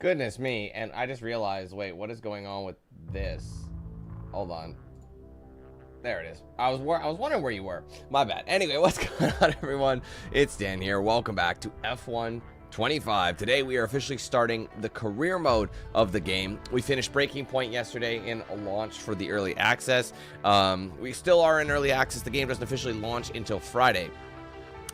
Goodness me. And I just realized, wait, what is going on with this? Hold on. There it is. I was wondering where you were. My bad. Anyway, what's going on, everyone? It's Dan here. Welcome back to F1 25. Today we are officially starting the career mode of the game. We finished Breaking Point yesterday and launched for the early access. We still are in early access. The game doesn't officially launch until Friday.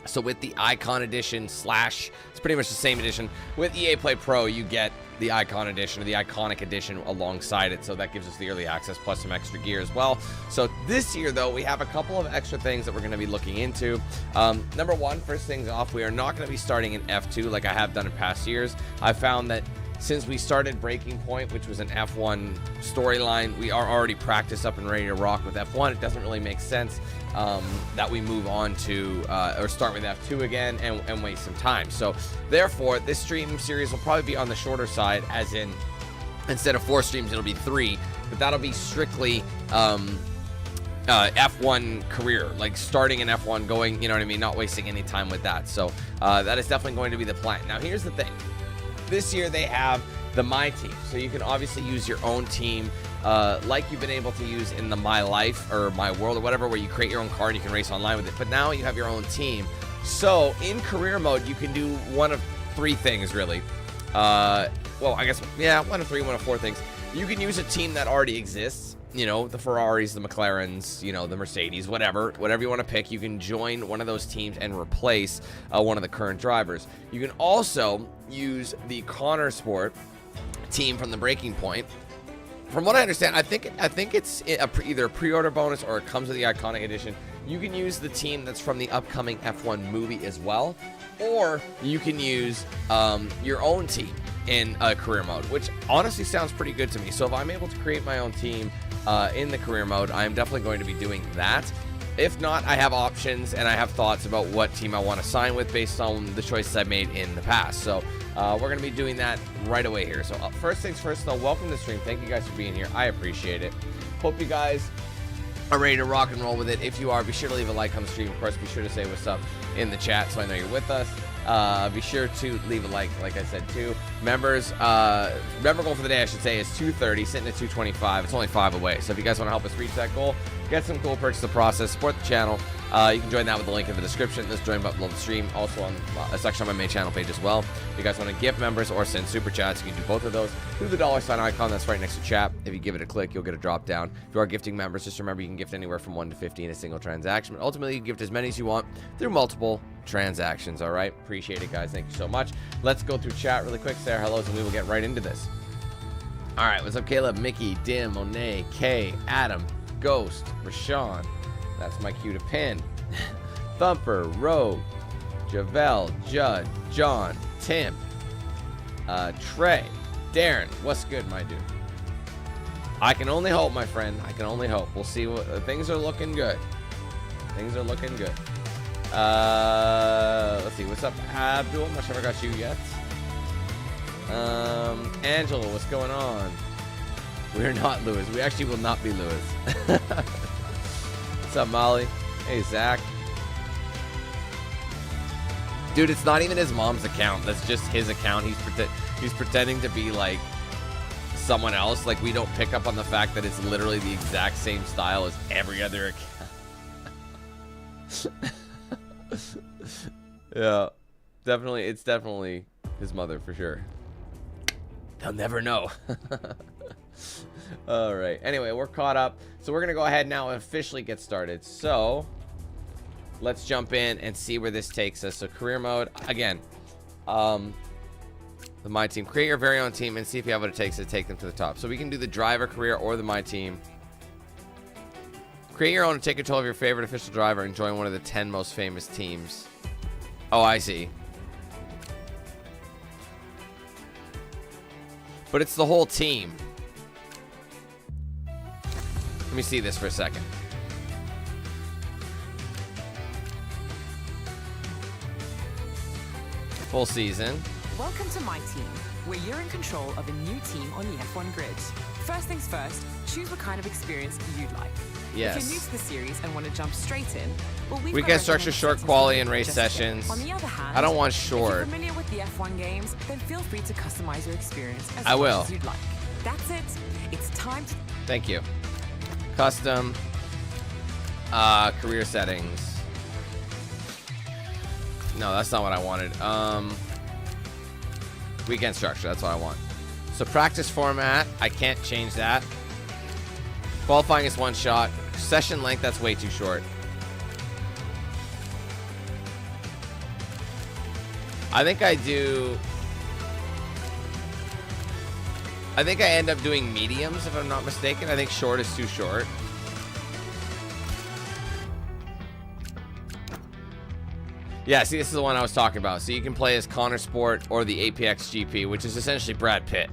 So with the Icon Edition slash, it's pretty much the same edition. With EA Play Pro, you get the Icon Edition or the Iconic Edition alongside it. So that gives us the early access plus some extra gear as well. So this year, though, we have a couple of extra things that we're going to be looking into. Number one, first things off, we are not going to be starting in F2 like I have done in past years. I found that since we started Breaking Point, which was an F1 storyline, we are already practiced up and ready to rock with F1. It doesn't really make sense that we move on to or start with F2 again and waste some time. So therefore, this stream series will probably be on the shorter side, as in instead of 4 streams, it'll be 3, but that'll be strictly F1 career, like starting in F1, going, you know what I mean, not wasting any time with that. So that is definitely going to be the plan. Now, here's the thing. This year they have the My Team, so you can obviously use your own team like you've been able to use in the My Life or My World or whatever, where you create your own car and you can race online with it. But now you have your own team. So in career mode, you can do one of 3 things, really. Well, I guess, yeah, one of 3, one of 4 things. You can use a team that already exists. You know, the Ferraris, the McLarens, you know, the Mercedes, whatever you want to pick. You can join one of those teams and replace one of the current drivers. You can also use the Connor Sport team from the Breaking Point. From what I understand, I think it's either a pre-order bonus or it comes with the Iconic Edition. You can use the team that's from the upcoming F1 movie as well, or you can use your own team in career mode, which honestly sounds pretty good to me. So if I'm able to create my own team in the career mode, I am definitely going to be doing that. If not, I have options and I have thoughts about what team I want to sign with based on the choices I've made in the past. So we're going to be doing that right away here. So first things first, though, welcome to the stream. Thank you guys for being here. I appreciate it. Hope you guys are ready to rock and roll with it. If you are, be sure to leave a like on the stream. Of course, be sure to say what's up in the chat so I know you're with us. Be sure to leave a like I said, too. Members, member goal for the day, I should say, is 230, sitting at 225. It's only 5 away. So if you guys want to help us reach that goal, get some cool perks to the process, support the channel. You can join that with the link in the description. This join button below the stream, also on a section on my main channel page as well. If you guys want to gift members or send super chats, you can do both of those through the $ icon that's right next to chat. If you give it a click, you'll get a drop down. If you are gifting members, just remember you can gift anywhere from 1 to 50 in a single transaction. But ultimately, you can gift as many as you want through multiple transactions. All right, appreciate it, guys. Thank you so much. Let's go through chat really quick, say our hellos, and we will get right into this. All right, what's up, Caleb, Mickey, Dim, Monet, Kay, Adam, Ghost, Rashawn. That's my cue to pin. Thumper, Rogue, Javel, Judd, John, Tim, Trey, Darren. What's good, my dude? I can only hope, my friend. I can only hope. We'll see. Things are looking good. Things are looking good. Let's see. What's up, Abdul? I'm not sure if I got you yet. Angela, what's going on? We're not Lewis. We actually will not be Lewis. What's up, Molly? Hey, Zach. Dude, it's not even his mom's account. That's just his account. He's pretending to be like someone else. Like, we don't pick up on the fact that it's literally the exact same style as every other account. Yeah, definitely. It's definitely his mother for sure. They'll never know. All right. Anyway, we're caught up. So we're going to go ahead now and officially get started. So let's jump in and see where this takes us. So career mode, again, the My Team. Create your very own team and see if you have what it takes to take them to the top. So we can do the driver career or the My Team. Create your own and take control of your favorite official driver and join one of the 10 most famous teams. Oh, I see. But it's the whole team. Let me see this for a second. Full season. Welcome to My Team, where you're in control of a new team on the F1 grid. First things first, choose what kind of experience you'd like. Yes. If you're new to the series and want to jump straight in, well, Weekend structure, short quality, and race sessions. On the other hand, I don't want if short. you're familiar with the F1 games, then feel free to customize your experience as I much will. as you'd like. That's it. It's time to... Thank you. Custom. Career settings. No, that's not what I wanted. Weekend structure, that's what I want. So practice format, I can't change that. Qualifying is one shot. Session length, that's way too short. I think I end up doing mediums if I'm not mistaken. I think short is too short. Yeah, see, this is the one I was talking about. So you can play as Connor Sport or the APX GP, which is essentially Brad Pitt,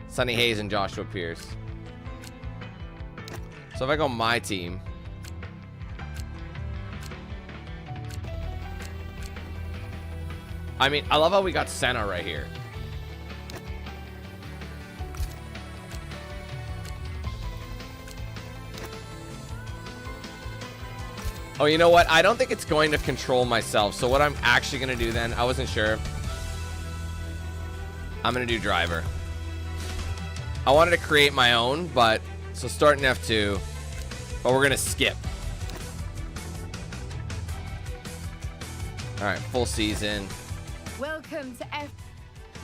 Sonny Hayes, and Joshua Pierce. So if I go my team, I mean, I love how we got Senna right here. Oh, you know what? I don't think it's going to control myself. So what I'm actually going to do then, I wasn't sure. I'm going to do driver. I wanted to create my own, but so start in F2, but we're going to skip. All right, full season. Welcome to F.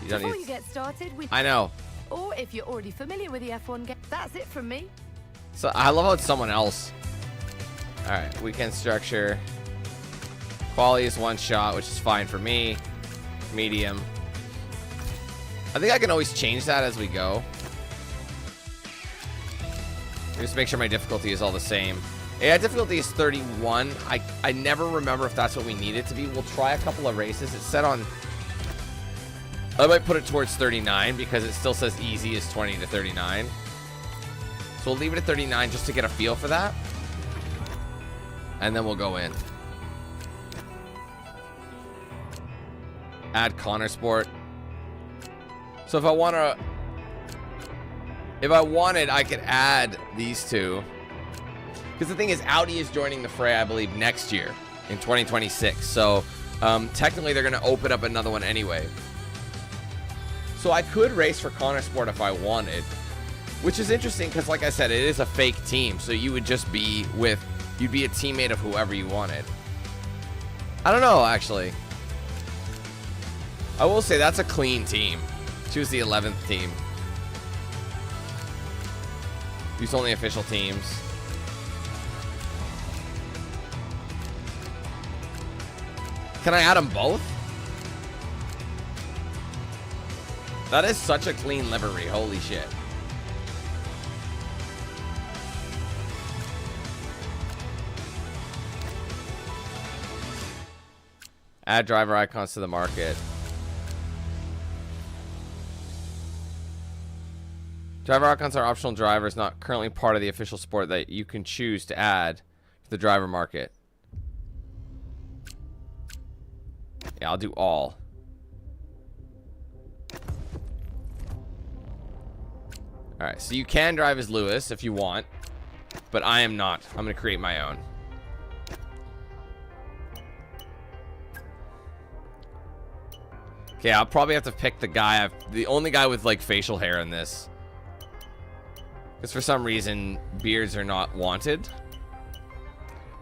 You don't Before need... you get started, I know. Or if you're already familiar with the F1 game, that's it from me. So I love how it's someone else. All right, weekend structure. Quality is one shot, which is fine for me. Medium. I think I can always change that as we go. Just make sure my difficulty is all the same. AI difficulty is 31. I never remember if that's what we need it to be. We'll try a couple of races. It's set on... I might put it towards 39 because it still says easy is 20 to 39. So we'll leave it at 39 just to get a feel for that. And then we'll go in. Add Connor Sport. So if I want to... If I wanted, I could add these two. Because the thing is, Audi is joining the fray, I believe, next year in 2026. So technically, they're going to open up another one anyway. So I could race for Connor Sport if I wanted, which is interesting because, like I said, it is a fake team. So you would just be with, you'd be a teammate of whoever you wanted. I don't know, actually. I will say that's a clean team. Choose the 11th team. Use only official teams. Can I add them both? That is such a clean livery. Holy shit. Add driver icons to the market. Driver icons are optional drivers, not currently part of the official sport that you can choose to add to the driver market. Yeah, I'll do all. Alright, so you can drive as Lewis if you want, but I am not. I'm going to create my own. Okay, I'll probably have to pick the guy, the only guy with like facial hair in this. Because for some reason, beards are not wanted.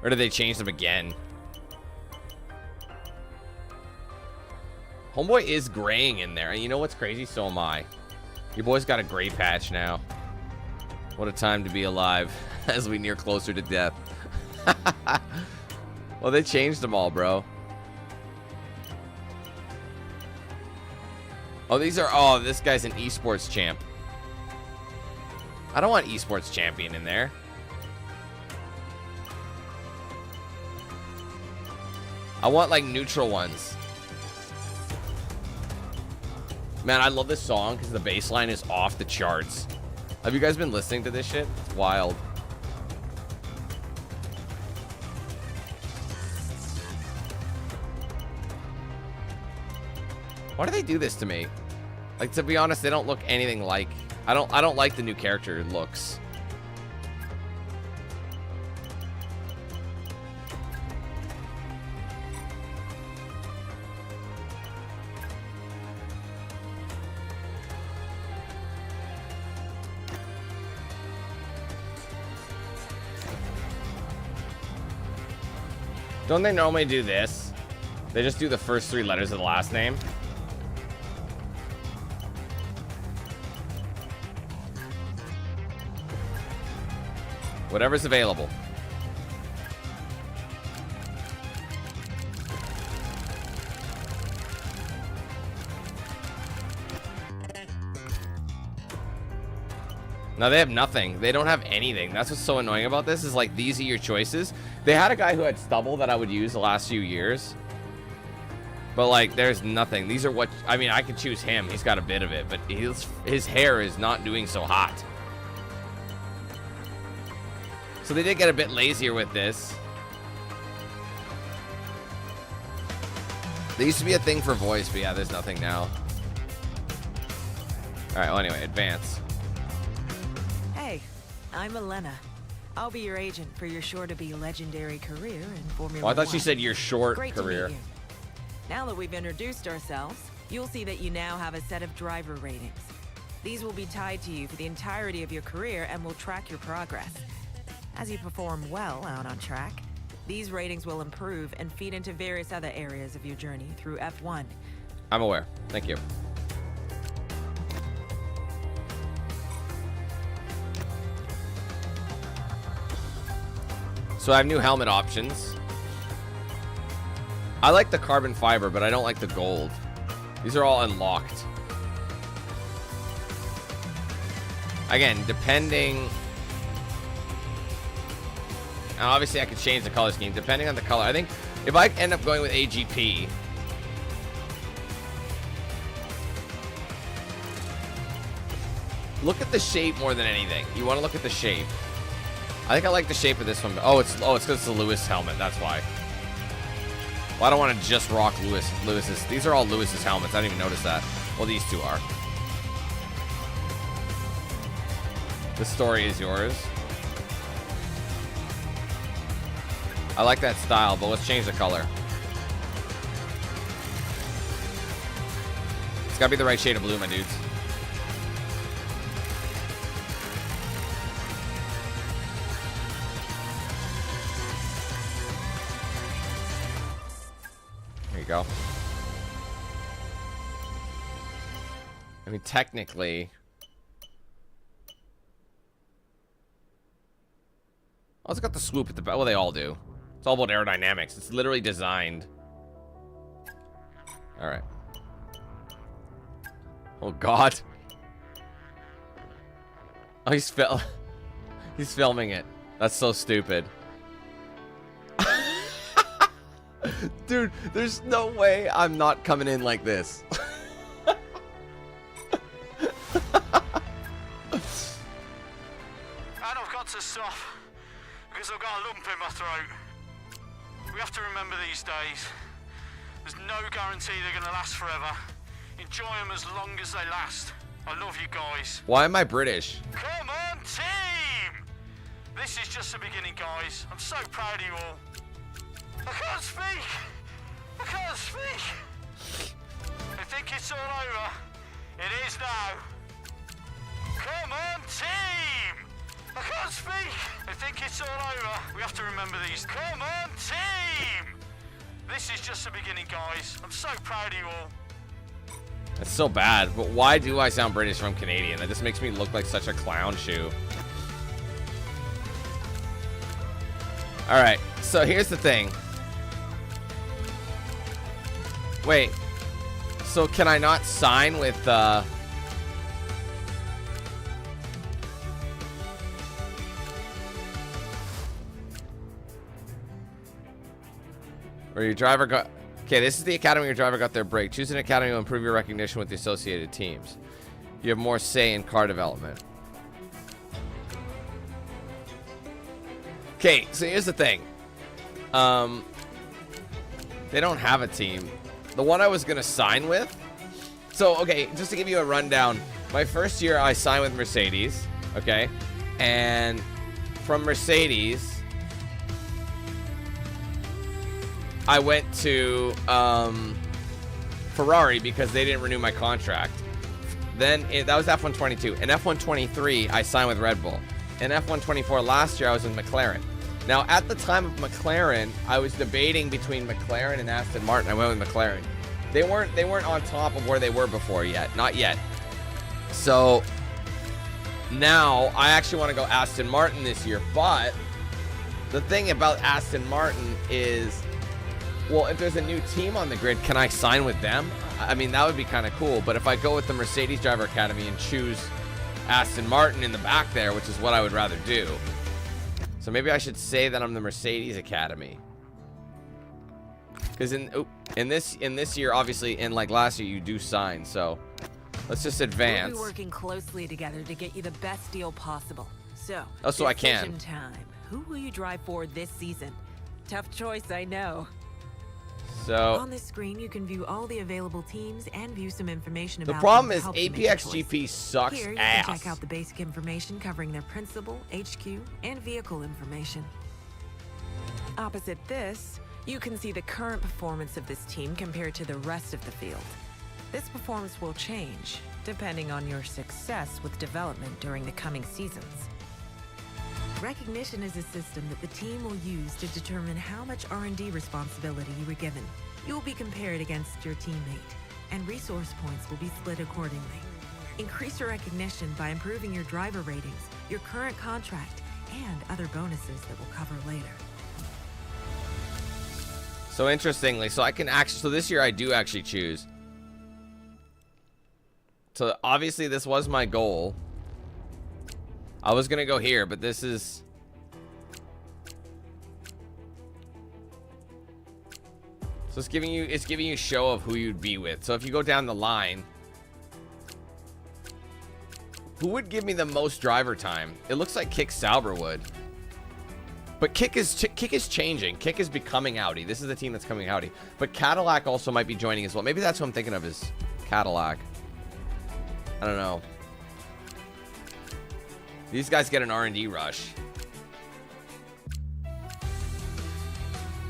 Or did they change them again? Homeboy is graying in there. And you know what's crazy? So am I. Your boy's got a gray patch now. What a time to be alive as we near closer to death. Well, they changed them all, bro. Oh, these are... Oh, this guy's an esports champ. I don't want esports champion in there. I want like neutral ones. Man, I love this song because the bass line is off the charts. Have you guys been listening to this shit? It's wild. Why do they do this to me? Like, to be honest, they don't look anything like I don't like the new character looks. Don't they normally do this? They just do the first 3 letters of the last name. Whatever's available. Now they have nothing. They don't have anything. That's what's so annoying about this, is like, these are your choices. They had a guy who had stubble that I would use the last few years. But like, there's nothing. These are what, I mean, I could choose him. He's got a bit of it, but his hair is not doing so hot. So they did get a bit lazier with this. There used to be a thing for voice, but yeah, there's nothing now. Alright, well anyway, advance. Hey, I'm Elena. I'll be your agent for your sure-to-be legendary career in Formula Oh, I thought she 1. said your short Great career. To meet you. Now that we've introduced ourselves, you'll see that you now have a set of driver ratings. These will be tied to you for the entirety of your career and will track your progress. As you perform well out on track, these ratings will improve and feed into various other areas of your journey through F1. I'm aware. Thank you. So I have new helmet options. I like the carbon fiber, but I don't like the gold. These are all unlocked. Again, depending... And obviously, I could change the color scheme depending on the color. I think if I end up going with AGP, look at the shape more than anything. You want to look at the shape. I think I like the shape of this one. Oh, it's because it's the Lewis helmet. That's why. Well, I don't want to just rock Lewis's. These are all Lewis's helmets. I didn't even notice that. Well, these two are. The story is yours. I like that style, but let's change the color. It's gotta be the right shade of blue, my dudes. There you go. I mean, technically... Oh, it's got the swoop at the back. Well, they all do. It's all about aerodynamics. It's literally designed. All right. Oh God. Oh, he's filming it. That's so stupid. Dude, there's no way I'm not coming in like this. And I've got to stop because I've got a lump in my throat. We have to remember these days, there's no guarantee they're going to last forever. Enjoy them as long as they last. I love you guys. Why am I British? Come on, team! This is just the beginning, guys. I'm so proud of you all. I can't speak! I can't speak! I think it's all over. It is now. Come on, team! I can't speak! I think it's all over. We have to remember these. Come on, team! This is just the beginning, guys. I'm so proud of you all. That's so bad, but why do I sound British if I'm Canadian? That just makes me look like such a clown shoe. Alright, so here's the thing. Wait. So can I not sign with, Or your driver got... Okay, this is the academy your driver got their break. Choose an academy to improve your recognition with the associated teams. You have more say in car development. Okay, so here's the thing. They don't have a team. The one I was going to sign with... So, okay, just to give you a rundown. My first year, I signed with Mercedes, okay? And from Mercedes, I went to Ferrari because they didn't renew my contract. Then that was F122. In F123, I signed with Red Bull. In F124 last year, I was in McLaren. Now, at the time of McLaren, I was debating between McLaren and Aston Martin. I went with McLaren. They weren't on top of where they were before yet, not yet. So now I actually want to go Aston Martin this year. But the thing about Aston Martin is, well, if there's a new team on the grid, can I sign with them? I mean, that would be kind of cool. But if I go with the Mercedes Driver Academy and choose Aston Martin in the back there, which is what I would rather do. So maybe I should say that I'm the Mercedes Academy. Because in this year, obviously, in like last year, you do sign. So let's just advance. We'll be working closely together to get you the best deal possible. So, I can. Decision time. Who will you drive for this season? Tough choice, I know. So on this screen, you can view all the available teams and view some information about the problem them is to help you make a choice. APXGP sucks Here, you ass. can check out the basic information covering their principal, HQ, and vehicle information. Opposite this, you can see the current performance of this team compared to the rest of the field. This performance will change, depending on your success with development during the coming seasons. Recognition is a system that the team will use to determine how much R&D responsibility you were given. You will be compared against your teammate, and resource points will be split accordingly. Increase your recognition by improving your driver ratings, your current contract, and other bonuses that we'll cover later. So interestingly, so this year I do actually choose. So obviously this was my goal. I was gonna go here, but this is. So it's giving you a show of who you'd be with. So if you go down the line, who would give me the most driver time? It looks like Kick Sauber would. But Kick is changing. Kick is becoming Audi. This is the team that's coming Audi. But Cadillac also might be joining as well. Maybe that's what I'm thinking of is Cadillac. I don't know. These guys get an R&D rush.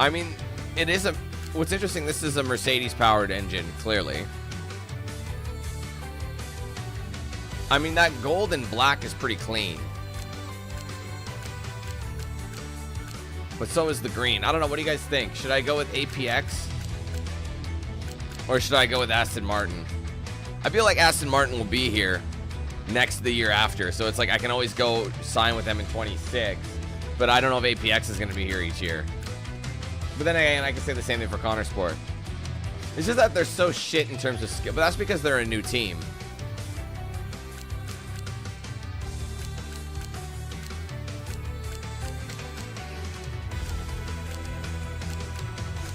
I mean, it is a... What's interesting, this is a Mercedes-powered engine, clearly. I mean, that gold and black is pretty clean. But so is the green. I don't know. What do you guys think? Should I go with APX? Or should I go with Aston Martin? I feel like Aston Martin will be here the year after. So it's like I can always go sign with them in 26. But I don't know if APX is going to be here each year. But then again, I can say the same thing for Connor Sport. It's just that they're so shit in terms of skill. But that's because they're a new team.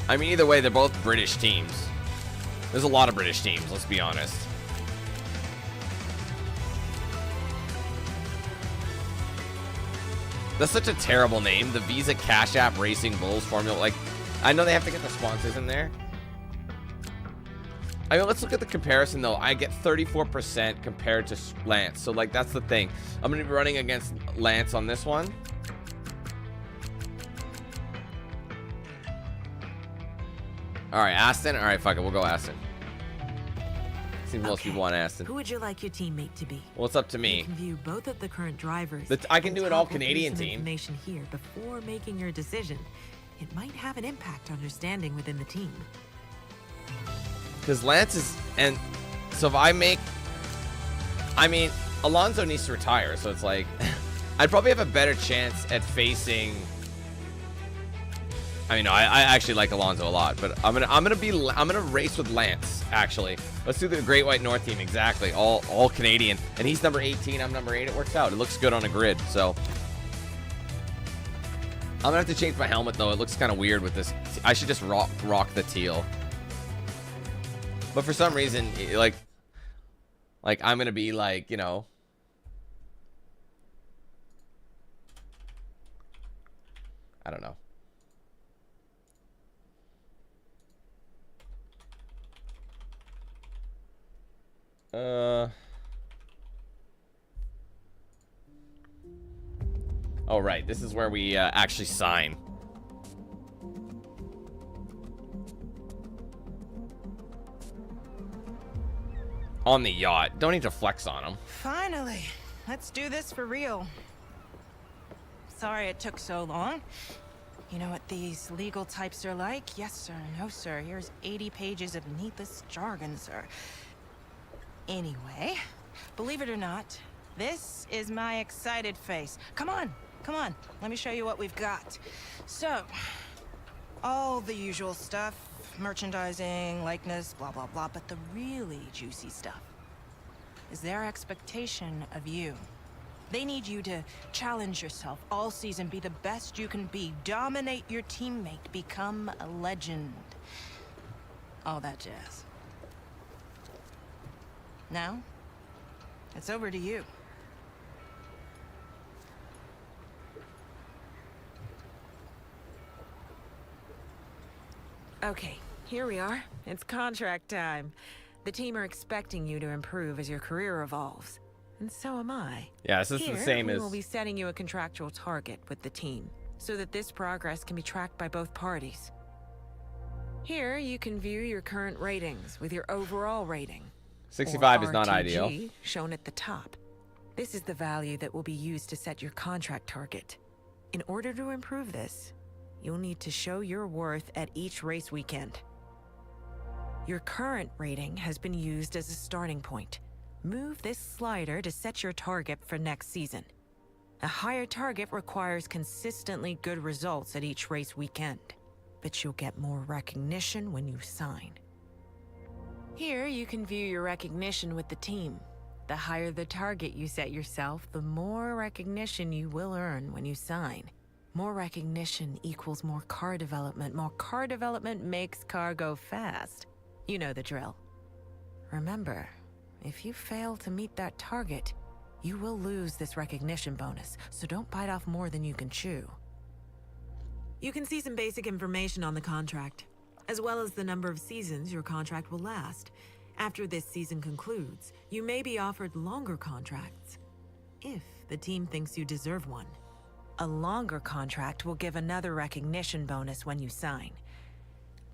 I mean, either way, they're both British teams. There's a lot of British teams, let's be honest. That's such a terrible name. The Visa Cash App Racing Bulls Formula. Like, I know they have to get the sponsors in there. I mean, let's look at the comparison, though. I get 34% compared to Lance. So, like, that's the thing. I'm going to be running against Lance on this one. All right, Aston. All right, fuck it. We'll go Aston. Seems most people want Aston. Who would you like your teammate to be? Well, it's up to me. You can view both of the current drivers. I can do an all-Canadian team. Information here before making your decision. It might have an impact on your standing within the team. Because Lance is... And so if I make... I mean, Alonso needs to retire, so it's like... I'd probably have a better chance at facing... I mean, no, I actually like Alonso a lot, but I'm gonna race with Lance. Actually, let's do the Great White North team. Exactly, all Canadian, and he's number 18. I'm number 8. It works out. It looks good on a grid. So I'm gonna have to change my helmet though. It looks kind of weird with this. I should just rock the teal. But for some reason, like I'm gonna be like, you know. I don't know. Oh, right. This is where we actually sign. On the yacht. Don't need to flex on them. Finally, let's do this for real. Sorry it took so long. You know what these legal types are like? Yes, sir. No, sir. Here's 80 pages of needless jargon, sir. Anyway, believe it or not, this is my excited face. Come on, come on. Let me show you what we've got. So, all the usual stuff. Merchandising, likeness, blah, blah, blah. But the really juicy stuff is their expectation of you. They need you to challenge yourself all season, be the best you can be, dominate your teammate, become a legend. All that jazz. Now, it's over to you. Okay, here we are. It's contract time. The team are expecting you to improve as your career evolves. And so am I. Yeah, so this is the same as... we'll be setting you a contractual target with the team, so that this progress can be tracked by both parties. Here, you can view your current ratings with your overall rating. 65 or is not RTG, ideal. Shown at the top. This is the value that will be used to set your contract target. In order to improve this, you'll need to show your worth at each race weekend. Your current rating has been used as a starting point. Move this slider to set your target for next season. A higher target requires consistently good results at each race weekend, but you'll get more recognition when you sign. Here, you can view your recognition with the team. The higher the target you set yourself, the more recognition you will earn when you sign. More recognition equals more car development. More car development makes car go fast. You know the drill. Remember, if you fail to meet that target, you will lose this recognition bonus, so don't bite off more than you can chew. You can see some basic information on the contract, as well as the number of seasons your contract will last. After this season concludes, you may be offered longer contracts, if the team thinks you deserve one. A longer contract will give another recognition bonus when you sign.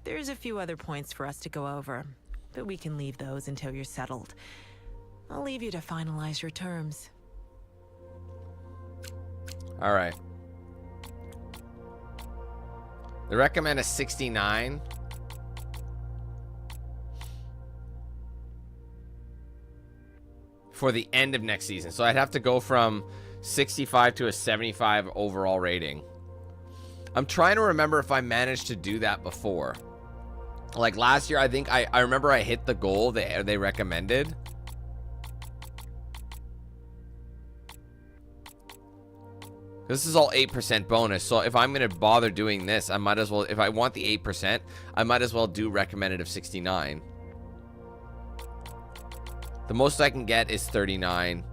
There's a few other points for us to go over, but we can leave those until you're settled. I'll leave you to finalize your terms. All right. The recommend is 69. For the end of next season. So I'd have to go from 65 to a 75 overall rating. I'm trying to remember if I managed to do that before. Like last year, I think I remember I hit the goal they recommended. This is all 8% bonus. So if I'm going to bother doing this, I might as well, if I want the 8%, I might as well do recommended of 69. The most I can get is 39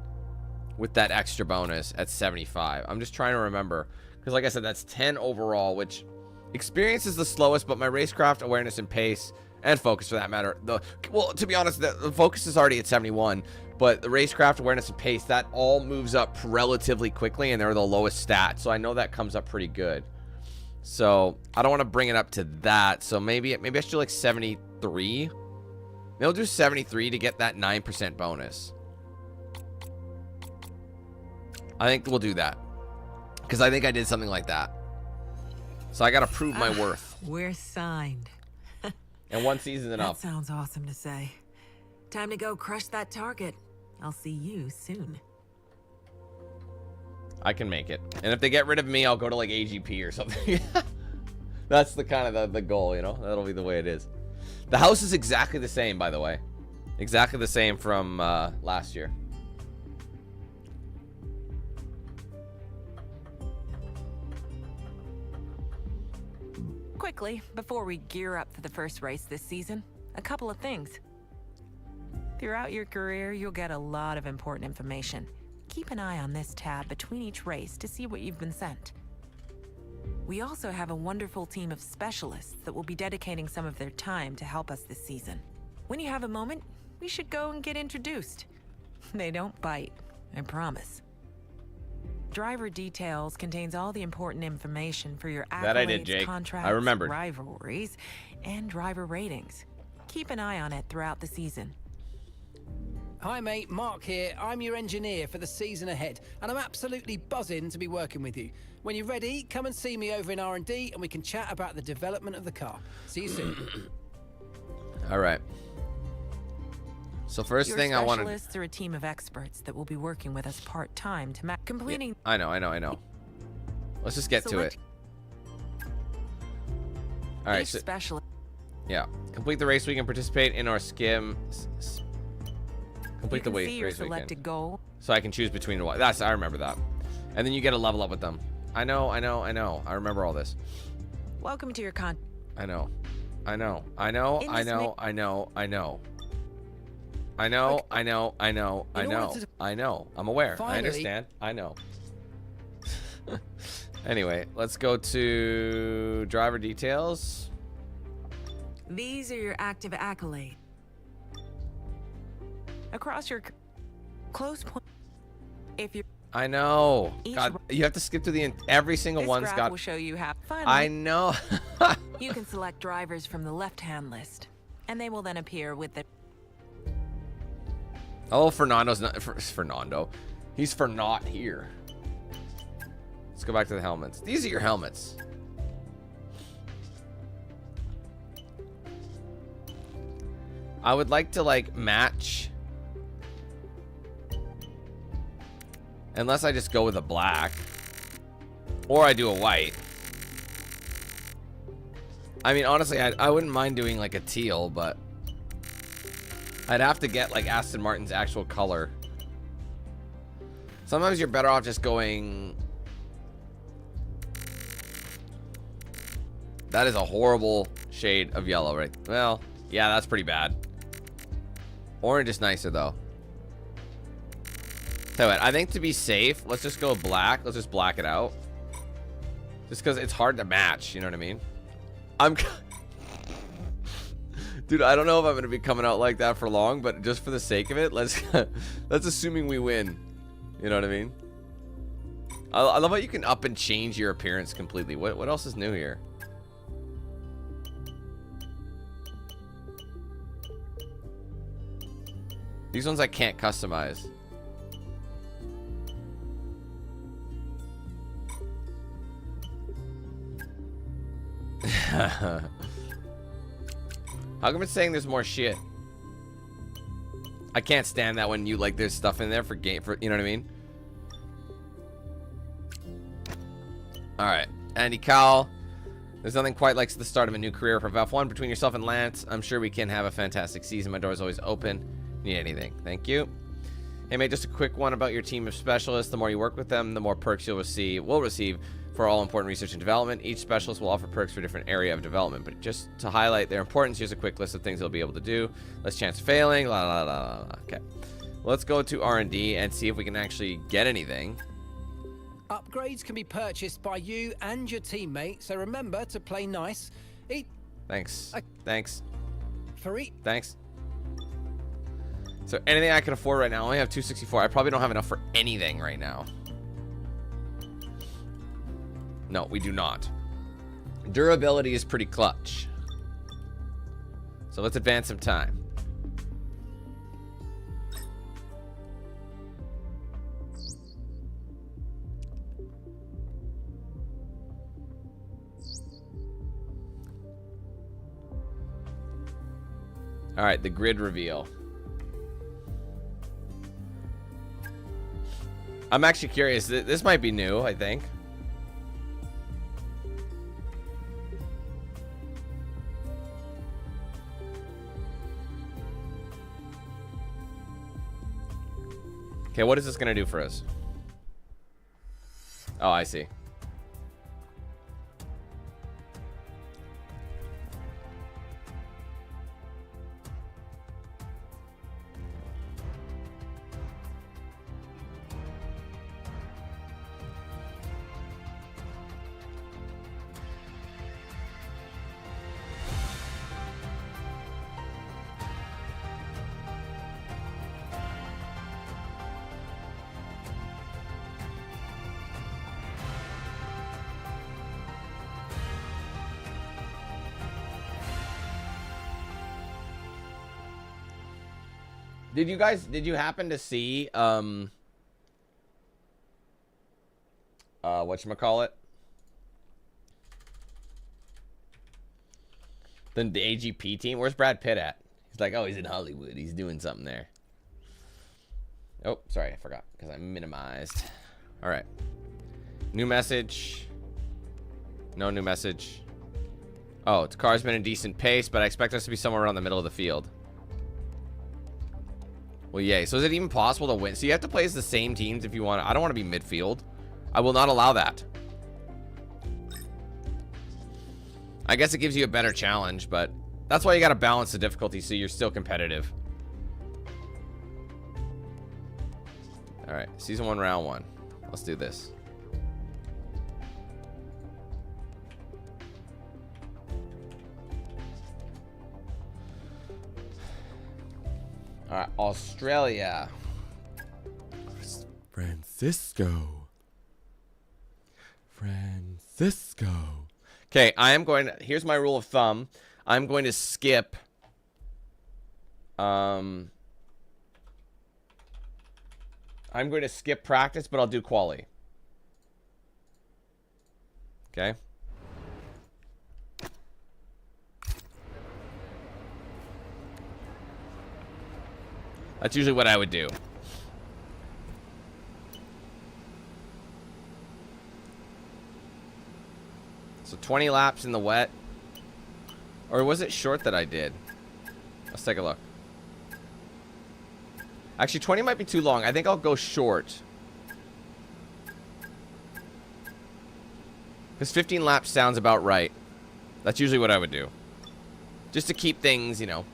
with that extra bonus at 75. I'm just trying to remember. Because like I said, that's 10 overall, which experience is the slowest, but my racecraft awareness and pace, and focus for that matter. Well, to be honest, the focus is already at 71, but the racecraft awareness and pace, that all moves up relatively quickly, and they're the lowest stats. So I know that comes up pretty good. So I don't want to bring it up to that. So maybe I should do like 73. Maybe I'll do 73 to get that 9% bonus. I think we'll do that. Because I think I did something like that. So I got to prove my worth. We're signed. And one season enough. That sounds awesome to say. Time to go crush that target. I'll see you soon. I can make it. And if they get rid of me, I'll go to like AGP or something. That's the kind of the goal, you know? That'll be the way it is. The house is exactly the same, by the way. Exactly the same from last year. Quickly, before we gear up for the first race this season, a couple of things. Throughout your career, you'll get a lot of important information. Keep an eye on this tab between each race to see what you've been sent. We also have a wonderful team of specialists that will be dedicating some of their time to help us this season. When you have a moment, we should go and get introduced. They don't bite, I promise. Driver details contains all the important information for your accolades, That I did, Jake. contracts, I remembered. rivalries, and driver ratings. Keep an eye on it throughout the season. Hi mate, Mark here. I'm your engineer for the season ahead, and I'm absolutely buzzing to be working with you. When you're ready, come and see me over in R&D and we can chat about the development of the car. See you soon. All right. So first Your thing I wanted... specialists are a team of experts that will be working with us part-time to completing... I know. Let's just get to it. All right. Each specialist. Yeah. Complete the race weekend. Participate in our skim. Complete the see your race selected weekend. goal. So I can choose between the what? I remember that. And then you get a level up with them. I know. I remember all this. Welcome to your I know. I'm aware. Finally. I understand. I know. Anyway, let's go to driver details. These are your active accolades. Across your close point. If you're I know. Each God, you have to skip to every single this one's graph got. will show you how. Finally, I know. you can select drivers from the left-hand list, and they will then appear with the. Oh, Fernando's not. Fernando. He's for not here. Let's go back to the helmets. These are your helmets. I would like to like match. Unless I just go with a black. Or I do a white. I mean, honestly, I wouldn't mind doing like a teal, but I'd have to get like Aston Martin's actual color. Sometimes you're better off just going... That is a horrible shade of yellow, right? Well, yeah, that's pretty bad. Orange is nicer, though. Tell you what, I think to be safe, let's just go black. Let's just black it out. Just because it's hard to match, you know what I mean? Dude, I don't know if I'm going to be coming out like that for long, but just for the sake of it, let's assuming we win. You know what I mean? I love how you can up and change your appearance completely. What else is new here? These ones I can't customize. How come it's saying there's more shit? I can't stand that when you like there's stuff in there for you know what I mean? Alright, Andy Cowell. There's nothing quite like the start of a new career for F1. Between yourself and Lance, I'm sure we can have a fantastic season. My door's always open. Need anything? Thank you. Hey mate, just a quick one about your team of specialists. The more you work with them, the more perks you'll receive for all important research and development. Each specialist will offer perks for a different area of development, but just to highlight their importance, here's a quick list of things they'll be able to do. Less chance of failing. La la la la. Okay, let's go to R&D and see if we can actually get anything. Upgrades can be purchased by you and your teammate, so remember to play nice. Thanks. Thanks. So anything I can afford right now, I only have 264. I probably don't have enough for anything right now. No, we do not. Durability is pretty clutch. So let's advance some time. All right, the grid reveal. I'm actually curious. This might be new, I think. Okay, what is this going to do for us? Oh, I see. Did you happen to see whatchamacallit? The AGP team? Where's Brad Pitt at? He's like, oh, he's in Hollywood. He's doing something there. Oh, sorry, I forgot because I minimized. All right. New message. No new message. Oh, the car's been a decent pace, but I expect us to be somewhere around the middle of the field. Well, yay. So is it even possible to win? So you have to play as the same teams if you want. I don't want to be midfield. I will not allow that. I guess it gives you a better challenge, but that's why you got to balance the difficulty so you're still competitive. All right, season 1, round 1. Let's do this. All right, Australia. Francisco. Okay, I am going to, here's my rule of thumb. I'm going to skip I'm going to skip practice, but I'll do quali. Okay. That's usually what I would do. So 20 laps in the wet. Or was it short that I did? Let's take a look. Actually, 20 might be too long. I think I'll go short. Because 15 laps sounds about right. That's usually what I would do. Just to keep things, you know.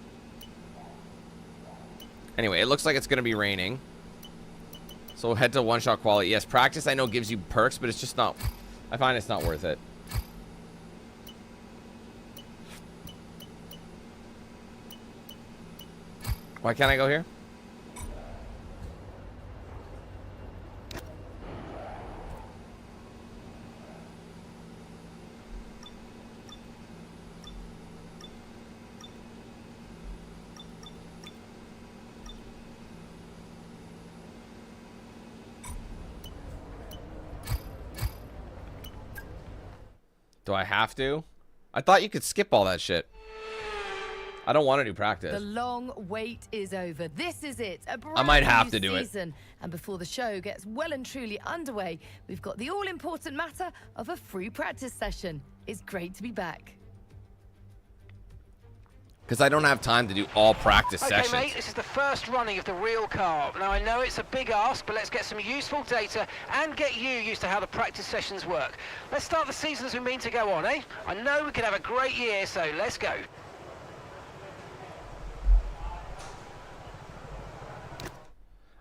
Anyway, it looks like it's going to be raining. So we'll head to one-shot quality. Yes, practice I know gives you perks, but it's just not... I find it's not worth it. Why can't I go here? Do I have to? I thought you could skip all that shit. I don't want to do practice. The long wait is over. This is it. A brand I might have new to do season. And before the show gets well and truly underway, we've got the all-important matter of a free practice session. It's great to be back. Because I don't have time to do all practice sessions. Okay, mate, this is the first running of the real car. Now, I know it's a big ask, but let's get some useful data and get you used to how the practice sessions work. Let's start the season as we mean to go on, eh? I know we can have a great year, so let's go.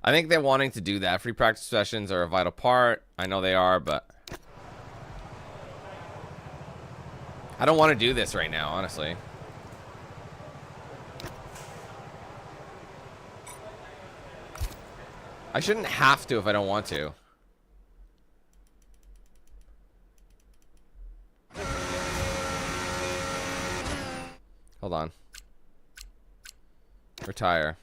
I think they're wanting to do that. Free practice sessions are a vital part. I know they are, but... I don't want to do this right now, honestly. I shouldn't have to if I don't want to. Hold on. Retire.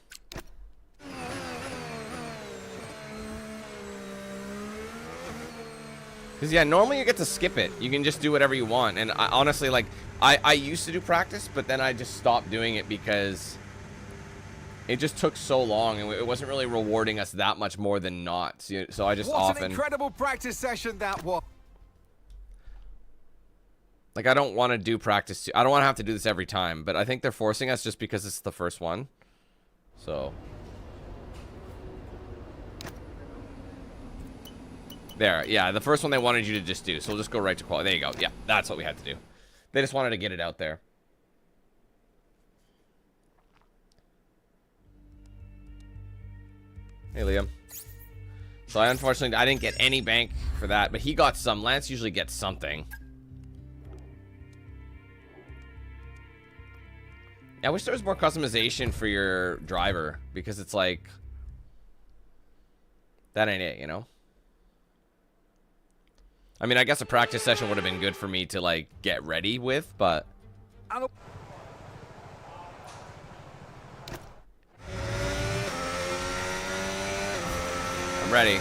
Because, yeah, normally you get to skip it. You can just do whatever you want. And I, honestly, like, I used to do practice, but then I just stopped doing it because... it just took so long, and it wasn't really rewarding us that much more than not. So I just What an incredible practice session that was. Like, I don't want to do practice. I don't want to have to do this every time, but I think they're forcing us just because it's the first one. So. There. Yeah, the first one they wanted you to just do. So we'll just go right to quality. There you go. Yeah, that's what we had to do. They just wanted to get it out there. Hey, Liam. So unfortunately, I didn't get any bank for that, but he got some. Lance usually gets something. I wish there was more customization for your driver, because it's like, that ain't it, you know? I mean, I guess a practice session would have been good for me to, like, get ready with, but... ready.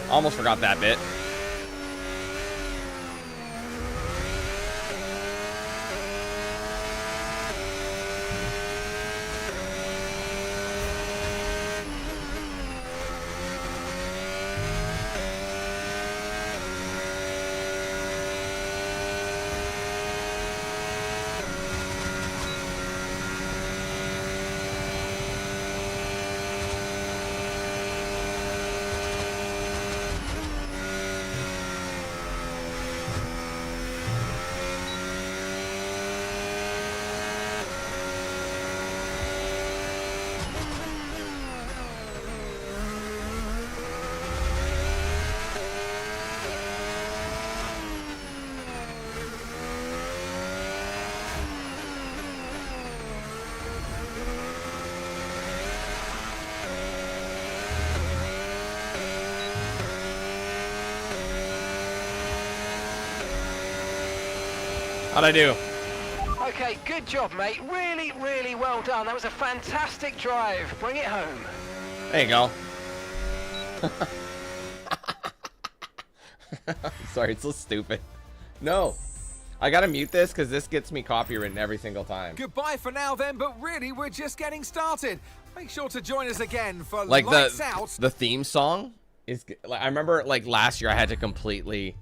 Almost forgot that bit. How'd I do? Okay, good job, mate. Really, really well done. That was a fantastic drive. Bring it home. There you go. Sorry, it's so stupid. No. I gotta mute this because this gets me copywritten every single time. Goodbye for now then, but really, we're just getting started. Make sure to join us again for Like Lights Out. the theme song is like, I remember like last year I had to completely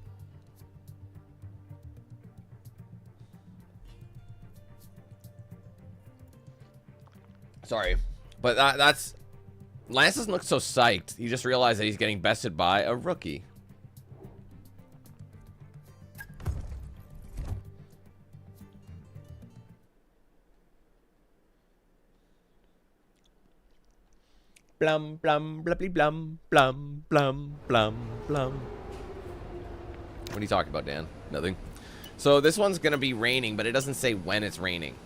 sorry, but that's Lance doesn't look so psyched. He just realized that he's getting bested by a rookie. Blum blum blubbly blum blum blum blum blum. What are you talking about, Dan? Nothing. So this one's gonna be raining, but it doesn't say when it's raining.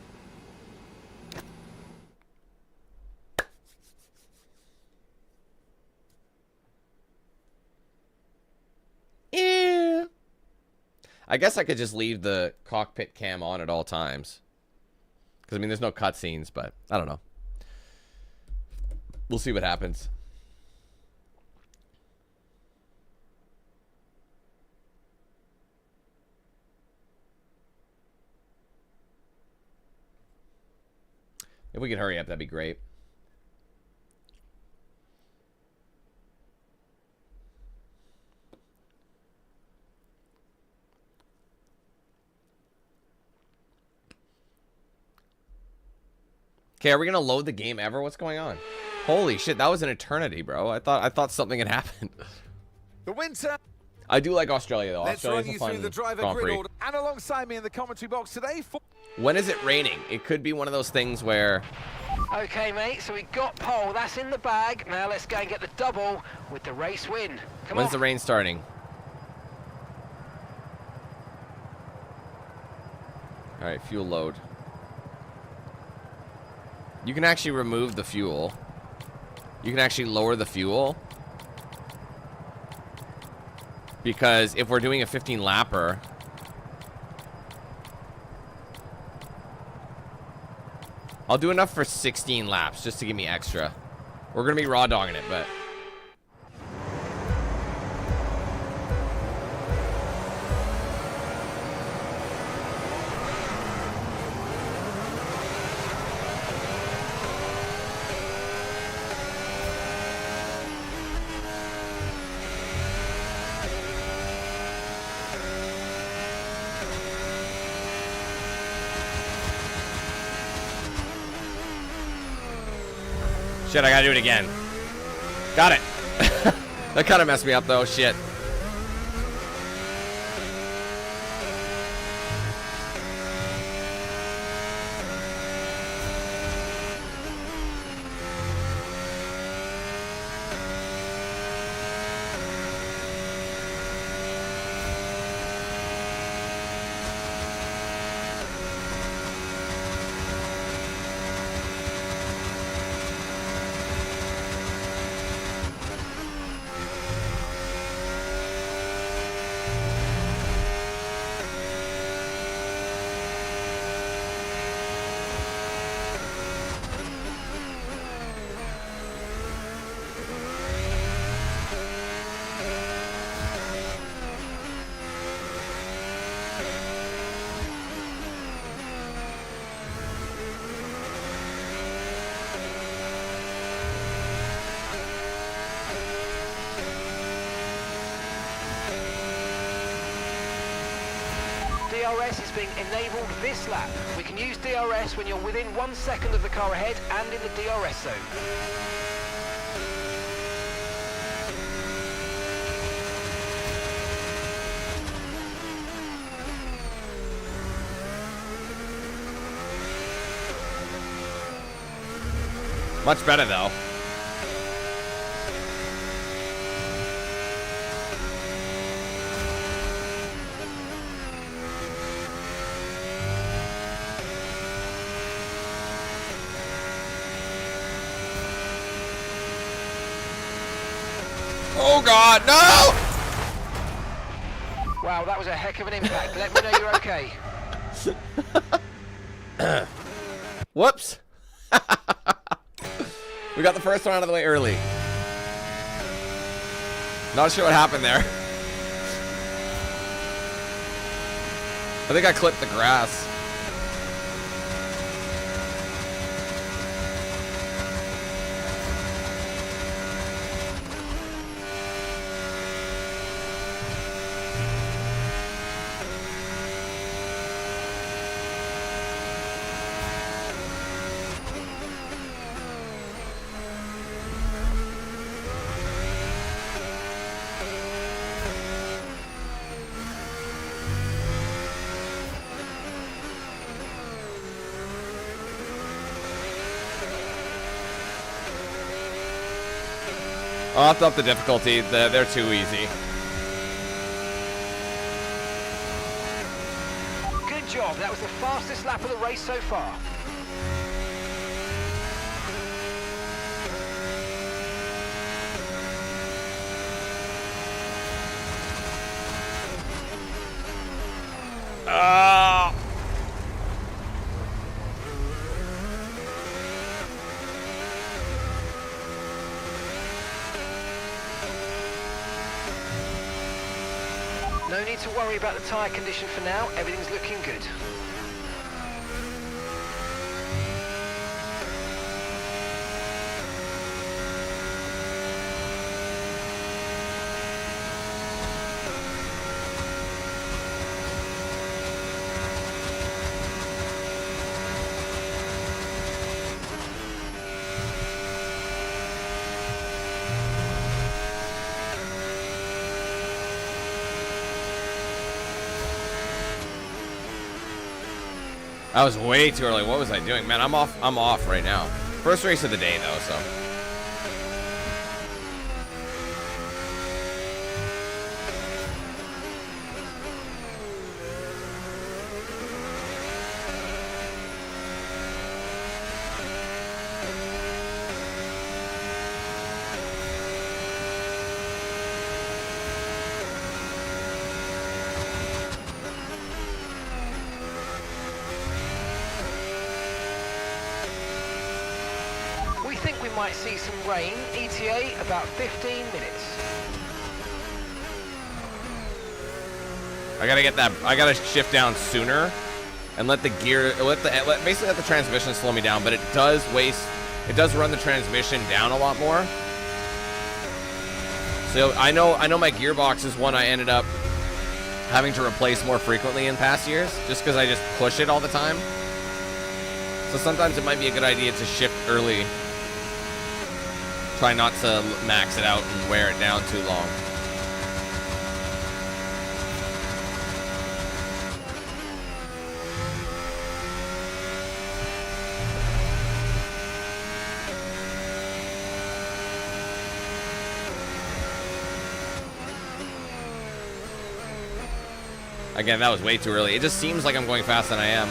Yeah. I guess I could just leave the cockpit cam on at all times. Because I mean, there's no cutscenes, but I don't know. We'll see what happens. If we could hurry up, that'd be great. Okay, are we gonna load the game ever? What's going on? Holy shit, that was an eternity, bro. I thought something had happened. The winter. I do like Australia though. Let's Australia's run you a fun through the driver Grand grid Prix. order. And alongside me in the commentary box today. When is it raining? It could be one of those things where... Okay, mate, so we got pole. That's in the bag. Now let's go and get the double with the race win. Come When's on. the rain starting? Alright, fuel load. You can actually remove the fuel. You can actually lower the fuel. Because if we're doing a 15 lapper... I'll do enough for 16 laps just to give me extra. We're going to be raw dogging it, but... Shit, I gotta do it again. Got it. That kind of messed me up, though. Shit. DRS is being enabled this lap. We can use DRS when you're within 1 second of the car ahead and in the DRS zone. Much better though. Oh God, no! Wow, that was a heck of an impact. Let me know you're okay. Whoops. We got the first one out of the way early. Not sure what happened there. I think I clipped the grass. I'll have to up the difficulty. They're too easy. Good job. That was the fastest lap of the race so far. No need to worry about the tyre condition for now. Everything's looking good. That was way too early. What was I doing? Man, I'm off right now. First race of the day though, so. We think we might see some rain. ETA about 15 minutes. I gotta get that. I gotta shift down sooner, and let the gear, basically let the transmission slow me down. But it does run the transmission down a lot more. So I know my gearbox is one I ended up having to replace more frequently in past years, just because I just push it all the time. So sometimes it might be a good idea to shift early. Try not to max it out and wear it down too long. Again, that was way too early. It just seems like I'm going faster than I am.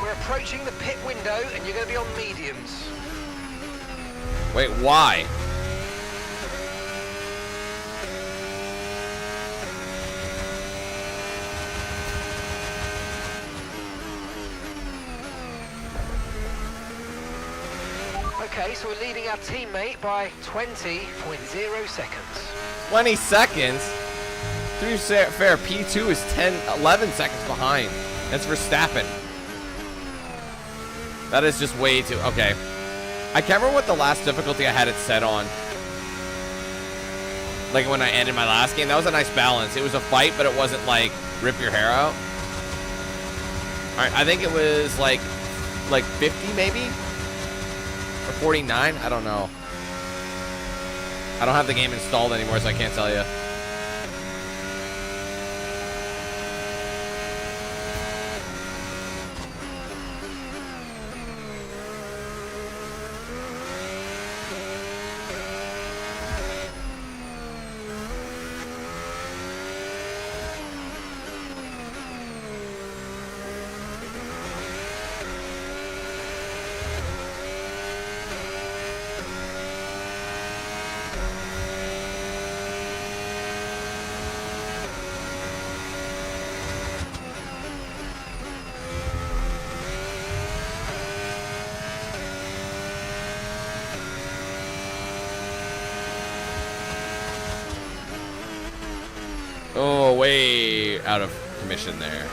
We're approaching the pit window and you're going to be on mediums. Wait, why? Okay, so we're leading our teammate by 20.0 seconds. 20 seconds? To be fair, P2 is 11 seconds behind. That's Verstappen. That is just way too... Okay. I can't remember what the last difficulty I had it set on. Like when I ended my last game. That was a nice balance. It was a fight, but it wasn't like rip your hair out. Alright, I think it was like 50 maybe? Or 49? I don't know. I don't have the game installed anymore, so I can't tell you. Oh, way out of commission there.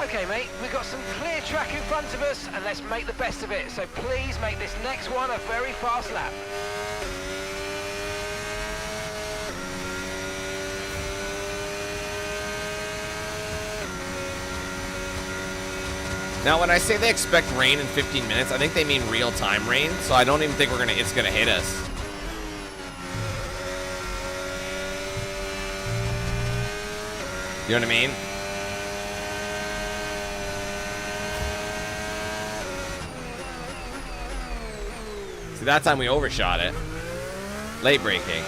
Okay, mate, we've got some clear track in front of us, and let's make the best of it. So please make this next one a very fast lap. Now, when I say they expect rain in 15 minutes, I think they mean real-time rain, so I don't even think it's gonna hit us. You know what I mean? See, that time we overshot it. Late braking.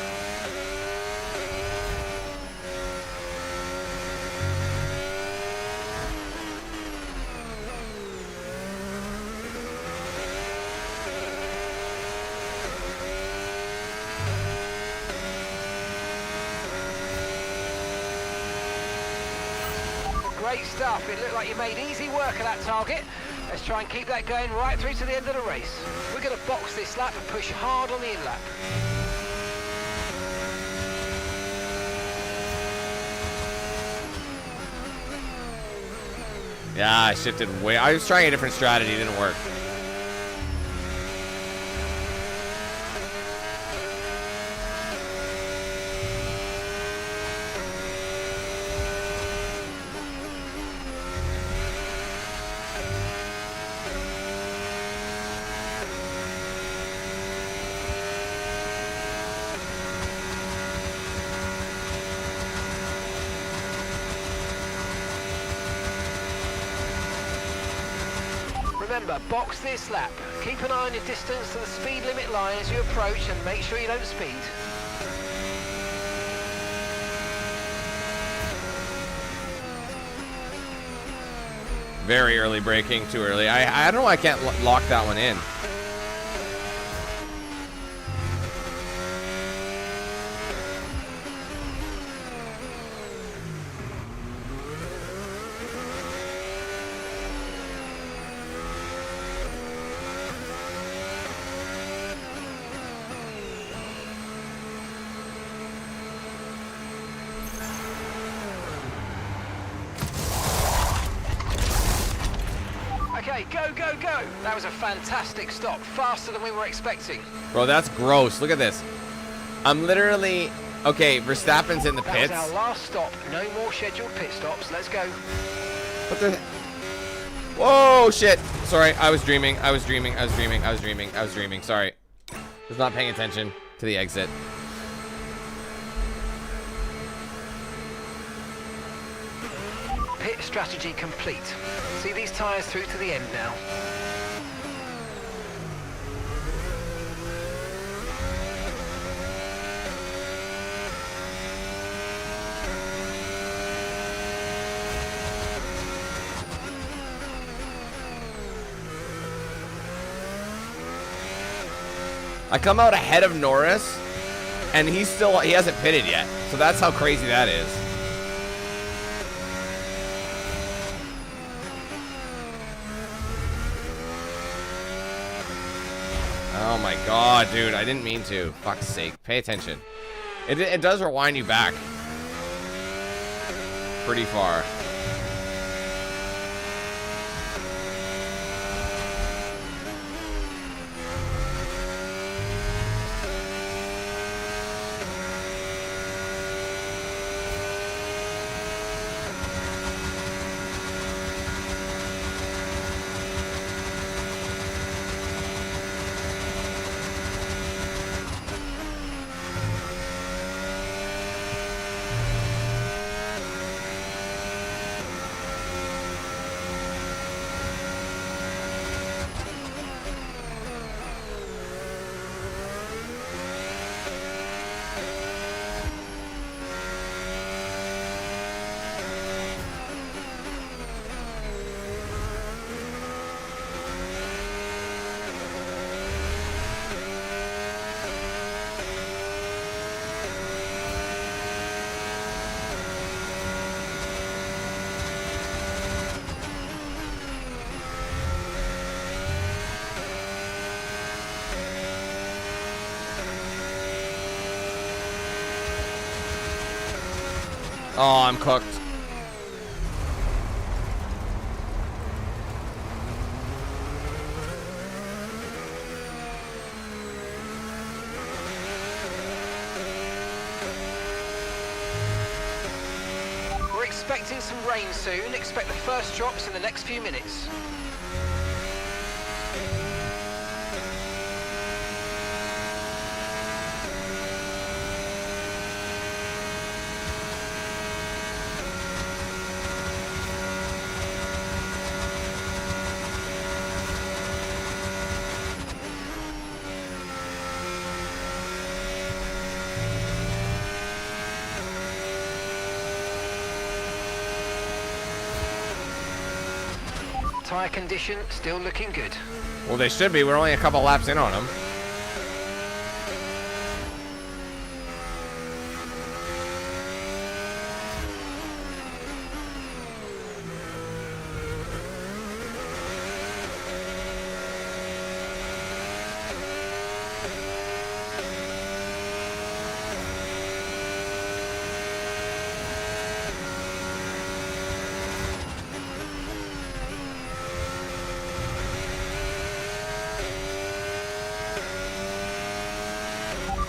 Great stuff. It looked like you made easy work of that target. Let's try and keep that going right through to the end of the race. We're going to box this lap and push hard on the in-lap. Yeah, I shifted way. I was trying a different strategy. It didn't work. Remember, box this lap. Keep an eye on your distance to the speed limit line as you approach and make sure you don't speed. Very early braking, too early. I don't know why I can't lock that one in. Okay, go, go, go! That was a fantastic stop, faster than we were expecting. Bro, that's gross. Look at this. I'm literally... Okay, Verstappen's in the pits. That was our last stop. No more scheduled pit stops. Let's go. What the... Whoa, shit. Sorry, I was dreaming. I was dreaming. Sorry. Was not paying attention to the exit. Pit strategy complete. See these tyres through to the end now. I come out ahead of Norris, and he hasn't pitted yet. So that's how crazy that is. Oh my god, dude. I didn't mean to. Fuck's sake. Pay attention. It does rewind you back. Pretty far. Oh, I'm cooked. We're expecting some rain soon. Expect the first drops in the next few minutes. Tyre condition still looking good. Well, they should be. We're only a couple laps in on them.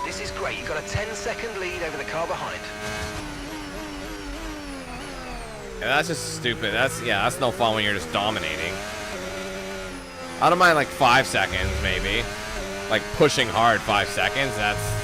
This is great. You've got a 10-second lead over the car behind. Yeah, that's just stupid. That's no fun when you're just dominating. I don't mind like 5 seconds, maybe. Like pushing hard 5 seconds. That's.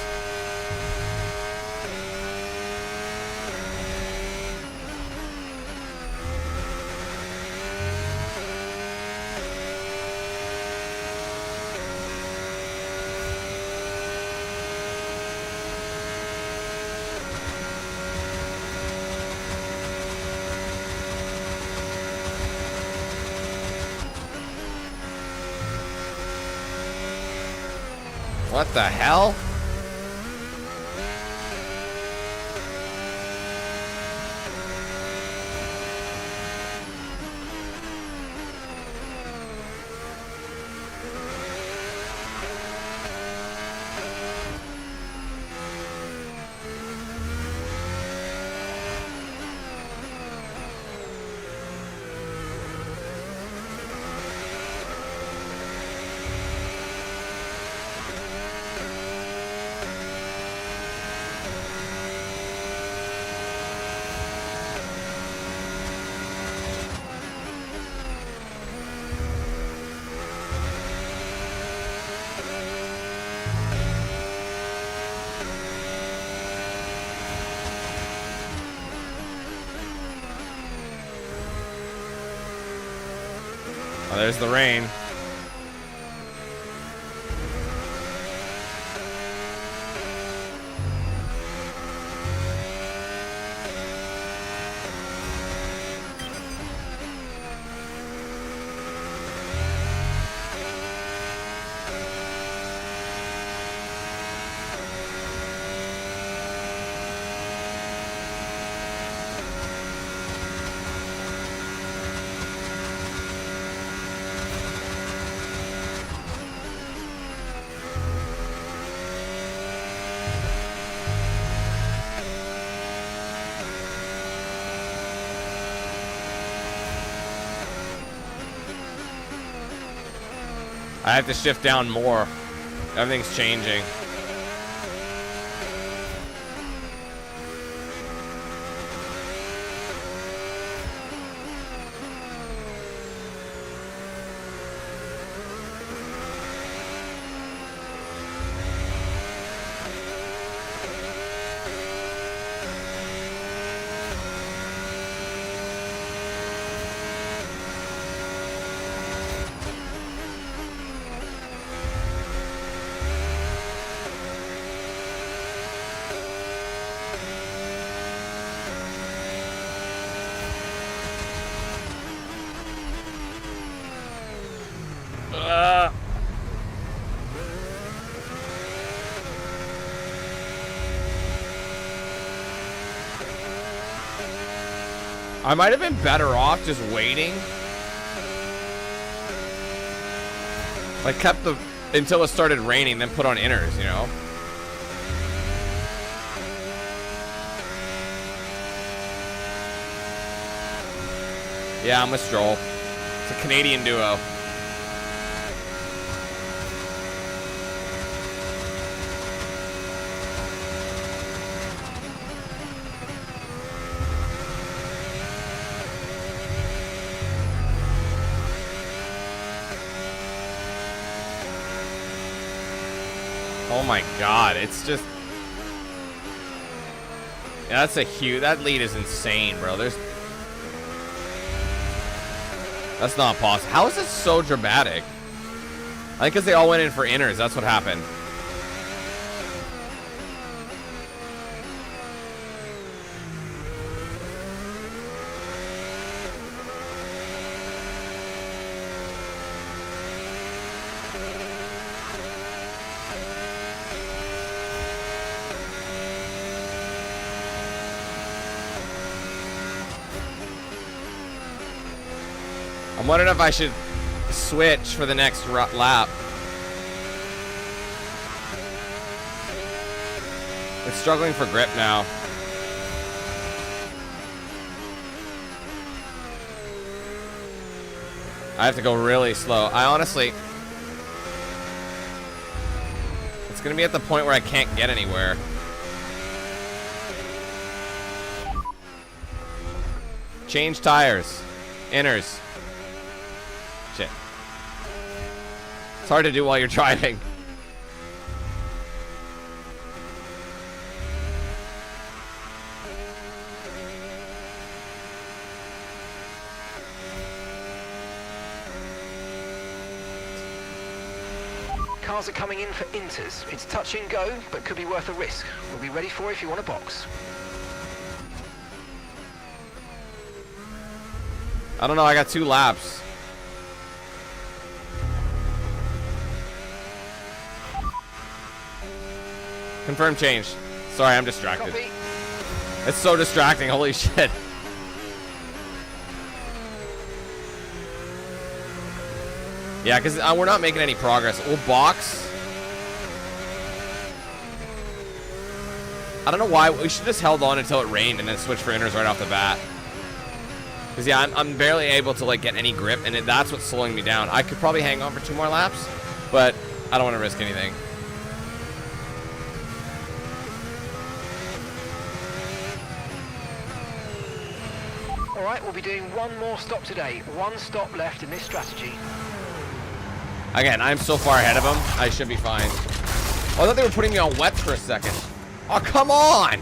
What the hell? Oh, there's the rain. I have to shift down more. Everything's changing. I might have been better off just waiting. Like kept the until it started raining, then put on inners, you know? Yeah, I'm with Stroll. It's a Canadian duo. Oh my god, it's just... Yeah, that's a huge... That lead is insane, bro. That's not possible. How is this so dramatic? I think because they all went in for inners. That's what happened. I'm wondering if I should switch for the next lap. It's struggling for grip now. I have to go really slow. I honestly... It's going to be at the point where I can't get anywhere. Change tires. Inners. Shit. It's hard to do while you're driving. Cars are coming in for inters. It's touch and go, but could be worth a risk. We'll be ready for it if you want a box. I don't know, I got 2 laps. Confirm change. Sorry, I'm distracted. Copy. It's so distracting, holy shit. Yeah, because we're not making any progress. We'll box. I don't know why. We should just held on until it rained and then switch for inners right off the bat. Because, yeah, I'm barely able to, like, get any grip, and that's what's slowing me down. I could probably hang on for 2 more laps, but I don't want to risk anything. All right, we'll be doing one more stop today. 1 stop left in this strategy. Again, I'm so far ahead of them, I should be fine. Oh, I thought they were putting me on wet for a second. Oh, come on!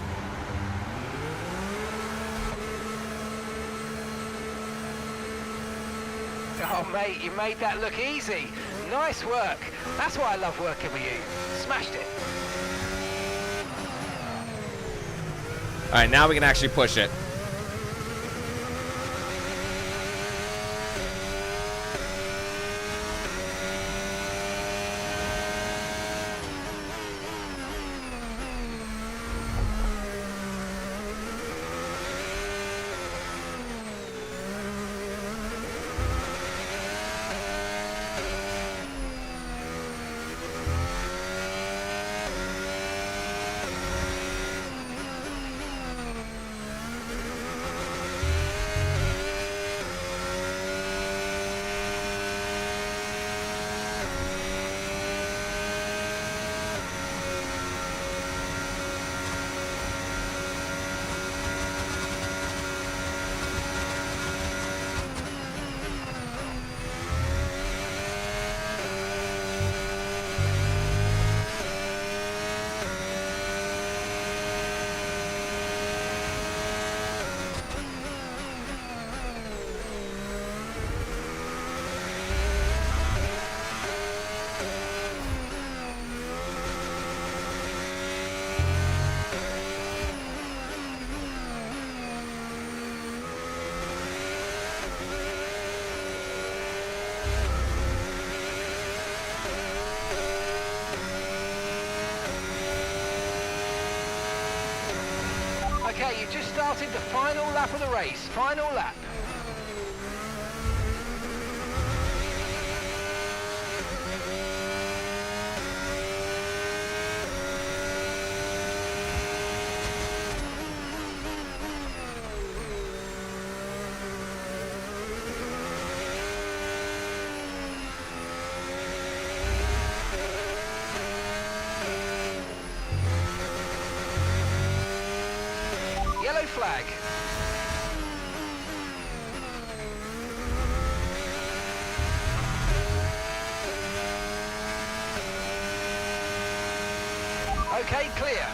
Oh, mate, you made that look easy. Nice work. That's why I love working with you. Smashed it. All right, now we can actually push it. Okay, you've just started the final lap of the race. Final lap. Yellow flag. Okay, clear.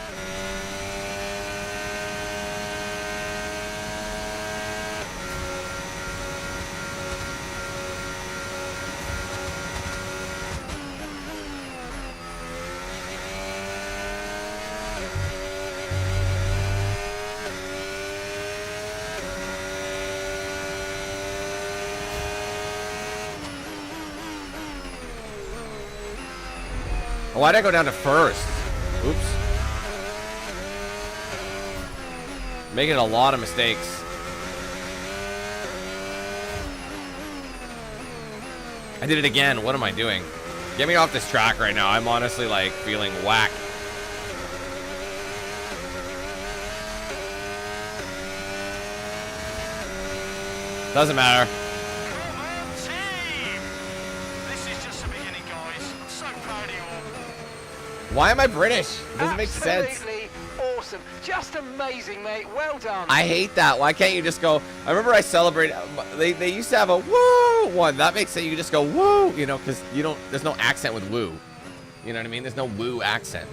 Why'd I go down to first? Oops. Making a lot of mistakes. I did it again. What am I doing? Get me off this track right now. I'm honestly like feeling whack. Doesn't matter. Come on, team! This is just the beginning, guys. I'm so proud of you all. Why am I British? It doesn't make sense. Absolutely awesome. Just amazing, mate. Well done. I hate that. Why can't you just go? I remember I celebrated. They used to have a woo one. That makes sense. You can just go woo, you know, because you don't. There's no accent with woo. You know what I mean? There's no woo accent.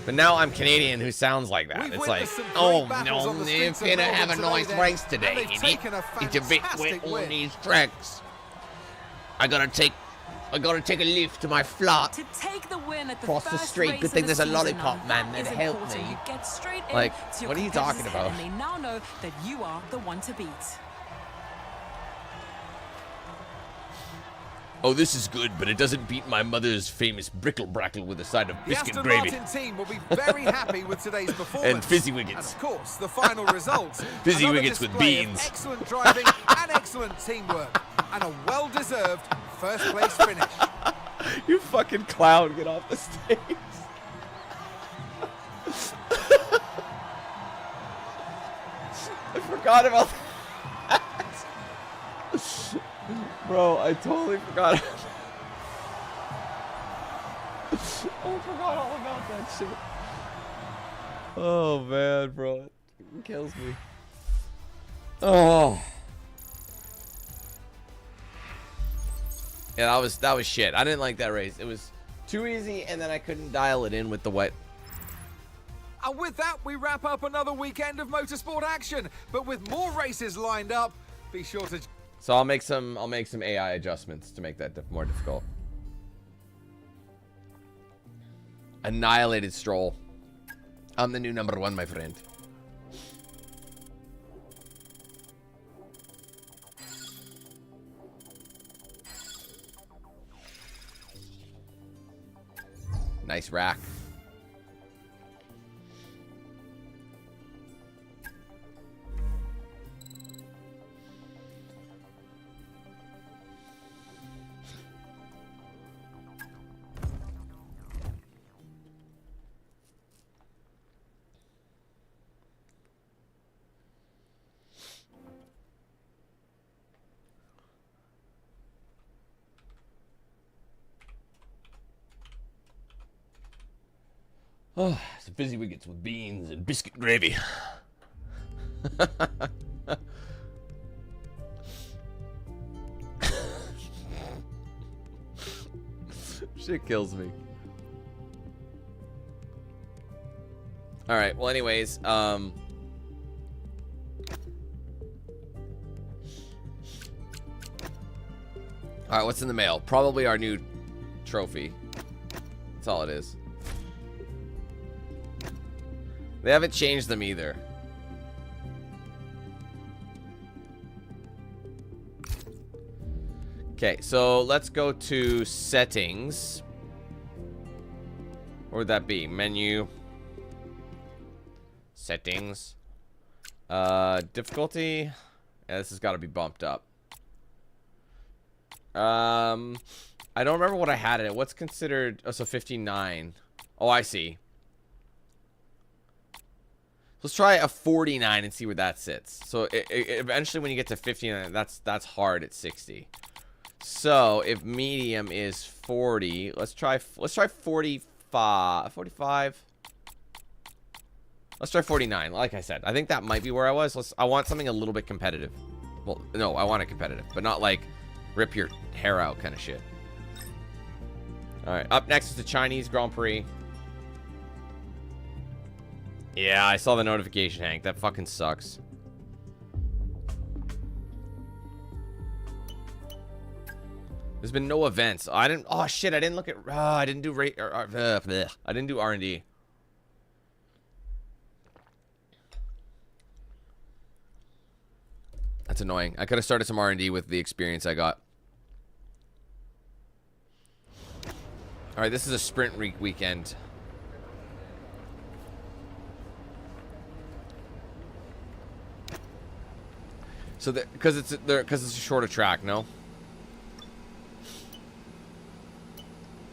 But now I'm Canadian who sounds like that. It's like, oh no, they're gonna have a nice race today. It's a bit wet on these tracks. I gotta take a lift to my flat. To take the win at the Across the first street. race Good of thing the there's a season lollipop now, man that that is helped important. me. You get straight in Like, to your what are you competitor's talking head, about? And they now know that you are the one to beat. Oh, this is good, but it doesn't beat my mother's famous brickle brackle with a side of The biscuit Aston gravy. Martin team will be very happy with today's performance. And fizzy And wiggets. of course, the final results. Fizzy Another wiggets with display of beans. Excellent driving and excellent teamwork. And a well-deserved first place finish. You fucking clown, get off the stage. I forgot about that. Bro, I totally forgot. I forgot all about that shit. Oh man, bro. It kills me. Oh. Yeah, that was shit. I didn't like that race. It was too easy, and then I couldn't dial it in with the wet. And with that, we wrap up another weekend of motorsport action. But with more races lined up, be sure to... So I'll make some AI adjustments to make that more difficult. Annihilated Stroll. I'm the new #1, my friend. Nice rack. Oh, some fizzy wiggets with beans and biscuit gravy. Shit kills me. All right. Well, anyways, all right. What's in the mail? Probably our new trophy. That's all it is. They haven't changed them either. Okay, so let's go to settings. Where would that be? Menu. Settings. Difficulty. Yeah, this has got to be bumped up. I don't remember what I had in it. What's considered... Oh, so 59. Oh, I see. Let's try a 49 and see where that sits. So eventually when you get to 59, that's hard at 60. So if medium is 40, let's try 45. 45. Let's try 49. Like I said, I think that might be where I was. I want something a little bit competitive. Well, no, I want it competitive, but not like rip your hair out kind of shit. All right, up next is the Chinese Grand Prix. Yeah, I saw the notification, Hank. That fucking sucks. There's been no events. I didn't. Oh shit! I didn't look at. I didn't do rate. I didn't do R&D. That's annoying. I could have started some R&D with the experience I got. All right, this is a sprint weekend. So because it's a shorter track, no.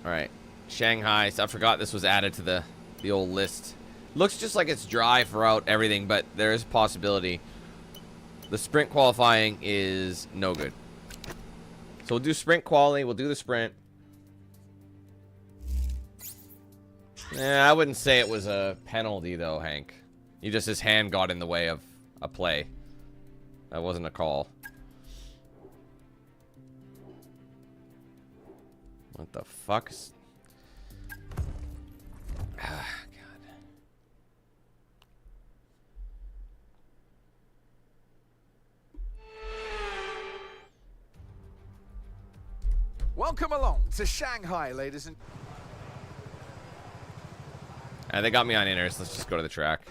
All right, Shanghai. So I forgot this was added to the old list. Looks just like it's dry throughout everything, but there is a possibility. The sprint qualifying is no good. So we'll do sprint quality. We'll do the sprint. I wouldn't say it was a penalty though, Hank. His hand got in the way of a play. That wasn't a call. What the fuck? Ah, God. Welcome along to Shanghai, ladies and... They got me on inners. Let's just go to the track.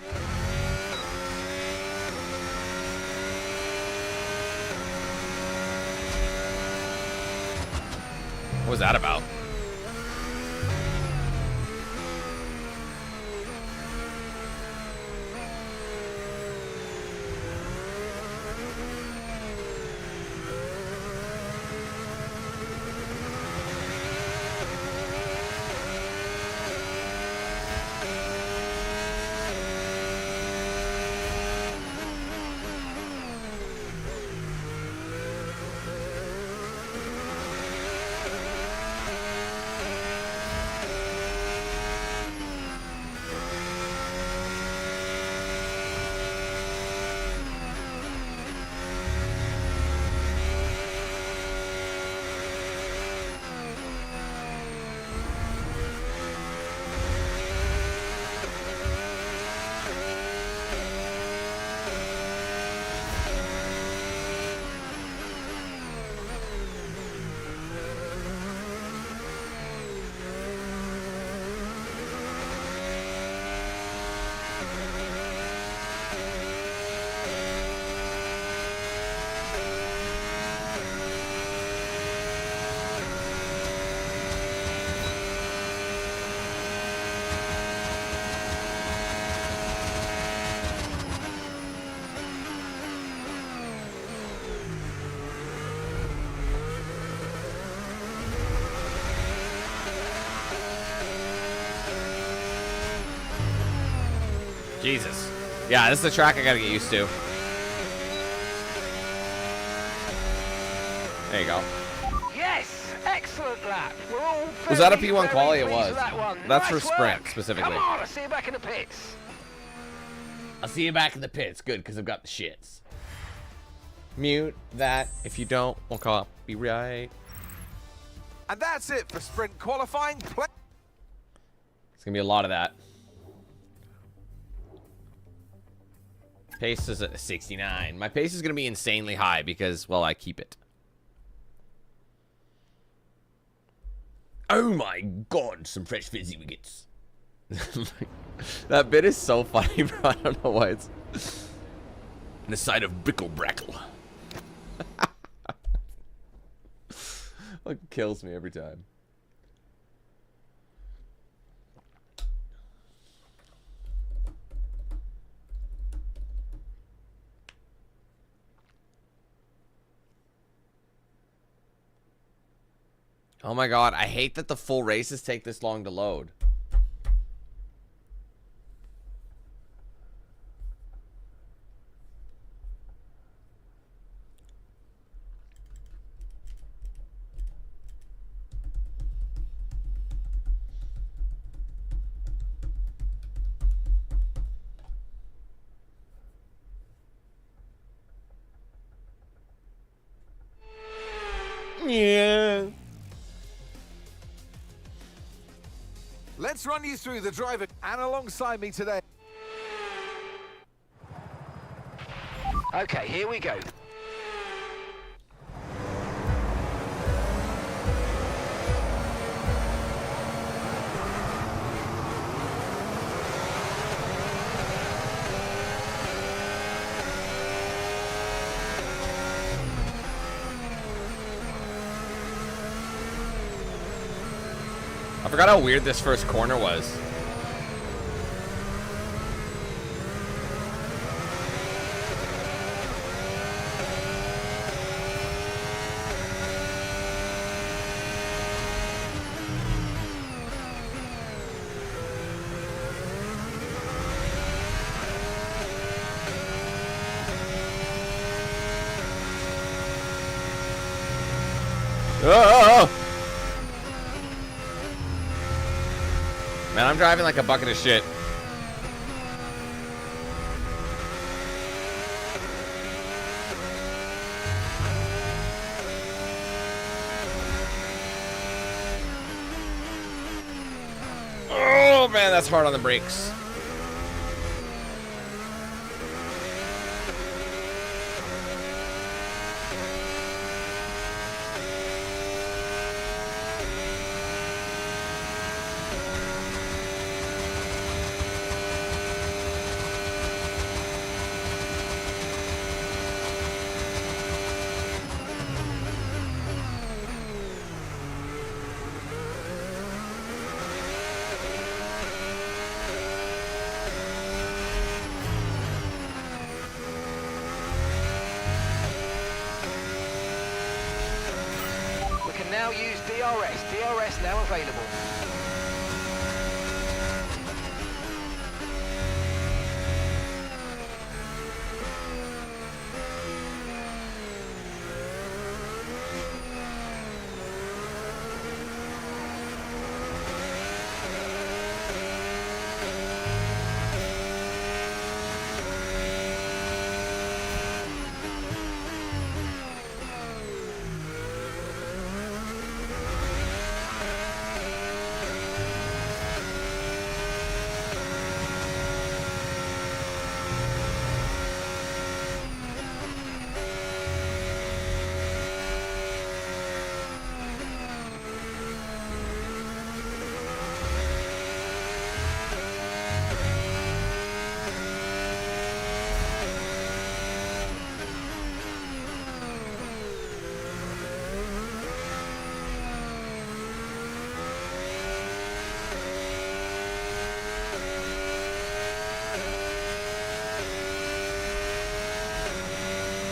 What was that about? Jesus. Yeah, this is the track I gotta get used to. There you go. Yes, excellent lap. We're all Was that a very, P1 very quali? It pleased was. with that one. That's Nice for sprint, work. specifically. Come on, I'll see you back in the pits. I'll see you back in the pits. Good, because I've got the shits. Mute that. If you don't, we'll copyright. And that's it for sprint qualifying. It's gonna be a lot of that. Pace is at 69. My pace is gonna be insanely high because, well, I keep it. Oh my god, some fresh fizzy wickets. That bit is so funny, bro. I don't know why it's... And a side of brickle brackle. It kills me every time. Oh my god, I hate that the full races take this long to load. Yeah. Let's run you through the driver, and alongside me today. Okay, here we go. I forgot how weird this first corner was. Oh! Man, I'm driving like a bucket of shit. Oh man, that's hard on the brakes. Now use DRS. DRS now available.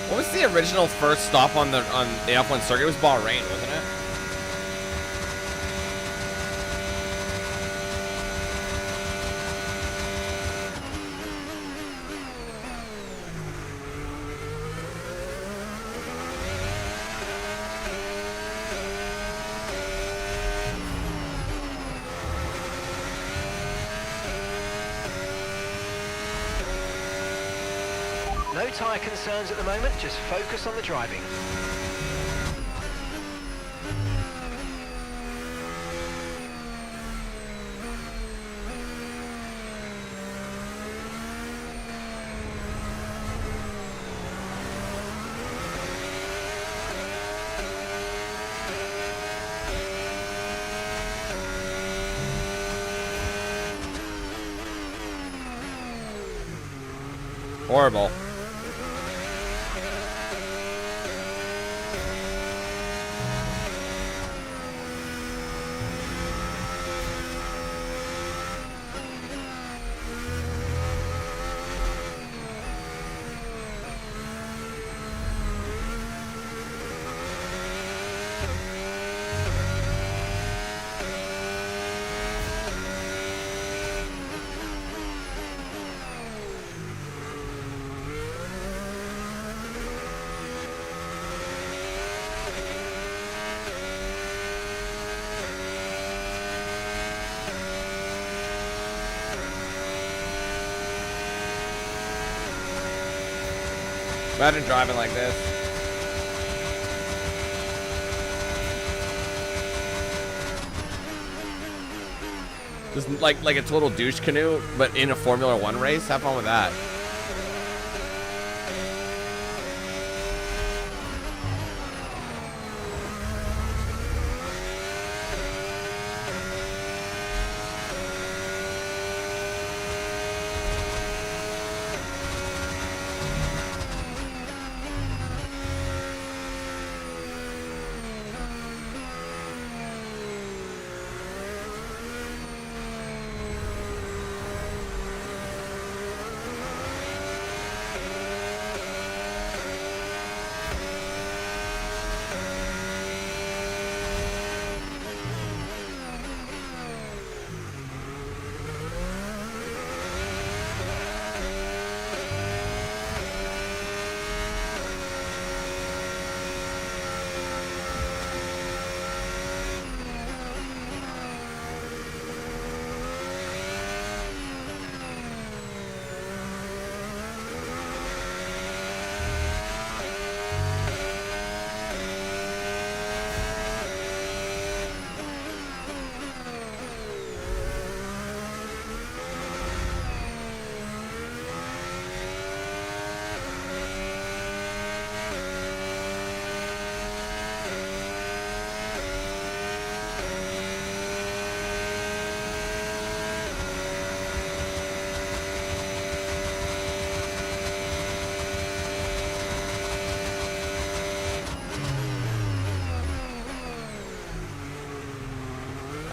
What was the original first stop on the F1 circuit? It was Bahrain, wasn't it? No tyre concerns at the moment, just focus on the driving. Horrible. Imagine driving like this. Just like a total douche canoe, but in a Formula 1 race. Have fun with that.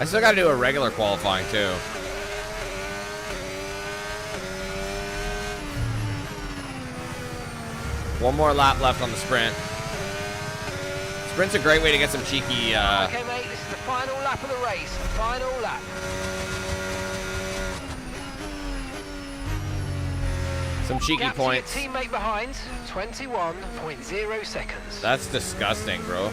I still gotta do a regular qualifying too. One more lap left on the sprint. Sprint's a great way to get some cheeky. Okay, mate, this is the final lap of the race. Final lap. Some cheeky Gap points. to your teammate behind, 21.0 seconds. That's disgusting, bro.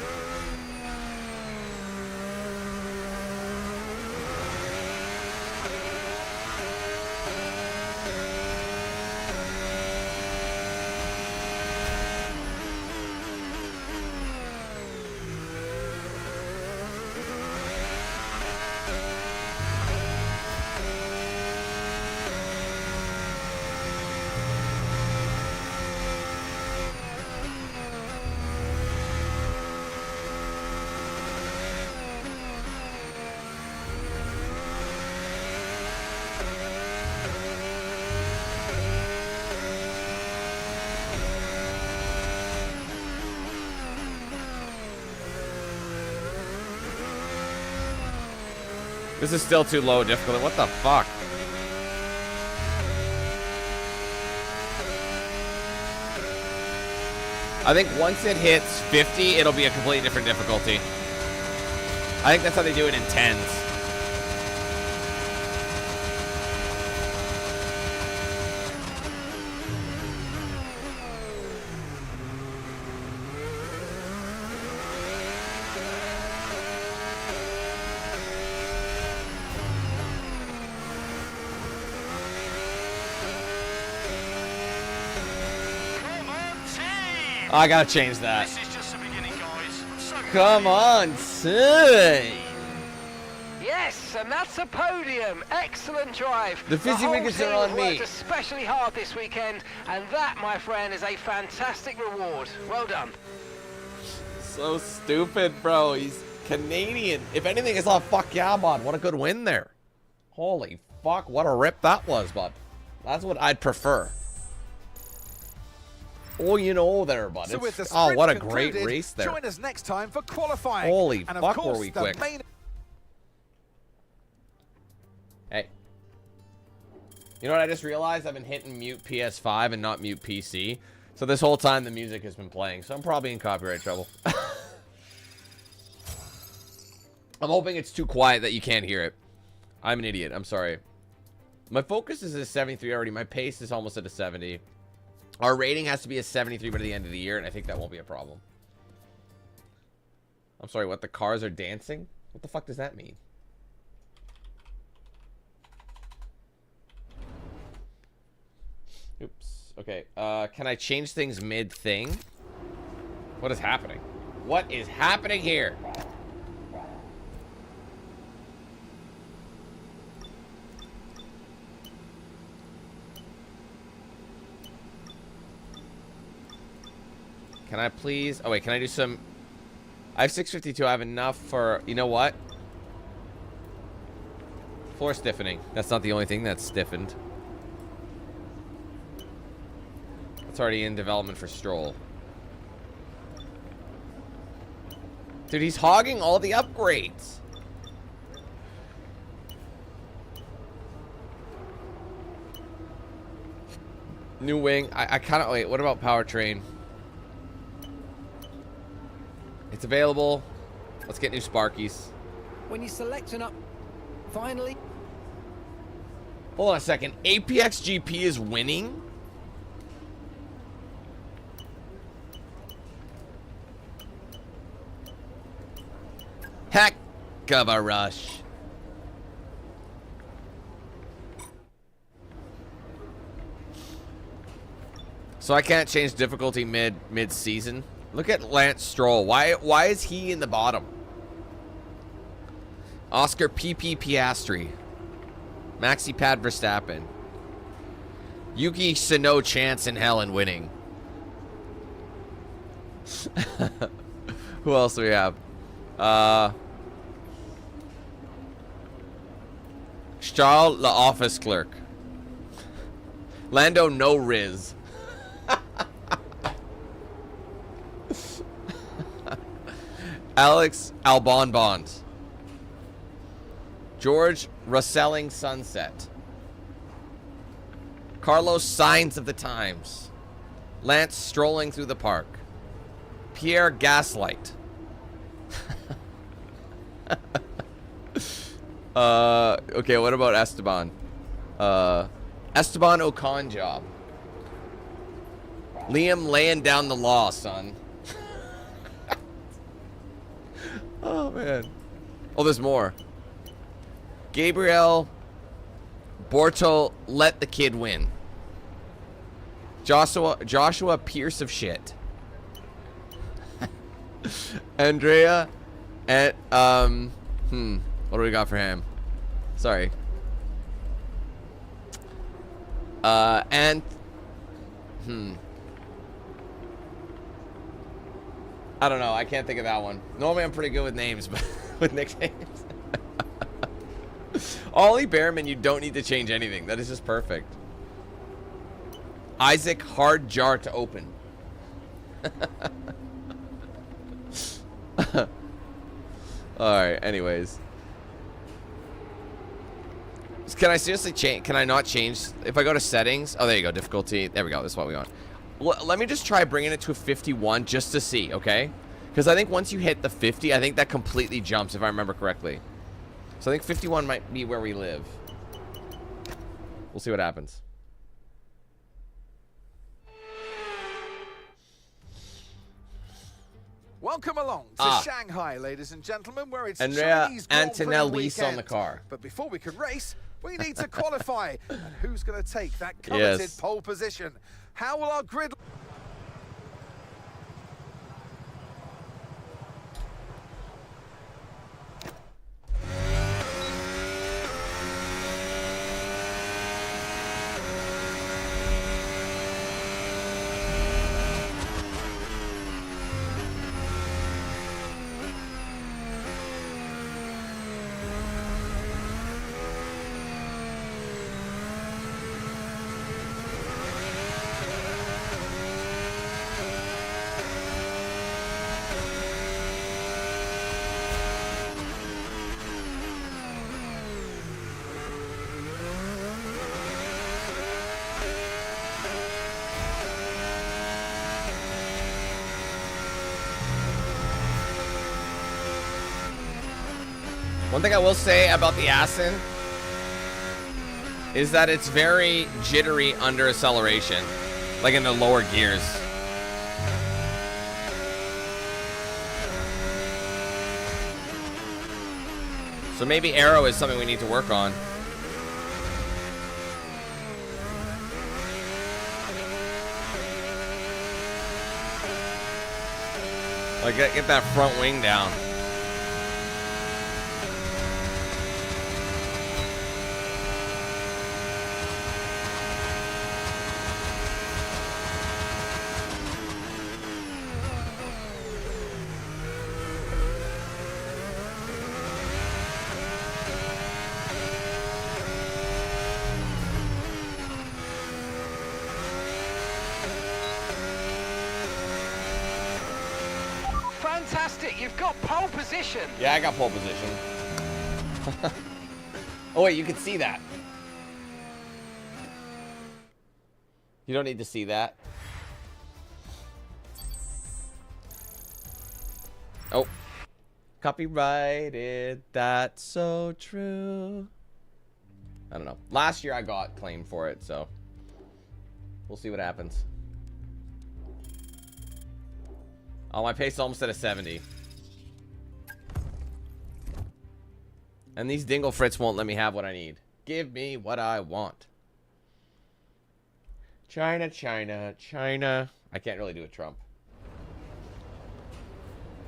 This is still too low difficulty. What the fuck? I think once it hits 50, it'll be a completely different difficulty. I think that's how they do it in 10s. I gotta change that. This is just the beginning, guys. I'm so Come on, son. Yes, and that's a podium. Excellent drive. The fizzy whole wickets are team on have me. worked especially hard this weekend, and that, my friend, is a fantastic reward. Well done. So stupid, bro. He's Canadian. If anything, it's all fuck yeah, bud. What a good win there. Holy fuck, what a rip that was, bud. That's what I'd prefer. Oh, you know there, bud. So with the Oh, sprint what a concluded, great race there. Join us next time for qualifying. Holy and of fuck, course, were we the quick. main Hey. You know what I just realized? I've been hitting mute PS5 and not mute PC. So this whole time the music has been playing. So I'm probably in copyright trouble. I'm hoping it's too quiet that you can't hear it. I'm an idiot. I'm sorry. My focus is a 73 already. My pace is almost at a 70. Our rating has to be a 73 by the end of the year, and I think that won't be a problem. I'm sorry, what? The cars are dancing? What the fuck does that mean? Oops. Okay, can I change things mid-thing? What is happening? What is happening here? Can I please... Oh, wait, can I do some... I have 652. I have enough for... You know what? Floor stiffening. That's not the only thing that's stiffened. It's already in development for Stroll. Dude, he's hogging all the upgrades. New wing. I kind of... Wait, what about powertrain? It's available. Let's get new Sparkies. When you select an up... Finally... Hold on a second. APX GP is winning? Heck of a rush. So I can't change difficulty mid-season. Look at Lance Stroll. Why is he in the bottom? Oscar PP Piastri. Maxi Pad Verstappen. Yuki no chance in hell in winning. Who else do we have? Charles, the office clerk. Lando no Riz. Alex Albon Bond. George Russelling Sunset. Carlos Signs of the Times. Lance strolling through the park. Pierre Gaslight. Okay, what about Esteban? Esteban Ocon job. Liam laying down the law, son. Oh, man. Oh, there's more. Gabriel Borto let the kid win. Joshua Pierce of shit. Andrea and what do we got for him? Sorry. And I don't know. I can't think of that one. Normally I'm pretty good with names, but with nicknames. Ollie Behrman, you don't need to change anything. That is just perfect. Isaac, hard jar to open. Alright, anyways. Can I seriously change? Can I not change? If I go to settings. Oh, there you go. Difficulty. There we go. That's what we want. Let me just try bringing it to a 51 just to see, okay? Because I think once you hit the 50, I think that completely jumps, if I remember correctly. So I think 51 might be where we live. We'll see what happens. Welcome along to Shanghai, ladies and gentlemen, where it's Andrea Chinese Grand Prix Antonellis weekend. on the car. But before we can race, we need to qualify. And who's going to take that coveted pole position? How will our grid... One thing I will say about the Aston is that it's very jittery under acceleration, like in the lower gears. So maybe aero is something we need to work on. Like, get that front wing down. Fantastic, you've got pole position. Yeah, I got pole position. Oh, wait, you can see that. You don't need to see that. Oh. Copyrighted. That's so true. I don't know. Last year I got claimed for it, so we'll see what happens. Oh, my pace is almost at a 70. And these dingle frits won't let me have what I need. Give me what I want. China, China, China. I can't really do a Trump.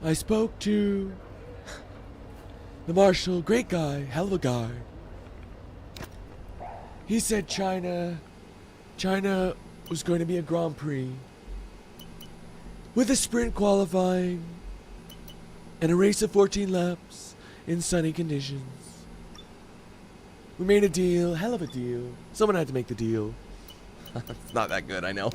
I spoke to the marshal. Great guy. Hell of a guy. He said China was going to be a Grand Prix. With a sprint qualifying and a race of 14 laps in sunny conditions. We made a deal, hell of a deal. Someone had to make the deal. It's not that good, I know.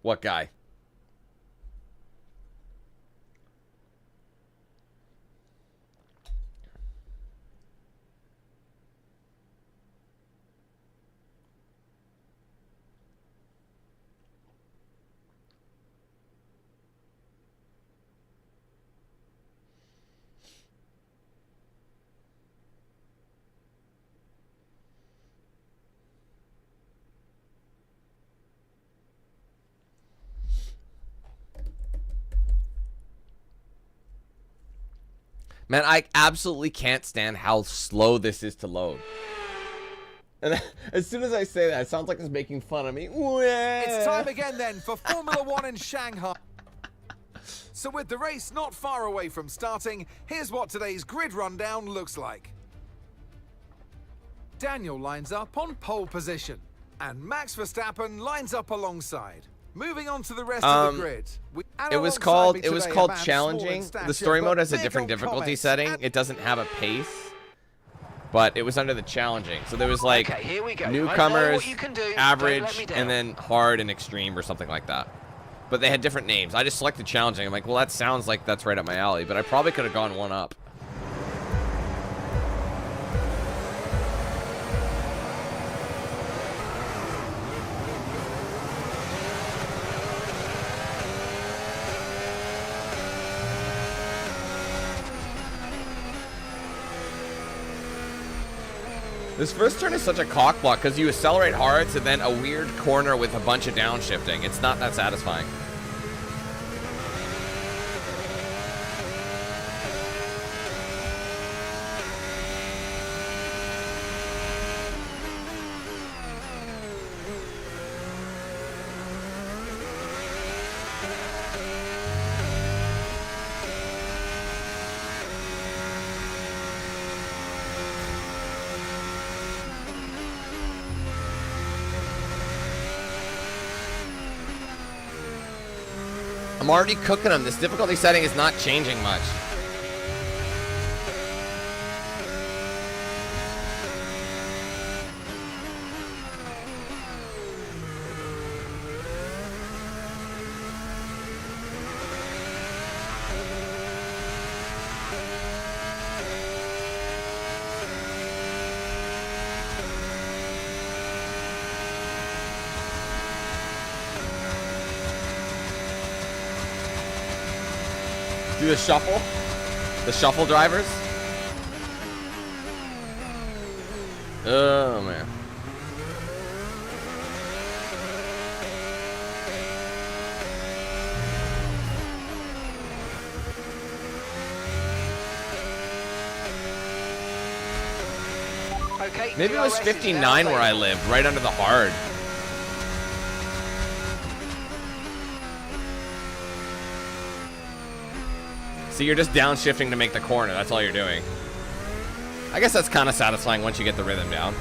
What guy? Man, I absolutely can't stand how slow this is to load. And as soon as I say that, it sounds like it's making fun of me. It's time again then for Formula One in Shanghai. So with the race not far away from starting, here's what today's grid rundown looks like. Daniel lines up on pole position, and Max Verstappen lines up alongside. Moving on to the rest of the grid. It was called challenging. The story mode has a different difficulty setting. It doesn't have a pace, but it was under the challenging. So there was like newcomers, average, and then hard and extreme or something like that. But they had different names. I just selected challenging. I'm like, well, that sounds like that's right up my alley, but I probably could have gone one up. This first turn is such a cock block because you accelerate hard to then a weird corner with a bunch of downshifting. It's not that satisfying. I'm already cooking them. This difficulty setting is not changing much. Do the shuffle drivers. Oh man. Okay. Maybe it was DRS is now 59 where I available. lived, right under the hard. So you're just downshifting to make the corner. That's all you're doing. I guess that's kind of satisfying once you get the rhythm down.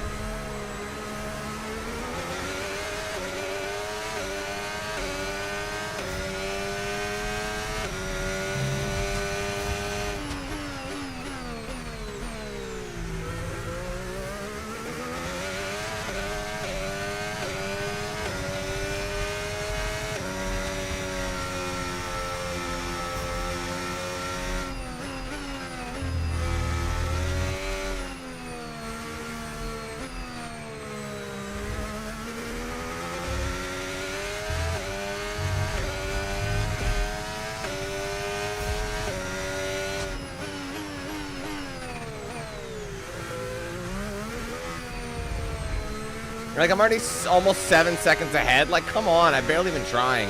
Like, I'm already almost 7 seconds ahead. Like, come on. I'm barely even trying.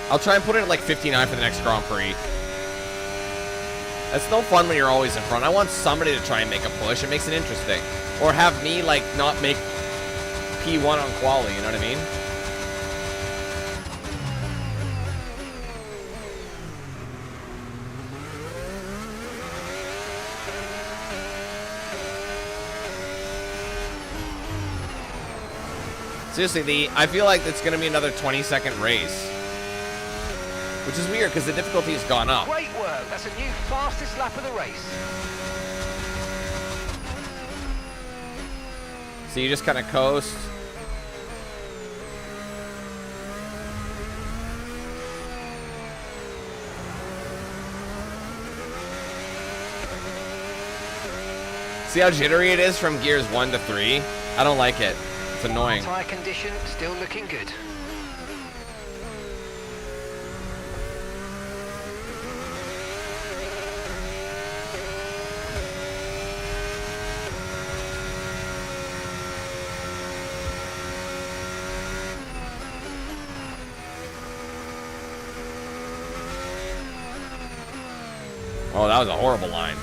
I'll try and put it at like 59 for the next Grand Prix. That's no fun when you're always in front. I want somebody to try and make a push. It makes it interesting. Or have me, like, not make P1 on quali, you know what I mean? Seriously, I feel like it's going to be another 20-second race. Which is weird, because the difficulty has gone up. Great work. That's a new fastest lap of the race. So you just kind of coast. See how jittery it is from gears 1 to 3? I don't like it. It's annoying. Tyre condition still looking good. Oh, that was a horrible line.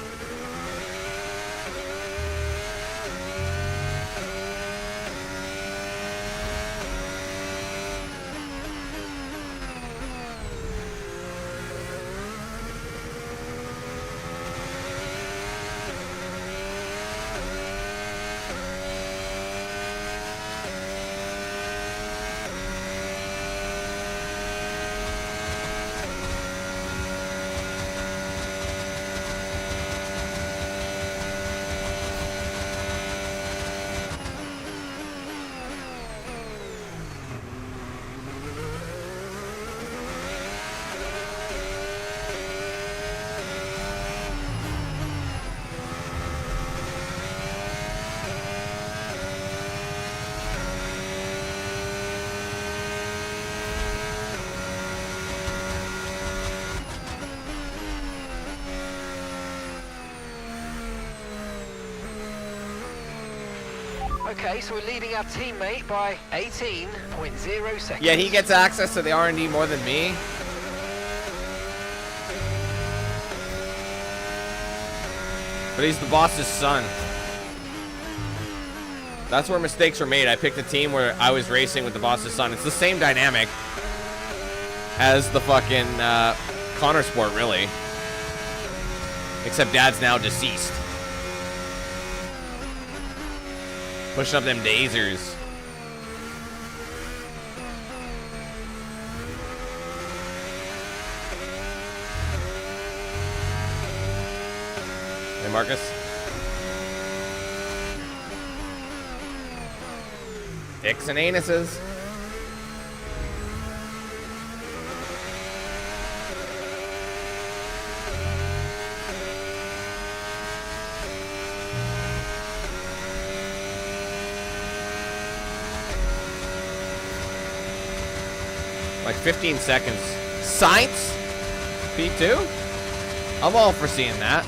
Okay, so we're leading our teammate by 18.0 seconds. Yeah, he gets access to the R&D more than me. But he's the boss's son. That's where mistakes were made. I picked a team where I was racing with the boss's son. It's the same dynamic as the fucking Connor Sport, really. Except Dad's now deceased. Pushing up them dasers. Hey, Marcus. Dicks and anuses. Like 15 seconds. Science? P2? I'm all for seeing that.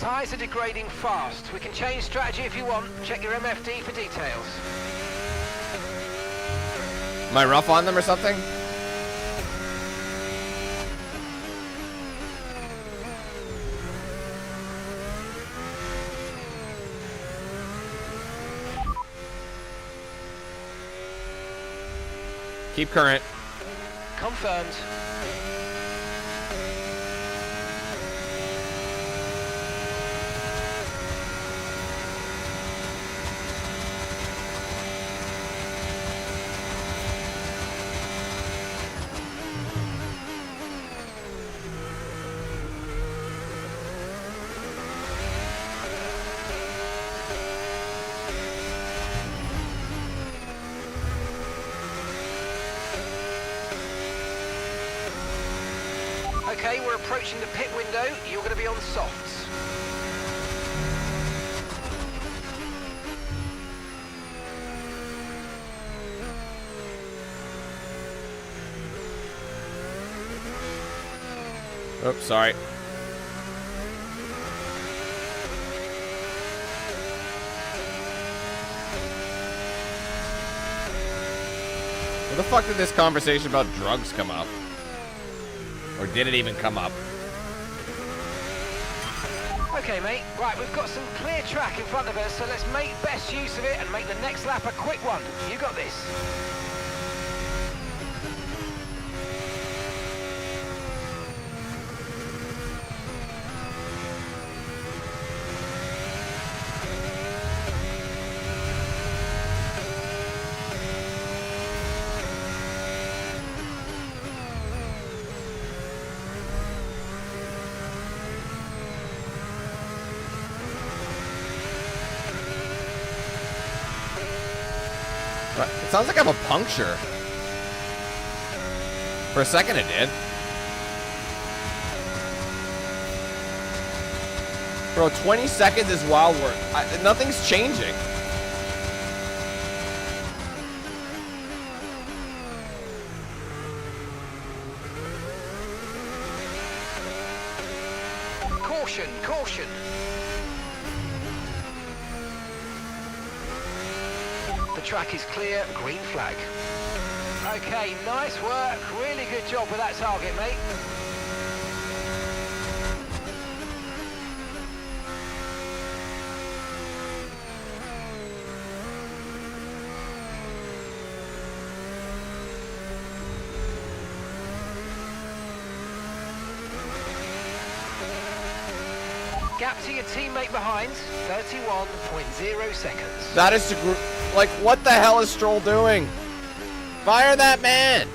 Tyres are degrading fast. We can change strategy if you want. Check your MFD for details. Am I rough on them or something? Keep current. Confirmed. Okay, we're approaching the pit window. You're going to be on softs. Oops, sorry. Where the fuck did this conversation about drugs come up? Or did it even come up? Okay, mate. Right, we've got some clear track in front of us, so let's make best use of it and make the next lap a quick one. You got this. It sounds like I have a puncture. For a second it did. Bro, 20 seconds is wild work. Nothing's changing. Caution, caution. The track is clear, green flag. Okay, nice work. Really good job with that target, mate. Gap to your teammate behind, 31.0 seconds. That is like, what the hell is Stroll doing? Fire that man!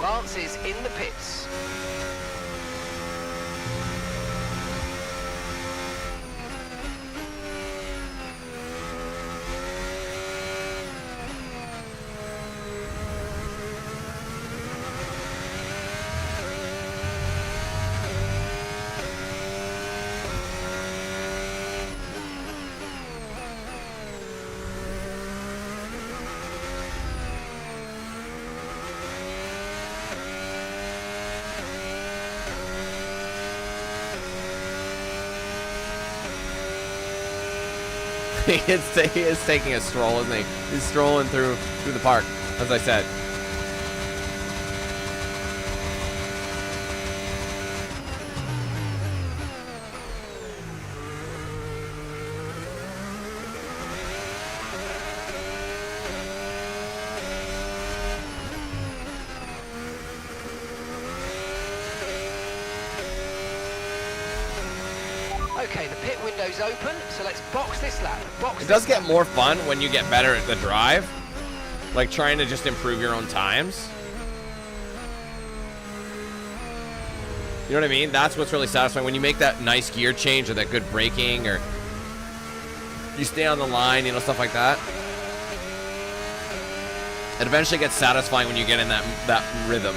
Lance is in the pits. He is taking a stroll, isn't he? He's strolling through the park, as I said. Okay, the pit window's open, so let's box this lap. It does get more fun when you get better at the drive. Like trying to just improve your own times. You know what I mean? That's what's really satisfying. When you make that nice gear change or that good braking or you stay on the line, you know, stuff like that. It eventually gets satisfying when you get in that rhythm.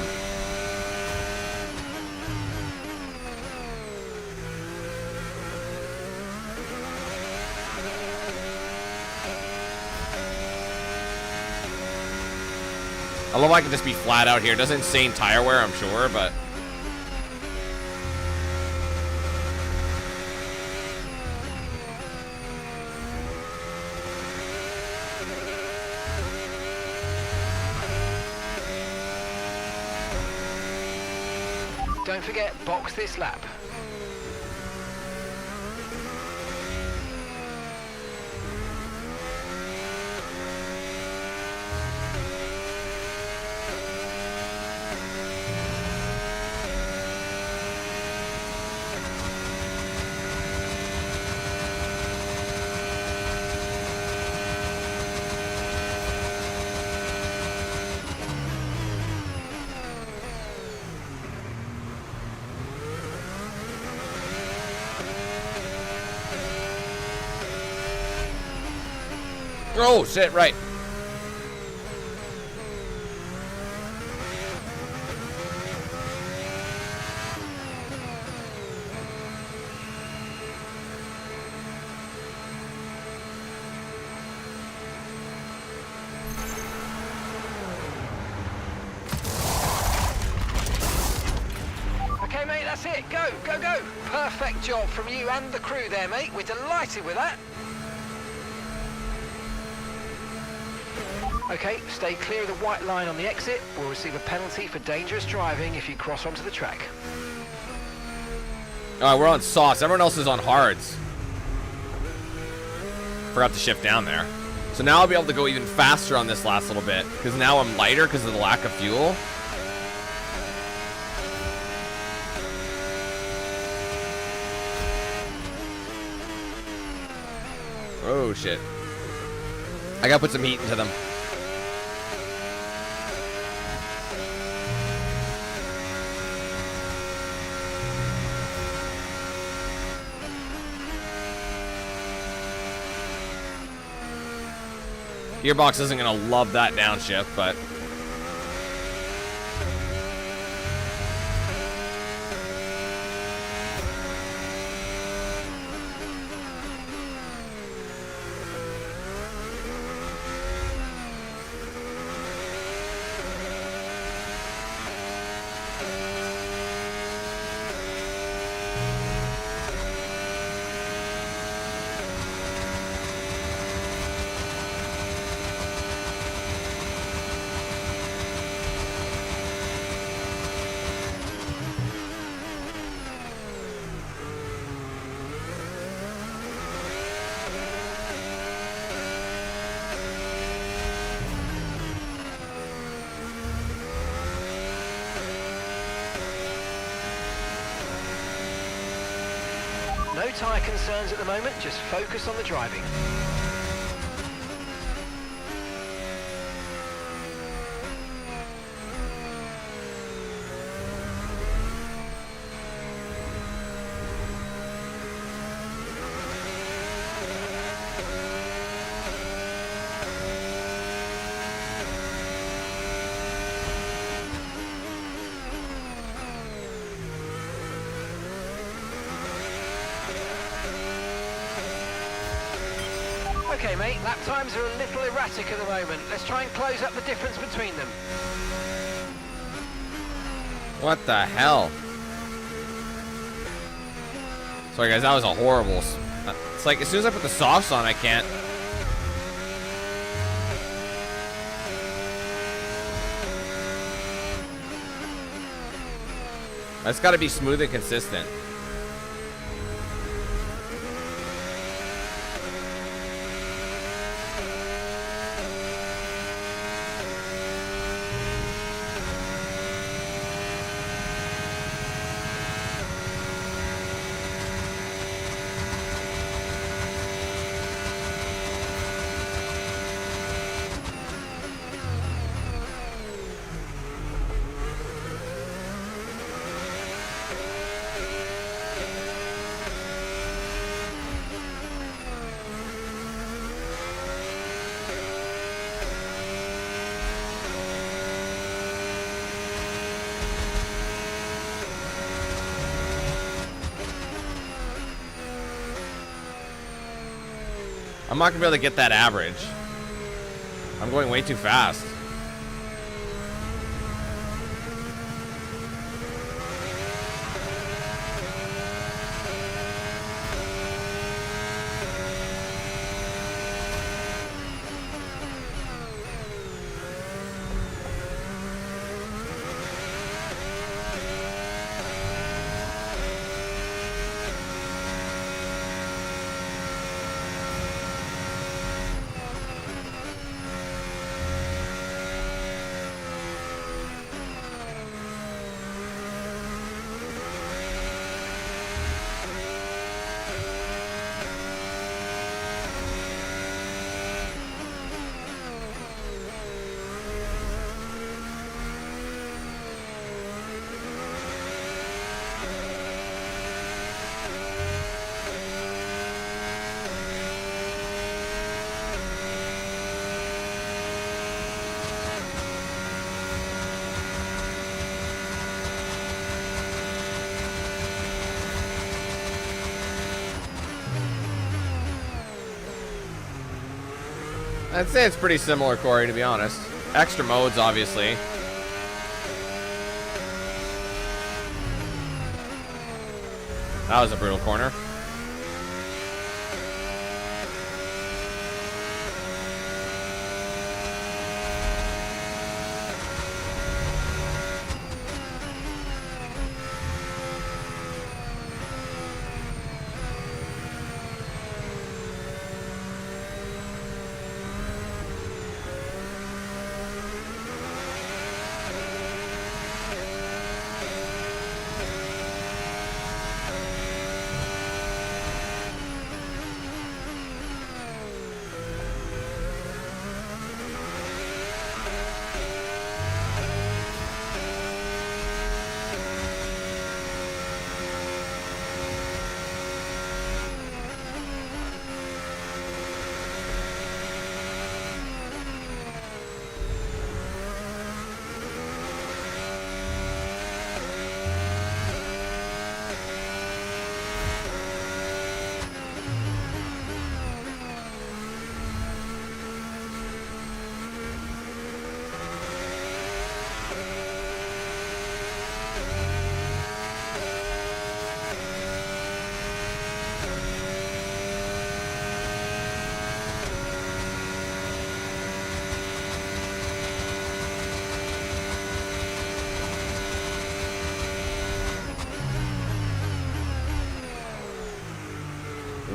I love I can just be flat out here. It does insane tire wear, I'm sure, but... Don't forget, box this lap. Oh, shit, right. Okay, mate, that's it. Go, go, go. Perfect job from you and the crew there, mate. We're delighted with that. Okay, stay clear of the white line on the exit. We'll receive a penalty for dangerous driving if you cross onto the track. Alright, we're on softs. Everyone else is on hards. Forgot to shift down there. So now I'll be able to go even faster on this last little bit, because now I'm lighter because of the lack of fuel. Oh, shit. I gotta put some heat into them. Gearbox isn't gonna love that downshift, but No tyre concerns at the moment, just focus on the driving. Okay, mate, lap times are a little erratic at the moment. Let's try and close up the difference between them. what the hell? Sorry, guys, that was a horrible... It's like, as soon as I put the softs on, I can't... That's gotta be smooth and consistent. I'm not gonna be able to get that average. I'm going way too fast. I'd say it's pretty similar, Corey, to be honest. Extra modes, obviously. That was a brutal corner.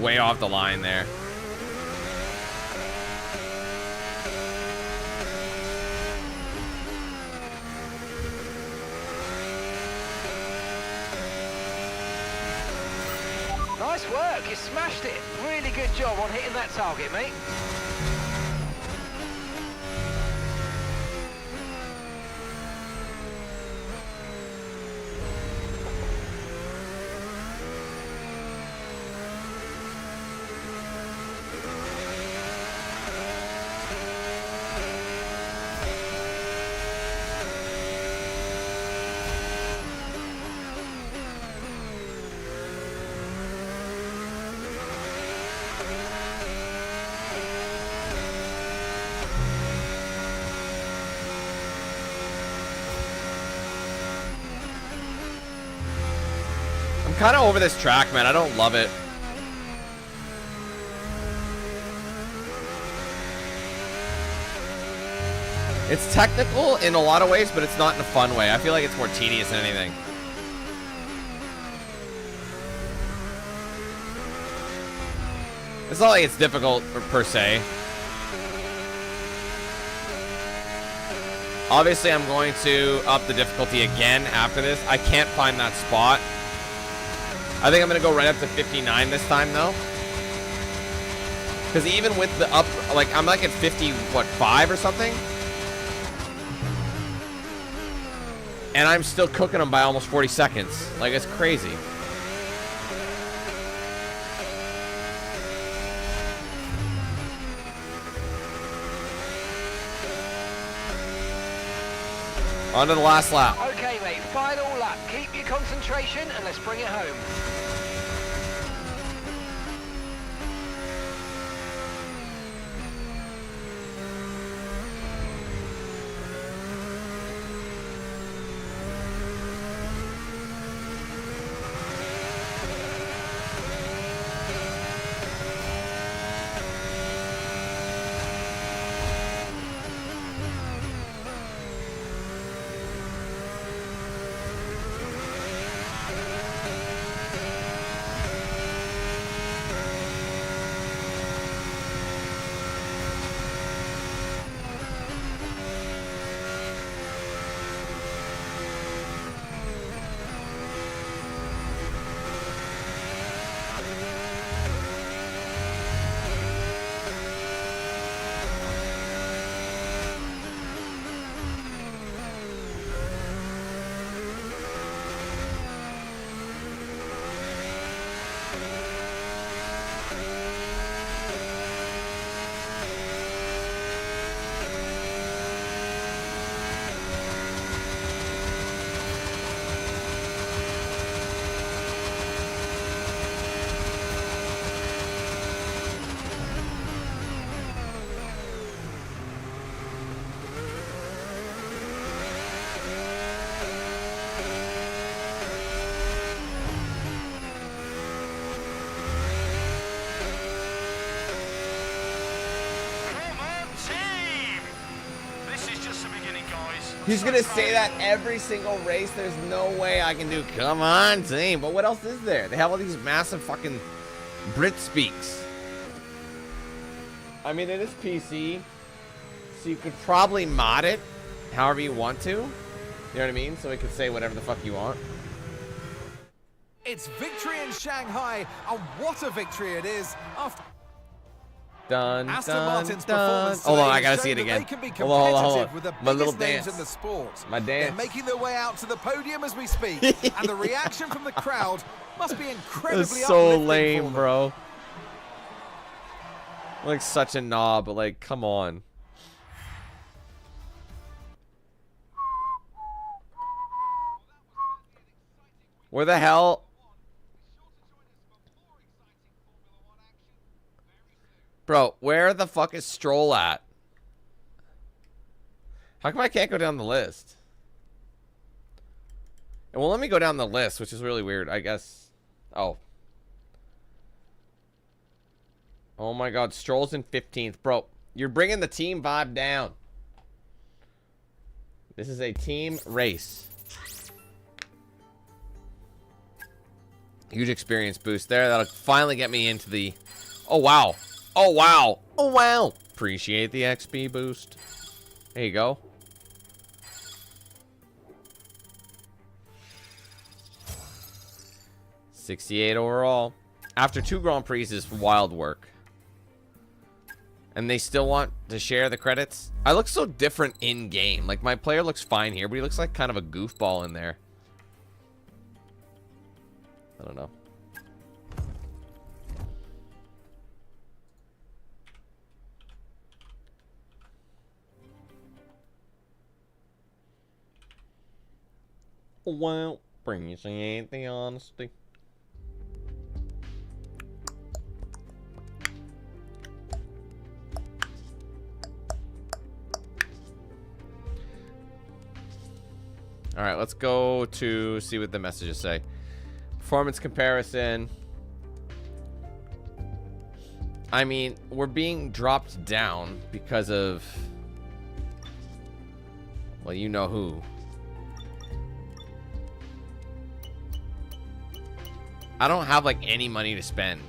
Way off the line there. Nice work, you smashed it. Really good job on hitting that target, mate. I'm kind of over this track, man. I don't love it. It's technical in a lot of ways, but it's not in a fun way. I feel like it's more tedious than anything. It's not like it's difficult per se. Obviously, I'm going to up the difficulty again after this. I can't find that spot. I think I'm going to go right up to 59 this time, though. Because even with the up, like, I'm like at 50, what, 5 or something? And I'm still cooking them by almost 40 seconds. Like, it's crazy. On to the last lap. Okay, mate, final lap. Keep your concentration and let's bring it home. He's gonna say that every single race. There's no way I can do. Come on, team. But what else is there? They have all these massive fucking Brit speaks. I mean, it is PC, so you could probably mod it however you want to. You know what I mean? So it could say whatever the fuck you want. It's victory in Shanghai, and what a victory it is after Dun, Aston dun, Martin's dun. performance Hold on, today I gotta has see it shown that again. they can be Hold on, hold competitive on. with the My little biggest names dance. in the sport. My dance. They're making their way out to the podium as we speak, and the reaction from the crowd must be incredibly That's so uplifting for lame, them. bro. Like such a knob, but like, come on. Where the hell? Bro, where the fuck is Stroll at? How come I can't go down the list? It won't let me go down the list, which is really weird, I guess. Oh. Oh my god, Stroll's in 15th. Bro, you're bringing the team vibe down. This is a team race. Huge experience boost there. That'll finally get me into the... Oh, wow. Oh, wow. Oh, wow. Appreciate the XP boost. There you go. $68 overall. After 2 Grand Prix is wild work. And they still want to share the credits. I look so different in-game. Like, my player looks fine here, but he looks like kind of a goofball in there. I don't know. Well, appreciate the honesty. All right, let's go to see what the messages say. Performance comparison. I mean, we're being dropped down because of, well, you know who. I don't have like any money to spend.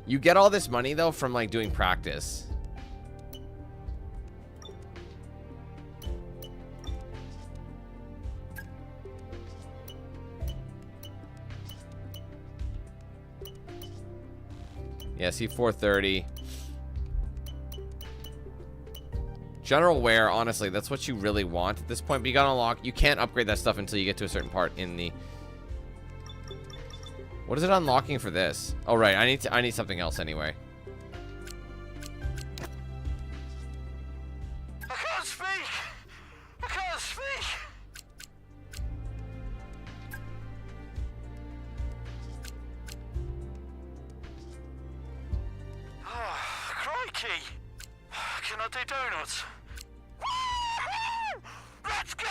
You get all this money though from like doing practice. Yeah, see 430. General wear, honestly, that's what you really want at this point. But you gotta unlock. You can't upgrade that stuff until you get to a certain part in the. What is it unlocking for this? Oh right, I need something else anyway. I can't speak! I can't speak! Oh, crikey! Can I do donuts? Woo-hoo! Let's go!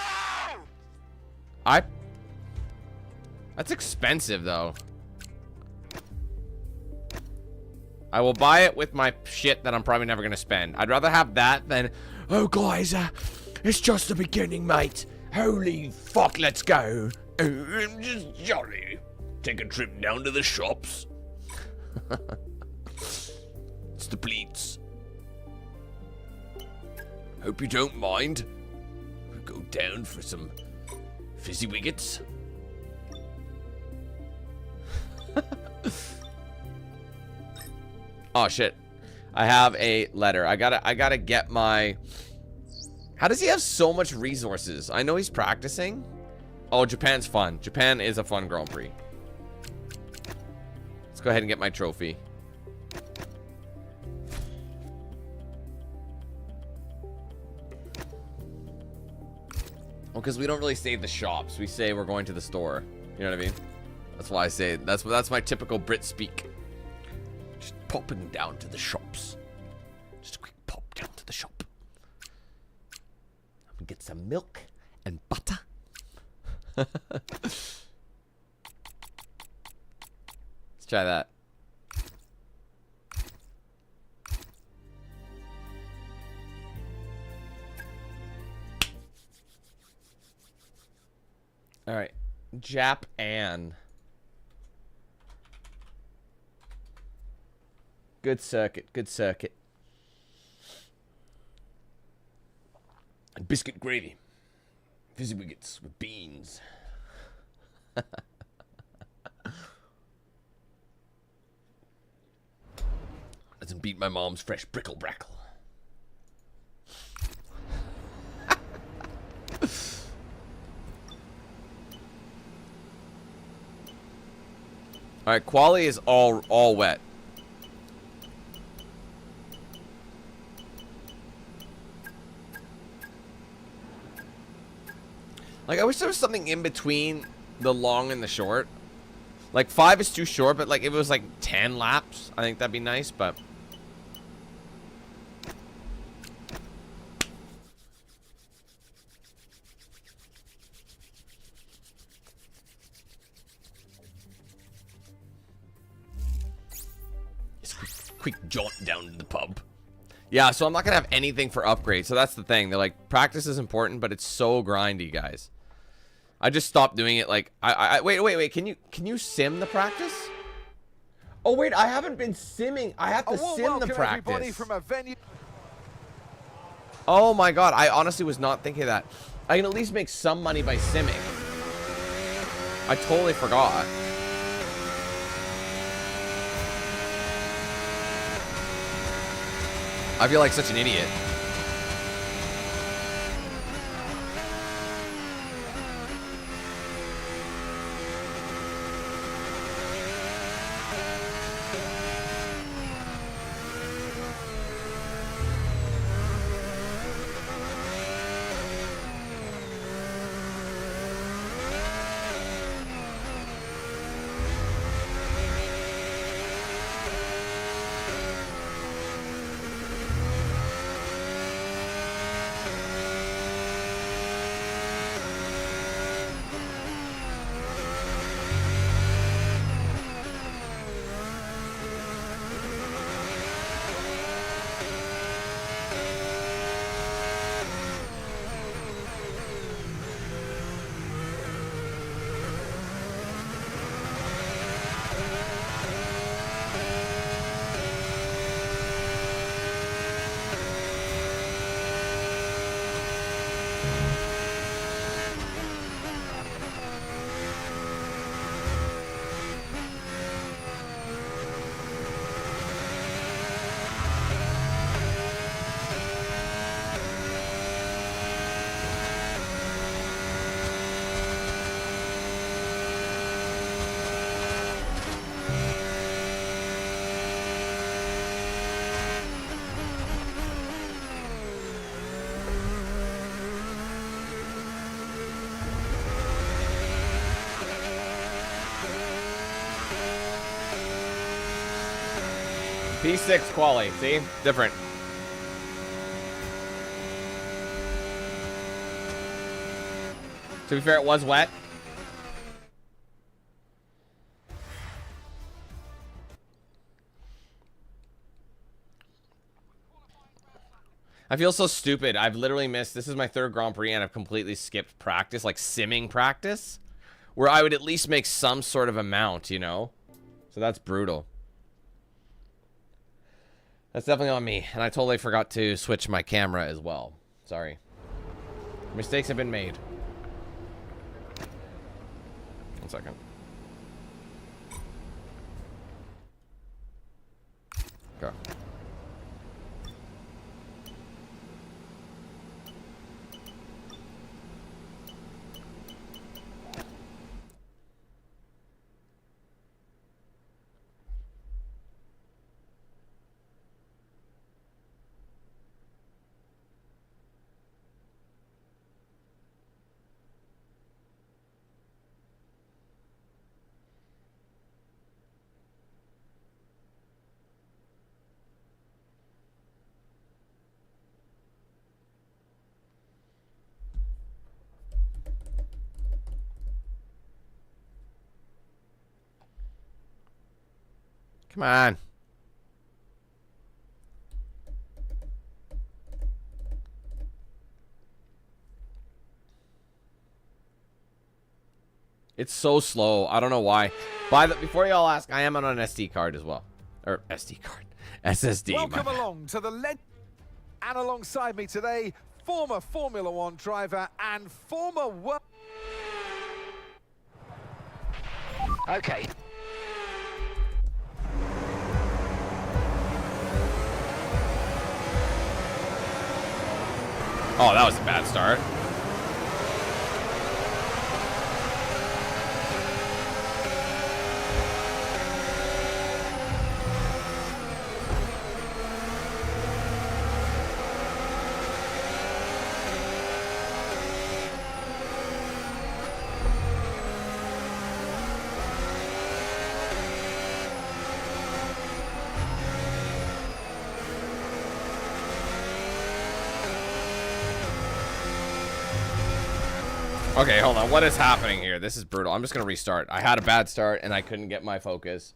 That's expensive though. I will buy it with my shit that I'm probably never gonna spend. I'd rather have that than, oh guys, it's just the beginning, mate. Holy fuck, let's go. I'm just jolly. Take a trip down to the shops. It's the pleats. Hope you don't mind. We'll go down for some fizzy wiggets. Oh shit, I have a letter. I gotta get my. How does he have so much resources? I know he's practicing. Oh, Japan's fun. Japan is a fun Grand Prix. Let's go ahead and get my trophy. Well, because we don't really say the shops. We say we're going to the store. You know what I mean? That's why I say it. That's my typical Brit speak. Just popping down to the shops. Just a quick pop down to the shop. I'm gonna get some milk and butter. Let's try that. All right. Japan. Good circuit. Good circuit. And biscuit gravy. Fizzy wiggets with beans. Doesn't beat my mom's fresh brickle brackle. All right, quali is all wet. Like, I wish there was something in between the long and the short. Like, 5 is too short, but, like, if it was, like, 10 laps, I think that'd be nice, but... Just quick jaunt down to the pub. Yeah, so I'm not gonna have anything for upgrades. So that's the thing. They're like, practice is important, but it's so grindy, guys. I just stopped doing it. Like, wait. Can you sim the practice? Oh wait, I haven't been simming. I have to sim the practice. From a venue. Oh my god, I honestly was not thinking of that. I can at least make some money by simming. I totally forgot. I feel like such an idiot. P6 quali, see? Different. To be fair, it was wet. I feel so stupid. I've literally missed, this is my 3rd Grand Prix and I've completely skipped practice, like simming practice, where I would at least make some sort of amount, you know? So that's brutal. That's definitely on me. And I totally forgot to switch my camera as well. Sorry. Mistakes have been made. 1 second. Okay. Come on. It's so slow. I don't know why. Before y'all ask, I am on an SD card as well. Or SD card. SSD. Welcome along to the and alongside me today, former Formula One driver and former world. Okay. Oh, that was a bad start. Okay, hold on. What is happening here? This is brutal. I'm just going to restart. I had a bad start, and I couldn't get my focus.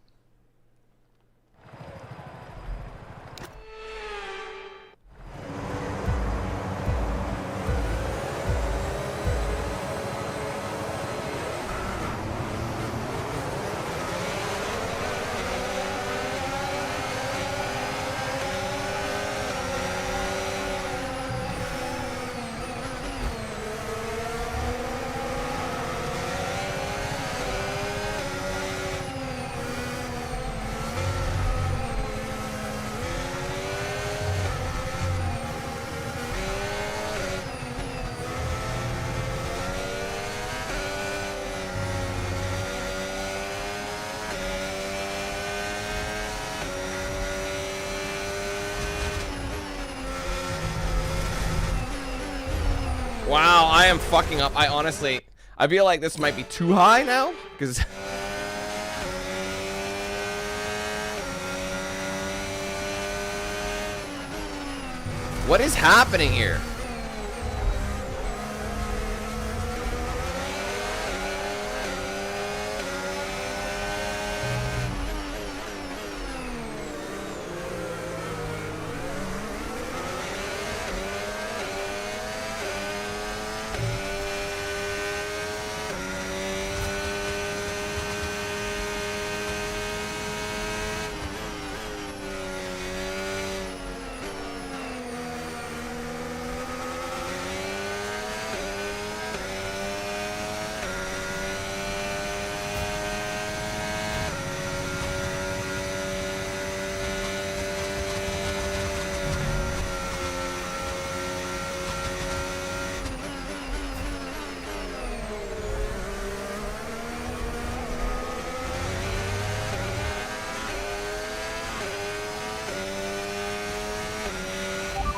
Wow, I am fucking up. I feel like this might be too high now, because... What is happening here?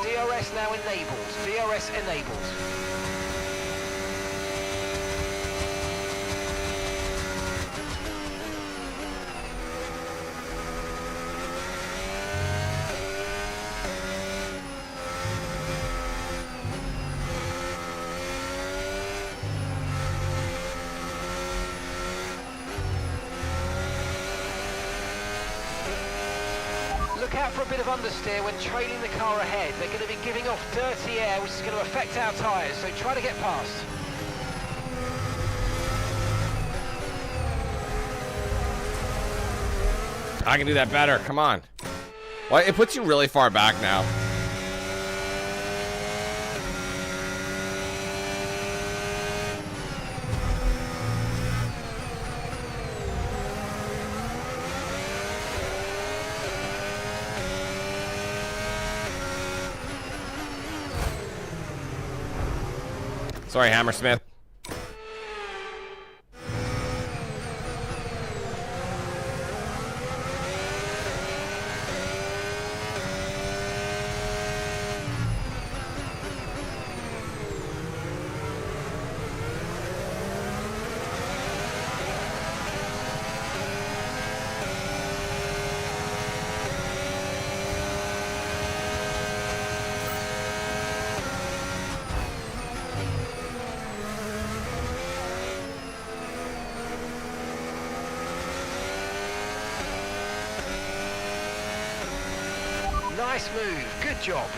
DRS now enabled. DRS enabled. Look out for a bit of understeer when trailing the car ahead. They're going to be giving off dirty air, which is going to affect our tyres, so try to get past. I can do that better. Come on. Well, it puts you really far back now. Sorry, Hammersmith. Nice move, good job.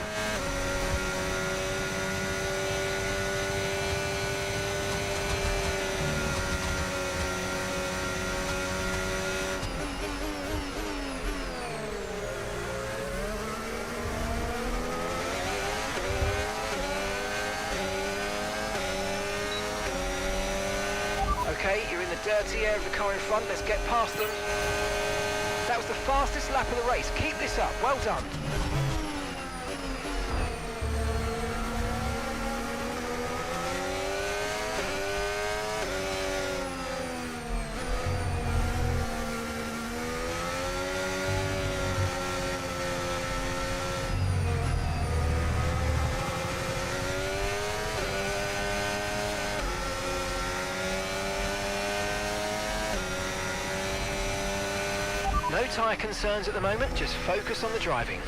dirty air of the car in front. Let's get past them. That was the fastest lap of the race. Keep this up. Well done. No tyre concerns at the moment, just focus on the driving.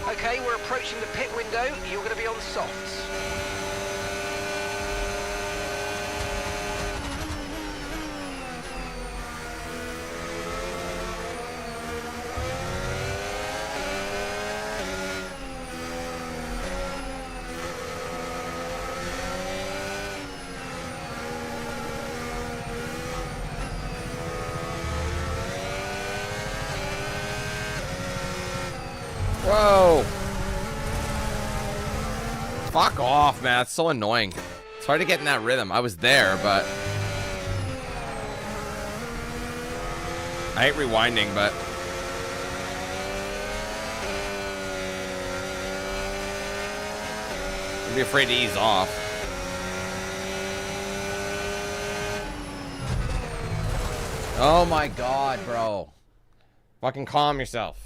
Okay, we're approaching the pit window. You're going to be on softs. Whoa! Fuck off, man. It's so annoying. It's hard to get in that rhythm. I was there, but I hate rewinding, but I'd be afraid to ease off. Oh my god, bro. Fucking calm yourself.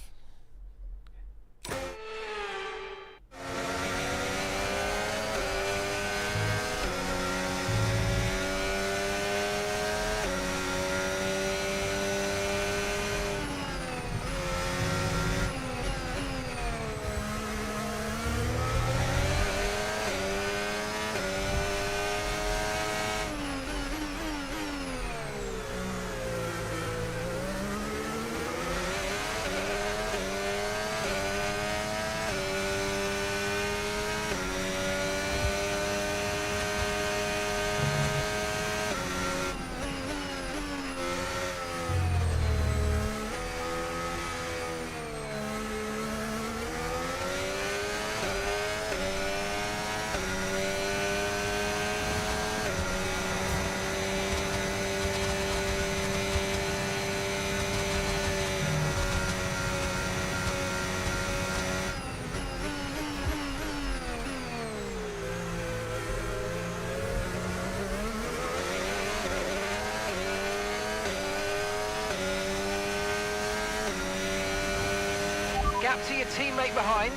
Gap to your teammate behind,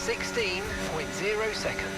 16.0 seconds.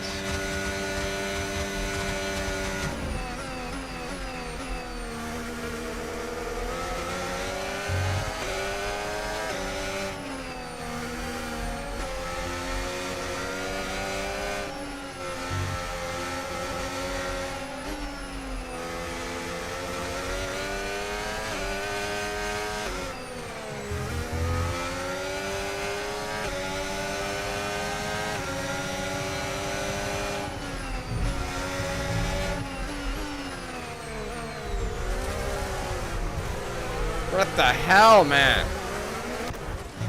What the hell, man?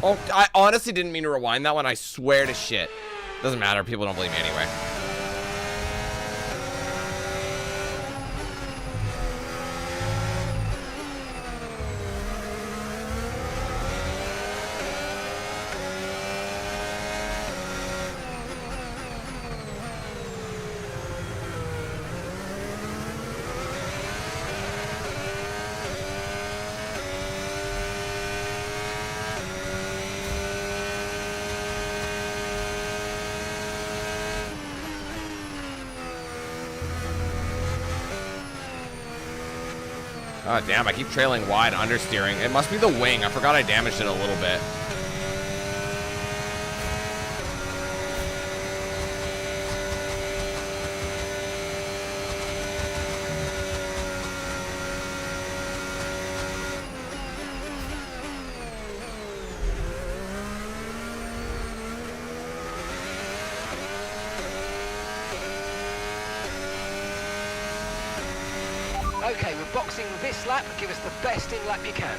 Oh, I honestly didn't mean to rewind that one. I swear to shit. Doesn't matter. People don't believe me anyway. Oh, damn, I keep trailing wide understeering. It must be the wing. I forgot I damaged it a little bit. Okay, we're boxing this lap. Give us the best in lap you can.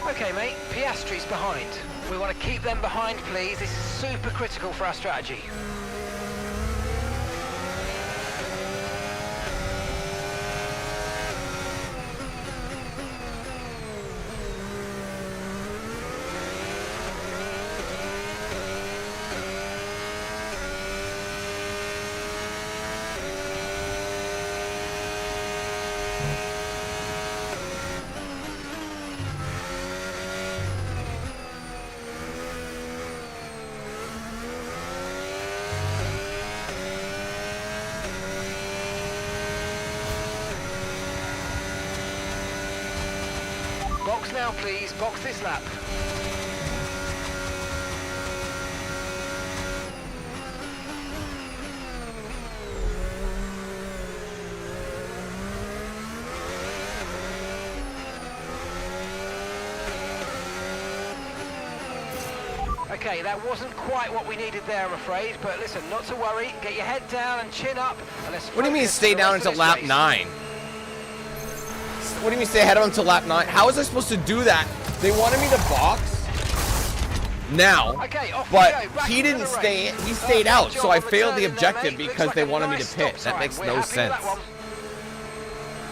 Okay, mate, Piastri's behind. We want to keep them behind, please. This is super critical for our strategy. Box now, please. Box this lap. Okay, that wasn't quite what we needed there, I'm afraid. But listen, not to worry. Get your head down and chin up. And let's What do you mean focus stay for the down rest of until this lap race. 9? What do you mean stay ahead of him until lap 9? How was I supposed to do that? They wanted me to box now, Okay, off but we go. Back he into didn't the stay. race. He stayed Good out, job so I on the failed the turn in there, objective mate. Looks because like they a wanted me nice to pit. stop That time. makes We're no happy with that sense. one.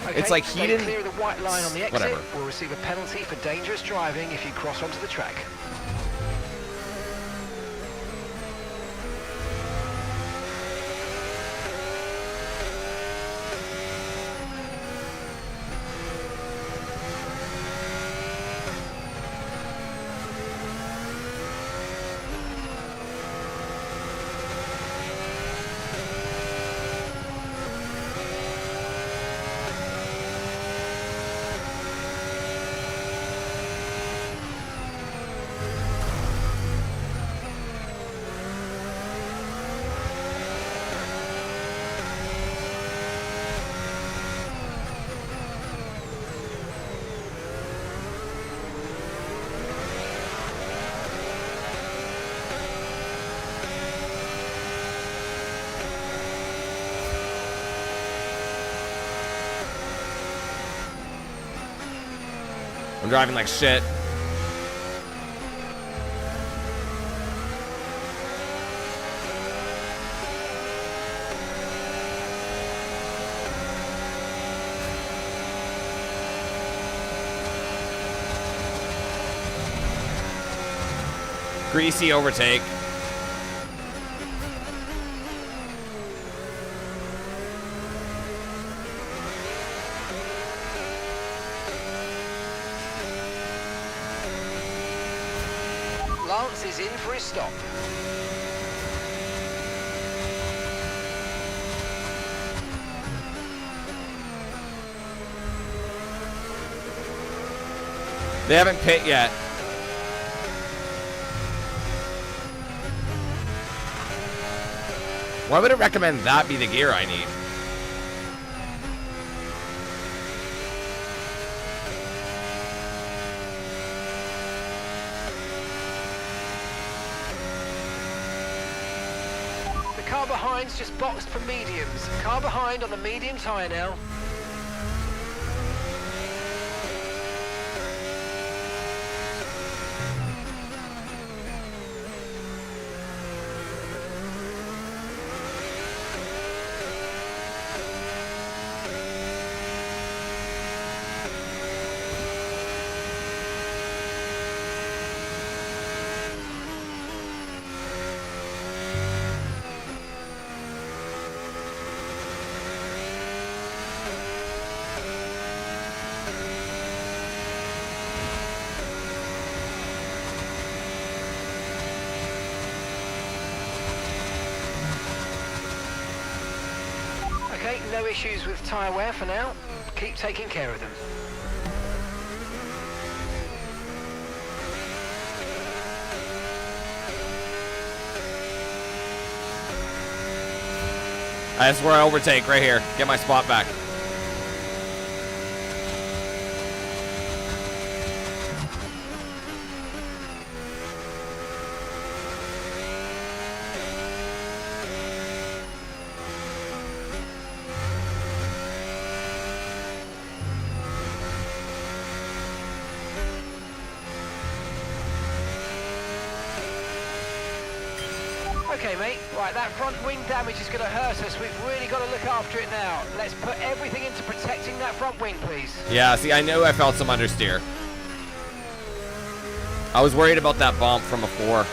Okay, It's like he stay didn't- clear of the white line on the exit. Whatever. We'll receive a penalty for dangerous driving if you cross onto the track. I'm driving like shit. Greasy overtake. Lance is in for his stop. They haven't pit yet. Why would it recommend that be the gear I need? The car behind's just boxed for mediums. Car behind on the medium tyre now. Okay, no issues with tyre wear for now. Keep taking care of them. That's where I overtake, right here. Get my spot back. Okay, mate. Right, that front wing damage is going to hurt us. We've really got to look after it now. Let's put everything into protecting that front wing, please. Yeah, see, I knew I felt some understeer. I was worried about that bump from before.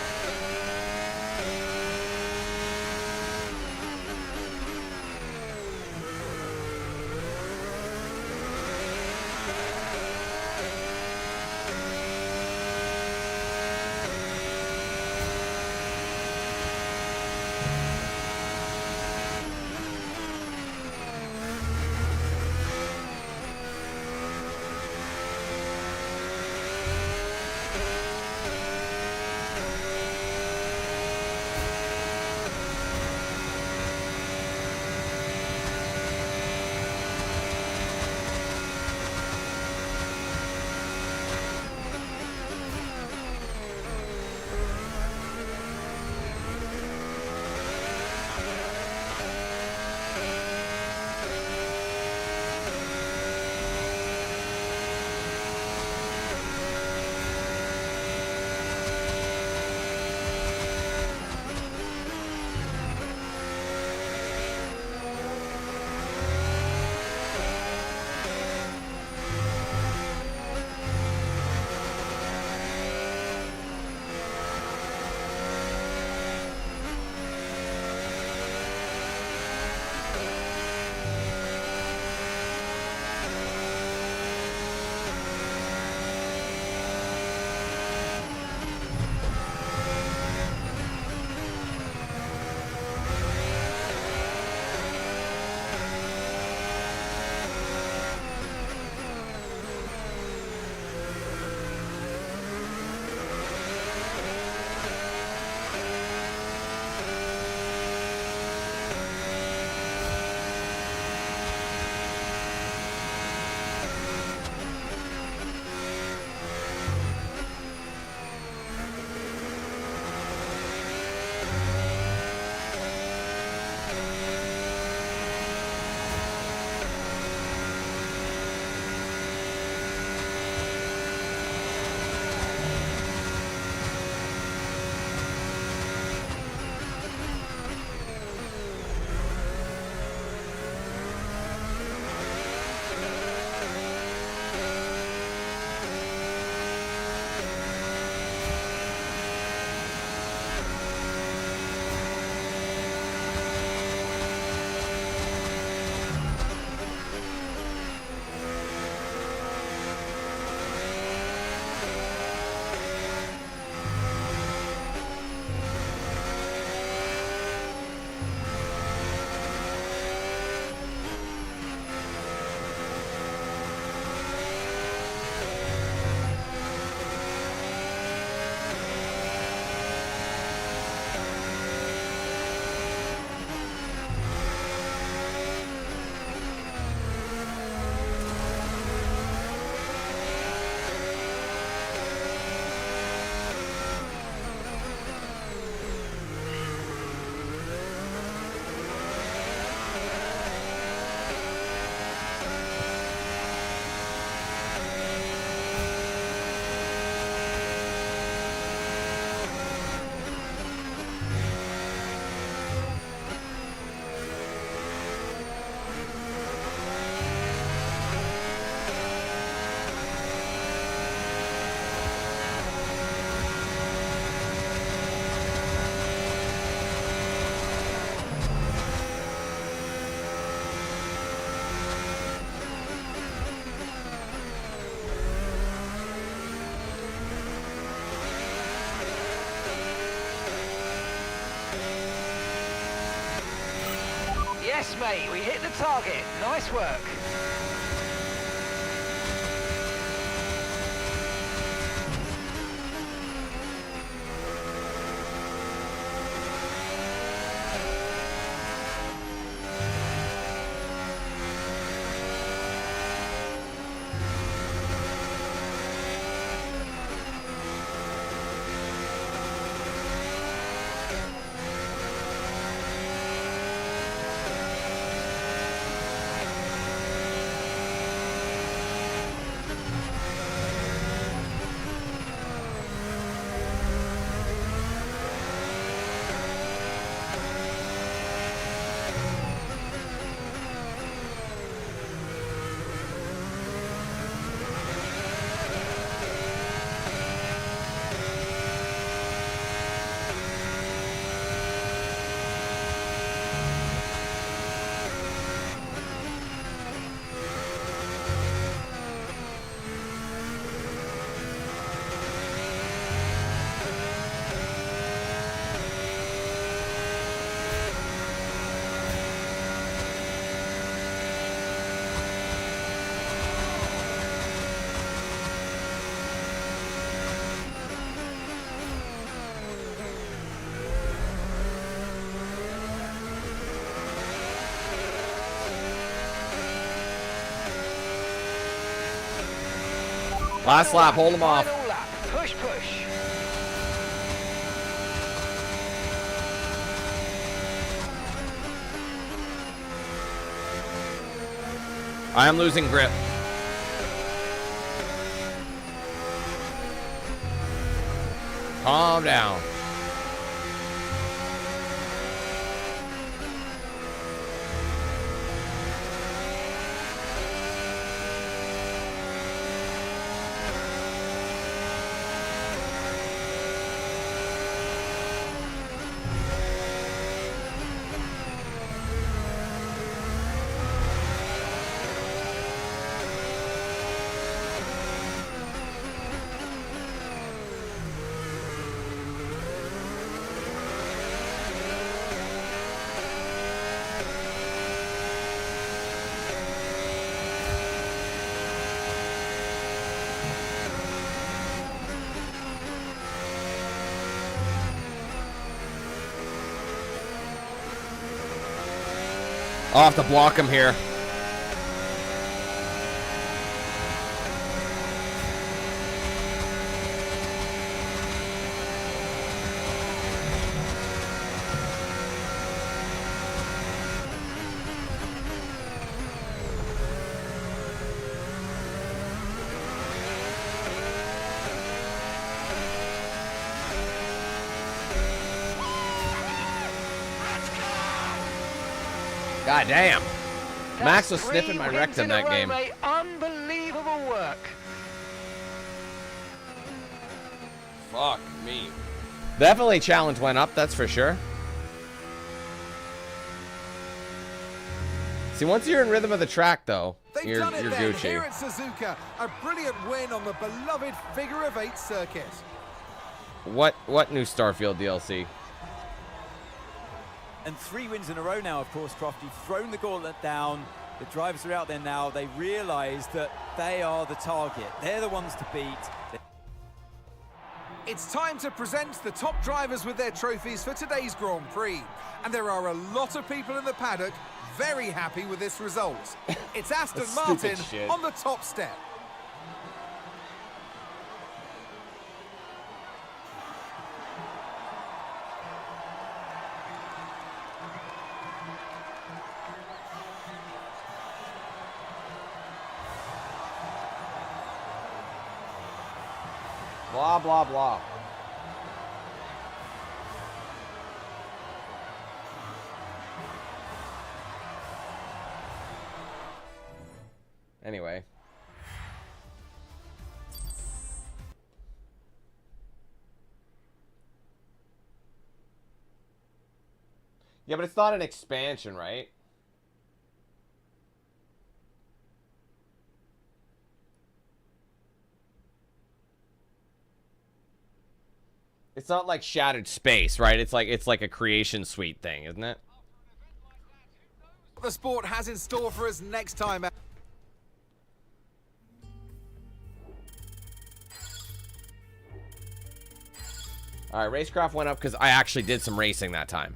Yes, mate, we hit the target. Nice work. Last lap, hold them off. Final lap. Push, push. I am losing grip. Calm down. I'll have to block him here. God damn. Max was sniffing my rectum that game. Mate. Unbelievable work. Fuck me. Definitely challenge went up, that's for sure. See, once you're in rhythm of the track, though, you're Gucci. Here at Suzuka, a brilliant win on the beloved figure of 8 circuit. What new Starfield DLC? And 3 wins in a row now, of course, Croft. You've thrown the gauntlet down. The drivers are out there now. They realise that they are the target. They're the ones to beat. It's time to present the top drivers with their trophies for today's Grand Prix. And there are a lot of people in the paddock very happy with this result. It's Aston Martin on the top step. Blah, blah, blah. Anyway. Yeah, but it's not an expansion, right? It's not like Shattered Space, right? It's like a creation suite thing, isn't it? what the sport has in store for us next time. All right, racecraft went up because I actually did some racing that time.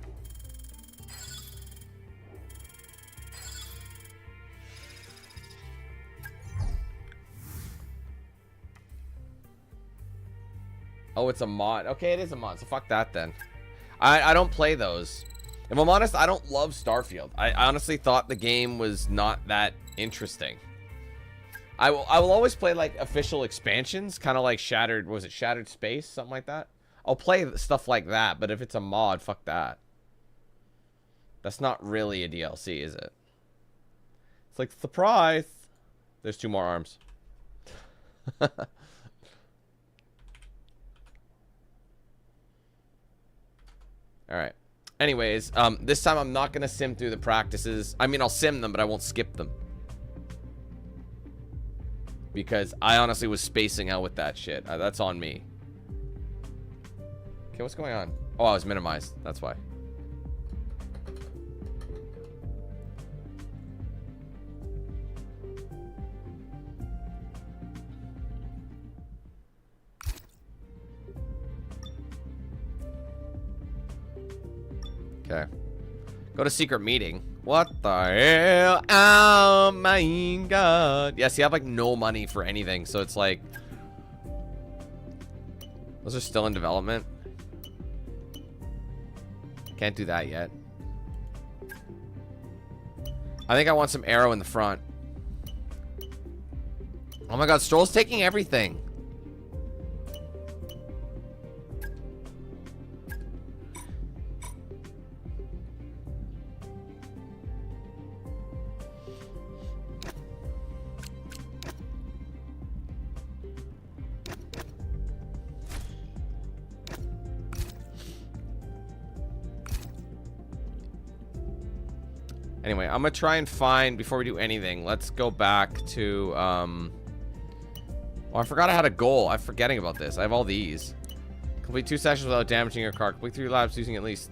Oh, it's a mod. Okay, it is a mod, so fuck that then. I don't play those. If I'm honest, I don't love Starfield. I honestly thought the game was not that interesting. I will always play like official expansions, kind of like Shattered, was it Shattered Space, something like that? I'll play stuff like that, but if it's a mod, fuck that. That's not really a DLC, is it? It's like, surprise! There's 2 more arms. Alright. Anyways, this time I'm not going to sim through the practices. I mean, I'll sim them, but I won't skip them. Because I honestly was spacing out with that shit. That's on me. Okay, what's going on? Oh, I was minimized. That's why. Okay. Go to secret meeting. What the hell? Oh my god. Yeah, see, I have like no money for anything, so it's like... Those are still in development. Can't do that yet. I think I want some arrow in the front. Oh my god, Stroll's taking everything. Anyway, I'm gonna try and find, before we do anything, let's go back to, oh, I forgot I had a goal. I'm forgetting about this. I have all these. Complete 2 sessions without damaging your car. Complete 3 laps using at least...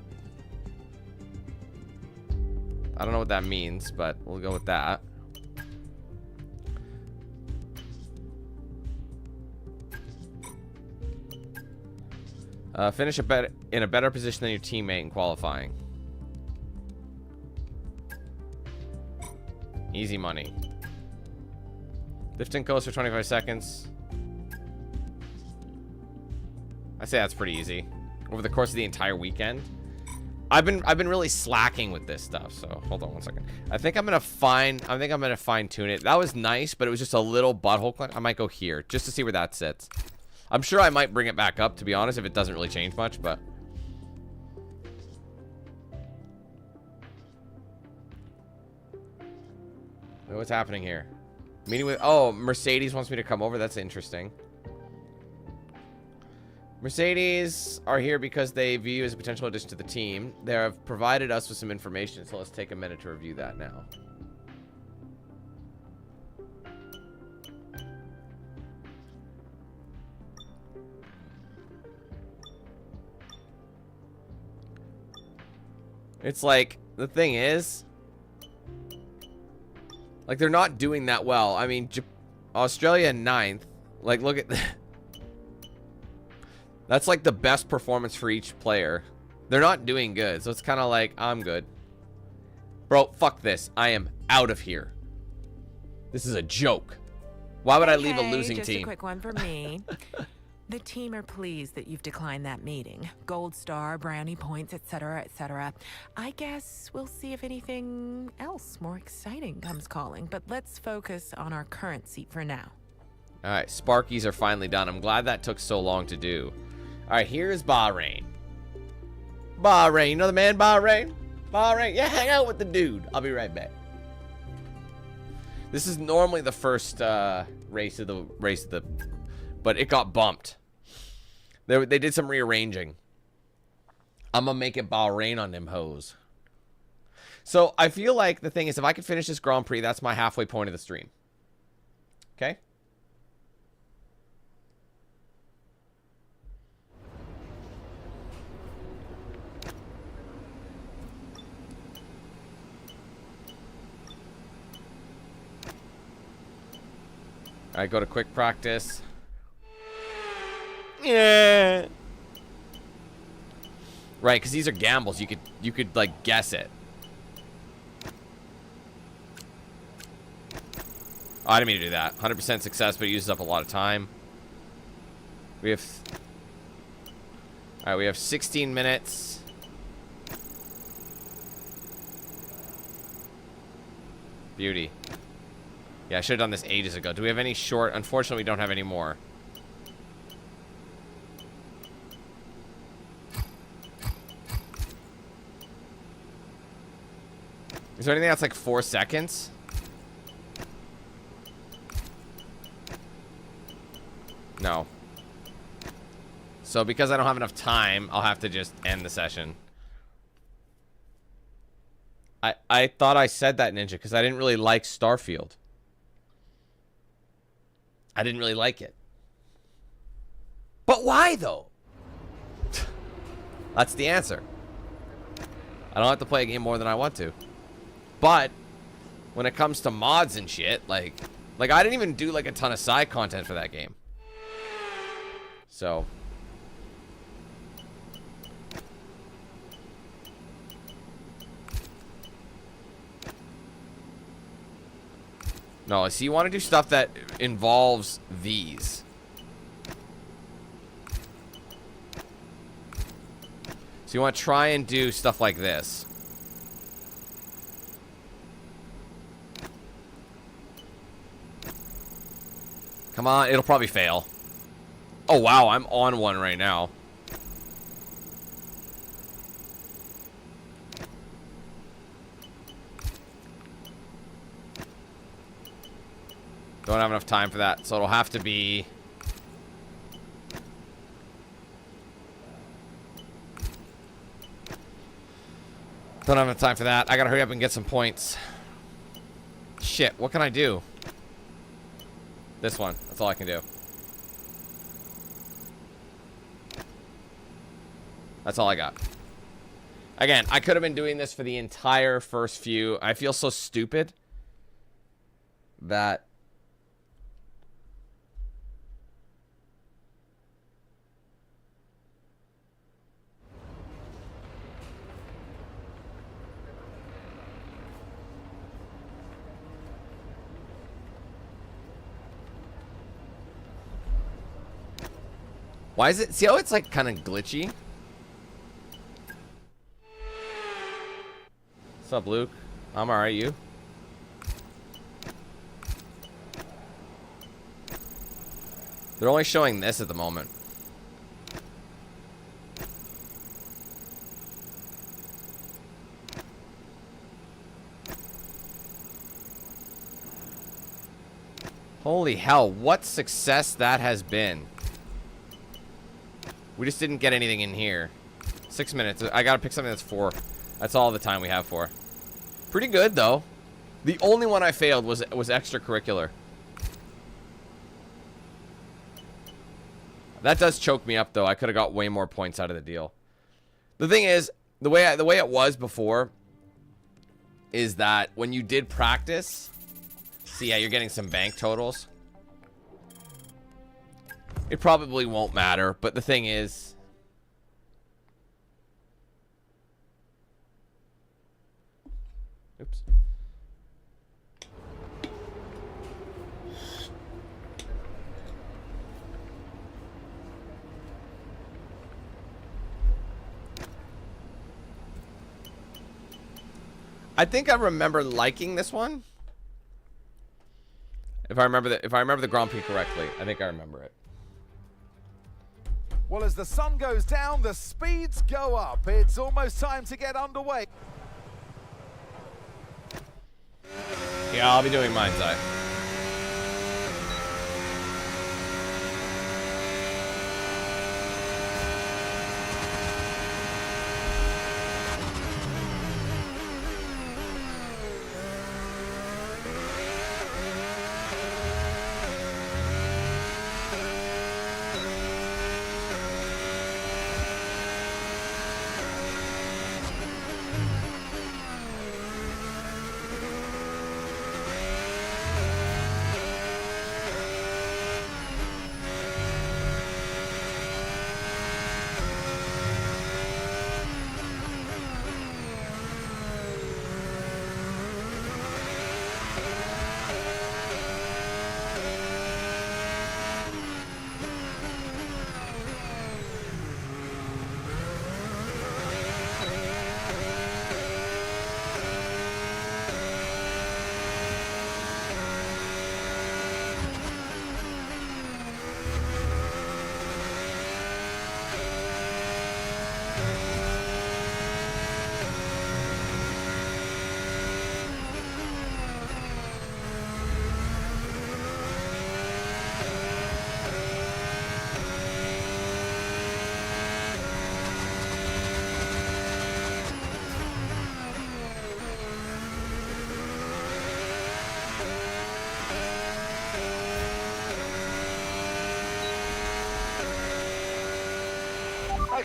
I don't know what that means, but we'll go with that. Finish in a better position than your teammate in qualifying. Easy money. Lifting coast for 25 seconds. I say that's pretty easy. Over the course of the entire weekend. I've been really slacking with this stuff, so hold on one second. I think I'm gonna fine tune it. That was nice, but it was just a little butthole click. I might go here just to see where that sits. I'm sure I might bring it back up, to be honest, if it doesn't really change much, but what's happening here? Meeting with... Oh, Mercedes wants me to come over. That's interesting. Mercedes are here because they view you as a potential addition to the team. They have provided us with some information, so let's take a minute to review that now. It's like, the thing is... Like, they're not doing that well. I mean, Australia 9th. Like, look at... That's like the best performance for each player. They're not doing good. So it's kind of like, I'm good. Bro, fuck this. I am out of here. This is a joke. Why would I leave a losing just team? Just a quick one for me. The team are pleased that you've declined that meeting. Gold star, brownie points, etc., etc. I guess we'll see if anything else more exciting comes calling, but let's focus on our current seat for now. All right, Sparkies are finally done. I'm glad that took so long to do. All right, here's Bahrain. Bahrain, you know the man Bahrain? Bahrain, yeah, hang out with the dude. I'll be right back. This is normally the first race of the, but it got bumped. They did some rearranging. I'm gonna make it Bahrain on them hoes. So I feel like the thing is, if I could finish this Grand Prix, that's my halfway point of the stream. Okay. All right, go to quick practice. Yeah. Right, because these are gambles. You could like guess it. Oh, I didn't mean to do that. 100% success, but it uses up a lot of time. We have... Alright, we have 16 minutes. Beauty. Yeah, I should have done this ages ago. Do we have any short? Unfortunately, we don't have any more. Is there anything that's like 4 seconds? No. So because I don't have enough time, I'll have to just end the session. I thought I said that, Ninja, because I didn't really like Starfield. I didn't really like it. But why, though? That's the answer. I don't have to play a game more than I want to. But when it comes to mods and shit, like I didn't even do like a ton of side content for that game. So no, see, you want to do stuff that involves these. So you want to try and do stuff like this. Come on, it'll probably fail. Oh, wow, I'm on one right now. Don't have enough time for that, so it'll have to be... Don't have enough time for that. I gotta hurry up and get some points. Shit, what can I do? This one. That's all I can do. That's all I got. Again, I could have been doing this for the entire first few. I feel so stupid that... Why is it? See how it's like kind of glitchy? What's up, Luke? I'm alright, you? They're only showing this at the moment. Holy hell, what success that has been. We just didn't get anything in here. 6 minutes. I gotta pick something that's 4. That's all the time we have for. Pretty good, though. The only one I failed was extracurricular. That does choke me up, though. I could have got way more points out of the deal. The thing is, the way it was before is that when you did practice... See, yeah, you're getting some bank totals. It probably won't matter, but the thing is... Oops. I think I remember liking this one. If I remember the Grand Prix correctly, I think I remember it. Well, as the sun goes down, the speeds go up. It's almost time to get underway. Yeah, I'll be doing mine's eye.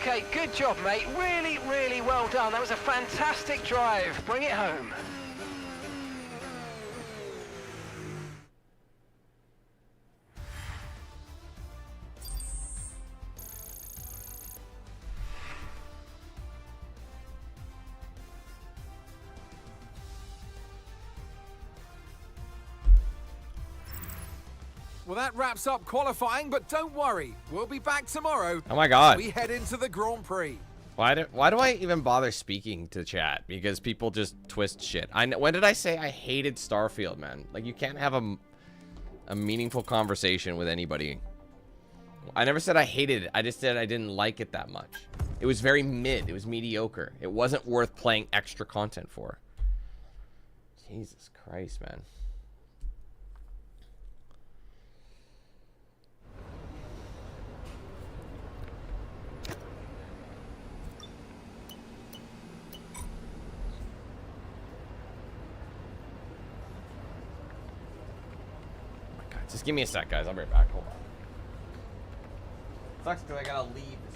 Okay, good job, mate. Really, really well done. That was a fantastic drive. Bring it home. Well, that wraps up qualifying, but don't worry. We'll be back tomorrow. Oh my God. We head into the Grand Prix. Why do I even bother speaking to chat? Because people just twist shit. When did I say I hated Starfield, man? Like, you can't have a meaningful conversation with anybody. I never said I hated it. I just said I didn't like it that much. It was very mid. It was mediocre. It wasn't worth playing extra content for. Jesus Christ, man. Just give me a sec, guys. I'll be right back. Hold on. Sucks because I gotta leave this.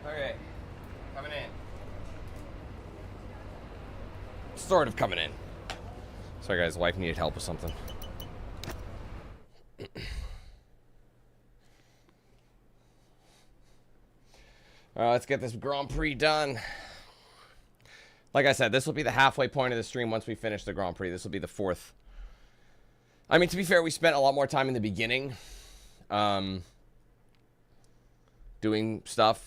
Okay, coming in. Sort of coming in. Sorry guys, wife needed help with something. Alright, let's get this Grand Prix done. Like I said, this will be the halfway point of the stream once we finish the Grand Prix. This will be the fourth. I mean, to be fair, we spent a lot more time in the beginning. Doing stuff.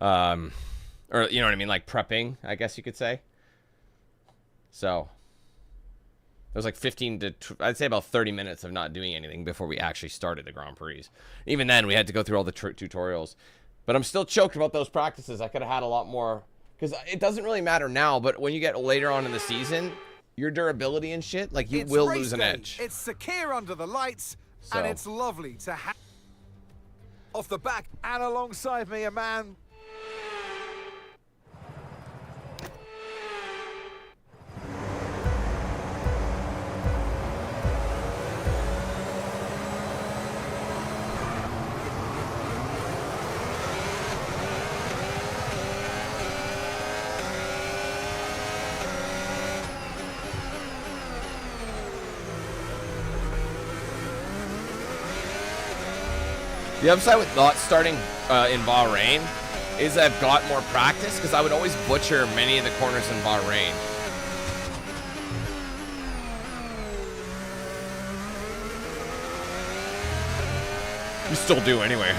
Or you know what I mean, like prepping, I guess you could say. So there was like 15 to I'd say about 30 minutes of not doing anything before we actually started the Grand Prix. Even then, we had to go through all the tutorials. But I'm still choked about those practices. I could have had a lot more, because it doesn't really matter now. But when you get later on in the season, your durability and shit, like you will lose an edge. It's secure under the lights, so. And it's lovely to have off the back and alongside me a man. The upside with not starting in Bahrain is I've got more practice, because I would always butcher many of the corners in Bahrain. You still do anyway.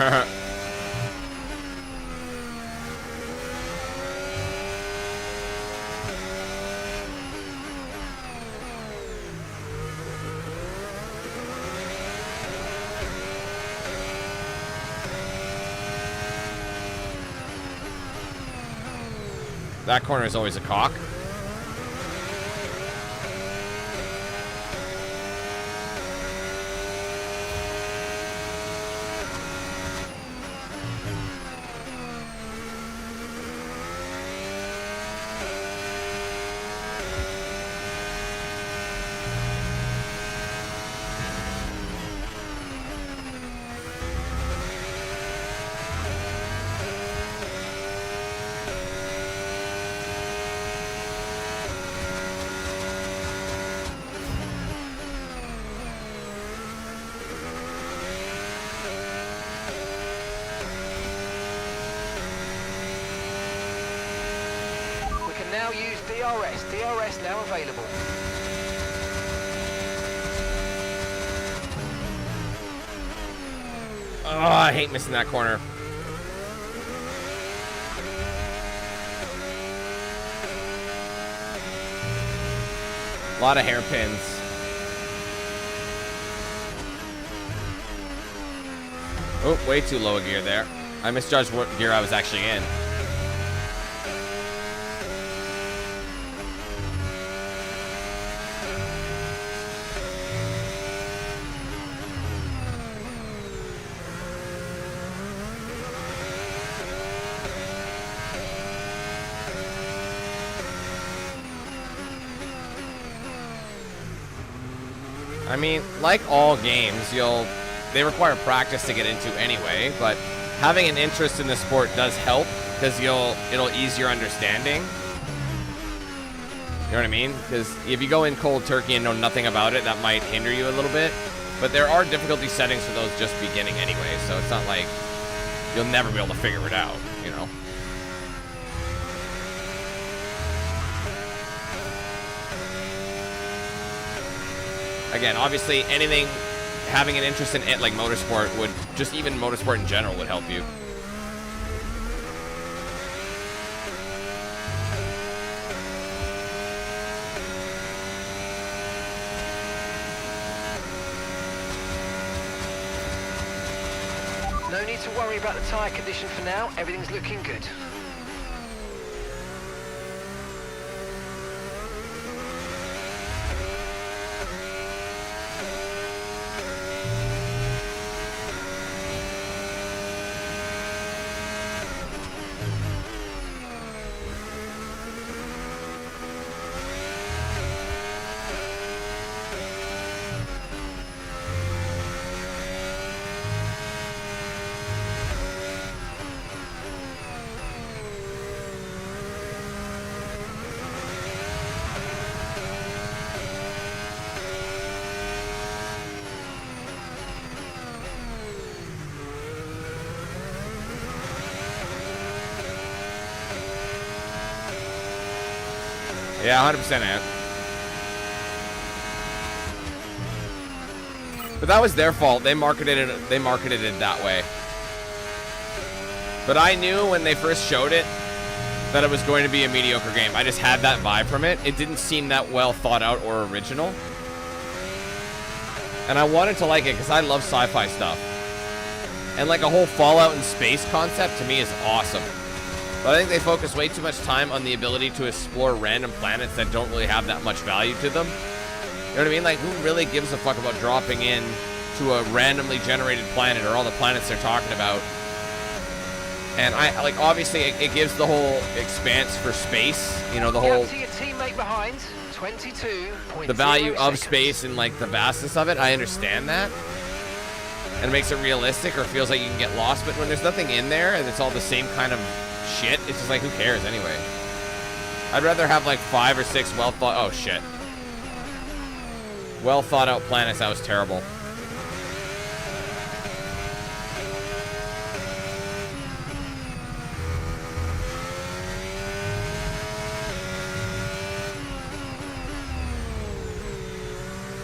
That corner is always a cock. Now use DRS. DRS now available. Oh, I hate missing that corner. A lot of hairpins. Oh, way too low a gear there. I misjudged what gear I was actually in. I mean, like all games, they require practice to get into anyway, but having an interest in the sport does help because it'll ease your understanding. You know what I mean? Because if you go in cold turkey and know nothing about it, that might hinder you a little bit. But there are difficulty settings for those just beginning anyway, so it's not like you'll never be able to figure it out, you know? Again, obviously, anything, having an interest in it like motorsport would, just even motorsport in general would help you. No need to worry about the tyre condition for now. Everything's looking good. Yeah, 100% Ant. But that was their fault. They marketed it that way. But I knew when they first showed it that it was going to be a mediocre game. I just had that vibe from it. It didn't seem that well thought out or original. And I wanted to like it because I love sci-fi stuff. And like a whole Fallout in space concept to me is awesome. But I think they focus way too much time on the ability to explore random planets that don't really have that much value to them. You know what I mean? Like, who really gives a fuck about dropping in to a randomly generated planet or all the planets they're talking about? And I like, obviously, it gives the whole expanse for space. You know, the whole To your teammate behind, 22.0 the value of seconds. space and like the vastness of it. I understand that, and it makes it realistic or feels like you can get lost. But when there's nothing in there and it's all the same kind of shit, it's just like, who cares anyway? I'd rather have like 5 or 6 well thought out planets. That was terrible.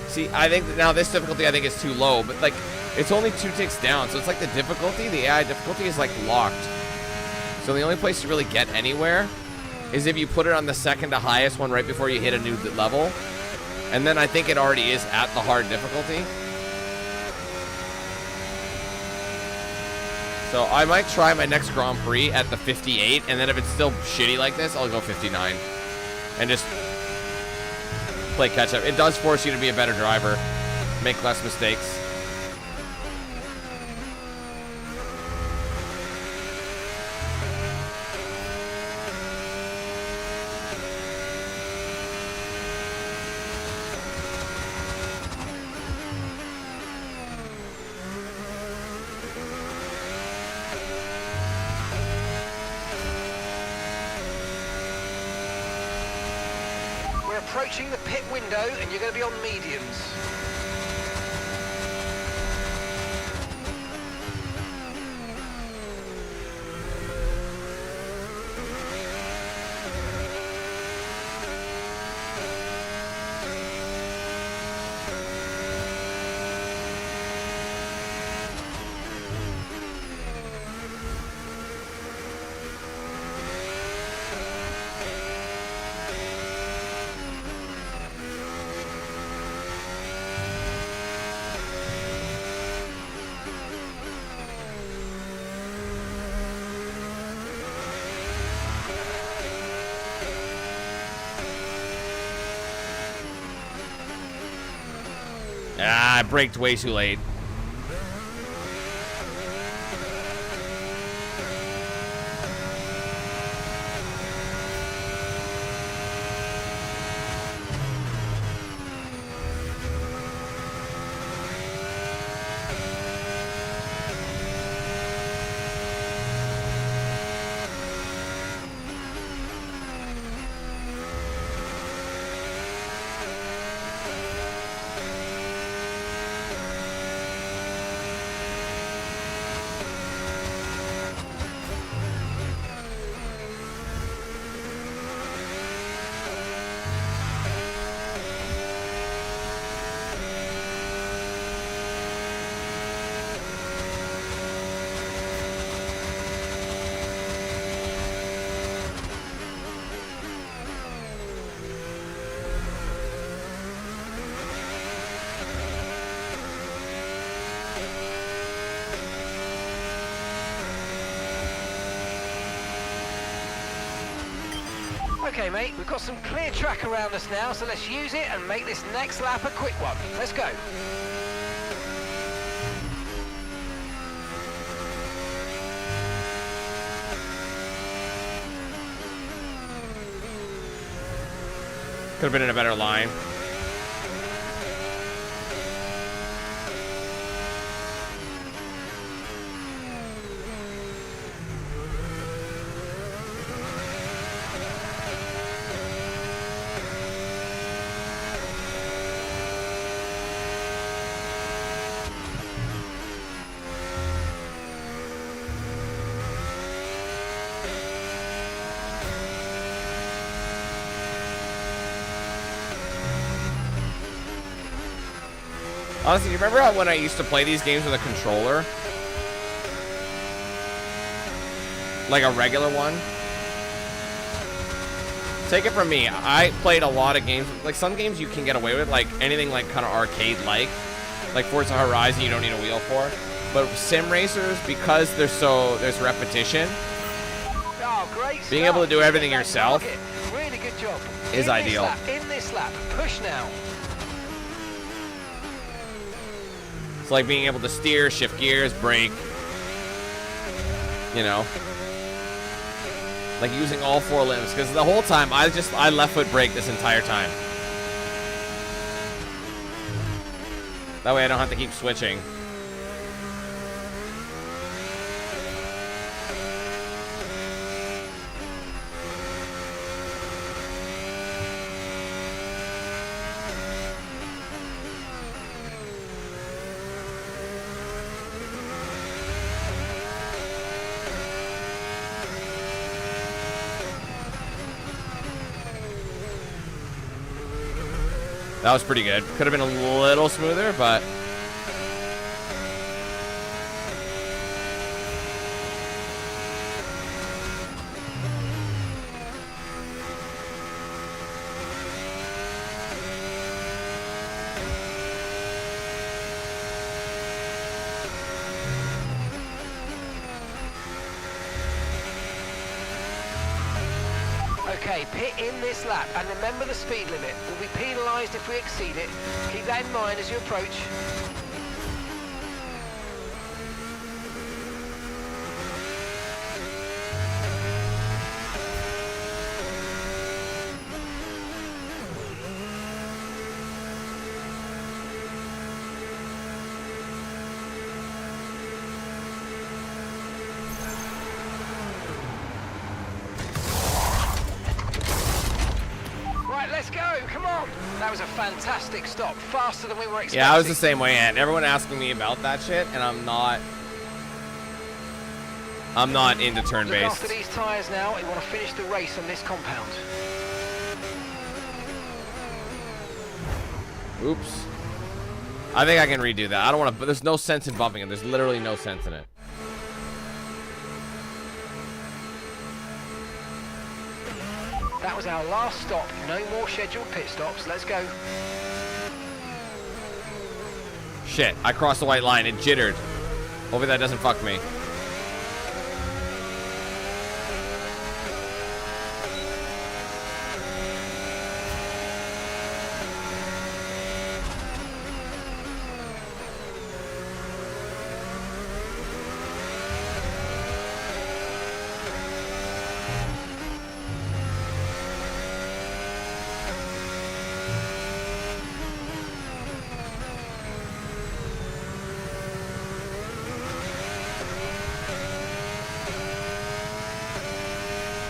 See, I think now this difficulty I think is too low, but like It's only 2 ticks down, so it's like the difficulty, the AI difficulty is like locked. So the only place to really get anywhere is if you put it on the second to highest one right before you hit a new level. And then I think it already is at the hard difficulty. So I might try my next Grand Prix at the 58, and then if it's still shitty like this, I'll go 59. And just play catch up. It does force you to be a better driver, make less mistakes. Approaching the pit window, and you're going to be on mediums. Ah, I braked way too late. Okay, mate, we've got some clear track around us now, so let's use it and make this next lap a quick one. Let's go. Could have been in a better line. Honestly, you remember how when I used to play these games with a controller? Like a regular one? Take it from me, I played a lot of games. Like some games you can get away with, like anything like kind of arcade-like. Like Forza Horizon you don't need a wheel for. But sim racers, because there's repetition, being able to do everything yourself really good job. Is ideal. In this lap, push now. It's like being able to steer, shift gears, brake, you know, like using all 4 limbs. Because the whole time I left foot brake this entire time. That way I don't have to keep switching. That was pretty good. Could have been a little smoother, but Okay, pit in this lap, and remember the speed limit. We'll be penalised if we exceed it. Keep that in mind as you approach. Let's go, come on. That was a fantastic stop, faster than we were expecting. Yeah, I was the same way, and everyone asking me about that shit, and I'm not into turn-based. Look after these tyres now. You want to finish the race on this compound. Oops. I think I can redo that. I don't want to, but there's no sense in bumping it. There's literally no sense in it. That was our last stop. No more scheduled pit stops. Let's go. Shit, I crossed the white line. It jittered. Hopefully that doesn't fuck me.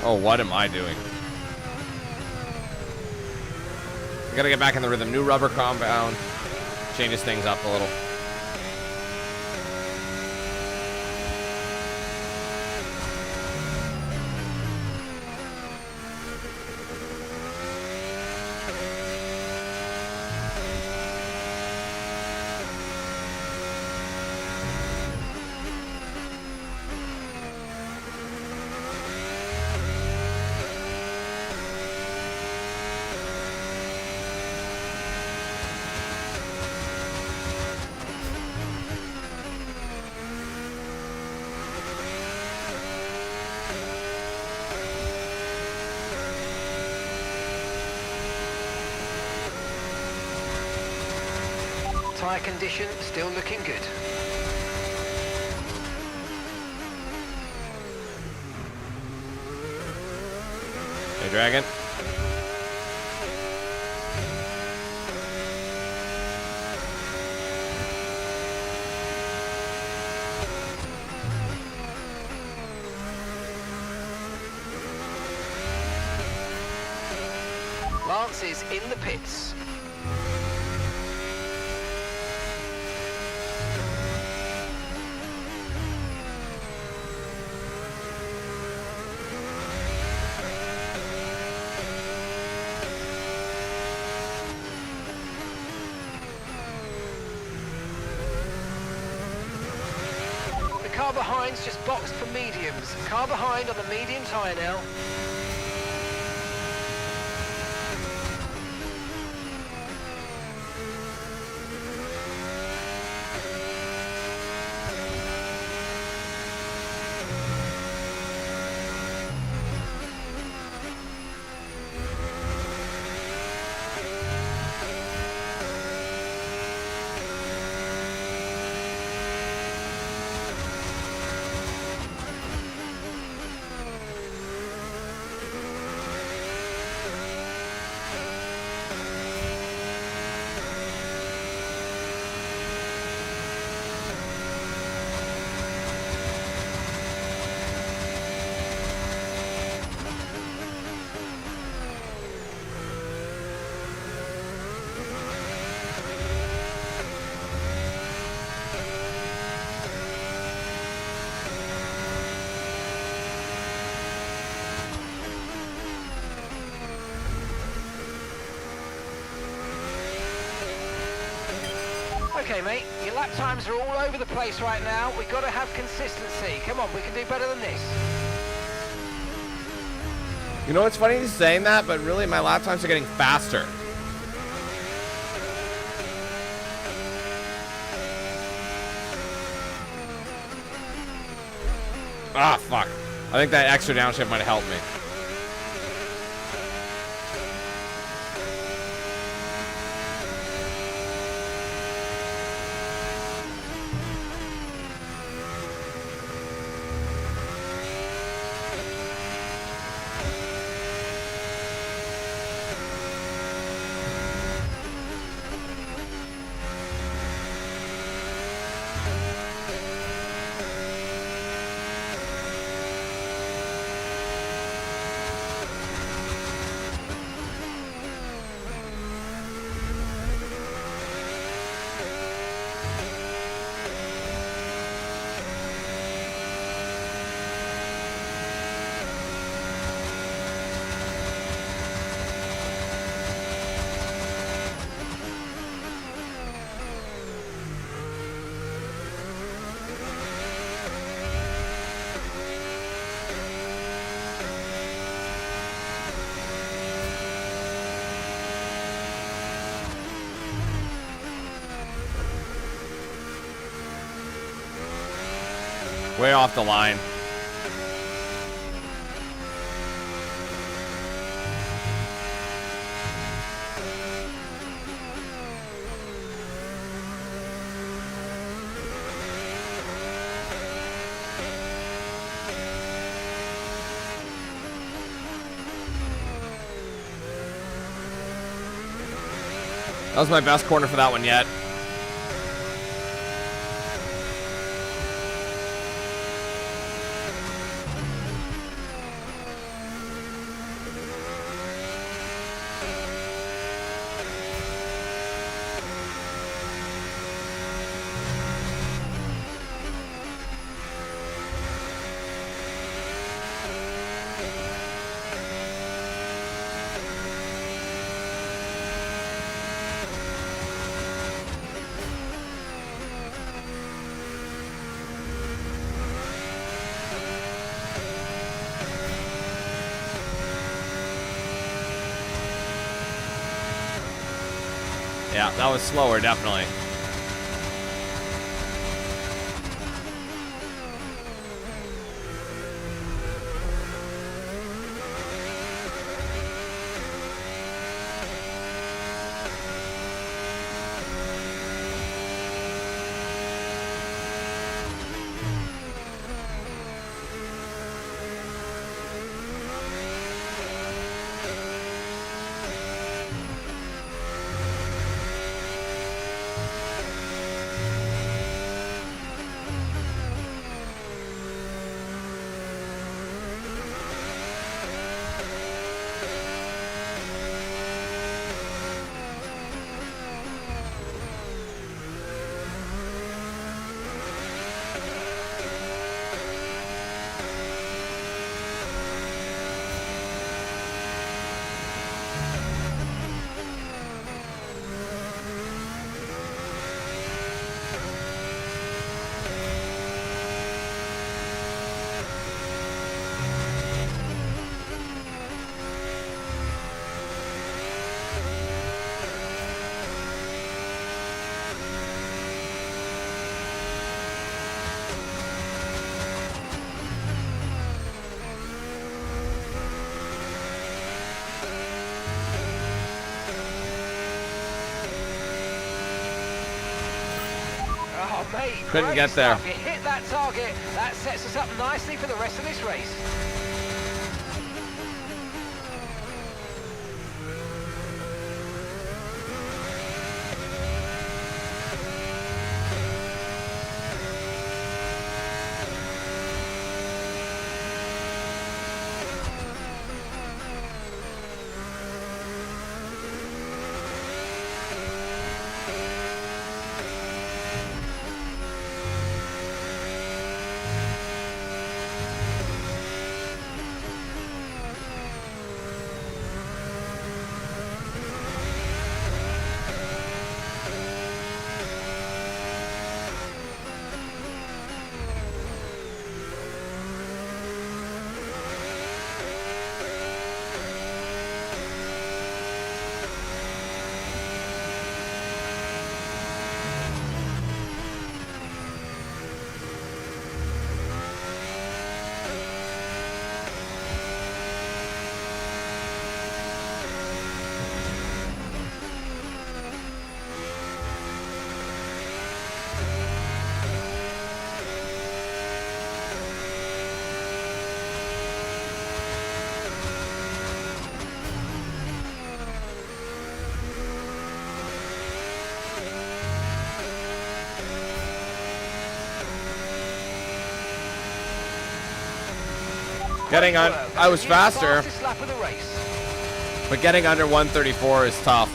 Oh, what am I doing? I gotta get back in the rhythm. New rubber compound changes things up a little. Tyre condition still looking good. Hey, Dragon. Lance is in the pits. Car behind's just boxed for mediums. Car behind on the medium tyre now. Okay, mate, your lap times are all over the place right now. We've got to have consistency. Come on, we can do better than this. You know what's funny? He's saying that, but really my lap times are getting faster. Ah, fuck. I think that extra downshift might have helped me. Way off the line. That was my best corner for that one yet. Yeah, that was slower, definitely. Oh, mate, Couldn't great get there. stuff. You hit that target. That sets us up nicely for the rest of this race. Getting on, I was faster, Fastest lap of the race. but getting under 134 is tough.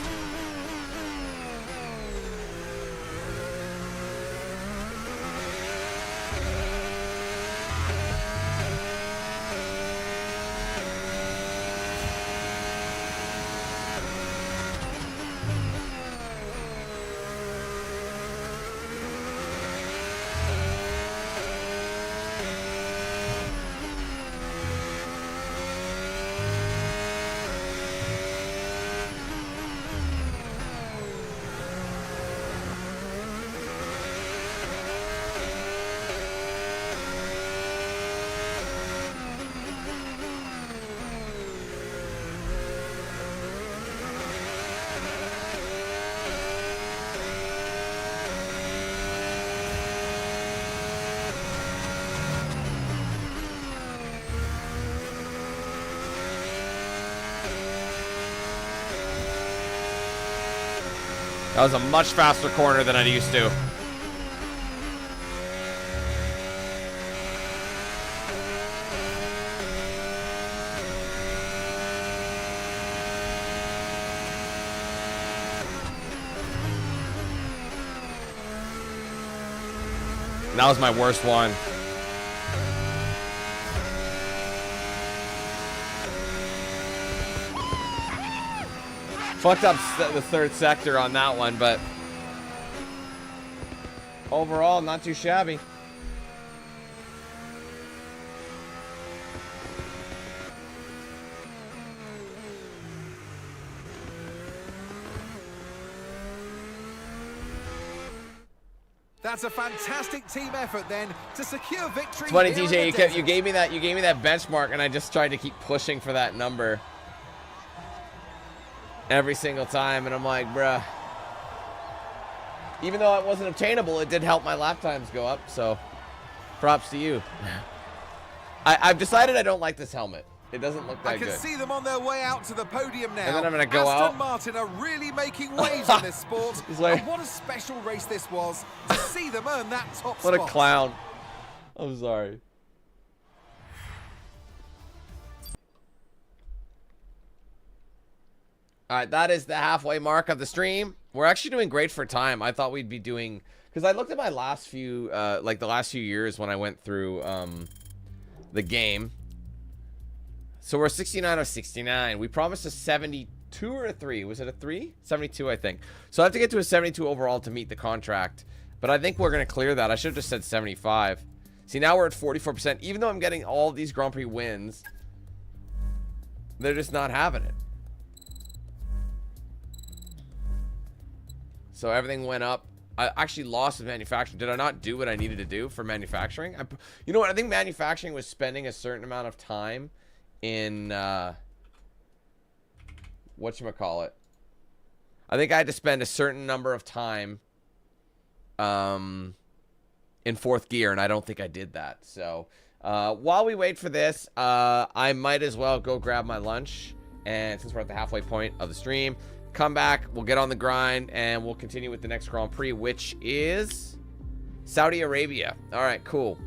That was a much faster corner than I used to. That was my worst one. Fucked up the third sector on that one, but overall, not too shabby. That's a fantastic team effort then to secure victory. It's funny, TJ, you gave me that benchmark, and I just tried to keep pushing for that number every single time, and I'm like, bruh. Even though it wasn't obtainable, it did help my lap times go up, so props to you. I've decided I don't like this helmet. It doesn't look that good. I can see them on their way out to the podium now. And then I'm going to go out. Aston Martin are really making waves in this sport. Like, and what a special race this was to see them earn that top what spot. A clown. I'm sorry. All right, that is the halfway mark of the stream. We're actually doing great for time. I thought we'd be doing, because I looked at my last few, like the last few years when I went through the game. So we're 69 of 69. We promised a 72 or a 3. Was it a 3? 72, I think. So I have to get to a 72 overall to meet the contract. But I think we're going to clear that. I should have just said 75. See, now we're at 44%. Even though I'm getting all these Grand Prix wins, they're just not having it. So everything went up. I actually lost with manufacturing. Did I not do what I needed to do for manufacturing? You know what? I think manufacturing was spending a certain amount of time in whatchamacallit. I think I had to spend a certain number of time in fourth gear, and I don't think I did that. So while we wait for this, I might as well go grab my lunch, and since we're at the halfway point of the stream, come back, we'll get on the grind, and we'll continue with the next Grand Prix, which is Saudi Arabia. All right, cool.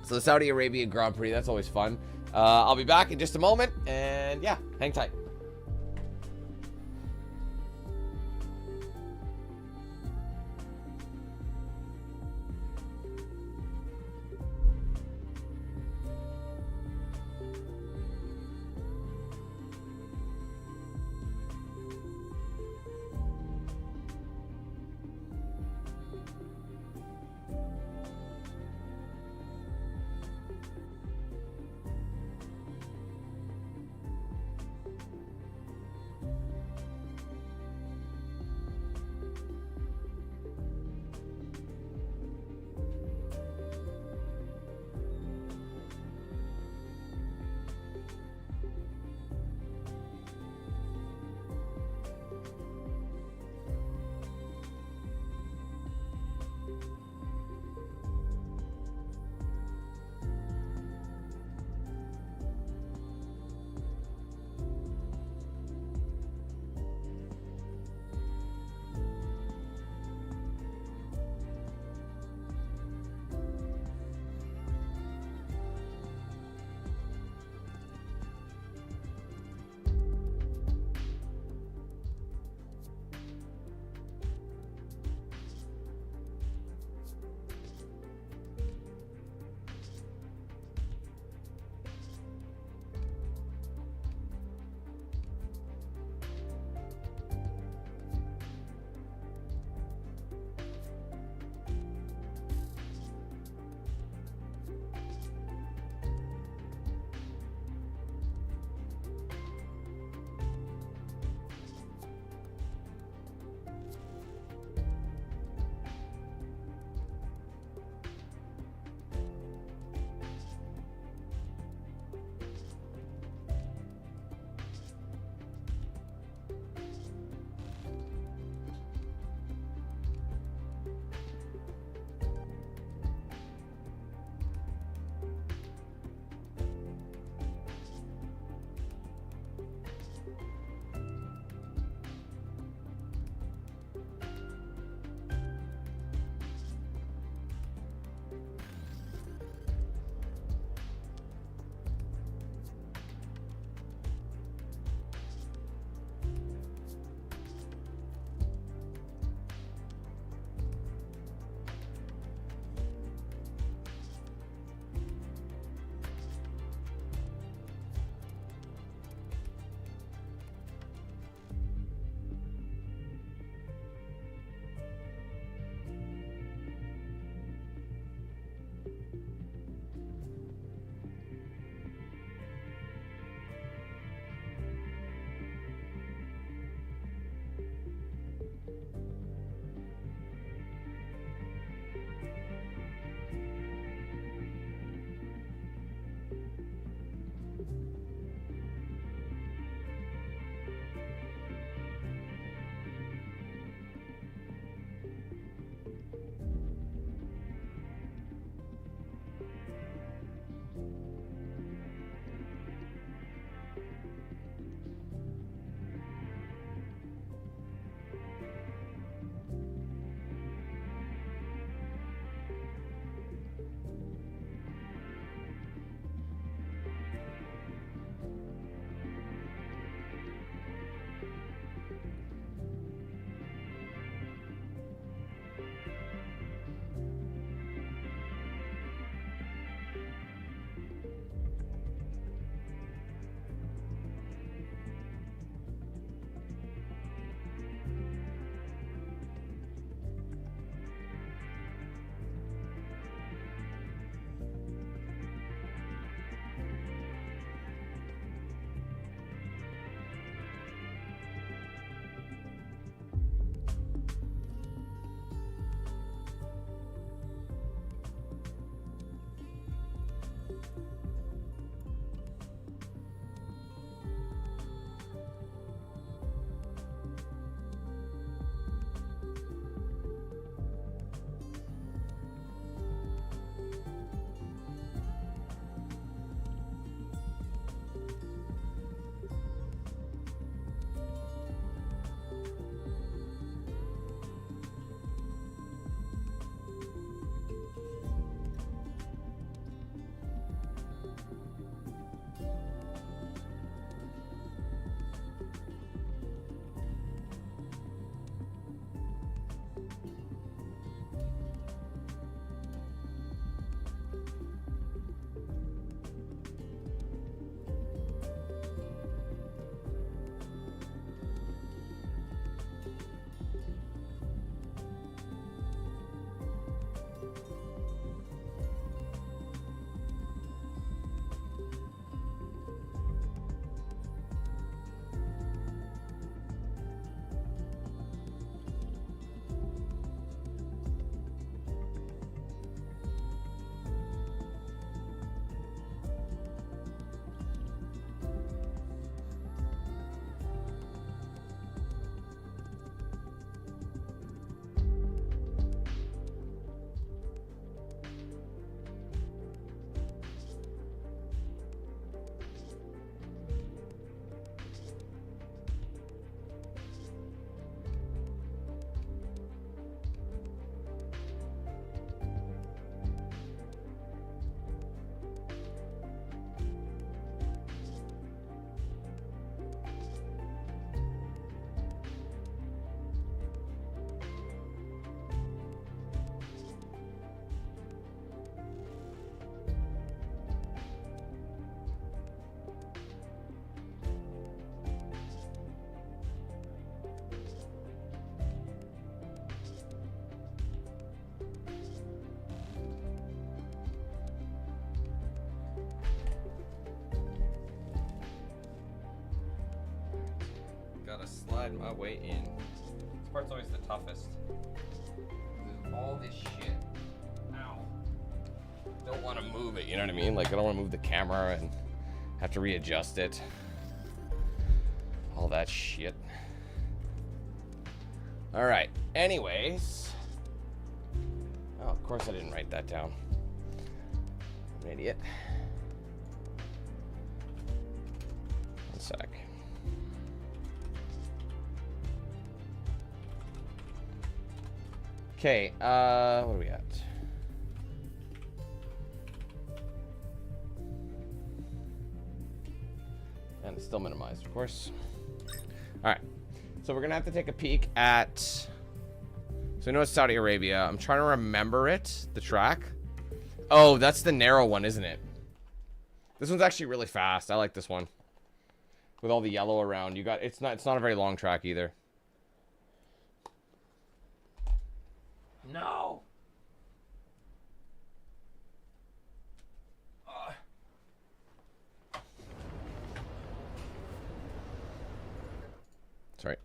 So the Saudi Arabia Grand Prix, that's always fun. I'll be back in just a moment, and yeah, hang tight. slide my way in. This part's always the toughest. There's all this shit. Ow. Don't want to move it, you know what I mean? Like, I don't want to move the camera and have to readjust it. All that shit. All right. Anyways. Oh, of course I didn't write that down. I'm an idiot. One sec. Okay, what are we at? And it's still minimized, of course. All right, so we're gonna have to take a peek at. So we know it's Saudi Arabia. I'm trying to remember it, the track. Oh, that's the narrow one, isn't it? This one's actually really fast. I like this one. With all the yellow around, you got it's not a very long track either. No. Sorry.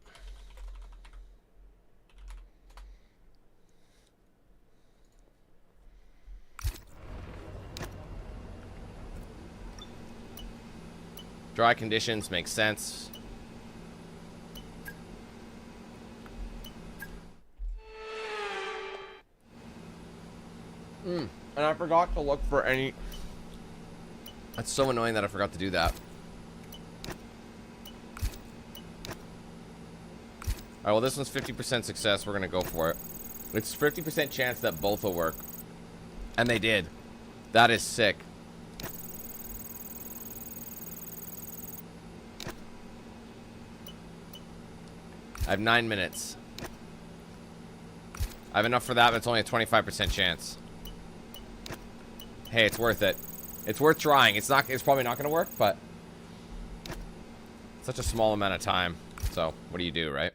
Dry conditions make sense. And I forgot to look for any. That's so annoying that I forgot to do that. Alright, well, this one's 50% success. We're gonna go for it. It's 50% chance that both will work. And they did. That is sick. I have 9 minutes. I have enough for that, but it's only a 25% chance. Hey, it's worth it. It's worth trying. It's probably not going to work, but it's such a small amount of time. So, what do you do, right?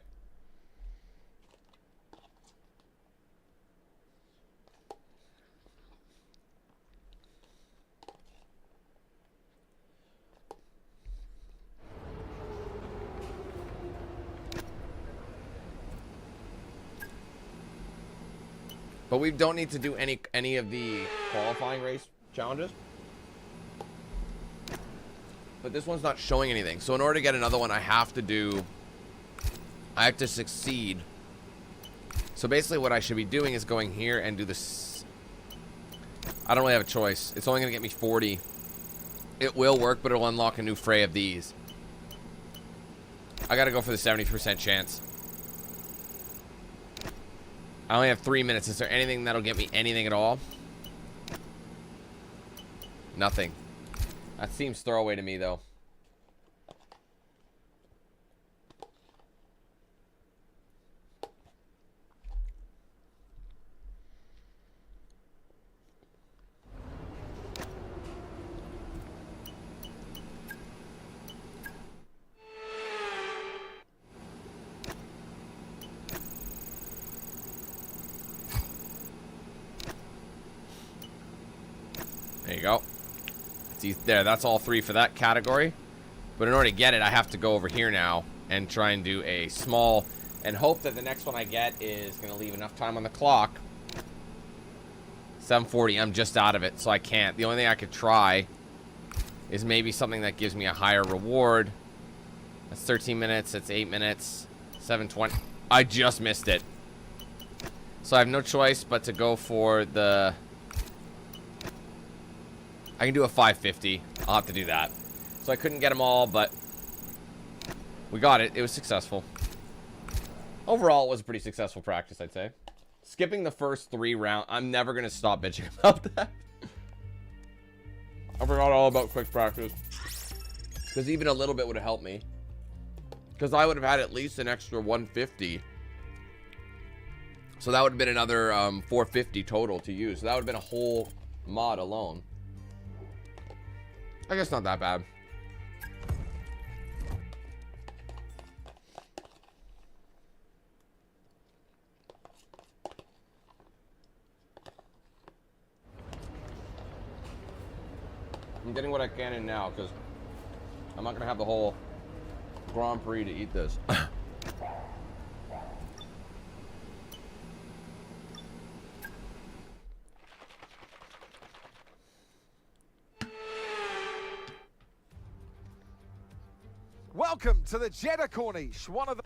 But we don't need to do any of the qualifying race challenges. But this one's not showing anything. So in order to get another one, I have to succeed. So basically what I should be doing is going here and do this. I don't really have a choice. It's only going to get me 40. It will work, but it'll unlock a new fray of these. I got to go for the 70% chance. I only have 3 minutes. Is there anything that'll get me anything at all? Nothing. That seems throwaway to me, though. There you go. See, there, that's all 3 for that category. But in order to get it, I have to go over here now and try and do a small, and hope that the next one I get is going to leave enough time on the clock. 7:40, I'm just out of it, so I can't. The only thing I could try is maybe something that gives me a higher reward. That's 13 minutes, that's 8 minutes, 7:20. I just missed it. So I have no choice but to go for the... I can do a 550. I'll have to do that. So I couldn't get them all, but we got it. It was successful. Overall, it was a pretty successful practice, I'd say. Skipping the first 3 rounds, I'm never going to stop bitching about that. I forgot all about quick practice. Because even a little bit would have helped me. Because I would have had at least an extra 150. So that would have been another 450 total to use. So that would have been a whole mod alone. I guess not that bad. I'm getting what I can in now because I'm not going to have the whole Grand Prix to eat this. Welcome to the Jeddah Corniche, one of the...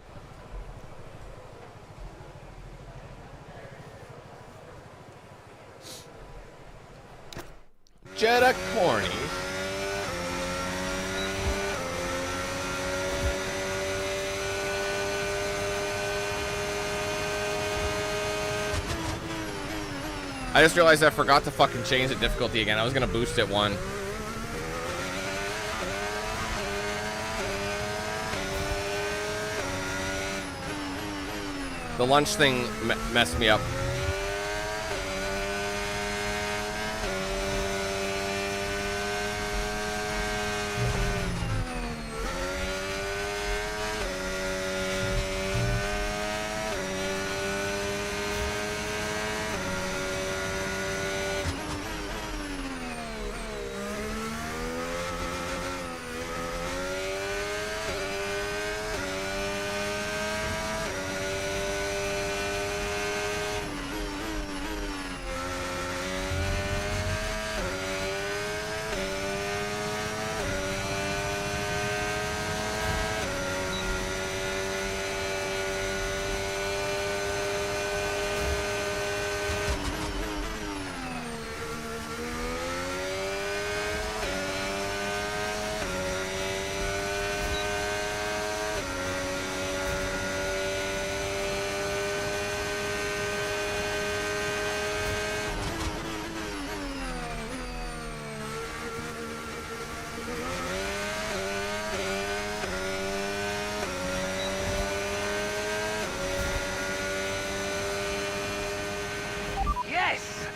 Jeddah Corniche. I just realized I forgot to fucking change the difficulty again. I was gonna boost it one. The lunch thing messed me up.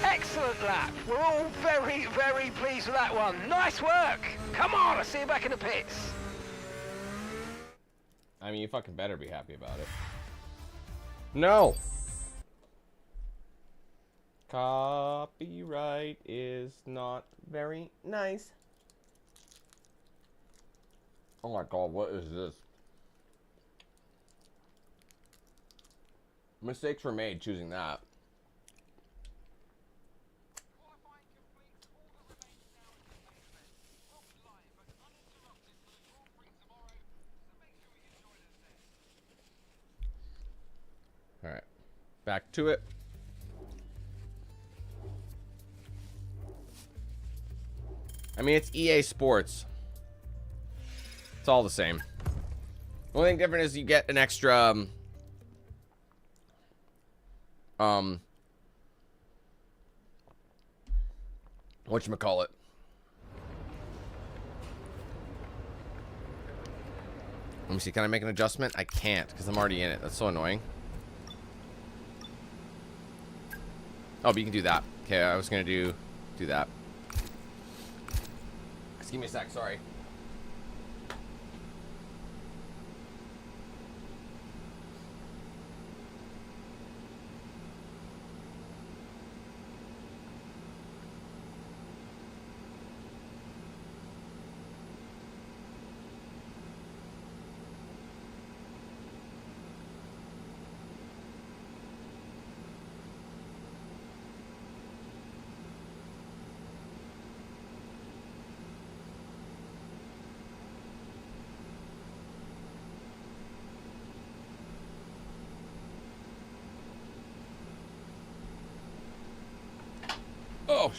Excellent lap. We're all very, very pleased with that one. Nice work. Come on, I'll see you back in the pits. I mean, you fucking better be happy about it. No. Copyright is not very nice. Oh my god, what is this? Mistakes were made choosing that. Alright, back to it. I mean, it's EA Sports. It's all the same. The only thing different is you get an extra, whatchamacallit. Let me see, can I make an adjustment? I can't, because I'm already in it. That's so annoying. Oh, but you can do that. Okay, I was gonna do that. Just give me a sec, sorry. Oh,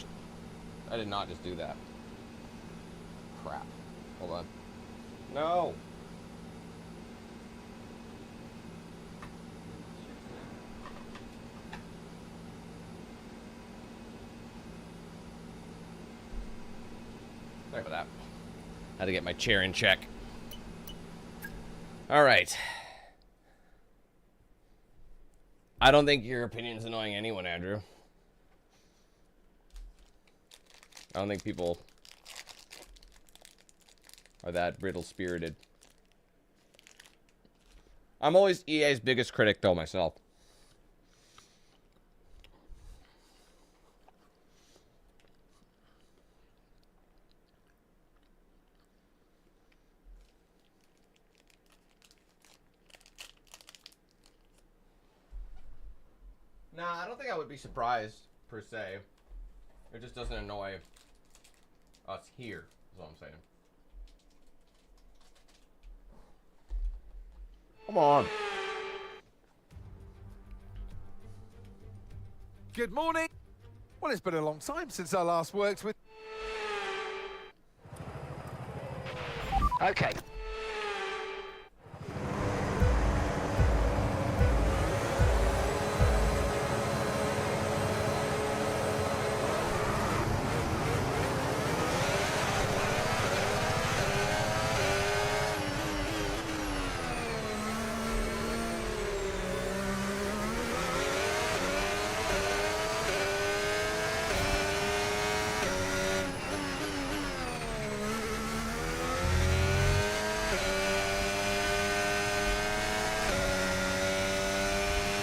I did not just do that. Crap. Hold on. No. Sorry about that. Had to get my chair in check. All right. I don't think your opinion's annoying anyone, Andrew. I don't think people are that brittle-spirited. I'm always EA's biggest critic, though, myself. Nah, I don't think I would be surprised, per se. It just doesn't annoy us here, is all I'm saying. Come on. Good morning. Well, it's been a long time since I last worked with... Okay.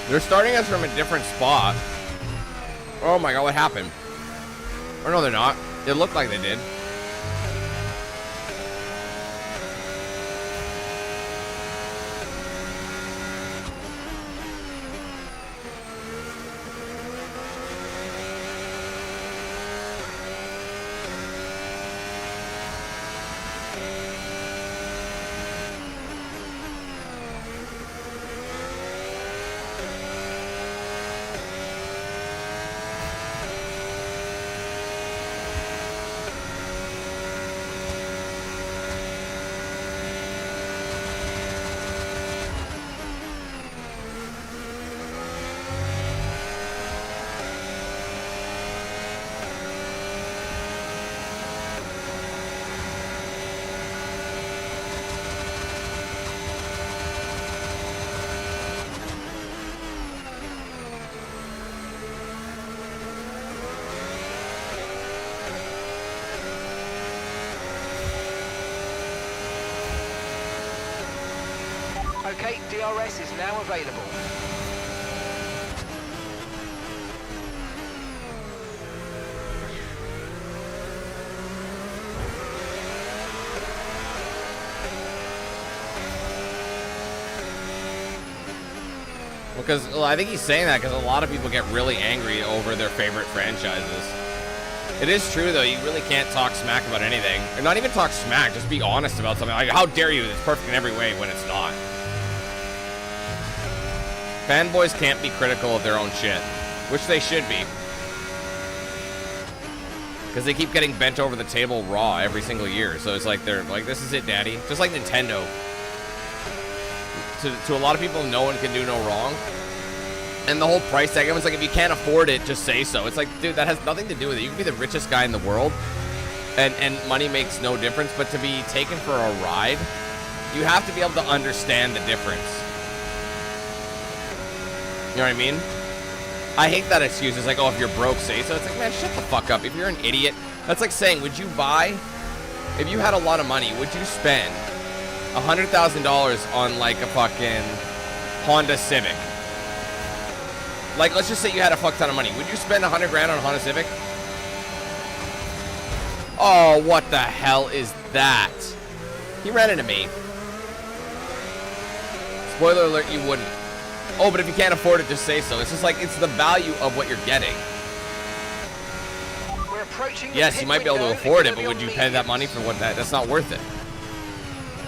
They're starting us from a different spot. Oh my god, what happened? Or no, they're not. It looked like they did. Okay, DRS is now available. Because well, I think he's saying that because a lot of people get really angry over their favorite franchises. It is true, though. You really can't talk smack about anything. Or not even talk smack. Just be honest about something. Like, how dare you? It's perfect in every way when it's not. Fanboys can't be critical of their own shit. Which they should be. Because they keep getting bent over the table raw every single year. So it's like they're like, this is it, daddy. Just like Nintendo. To a lot of people, no one can do no wrong. And the whole price tag, everyone's like, if you can't afford it, just say so. It's like, dude, that has nothing to do with it. You can be the richest guy in the world, and money makes no difference. But to be taken for a ride, you have to be able to understand the difference. You know what I mean? I hate that excuse. It's like, oh, if you're broke, say so. It's like, man, shut the fuck up. If you're an idiot, that's like saying, would you buy, if you had a lot of money, would you spend $100,000 on like a fucking Honda Civic? Like, let's just say you had a fuck ton of money. Would you spend 100 grand on a Honda Civic? Oh, what the hell is that? He ran into me. Spoiler alert, you wouldn't. Oh, but if you can't afford it, just say so. It's just like, it's the value of what you're getting. We're approaching the Yes, you pit might be able to window. afford it, It's but gonna would be you on pay that mediums. money for what that? That's not worth it.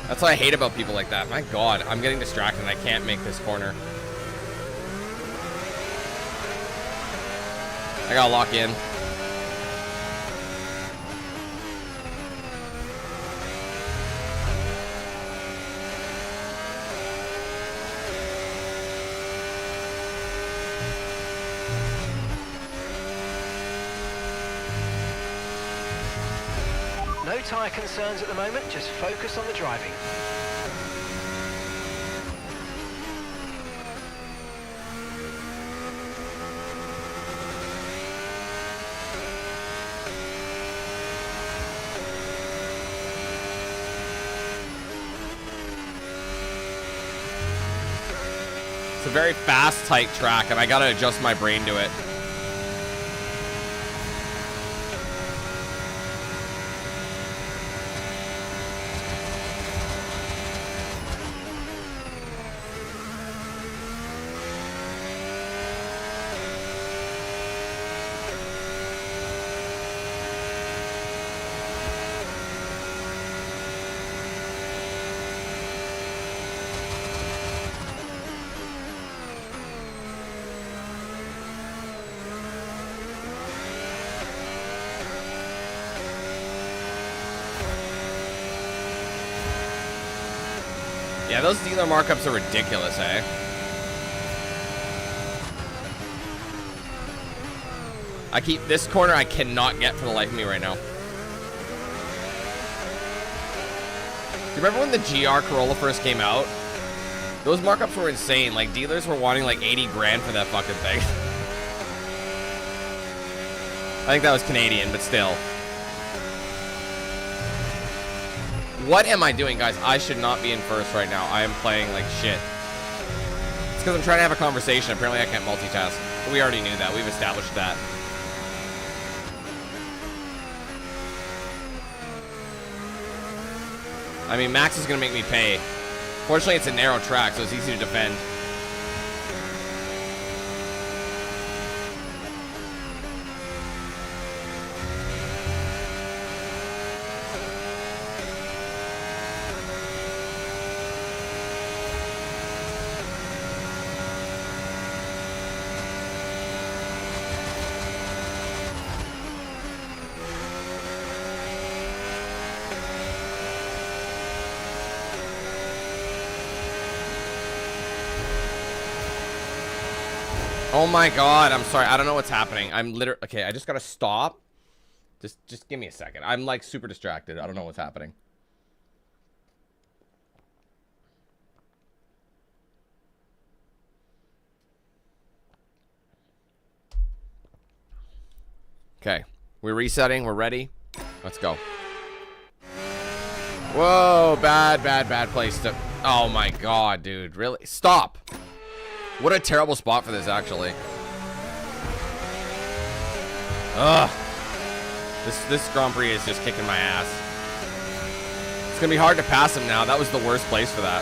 That's what I hate about people like that. My God, I'm getting distracted and I can't make this corner. I gotta lock in. No tyre concerns at the moment, just focus on the driving. It's a very fast, tight track, and I gotta adjust my brain to it. Yeah, those dealer markups are ridiculous, eh? This corner I cannot get for the life of me right now. Do you remember when the GR Corolla first came out? Those markups were insane. Like, dealers were wanting like 80 grand for that fucking thing. I think that was Canadian, but still. What am I doing, guys? I should not be in first right now. I am playing like shit. It's because I'm trying to have a conversation. Apparently I can't multitask. But we already knew that. We've established that. I mean, Max is going to make me pay. Fortunately, it's a narrow track, so it's easy to defend. Oh my god, I'm sorry. I don't know what's happening. I'm literally... Okay, I just gotta stop. Just give me a second. I'm like super distracted. I don't know what's happening. Okay, we're resetting. We're ready. Let's go. Whoa, bad place to... Oh my god, dude. Really? Stop. What a terrible spot for this, actually. Ugh. This Grand Prix is just kicking my ass. It's gonna be hard to pass him now. That was the worst place for that.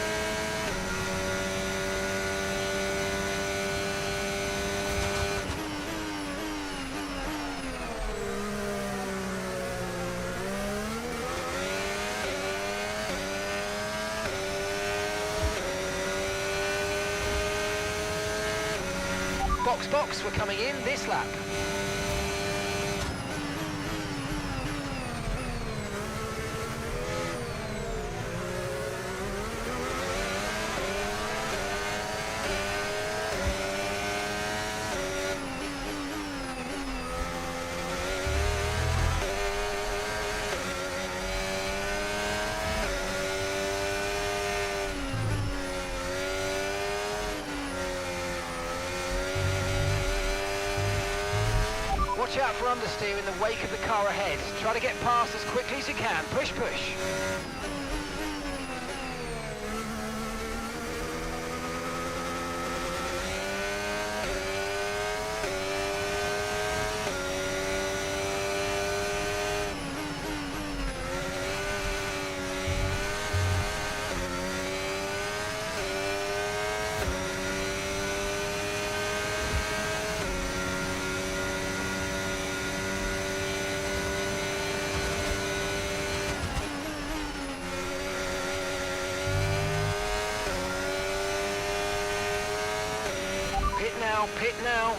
Box, we're coming in this lap. Watch out for understeer in the wake of the car ahead. Try to get past as quickly as you can. Push, push. Pit now.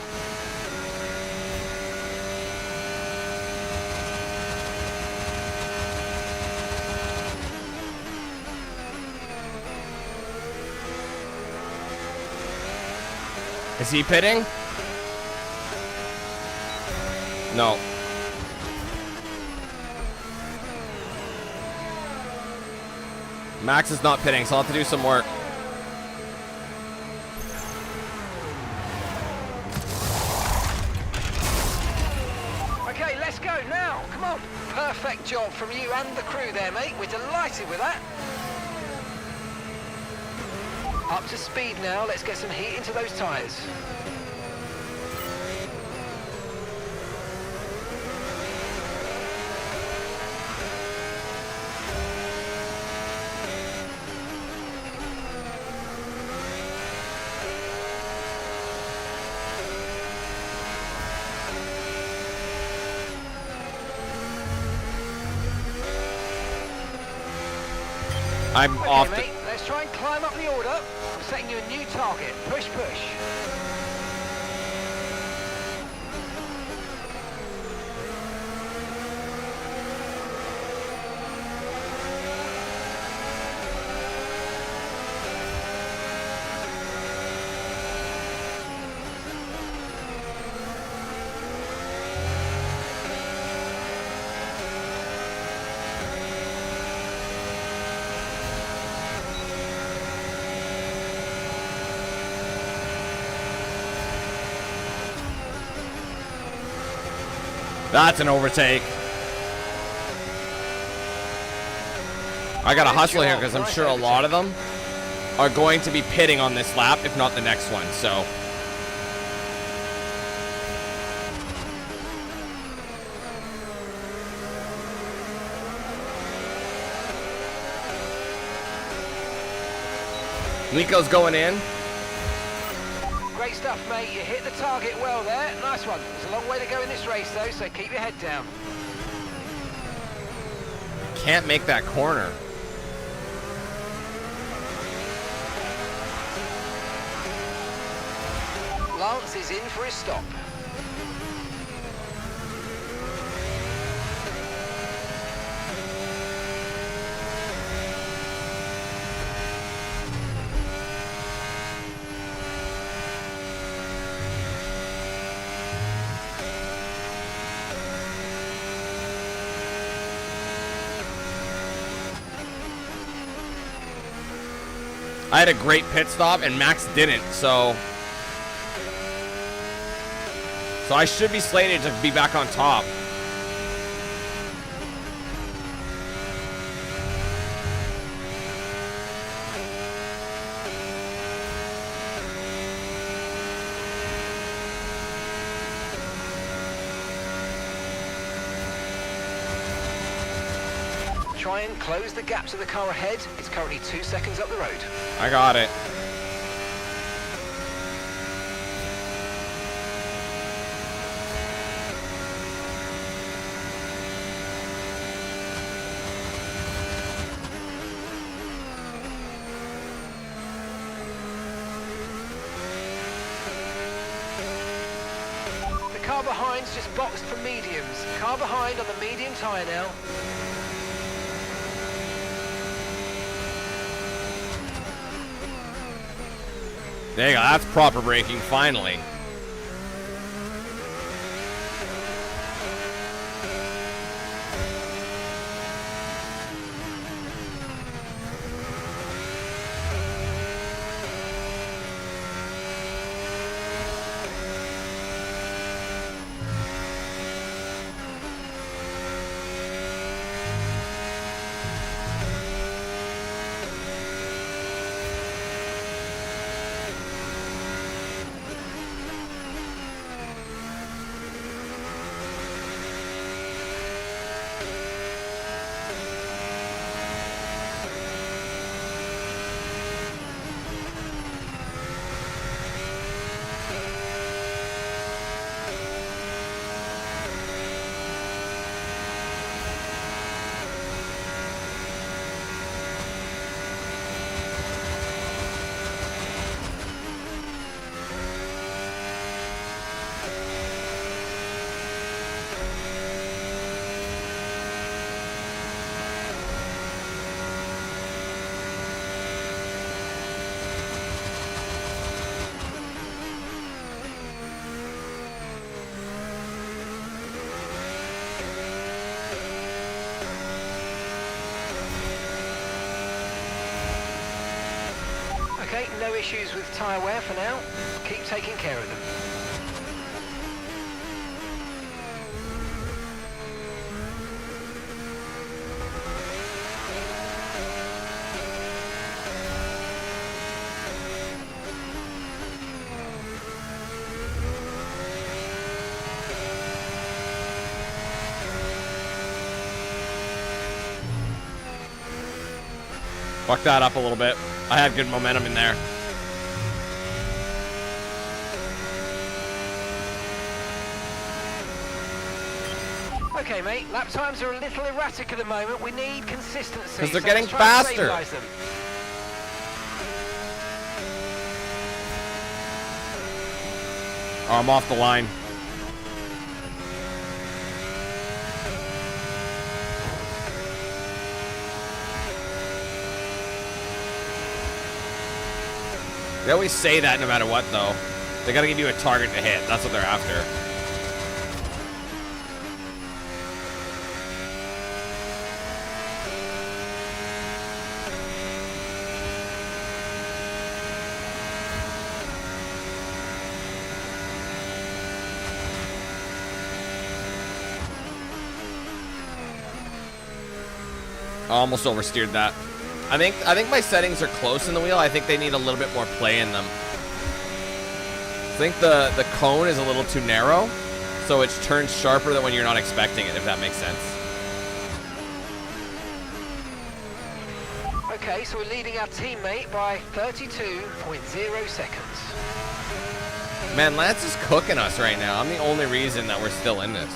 Is he pitting? No. Max is not pitting, so I'll have to do some work. Okay, let's go now. Come on. Perfect job from you and the crew there, mate. We're delighted with that. Up to speed now. Let's get some heat into those tyres. I'm okay, off. Mate, let's try and climb up the order. I'm setting you a new target. Push, push. That's an overtake. I gotta hustle here because I'm sure a lot of them are going to be pitting on this lap, if not the next one. So. Nico's going in. Great stuff, mate. You hit the target well there. Nice one. There's a long way to go in this race, though, so keep your head down. Can't make that corner. Lance is in for his stop. I had a great pit stop and Max didn't, so I should be slated to be back on top. Try and close the gap to the car ahead. It's currently 2 seconds up the road. I got it. The car behind's just boxed for mediums. Car behind on the medium tyre now. There you go, that's proper braking, finally. Okay, no issues with tyre wear for now. Keep taking care of them. Fuck that up a little bit. I had good momentum in there. Okay, mate, lap times are a little erratic at the moment. We need consistency. Because they're so getting let's try and faster. stabilise them. Oh, I'm off the line. They always say that no matter what, though. They gotta give you a target to hit. That's what they're after. Almost oversteered that. I think my settings are close in the wheel. I think they need a little bit more play in them. I think the cone is a little too narrow, so it turns sharper than when you're not expecting it, if that makes sense. Okay, so we're leading our teammate by 32.0 seconds. Man, Lance is cooking us right now. I'm the only reason that we're still in this.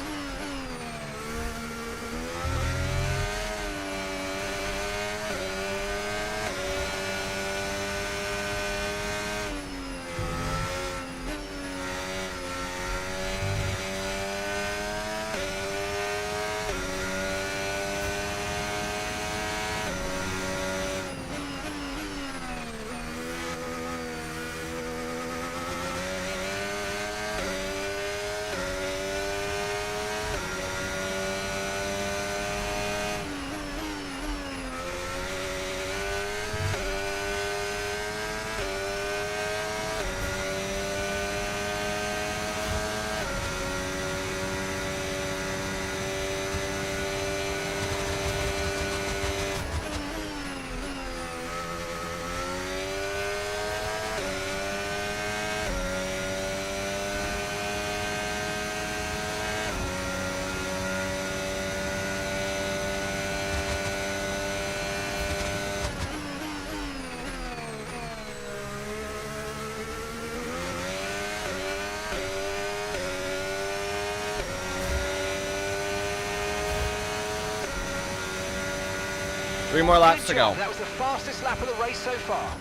Three more laps to go. That was the fastest lap of the race so far.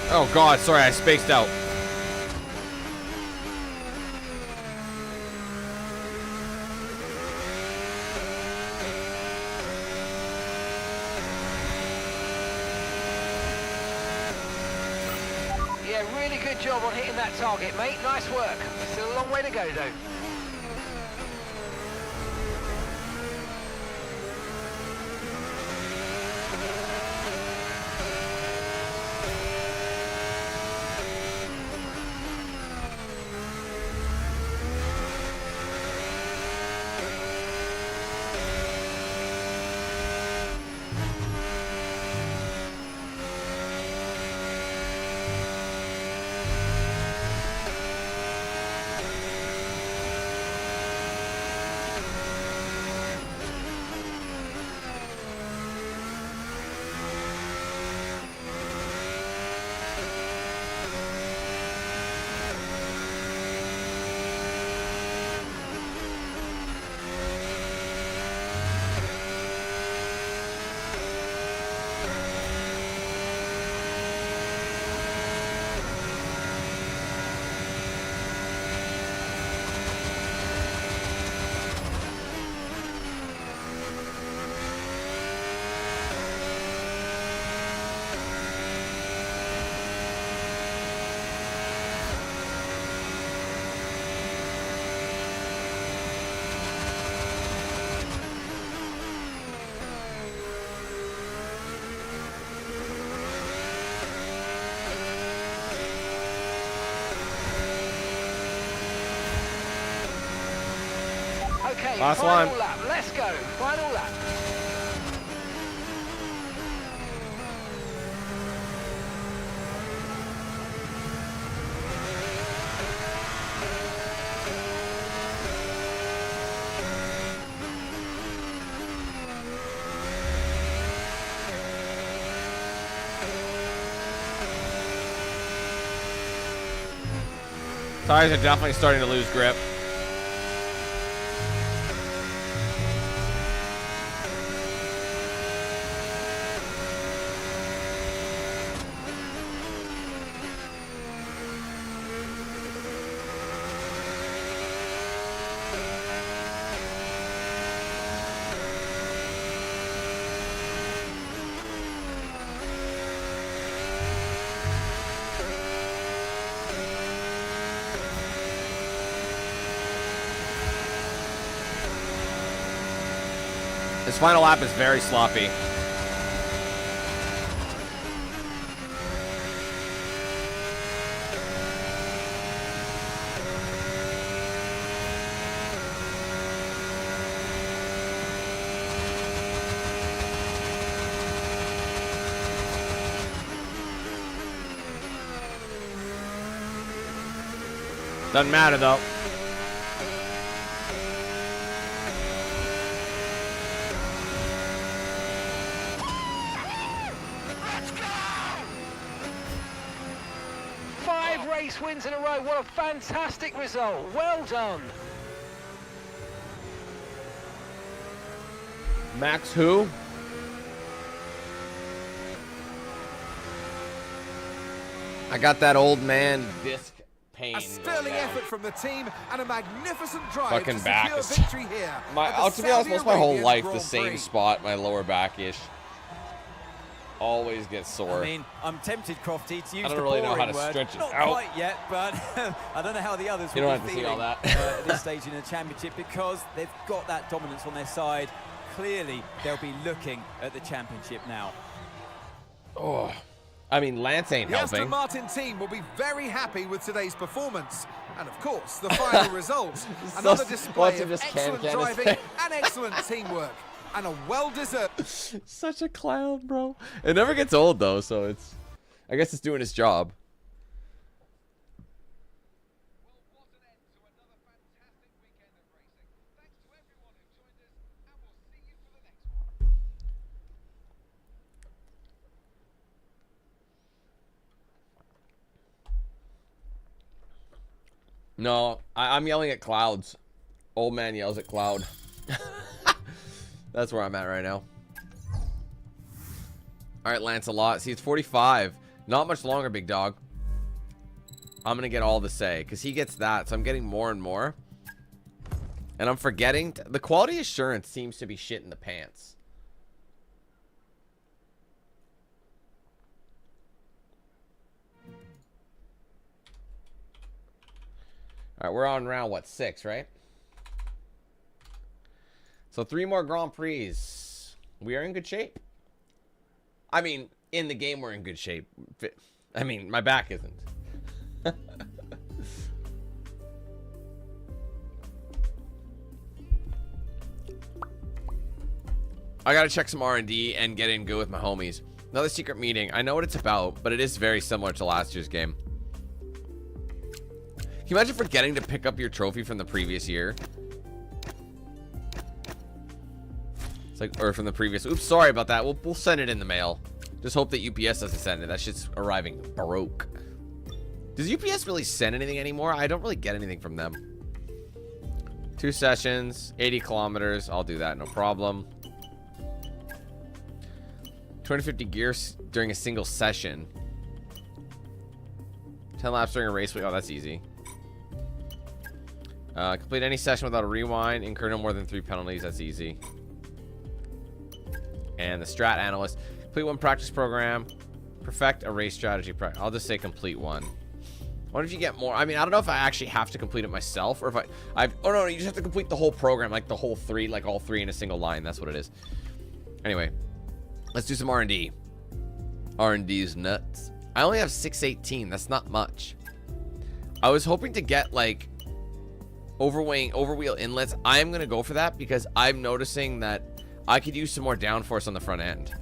Oh God, sorry, I spaced out. Yeah, really good job on hitting that target, mate. Nice work. Still a long way to go, though. Okay, last final one. lap. Let's go. Final lap. Tires are definitely starting to lose grip. This final lap is very sloppy. Doesn't matter though. Wins in a row. What a fantastic result. Well done. Max who? I got that old man disc pain. A sterling effort from the team and a magnificent drive Fucking to back secure is victory here. to be honest, most of my whole life, the same spot, my lower back-ish. Always gets sore. I mean, I'm tempted, Crofty, to use I don't the really know how boring to word. stretch it Not out. quite yet, but I don't know how the others You will don't be have to see feeling all that. at this stage in the championship, because they've got that dominance on their side. Clearly, they'll be looking at the championship now. Oh, I mean, Lance ain't The helping. Aston Martin team will be very happy with today's performance. And of course, the final result. Another display of excellent driving and excellent teamwork. And a well-deserved... Such a clown, bro. It never gets old, though, so it's... I guess it's doing its job. No, I'm yelling at clouds. Old man yells at cloud. That's where I'm at right now. All right, Lancelot. See, it's 45. Not much longer, big dog. I'm going to get all the say because he gets that. So I'm getting more and more. And I'm forgetting. The quality assurance seems to be shit in the pants. All right, we're on round, what, 6, right? So 3 more Grand Prix. We are in good shape. I mean, in the game, we're in good shape. I mean, my back isn't. I gotta check some R&D and get in good with my homies. Another secret meeting. I know what it's about, but it is very similar to last year's game. Can you imagine forgetting to pick up your trophy from the previous year? It's like, or from the previous. Oops, sorry about that. We'll send it in the mail. Just hope that UPS doesn't send it. That shit's arriving broke. Does UPS really send anything anymore? I don't really get anything from them. 2 sessions, 80 kilometers. I'll do that, no problem. 250 gears during a single session. 10 laps during a race week. Oh, that's easy. Complete any session without a rewind. Incur no more than 3 penalties. That's easy. And the strat analyst. Complete 1 practice program. Perfect a race strategy. I'll just say complete 1. What if you get more? I mean, I don't know if I actually have to complete it myself or if oh no, you just have to complete the whole program, like the whole 3, like all 3 in a single line. That's what it is. Anyway, let's do some R&D. R&D is nuts. I only have 618. That's not much. I was hoping to get like overwheel inlets. I am going to go for that because I'm noticing that I could use some more downforce on the front end.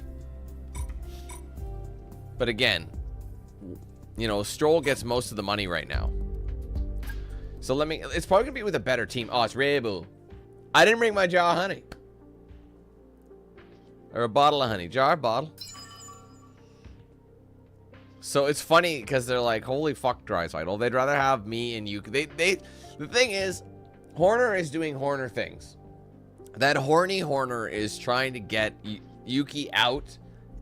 But again, you know, Stroll gets most of the money right now. So it's probably going to be with a better team. Oh, it's Rebel. I didn't bring my jar of honey. Or a bottle of honey. Jar, bottle. So it's funny because they're like, holy fuck, Drysidle. They'd rather have me and you. The thing is, Horner is doing Horner things. That horny Horner is trying to get Yuki out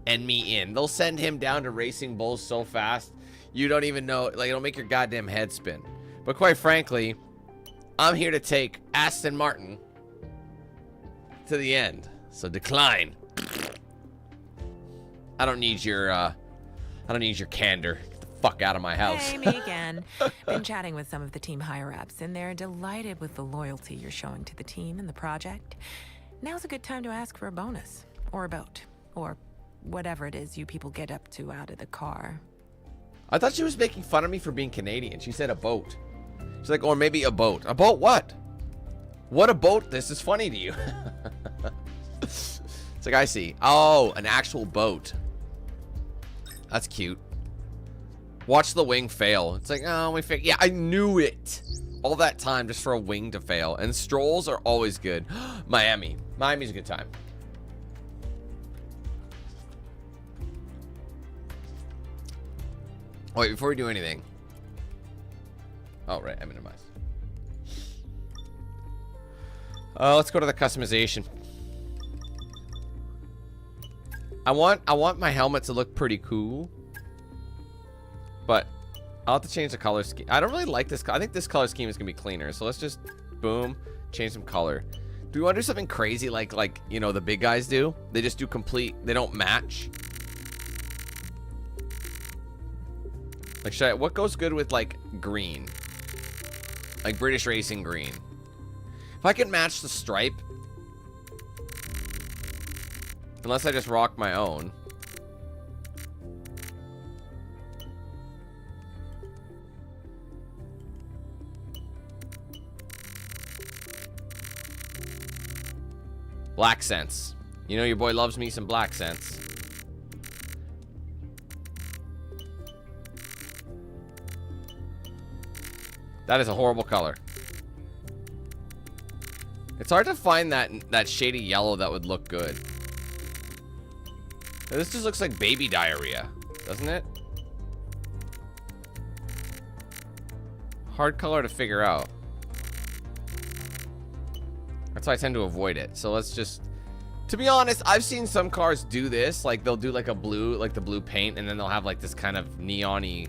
and me in. They'll send him down to Racing Bulls so fast, you don't even know. Like, it'll make your goddamn head spin. But quite frankly, I'm here to take Aston Martin to the end. So decline. I don't need your candor. Get the fuck out of my house. Hey, me again. Been chatting with some of the team higher-ups, and they're delighted with the loyalty you're showing to the team and the project. Now's a good time to ask for a bonus, or a boat, or whatever it is you people get up to out of the car. I thought she was making fun of me for being Canadian. She said a boat. She's like, or maybe a boat. A boat what? What a boat? This is funny to you. It's like, I see. Oh, an actual boat. That's cute. Watch the wing fail. It's like, oh, we failed. Yeah, I knew it. All that time just for a wing to fail. And strolls are always good. Miami. Miami's a good time. Oh, wait, before we do anything. Oh, right. I minimize. Let's go to the customization. I want my helmet to look pretty cool. But I'll have to change the color scheme. I don't really like this. I think this color scheme is going to be cleaner. So let's just, boom, change some color. Do we want to do something crazy like, you know, the big guys do? They just do complete, they don't match. Like, what goes good with, like, green? Like British Racing green. If I can match the stripe. Unless I just rock my own. Black Sense. You know your boy loves me some Black Sense. That is a horrible color. It's hard to find that shady yellow that would look good. This just looks like baby diarrhea, doesn't it? Hard color to figure out. That's why I tend to avoid it. So let's just... To be honest, I've seen some cars do this. Like, they'll do like a blue, like the blue paint, and then they'll have like this kind of neon-y...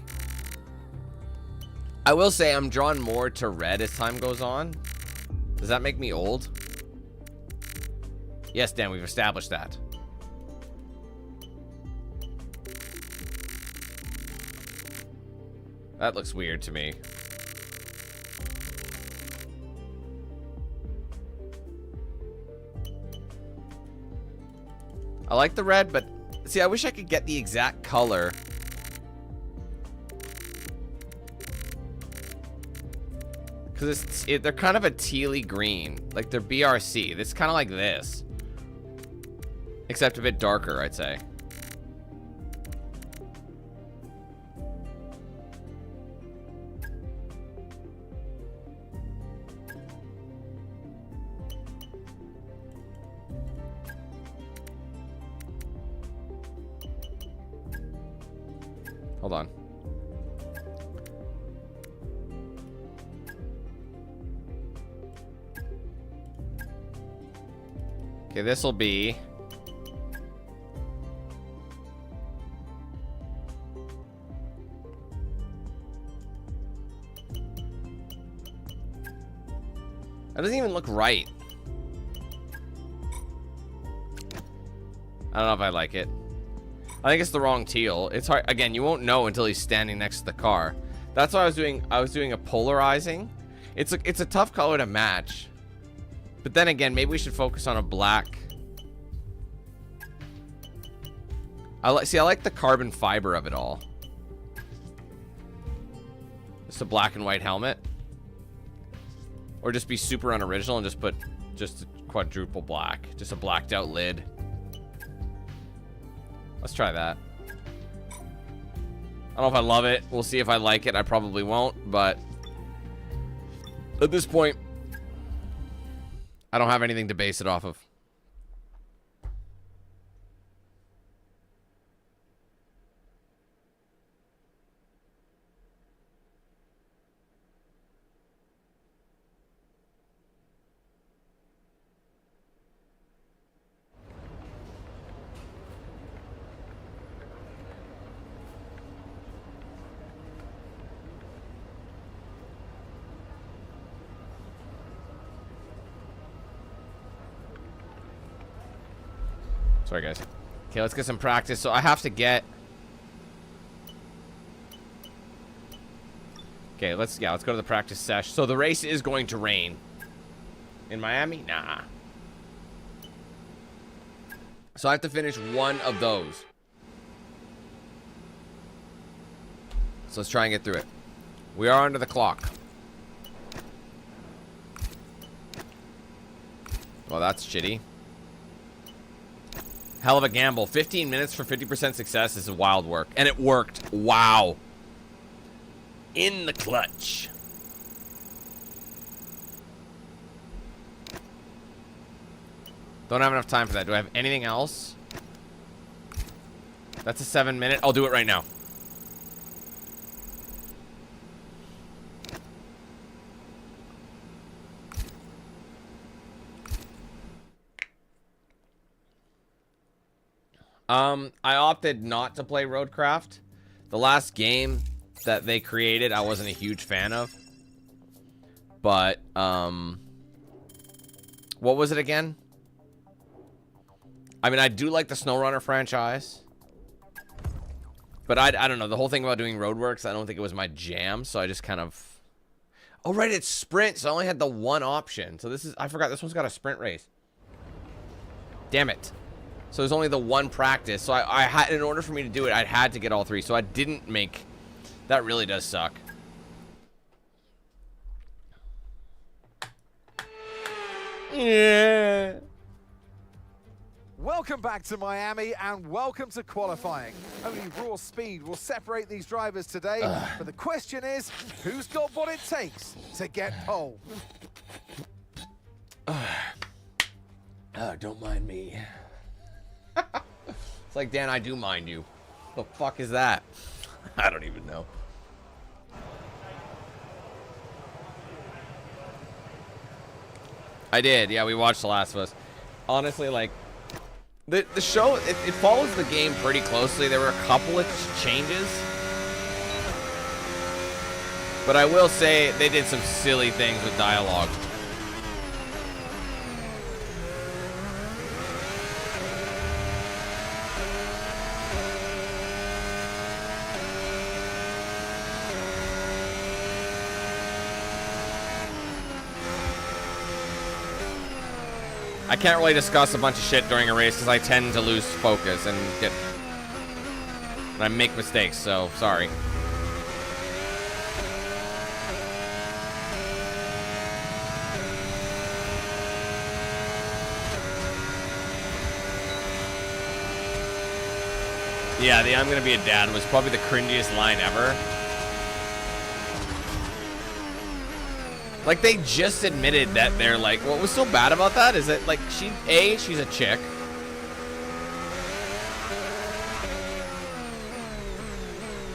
I will say I'm drawn more to red as time goes on. Does that make me old? Yes, Dan, we've established that. That looks weird to me. I like the red, but see, I wish I could get the exact color. Because they're kind of a tealy green. Like they're BRC. It's kind of like this. Except a bit darker, I'd say. Hold on. Okay, this will be... That doesn't even look right. I don't know if I like it. I think it's the wrong teal. It's hard. Again, you won't know until he's standing next to the car. That's what I was doing. I was doing a polarizing. It's a tough color to match. But then again, maybe we should focus on a black. I like the carbon fiber of it all. Just a black and white helmet. Or just be super unoriginal and just put just a quadruple black. Just a blacked out lid. Let's try that. I don't know if I love it. We'll see if I like it. I probably won't, but at this point, I don't have anything to base it off of. Sorry, guys. Okay, let's get some practice. So I have to get... Okay, let's go to the practice sesh. So the race is going to rain. In Miami? Nah. So I have to finish one of those. So let's try and get through it. We are under the clock. Well, that's shitty. Hell of a gamble. 15 minutes for 50% success is wild work. And it worked. Wow. In the clutch. Don't have enough time for that. Do I have anything else? That's a 7-minute. I'll do it right now. I opted not to play Roadcraft. The last game that they created, I wasn't a huge fan of. But, what was it again? I mean, I do like the SnowRunner franchise. But I don't know. The whole thing about doing roadworks, I don't think it was my jam. So I just kind of... Oh, right, it's sprint. So I only had the one option. So this is... I forgot. This one's got a sprint race. Damn it. So there's only the one practice. So I had... In order for me to do it, I had to get all three. So I didn't make... That really does suck. Yeah. Welcome back to Miami and welcome to qualifying. Only raw speed will separate these drivers today, but the question is, who's got what it takes to get pole? Don't mind me. It's like, Dan, I do mind you. What the fuck is that? I don't even know. I did. Yeah, we watched The Last of Us. Honestly, like, the show, it follows the game pretty closely. There were a couple of changes. But I will say they did some silly things with dialogue. I can't really discuss a bunch of shit during a race because I tend to lose focus and I make mistakes, so sorry. Yeah, the "I'm gonna be a dad" was probably the cringiest line ever. Like, they just admitted that they're like, what was so bad about that is that, like, she's a chick.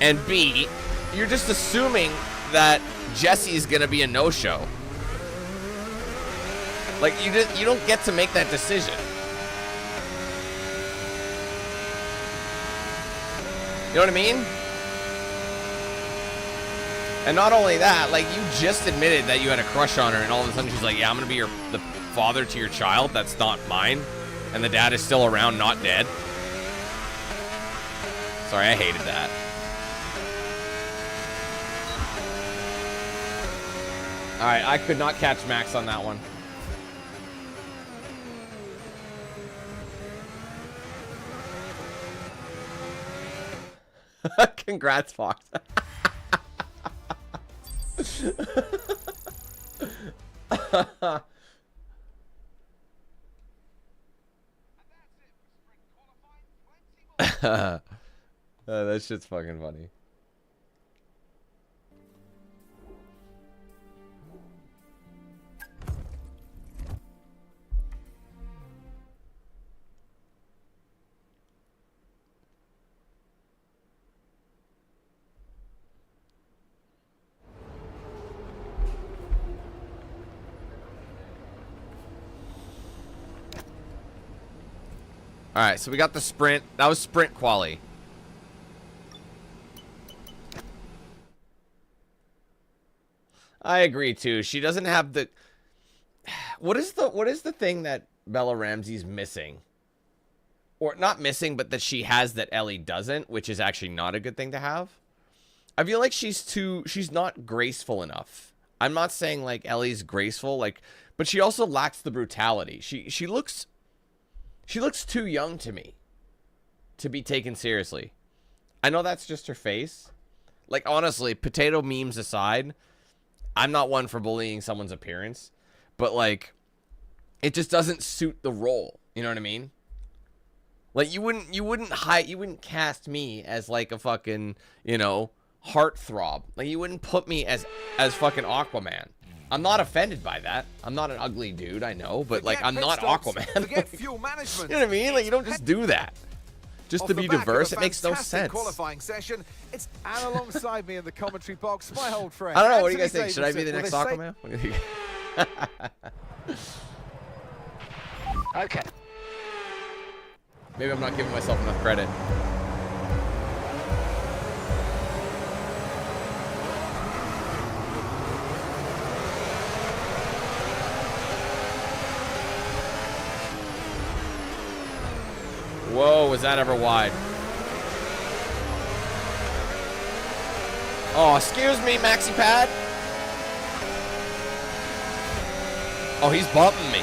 And B, you're just assuming that Jesse's gonna be a no-show. Like, you don't get to make that decision. You know what I mean? And not only that, like, you just admitted that you had a crush on her, and all of a sudden she's like, yeah, I'm gonna be the father to your child. That's not mine. And the dad is still around, not dead. Sorry, I hated that. Alright, I could not catch Max on that one. Congrats, Fox. That shit's fucking funny. All right, so we got the sprint. That was sprint quali. I agree too. She doesn't have the. What is the thing that Bella Ramsey's missing? or not missing, but that she has that Ellie doesn't, which is actually not a good thing to have. I feel like she's not graceful enough. I'm not saying like Ellie's graceful, like, but she also lacks the brutality. She looks too young to me to be taken seriously. I know that's just her face. Like, honestly, potato memes aside, I'm not one for bullying someone's appearance, but like, it just doesn't suit the role. You know what I mean? Like, you wouldn't cast me as like a fucking, you know, heartthrob. Like, you wouldn't put me as fucking Aquaman. I'm not offended by that. I'm not an ugly dude, I know, but like, I'm not Aquaman. Forget fuel management. You know what I mean? Like, you don't just do that. Just to be diverse, it makes no sense. Qualifying session. And alongside me in the commentary box, my old friend. I don't know. What do you guys think? Should I be the next Aquaman? What do you think? Okay. Maybe I'm not giving myself enough credit. Whoa, was that ever wide? Oh, excuse me, Maxi Pad. Oh, he's bumping me.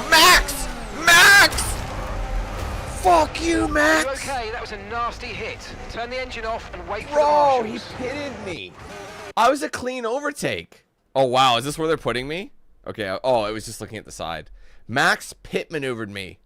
Max! Max! Fuck you, Max! You okay? That was a nasty hit. Turn the engine off and wait for the Bro, marshals. he pitted me. I was a clean overtake. Oh, wow. Is this where they're putting me? Okay. Oh, I was just looking at the side. Max pit maneuvered me.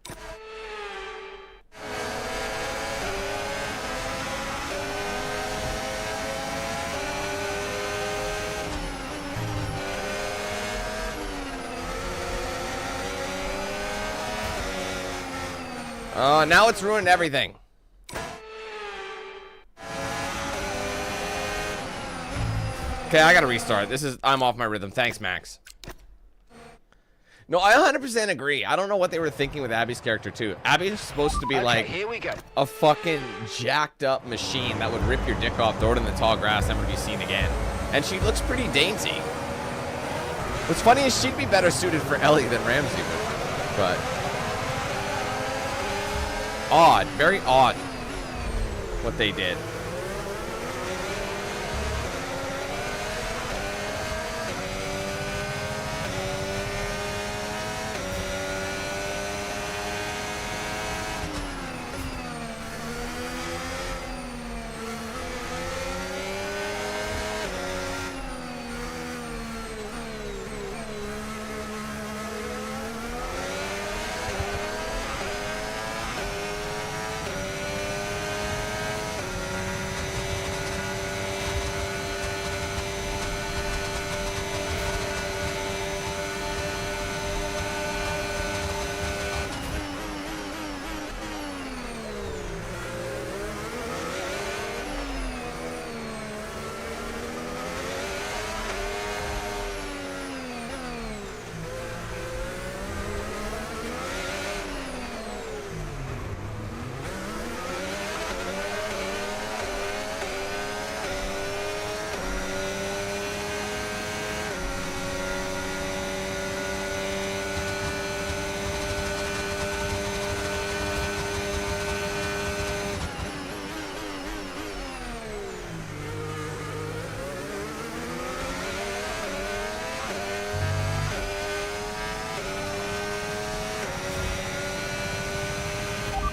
Now it's ruined everything. Okay, I gotta restart. I'm off my rhythm. Thanks, Max. No, I 100% agree. I don't know what they were thinking with Abby's character, too. Abby's supposed to be like here we go. a fucking jacked up machine that would rip your dick off, throw it in the tall grass, never be seen again. And she looks pretty dainty. What's funny is she'd be better suited for Ellie than Ramsey would. But odd, very odd what they did.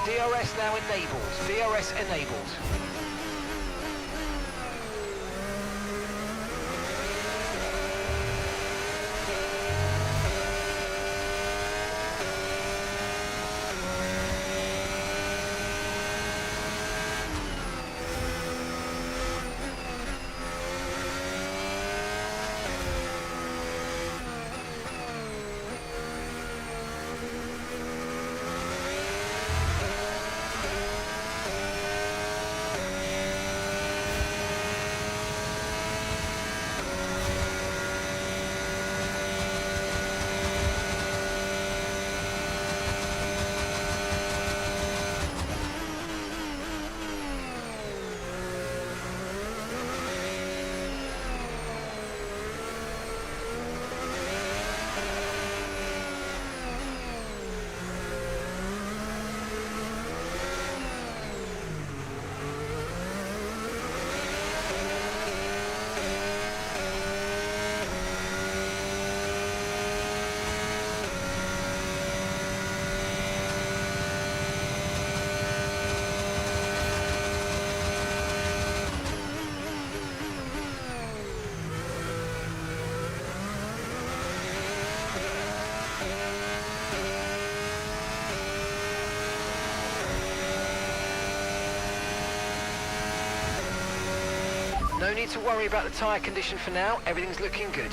DRS now enabled. DRS enabled. No need to worry about the tyre condition for now. Everything's looking good.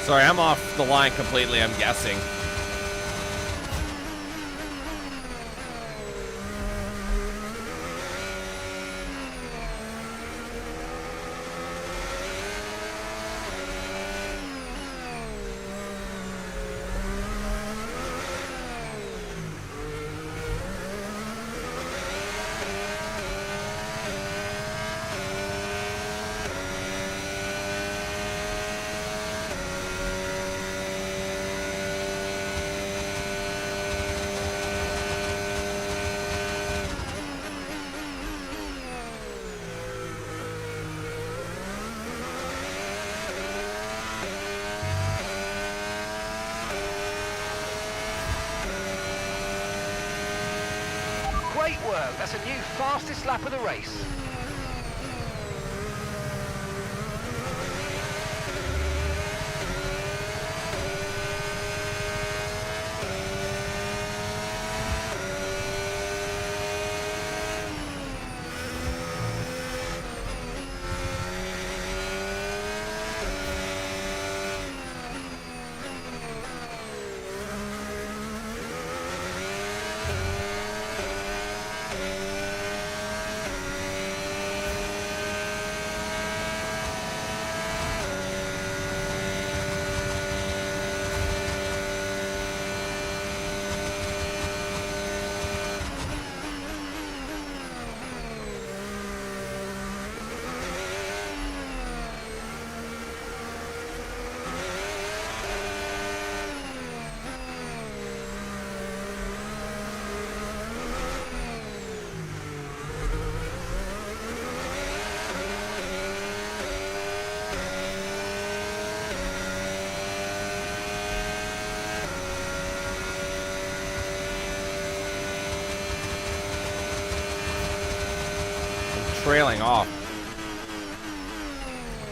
Sorry, I'm off the line completely, I'm guessing. Great work. That's a new fastest lap of the race. Trailing off.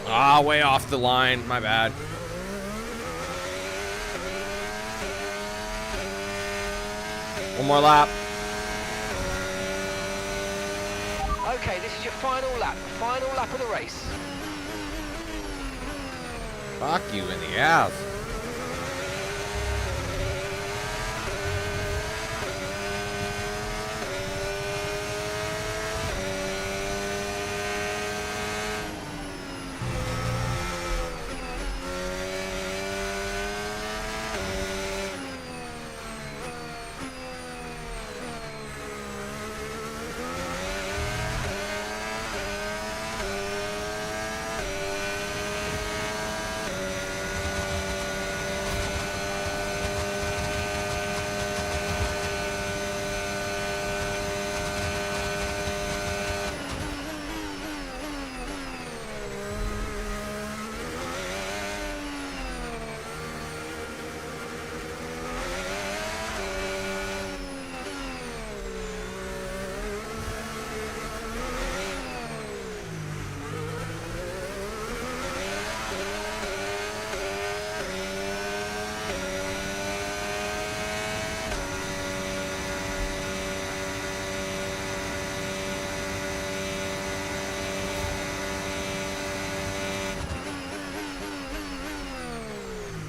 Ah, way off the line. My bad. One more lap. Okay, this is your final lap of the race. Fuck you in the ass.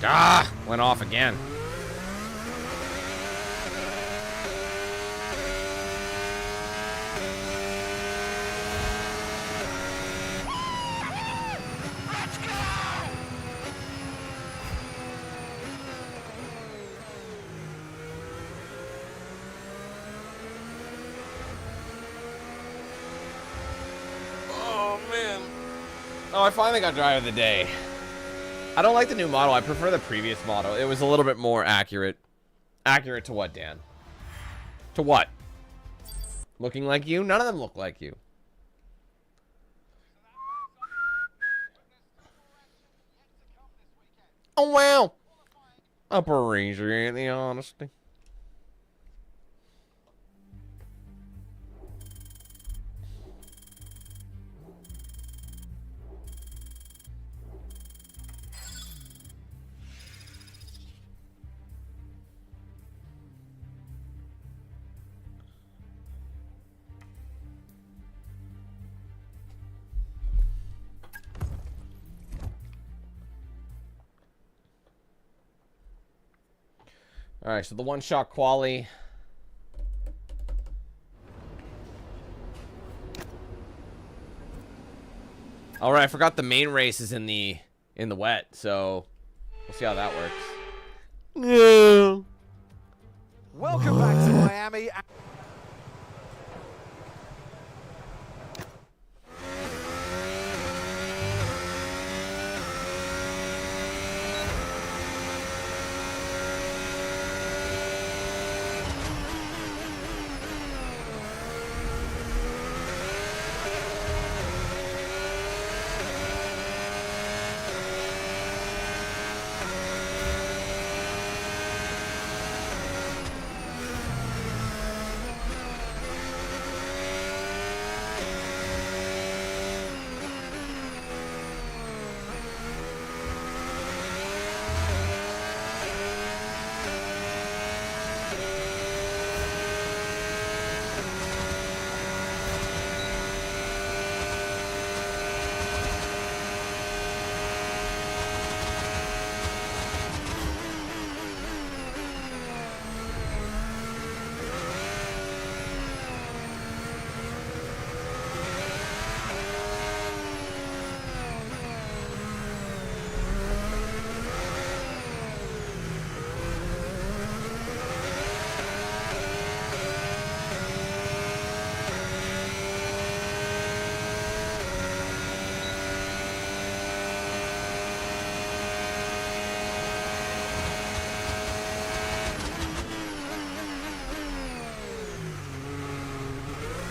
Ah, went off again. Let's go! Oh, man. Oh, I finally got driver of the day. I don't like the new model. I prefer the previous model. It was a little bit more accurate. Accurate to what, Dan? To what? Looking like you? None of them look like you. Oh, wow. Appreciate the honesty. All right, so the one-shot quali. All right, I forgot the main race is in the wet, so we'll see how that works. Yeah. Welcome back to Miami.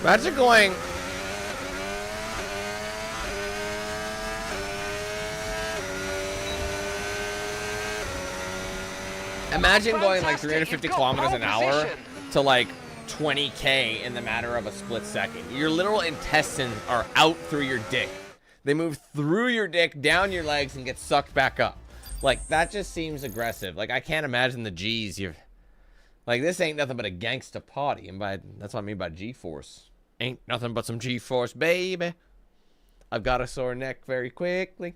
Imagine going. Imagine going like 350 kilometers an hour to like 20K in the matter of a split second. Your literal intestines are out through your dick. They move through your dick, down your legs, and get sucked back up. Like, that just seems aggressive. Like, I can't imagine the G's. Like, this ain't nothing but a gangsta party. And that's what I mean by G-force. Ain't nothing but some G-force, baby. I've got a sore neck very quickly.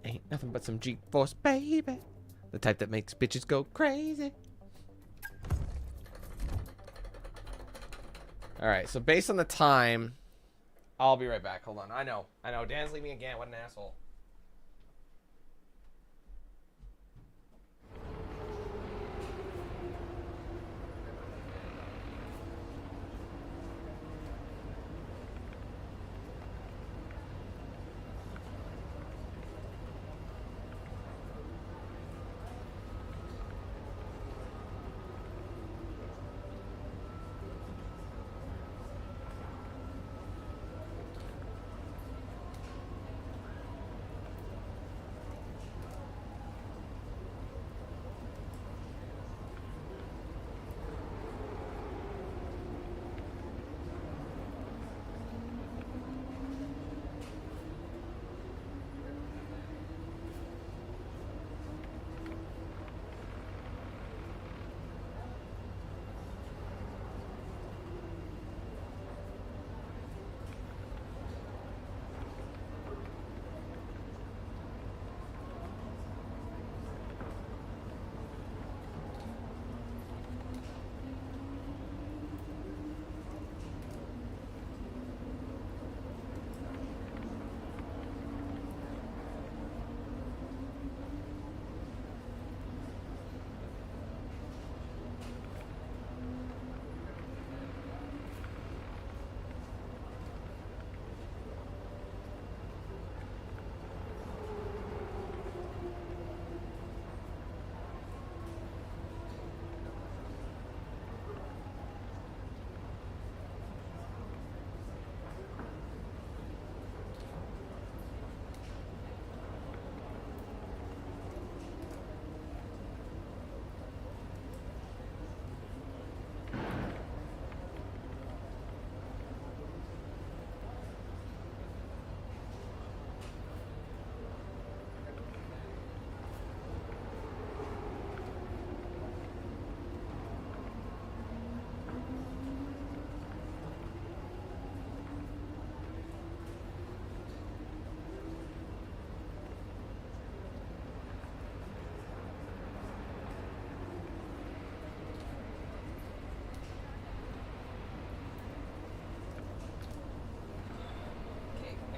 Ain't nothing but some G-force, baby. The type that makes bitches go crazy. Alright, so based on the time, I'll be right back. Hold on. I know. Dan's leaving again. What an asshole.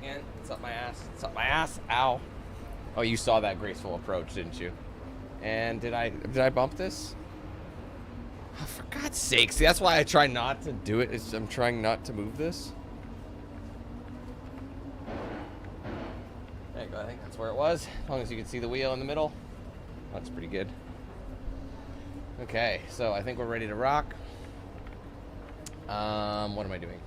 Again, it's up my ass. It's up my ass. Ow. Oh, you saw that graceful approach, didn't you? And did I bump this? Oh, for God's sake. See, that's why I try not to do it. I'm trying not to move this. There you go. I think that's where it was. As long as you can see the wheel in the middle. That's pretty good. Okay, so I think we're ready to rock. What am I doing?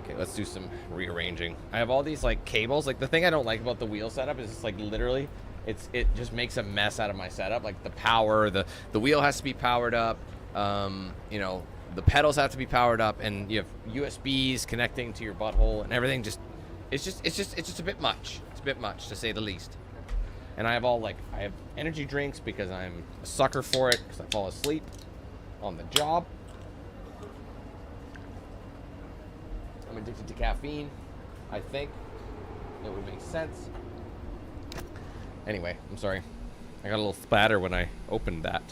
Okay, let's do some rearranging. I have all these like cables. Like the thing I don't like about the wheel setup is it's like literally it just makes a mess out of my setup. Like the power, the wheel has to be powered up. You know, the pedals have to be powered up, and you have USBs connecting to your butthole and everything. It's just a bit much. It's a bit much to say the least. And I have energy drinks because I'm a sucker for it because I fall asleep on the job. I'm addicted to caffeine. I think it would make sense. Anyway, I'm sorry. I got a little spatter when I opened that.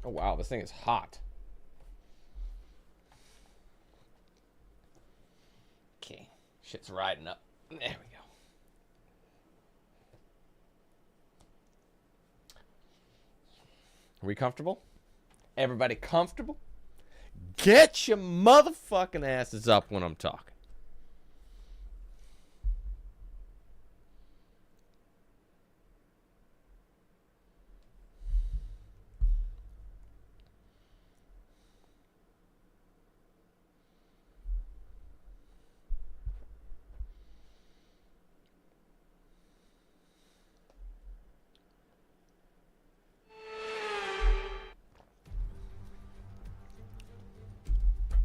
Oh wow, this thing is hot. Okay, shit's riding up. There we go. Are we comfortable? Everybody comfortable? Get your motherfucking asses up when I'm talking.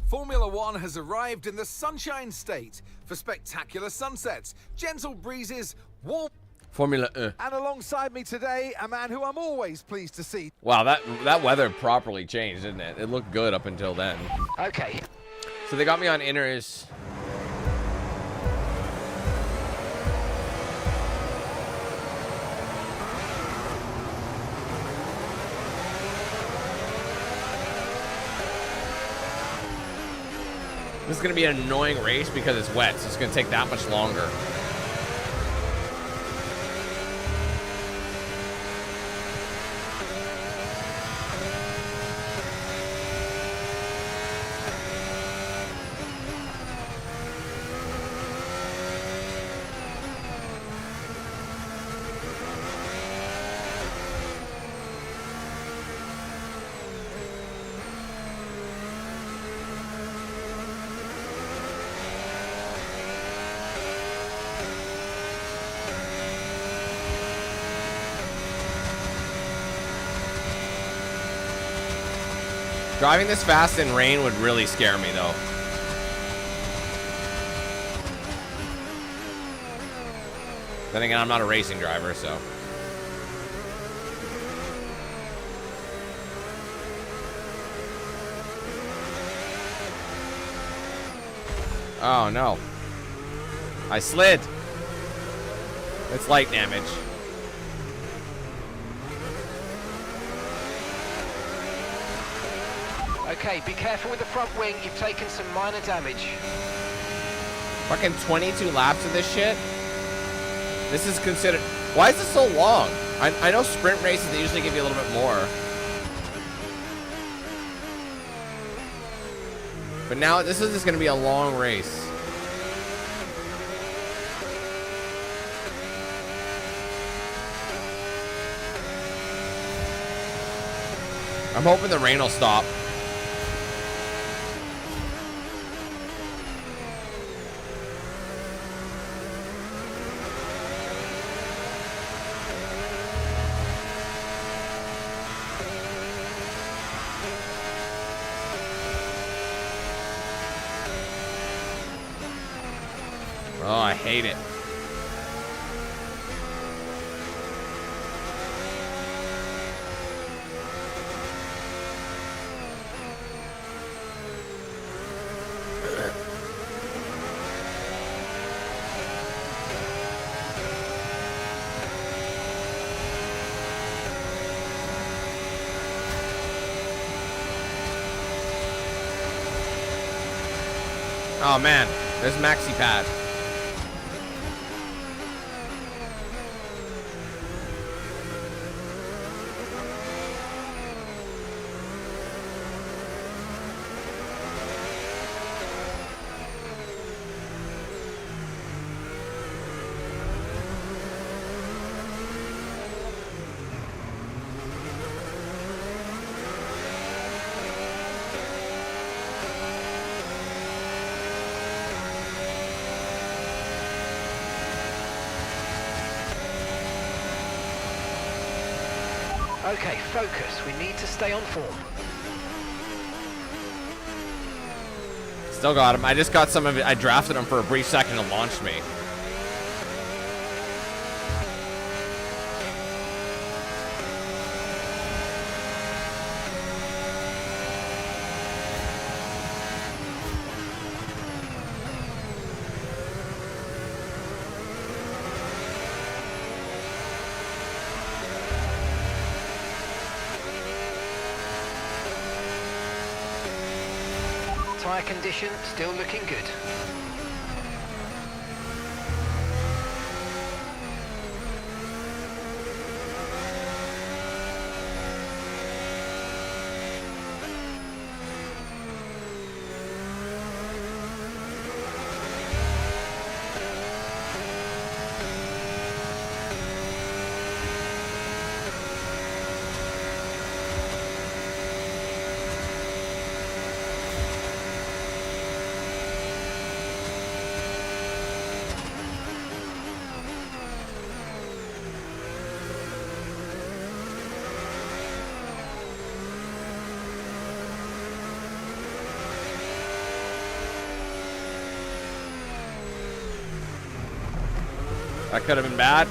Formula One has arrived in the Sunshine State for spectacular sunsets, gentle breezes, warm... Formula And alongside me today, a man who I'm always pleased to see. Wow, that weather properly changed, didn't it? It looked good up until then. Okay. So they got me on inners. This is going to be an annoying race because it's wet, so it's going to take that much longer. Driving this fast in rain would really scare me, though. Then again, I'm not a racing driver, so. Oh, no. I slid. It's light damage. Okay, be careful with the front wing. You've taken some minor damage. Fucking 22 laps of this shit? This is considered... Why is this so long? I know sprint races, they usually give you a little bit more. But now, this is just going to be a long race. I'm hoping the rain will stop. Oh, I hate it. Oh man, there's maxi pad. Okay, focus. We need to stay on form. Still got him. I just got some of it. I drafted him for a brief second and launched me. Tyre condition still looking good. That could have been bad.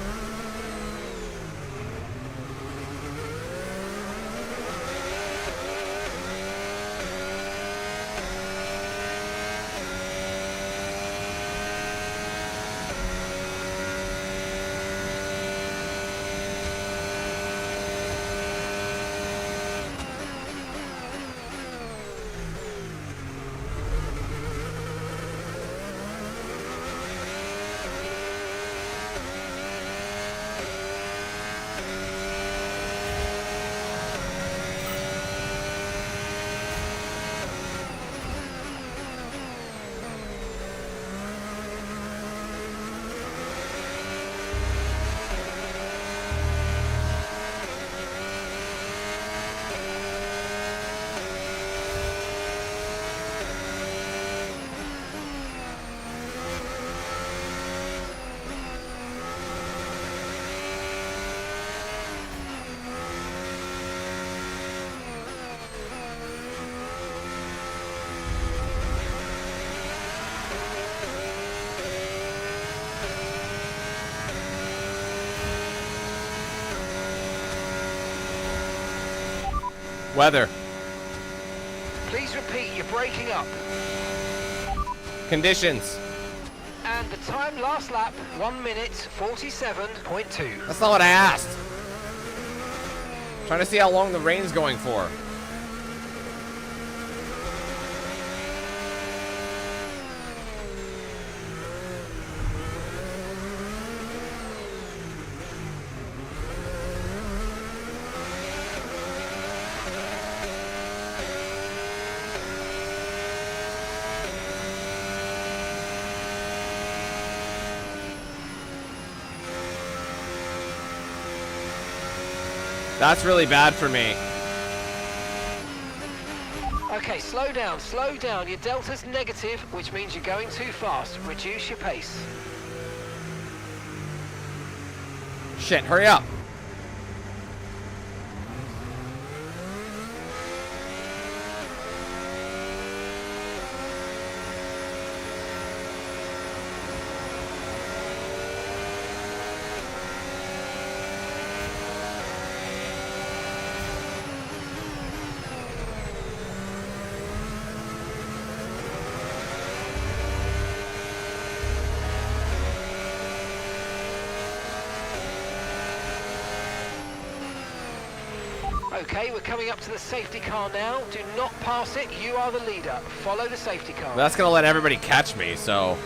Weather. Please repeat, you're breaking up. Conditions. And the time last lap, 1 minute 47.2. That's not what I asked. Trying to see how long the rain's going for. That's really bad for me. Okay, slow down, slow down. Your delta's negative, which means you're going too fast. Reduce your pace. Shit, hurry up. Okay, we're coming up to the safety car now. Do not pass it. You are the leader. Follow the safety car. But that's going to let everybody catch me, so...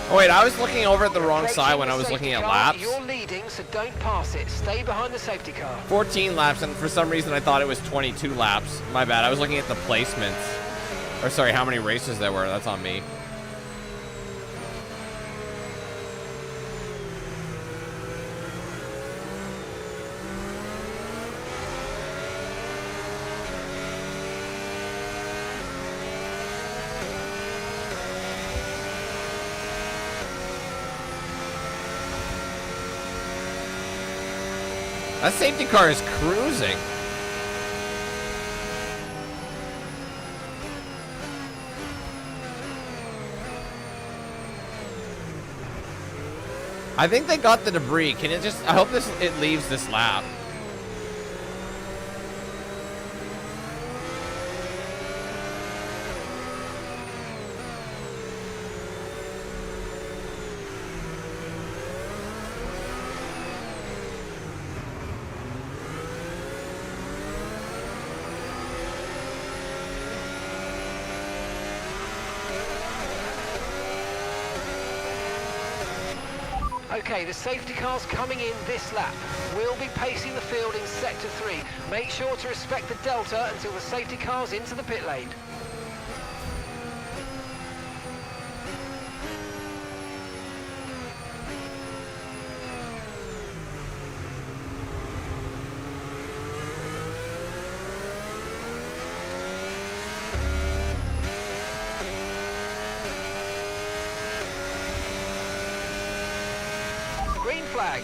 Oh, wait, I was looking over at the wrong side when I was looking at laps. You're leading, so don't pass it. Stay behind the safety car. 14 laps, and for some reason I thought it was 22 laps. My bad. I was looking at the placements. Or sorry, how many races there were. That's on me. That safety car is cruising. I think they got the debris. Can it just, I hope it leaves this lap. Okay, the safety car's coming in this lap. We'll be pacing the field in sector 3. Make sure to respect the delta until the safety car's into the pit lane. Green flag.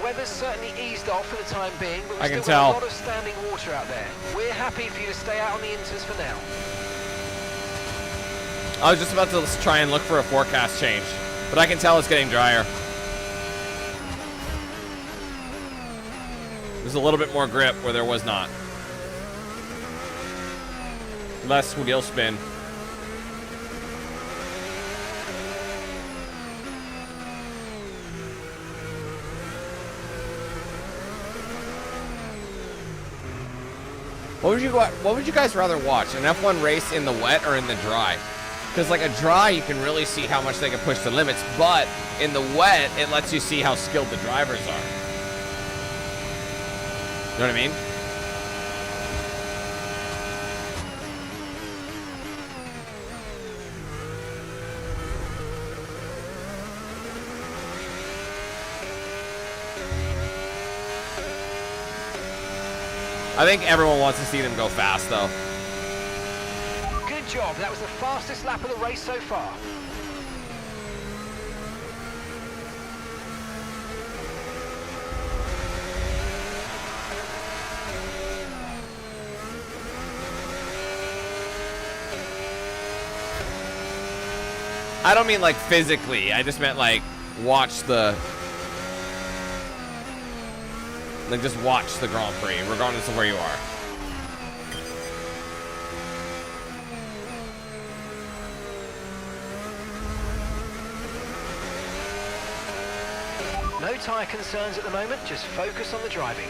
Weather's certainly eased off for the time being, but we've still got a lot of standing water out there. We're happy for you to stay out on the inters for now. I was just about to try and look for a forecast change, but I can tell it's getting drier. There's a little bit more grip where there was not. Less wheel spin. What would you guys rather watch? An F1 race in the wet or in the dry? Because like a dry, you can really see how much they can push the limits, but in the wet, it lets you see how skilled the drivers are. You know what I mean? I think everyone wants to see them go fast, though. Good job. That was the fastest lap of the race so far. I don't mean like physically. I just meant like watch the... Like just watch the Grand Prix, regardless of where you are. No tyre concerns at the moment, just focus on the driving.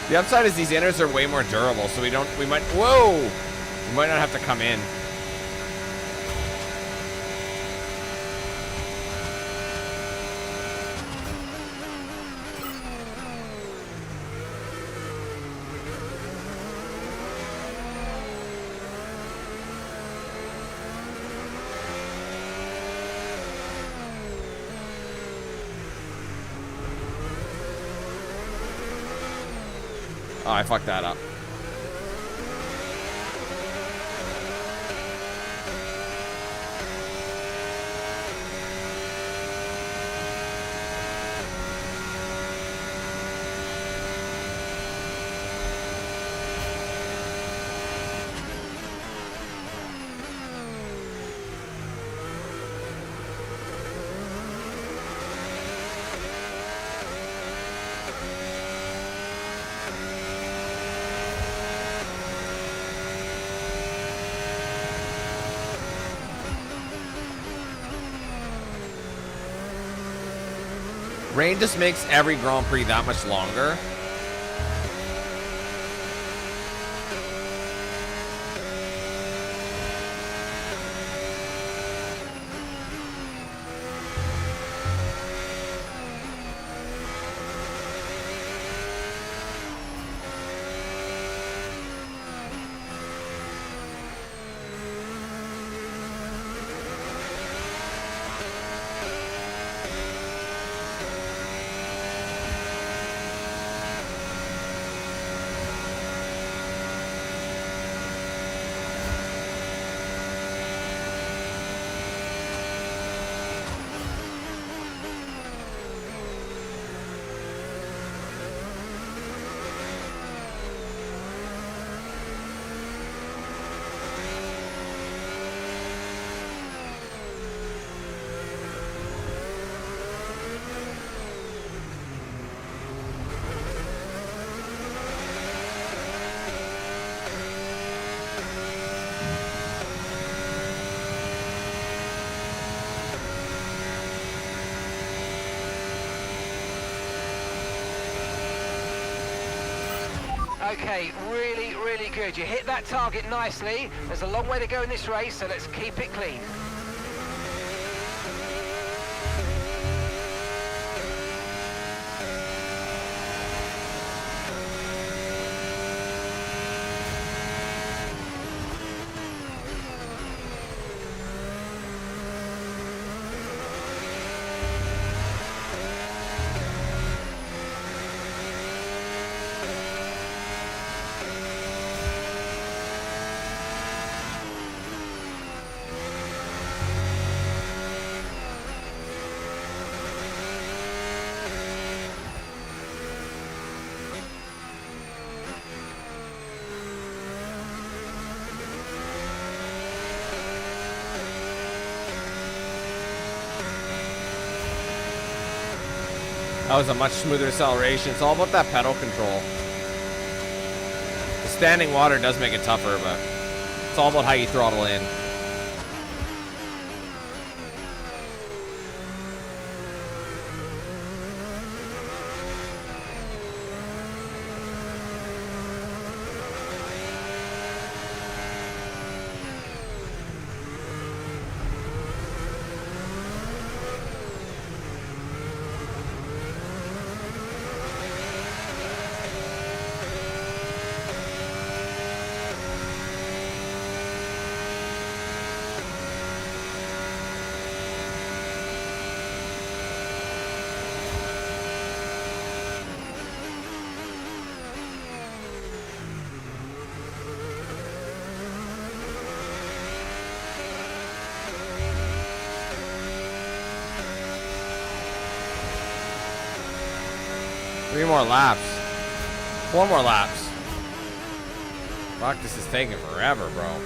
The upside is these inners are way more durable, so we might not have to come in. Oh, I fucked that up. Rain just makes every Grand Prix that much longer. Okay, really, really good. You hit that target nicely. There's a long way to go in this race, so let's keep it clean. That was a much smoother acceleration. It's all about that pedal control. The standing water does make it tougher, but It's all about how you throttle in. Three more laps. 4 more laps. Fuck, this is taking forever, bro.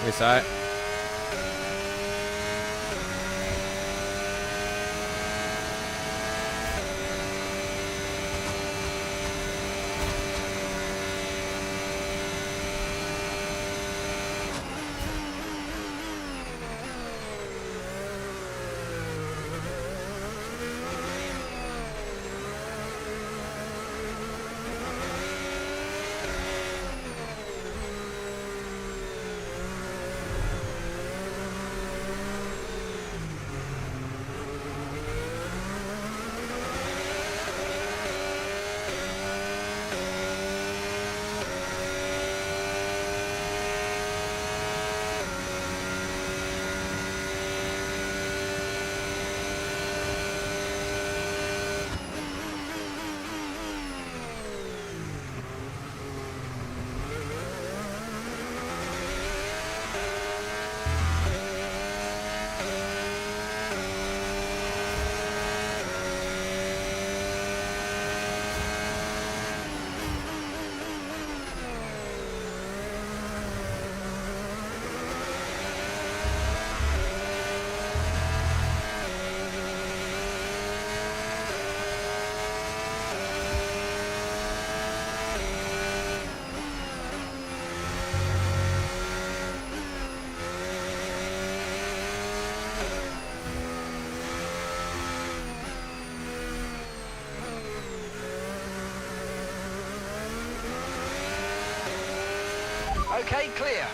We saw it. Okay, clear.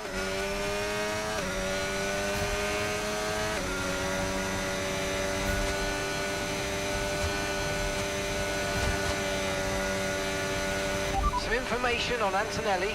Some information on Antonelli.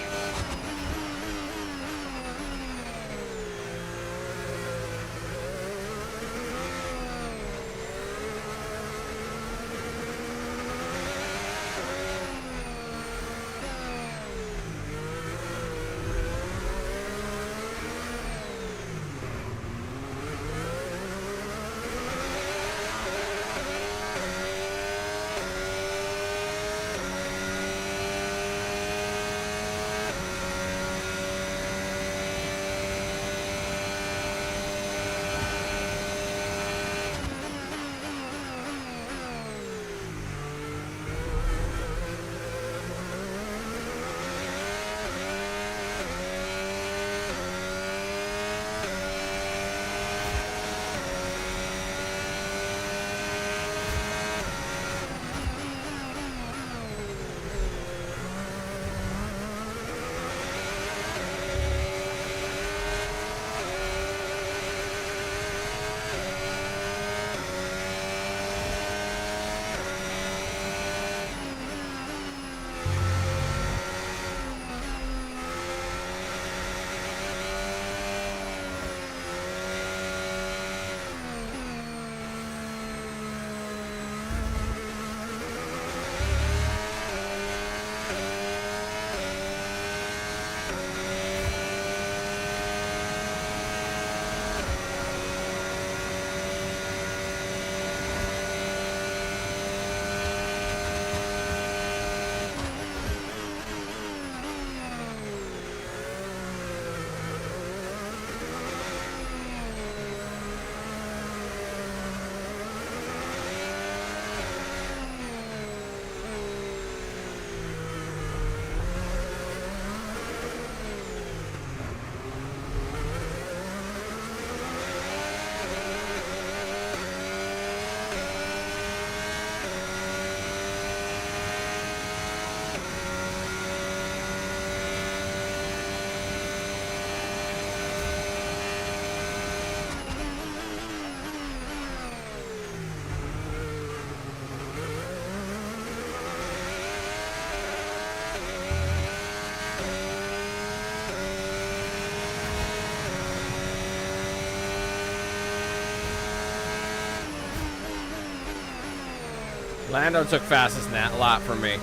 Lando took fastest lap from me.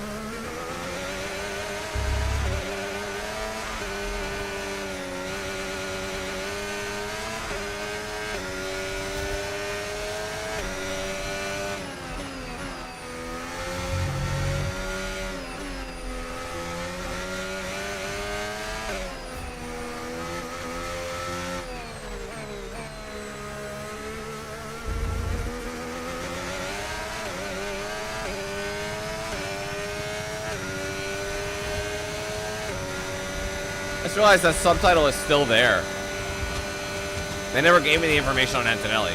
I just realized that subtitle is still there. They never gave me the information on Antonelli.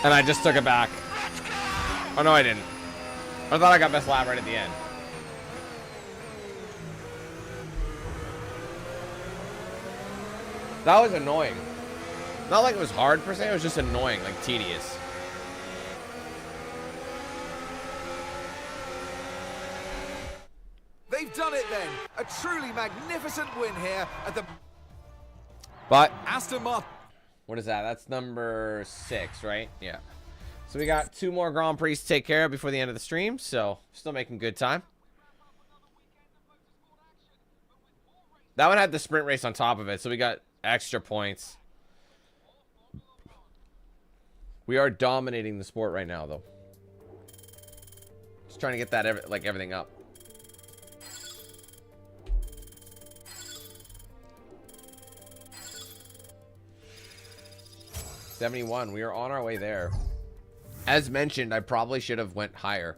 And I just took it back. Oh, no, I didn't. I thought I got best lap right at the end. That was annoying. Not like it was hard per se, it was just annoying, like tedious. They've done it then. A truly magnificent win here at the... But Aston Martin. what is that? That's number 6, right? Yeah. So we got 2 more Grand Prix to take care of before the end of the stream. So still making good time. That one had the sprint race on top of it, so we got extra points. We are dominating the sport right now, though. Just trying to get that everything up. $71. We are on our way there. As mentioned, I probably should have went higher.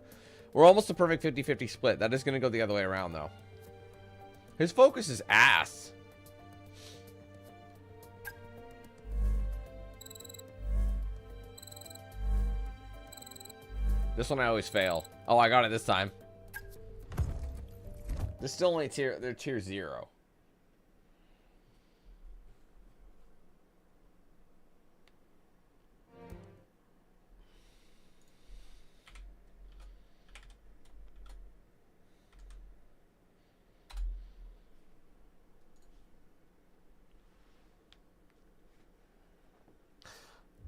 We're almost a perfect 50-50 split. That is going to go the other way around, though. His focus is ass. This one I always fail. Oh, I got it this time. They're still only they're tier 0.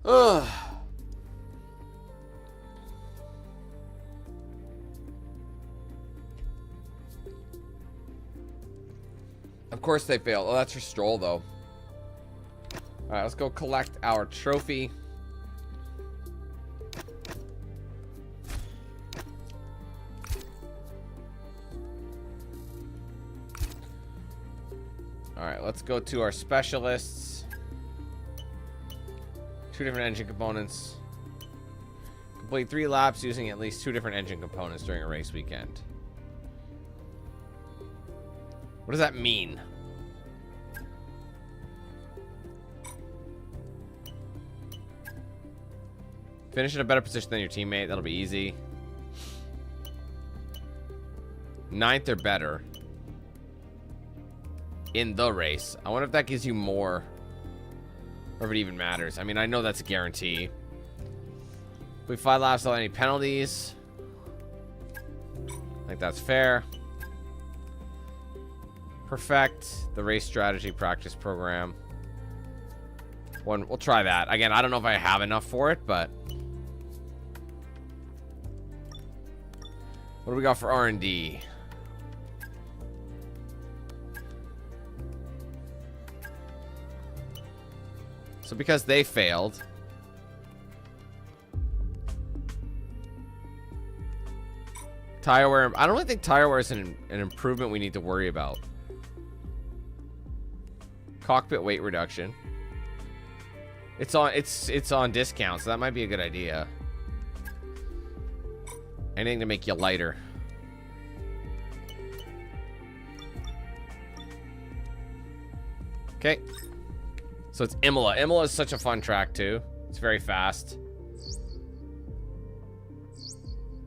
Ugh. Of course they failed. Oh, that's for Stroll, though. All right, let's go collect our trophy. All right, let's go to our specialists. 2 different engine components. Complete 3 laps using at least 2 different engine components during a race weekend. What does that mean? Finish in a better position than your teammate. That'll be easy. 9th or better in the race. I wonder if that gives you more, or if it even matters. I mean, I know that's a guarantee. We 5 laps without any penalties. I think that's fair. Perfect the race strategy practice program. We'll try that. Again, I don't know if I have enough for it, but what do we got for R&D? So because they failed, tire wear. I don't really think tire wear is an improvement we need to worry about. Cockpit weight reduction. It's on discount, so that might be a good idea. Anything to make you lighter. Okay. So it's Imola. Imola is such a fun track too. It's very fast.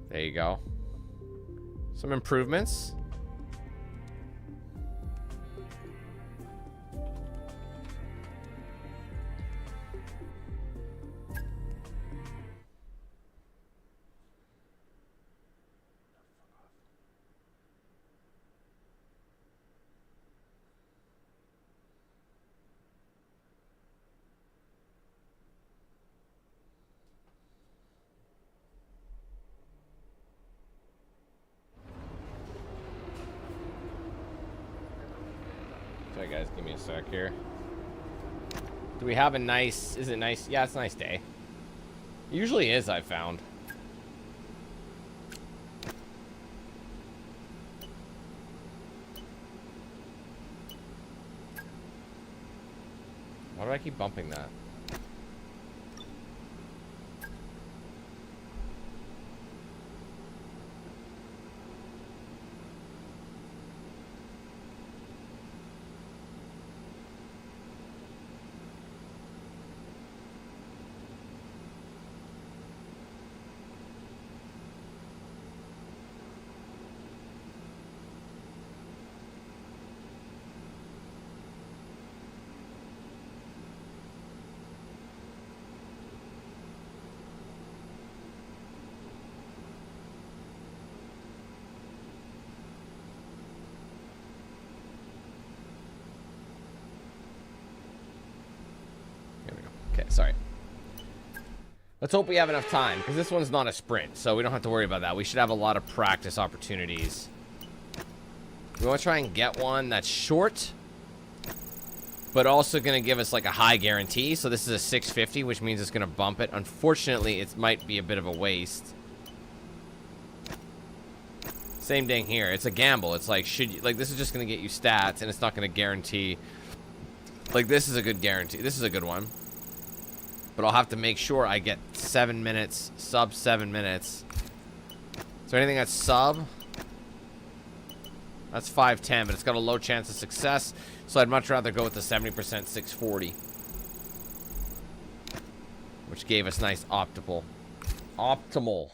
There you go. Some improvements. Sorry guys, give me a sec here. Do we have a nice, is it nice? Yeah, it's a nice day. It usually is, I've found. Why do I keep bumping that? Okay, sorry. Let's hope we have enough time, because this one's not a sprint, so we don't have to worry about that. We should have a lot of practice opportunities. We want to try and get one that's short, but also going to give us like a high guarantee. So this is a 650, which means it's going to bump it. Unfortunately, it might be a bit of a waste. Same thing here. It's a gamble. It's like, should you, like, this is just going to get you stats, and it's not going to guarantee. Like, this is a good guarantee. This is a good one. But I'll have to make sure I get 7 minutes, sub 7 minutes. Is there anything that's sub? That's 510, but it's got a low chance of success. So I'd much rather go with the 70% 640. Which gave us nice optimal. Optimal.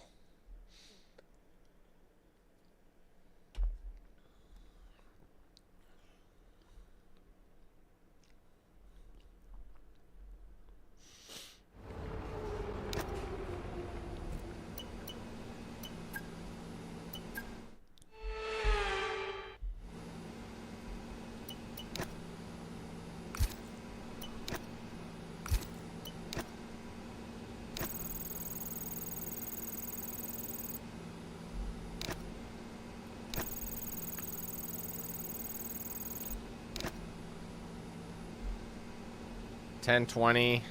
$10.20.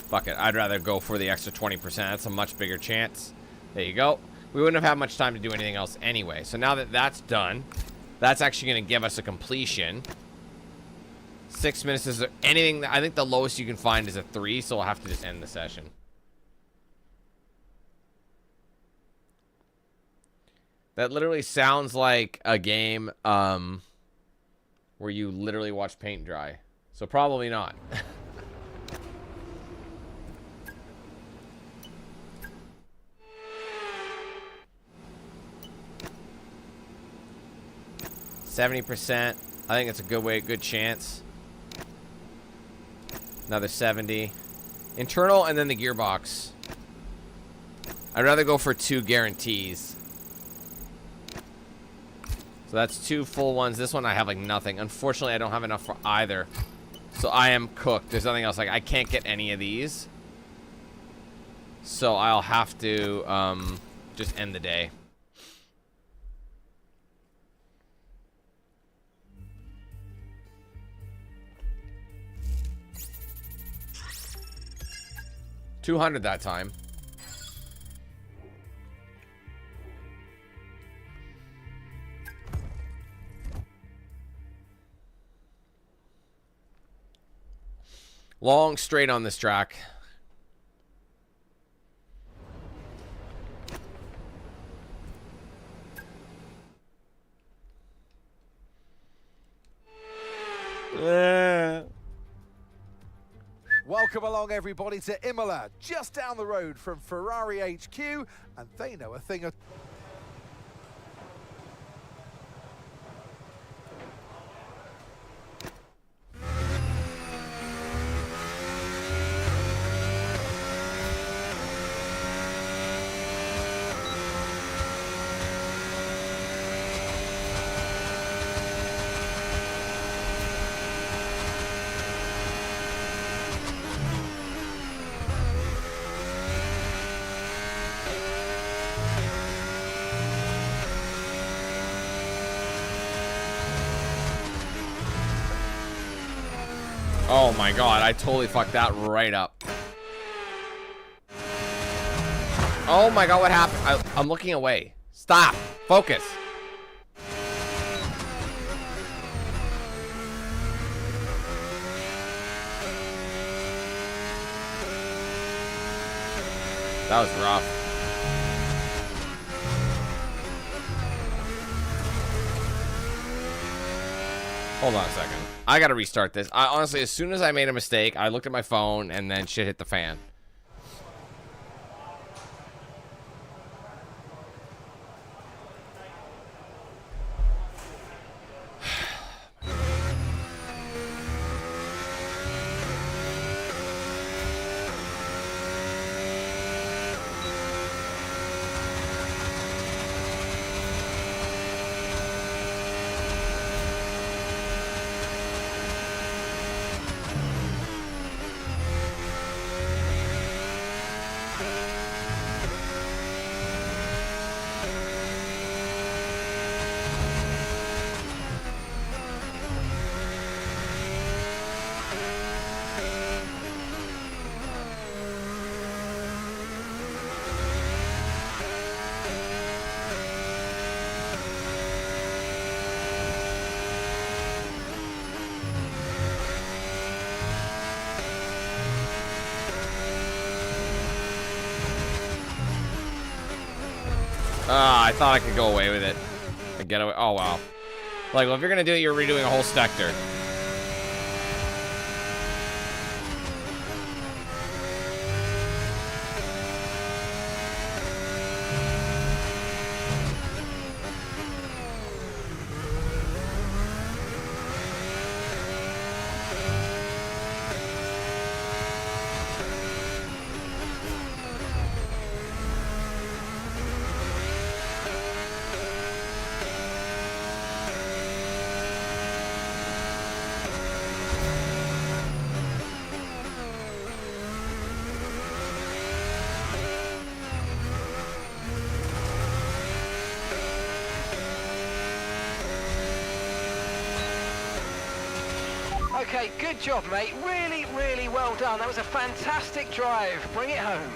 Fuck it. I'd rather go for the extra 20%. That's a much bigger chance. There you go. We wouldn't have had much time to do anything else anyway. So now that that's done, that's actually going to give us a completion. 6 minutes. Is there anything? I think the lowest you can find is a 3, so we'll have to just end the session. That literally sounds like a game where you literally watch paint dry. So probably not. %. I think it's a good chance. Another 70. Internal and then the gearbox. I'd rather go for 2 guarantees. So that's 2 full ones. This one I have like nothing. Unfortunately, I don't have enough for either. So I am cooked. There's nothing else. Like, I can't get any of these. So I'll have to just end the day. $200 that time. Long straight on this track. Welcome along, everybody, to Imola, just down the road from Ferrari HQ, and they know a thing or... Oh my god, I totally fucked that right up. Oh my god, what happened? I'm looking away. Stop. Focus. That was rough. Hold on a second. I gotta restart this. I honestly, as soon as I made a mistake, I looked at my phone and then shit hit the fan. I thought I could go away with it. Get away. Oh, wow. Like, well, if you're going to do it, you're redoing a whole sector. Okay, good job, mate. Really, really well done. That was a fantastic drive. Bring it home.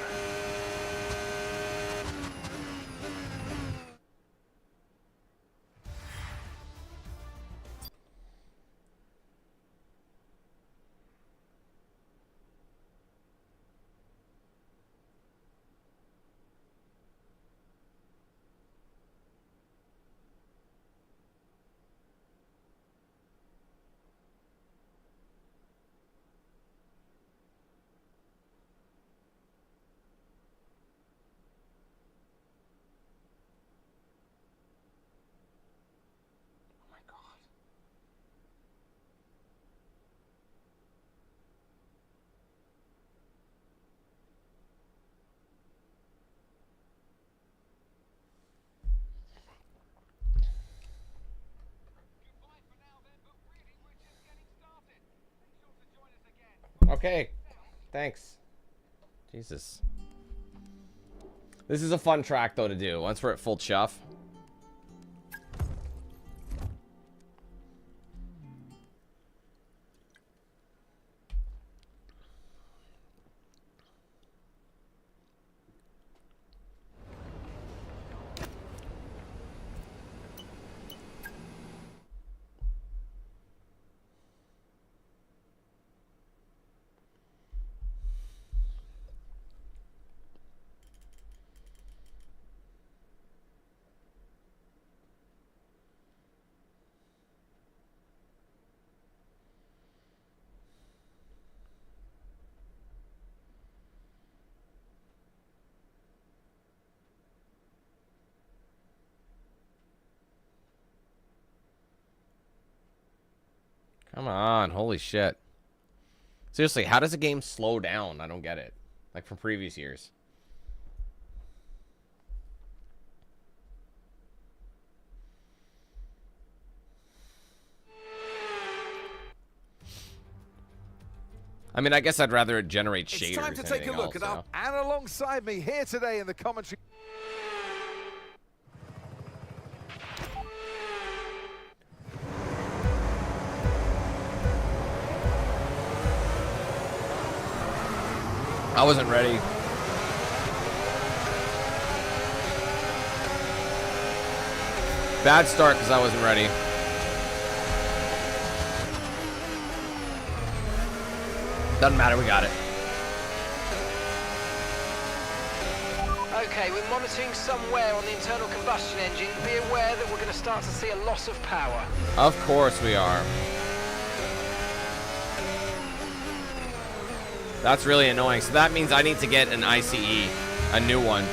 Okay, thanks. Jesus. This is a fun track, though, to do. Once we're at full chuff. Come on, holy shit. Seriously, how does a game slow down? I don't get it. Like from previous years. I mean, I guess I'd rather it generate shaders. It's time to than take a anything look else, at and alongside me here today in the commentary. I wasn't ready. Bad start because I wasn't ready. Doesn't matter, we got it. Okay, we're monitoring some wear on the internal combustion engine. Be aware that we're going to start to see a loss of power. Of course we are. That's really annoying. So that means I need to get an ICE, a new one.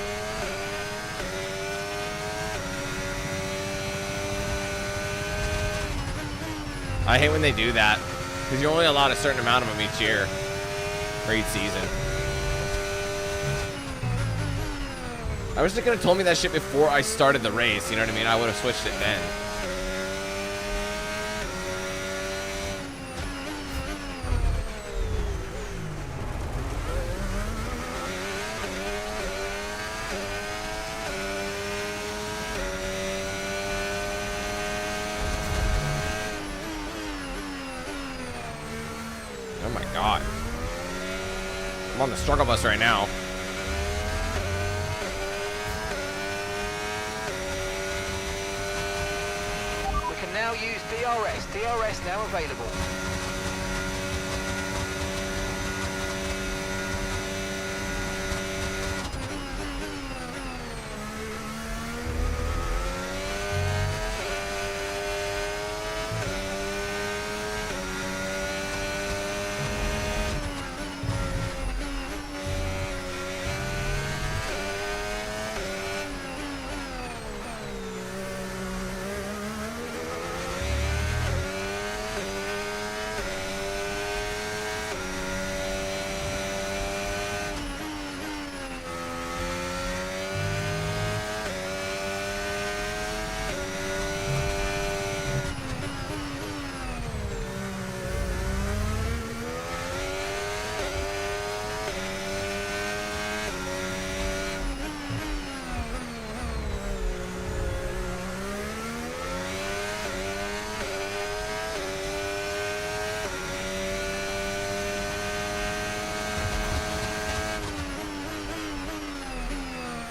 I hate when they do that, because you're only allowed a certain amount of them each year, or each season. I wish they could have told me that shit before I started the race, you know what I mean? I would have switched it then. Oh my god. I'm on the struggle bus right now. We can now use DRS. DRS now available.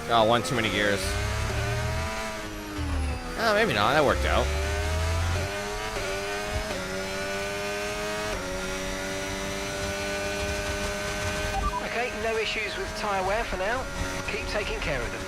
Oh, one too many gears. Oh, maybe not. That worked out. Okay, no issues with tyre wear for now. Keep taking care of them.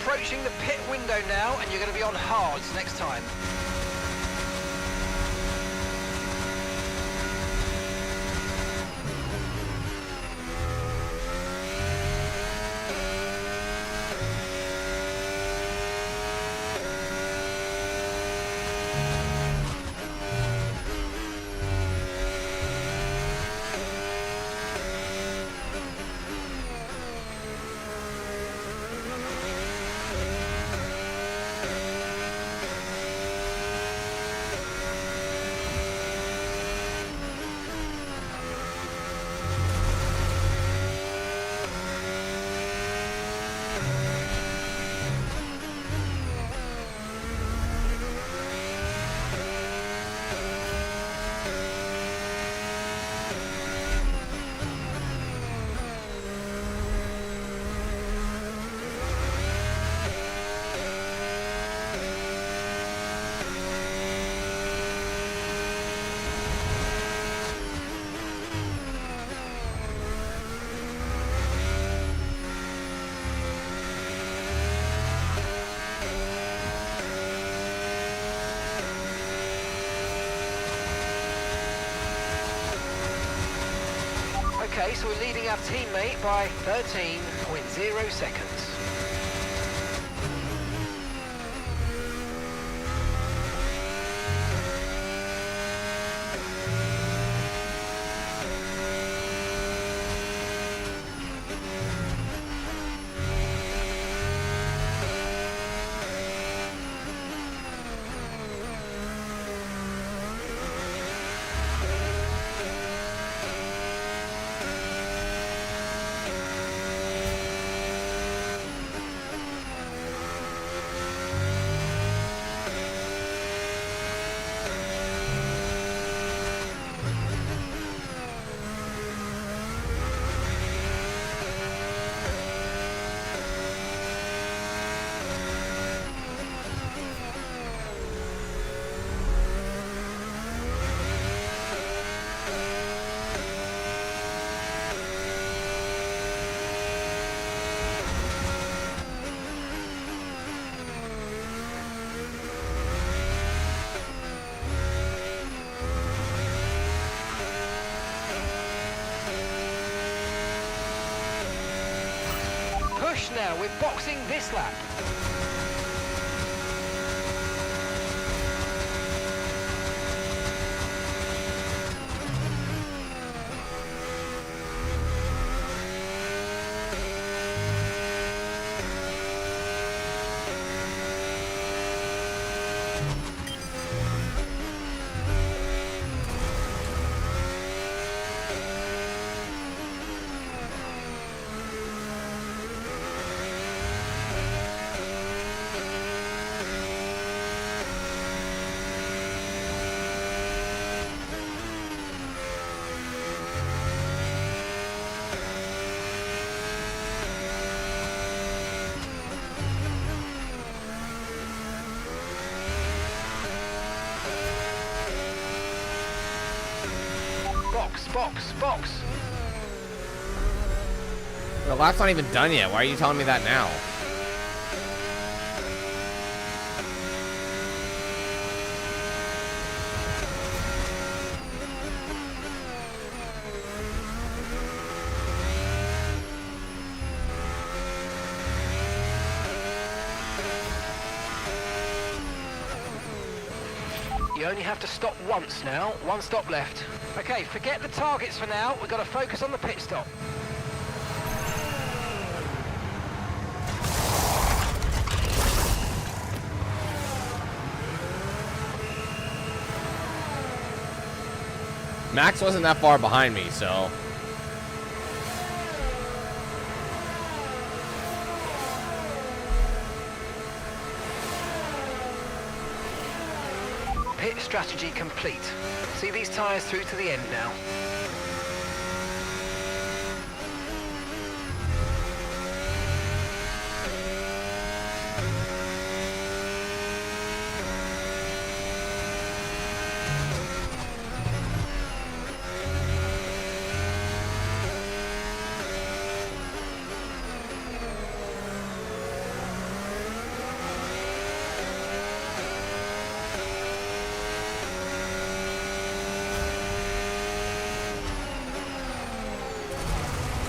approaching the pit window now, and you're going to be on hards next time. Okay, so we're leading our teammate by 13.0 seconds. Now we're boxing this lap. Box. The lap's not even done yet. Why are you telling me that now? You only have to stop once now. One stop left. Okay, forget the targets for now. We've got to focus on the pit stop. Max wasn't that far behind me, so... Pit strategy complete. See these tyres through to the end now.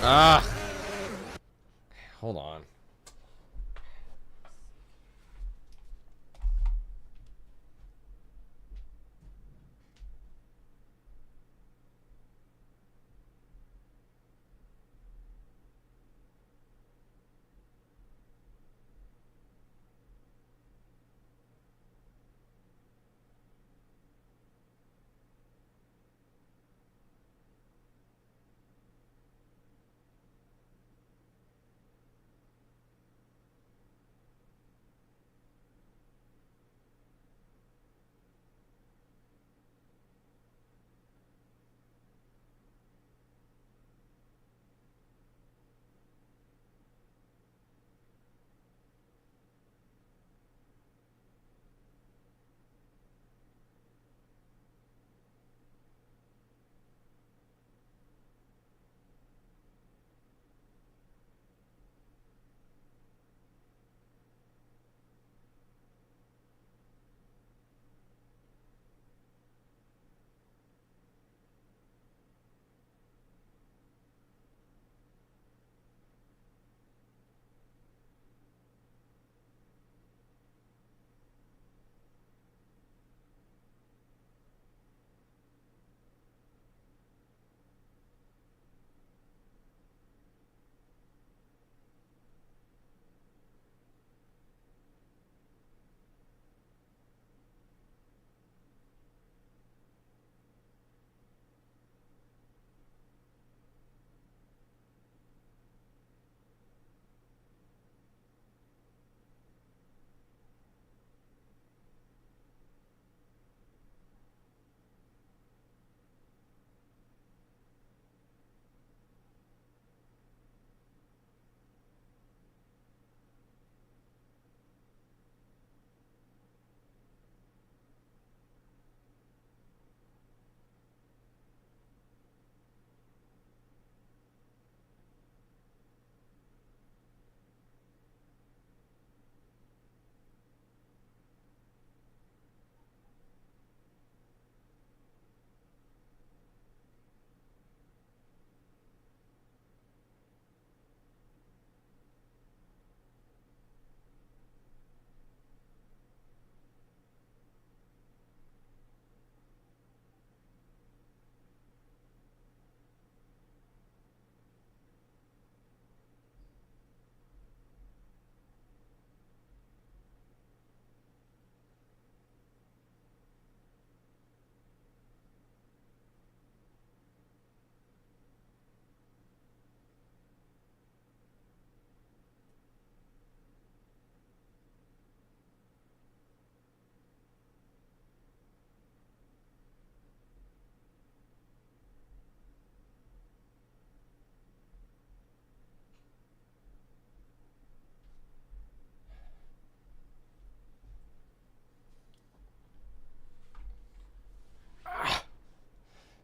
Ah. Hold on.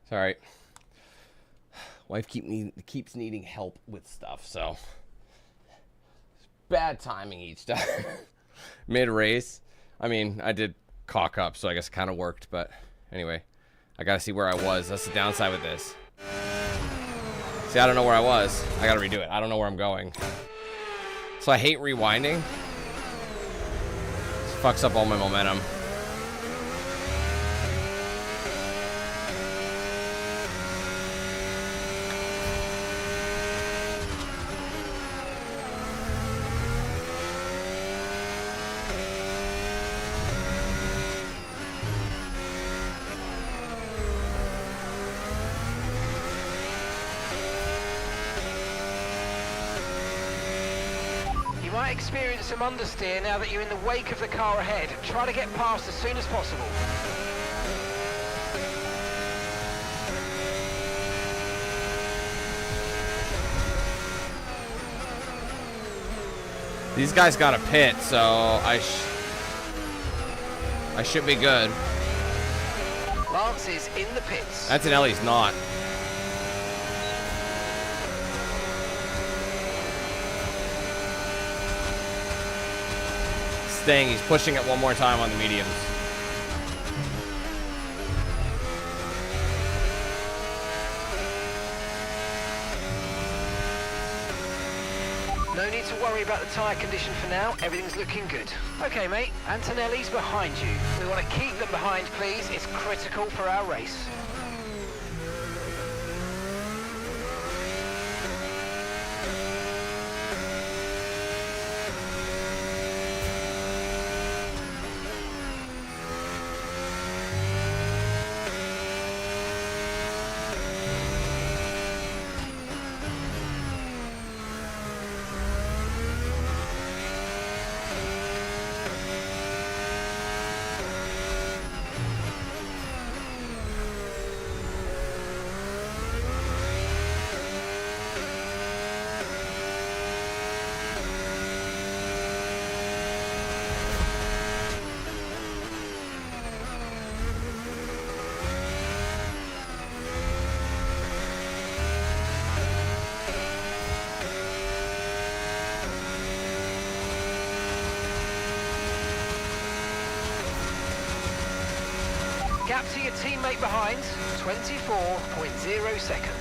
Sorry. Wife keeps needing help with stuff, so it's bad timing each time. Mid-race. I mean, I did cock up, so I guess it kind of worked, but anyway, I gotta see where I was. That's the downside with this. See, I don't know where I was. I gotta redo it. I don't know where I'm going. So I hate rewinding. This fucks up all my momentum. Experience some understeer now that you're in the wake of the car ahead. Try to get past as soon as possible. These guys got a pit, so I should be good. Lance is in the pits. Antonelli's not. Staying, he's pushing it one more time on the mediums. No need to worry about the tyre condition for now. Everything's looking good. Okay, mate. Antonelli's behind you. We want to keep them behind, please. It's critical for our race. Gap to your teammate behind, 24.0 seconds.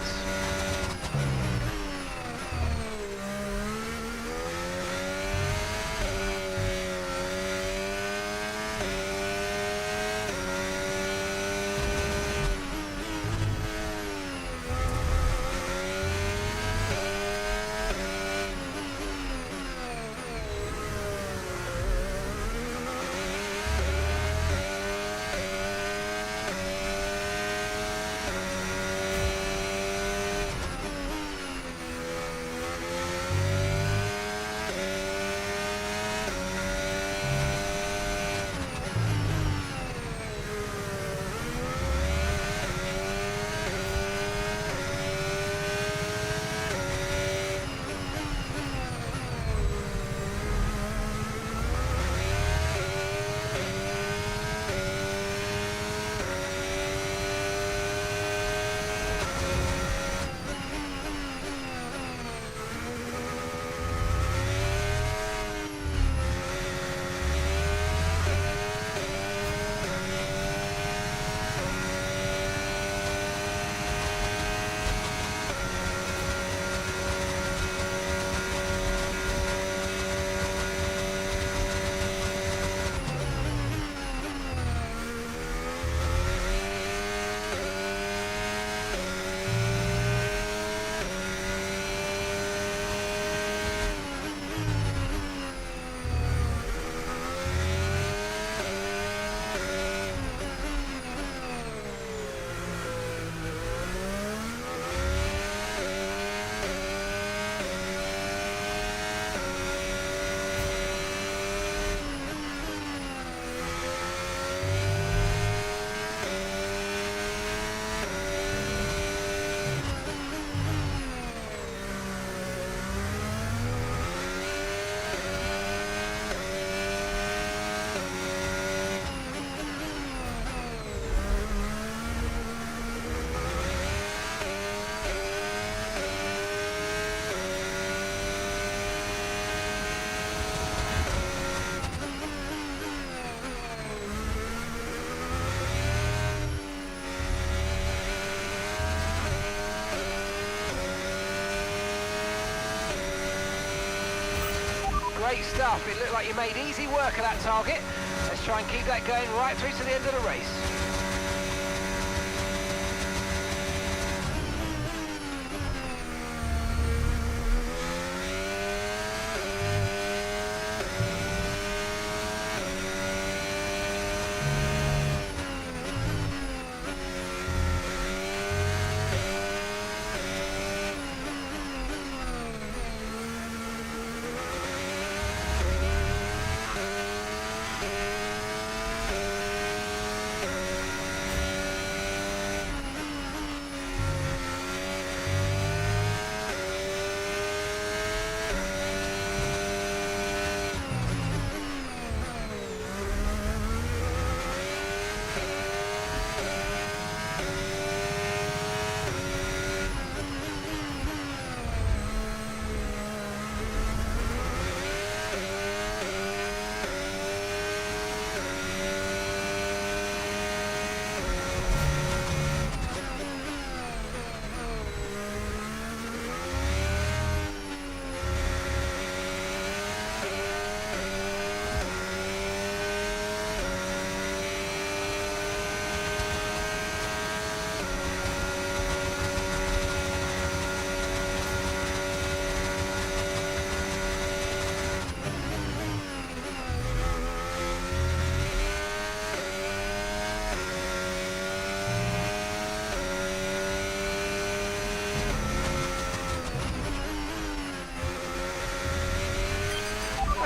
Great stuff. It looked like you made easy work of that target. Let's try and keep that going right through to the end of the race.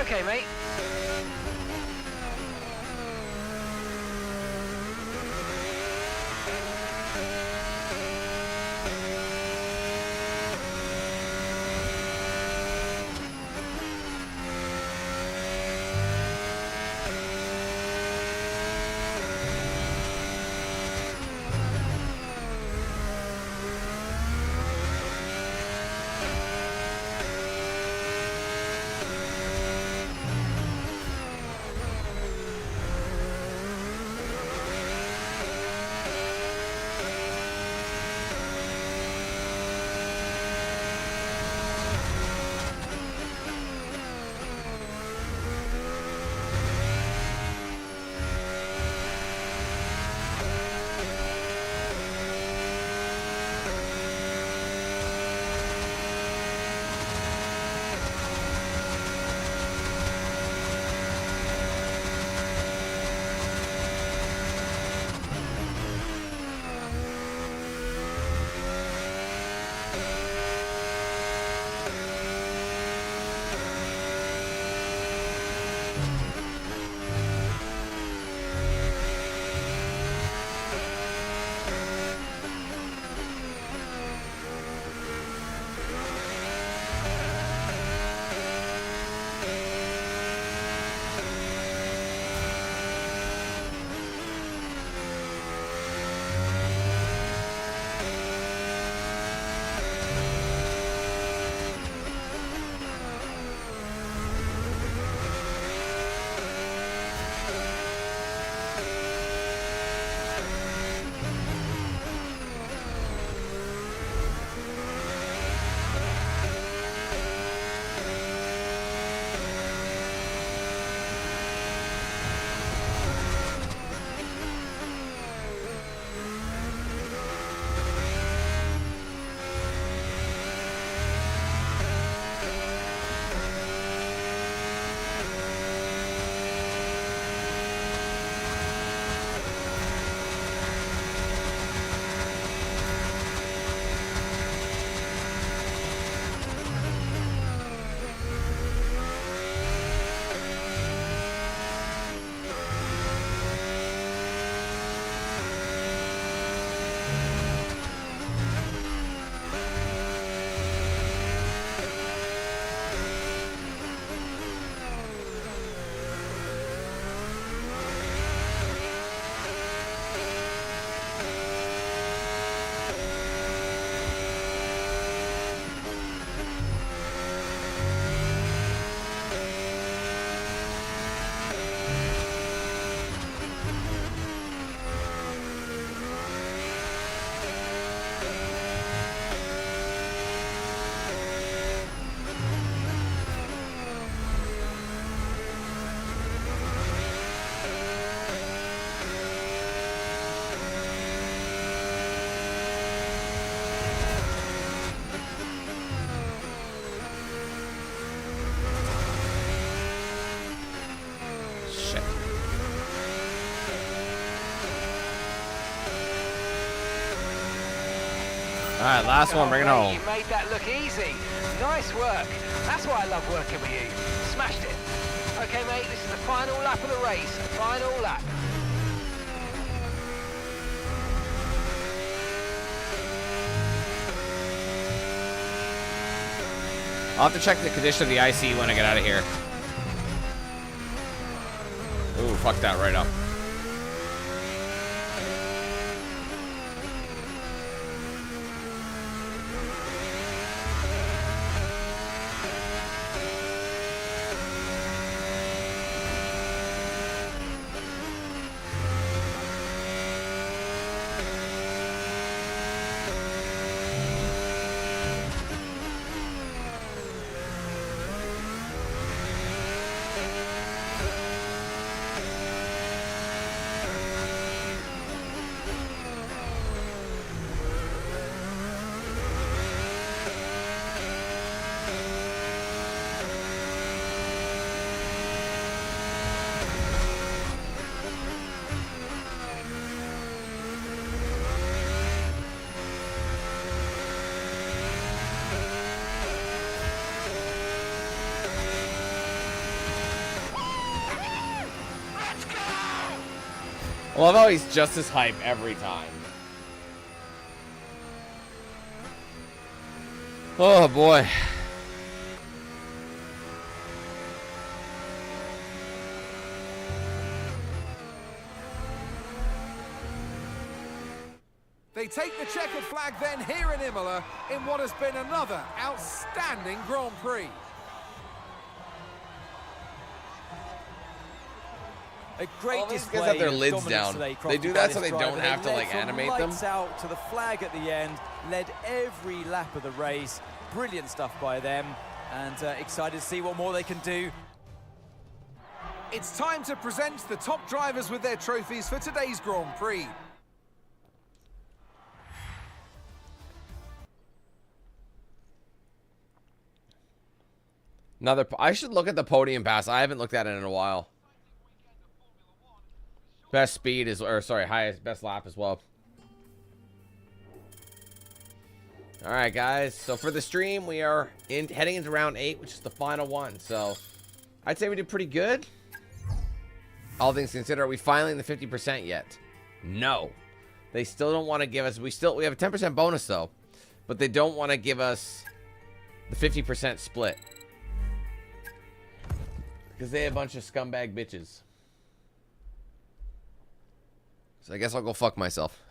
Okay, mate. All right, last one, bring it home. You made that look easy. Nice work. That's why I love working with you. Smashed it. Okay, mate, this is the final lap of the race. Final lap. I'll have to check the condition of the IC when I get out of here. Ooh, fuck that right up. I love how he's just as hype every time. Oh boy. They take the checkered flag then here in Imola in what has been another outstanding Grand Prix. A great these display guys have their of lids dominance down. today, They Crofty, do by that so this they don't driver. have to, led like, from animate them. lights out to the flag at the end, led every lap of the race. Brilliant stuff by them, and excited to see what more they can do. It's time to present the top drivers with their trophies for today's Grand Prix. I should look at the podium pass. I haven't looked at it in a while. Best speed is, or sorry, best lap as well. All right, guys. So for the stream, we are heading into round 8, which is the final one. So I'd say we did pretty good. All things considered, are we finally in the 50% yet? No. They still don't want to give us, we have a 10% bonus though, but they don't want to give us the 50% split. Because they have a bunch of scumbag bitches. So I guess I'll go fuck myself.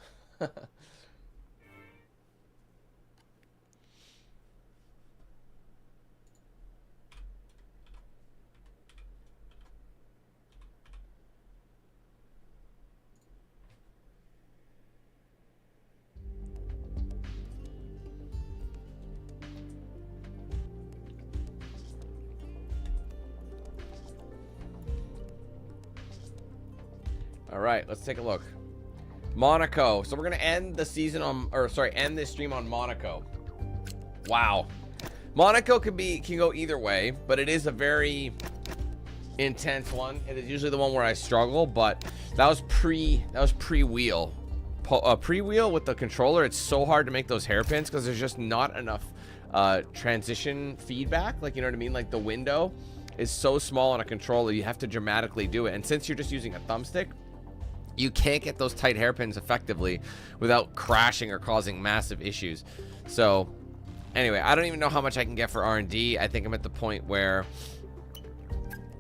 All right, let's take a look. Monaco. So we're gonna end the season on, or sorry, end this stream on Monaco. Wow. Monaco can go either way, but it is a very intense one. It is usually the one where I struggle, but that was pre-wheel. Pre-wheel with the controller, it's so hard to make those hairpins because there's just not enough transition feedback. Like, you know what I mean? Like the window is so small on a controller, you have to dramatically do it. And since you're just using a thumbstick, you can't get those tight hairpins effectively without crashing or causing massive issues. So anyway, I don't even know how much I can get for R&D. I think I'm at the point where,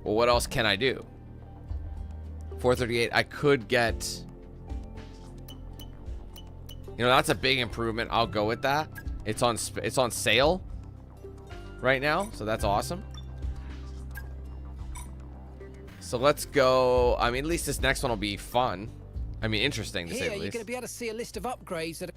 well, what else can I do? 438, I could get, you know, that's a big improvement. I'll go with that. It's on sale right now, so that's awesome. So let's go. I mean, at least this next one will be fun. I mean, interesting to say the least. Here, you're going to be able to see a list of upgrades that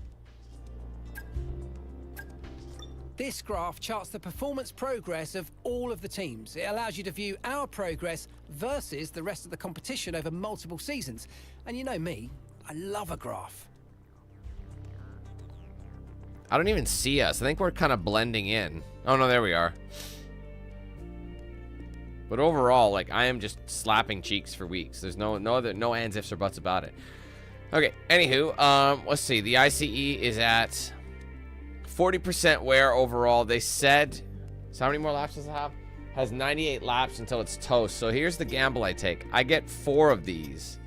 This graph charts the performance progress of all of the teams. It allows you to view our progress versus the rest of the competition over multiple seasons. And you know me, I love a graph. I don't even see us. I think we're kind of blending in. Oh no, there we are. But overall, like, I am just slapping cheeks for weeks. There's no ands, ifs, or buts about it. Okay, anywho, let's see. The ICE is at 40% wear overall. They said, so how many more laps does it have? Has 98 laps until it's toast. So here's the gamble I take. I get 4 of these,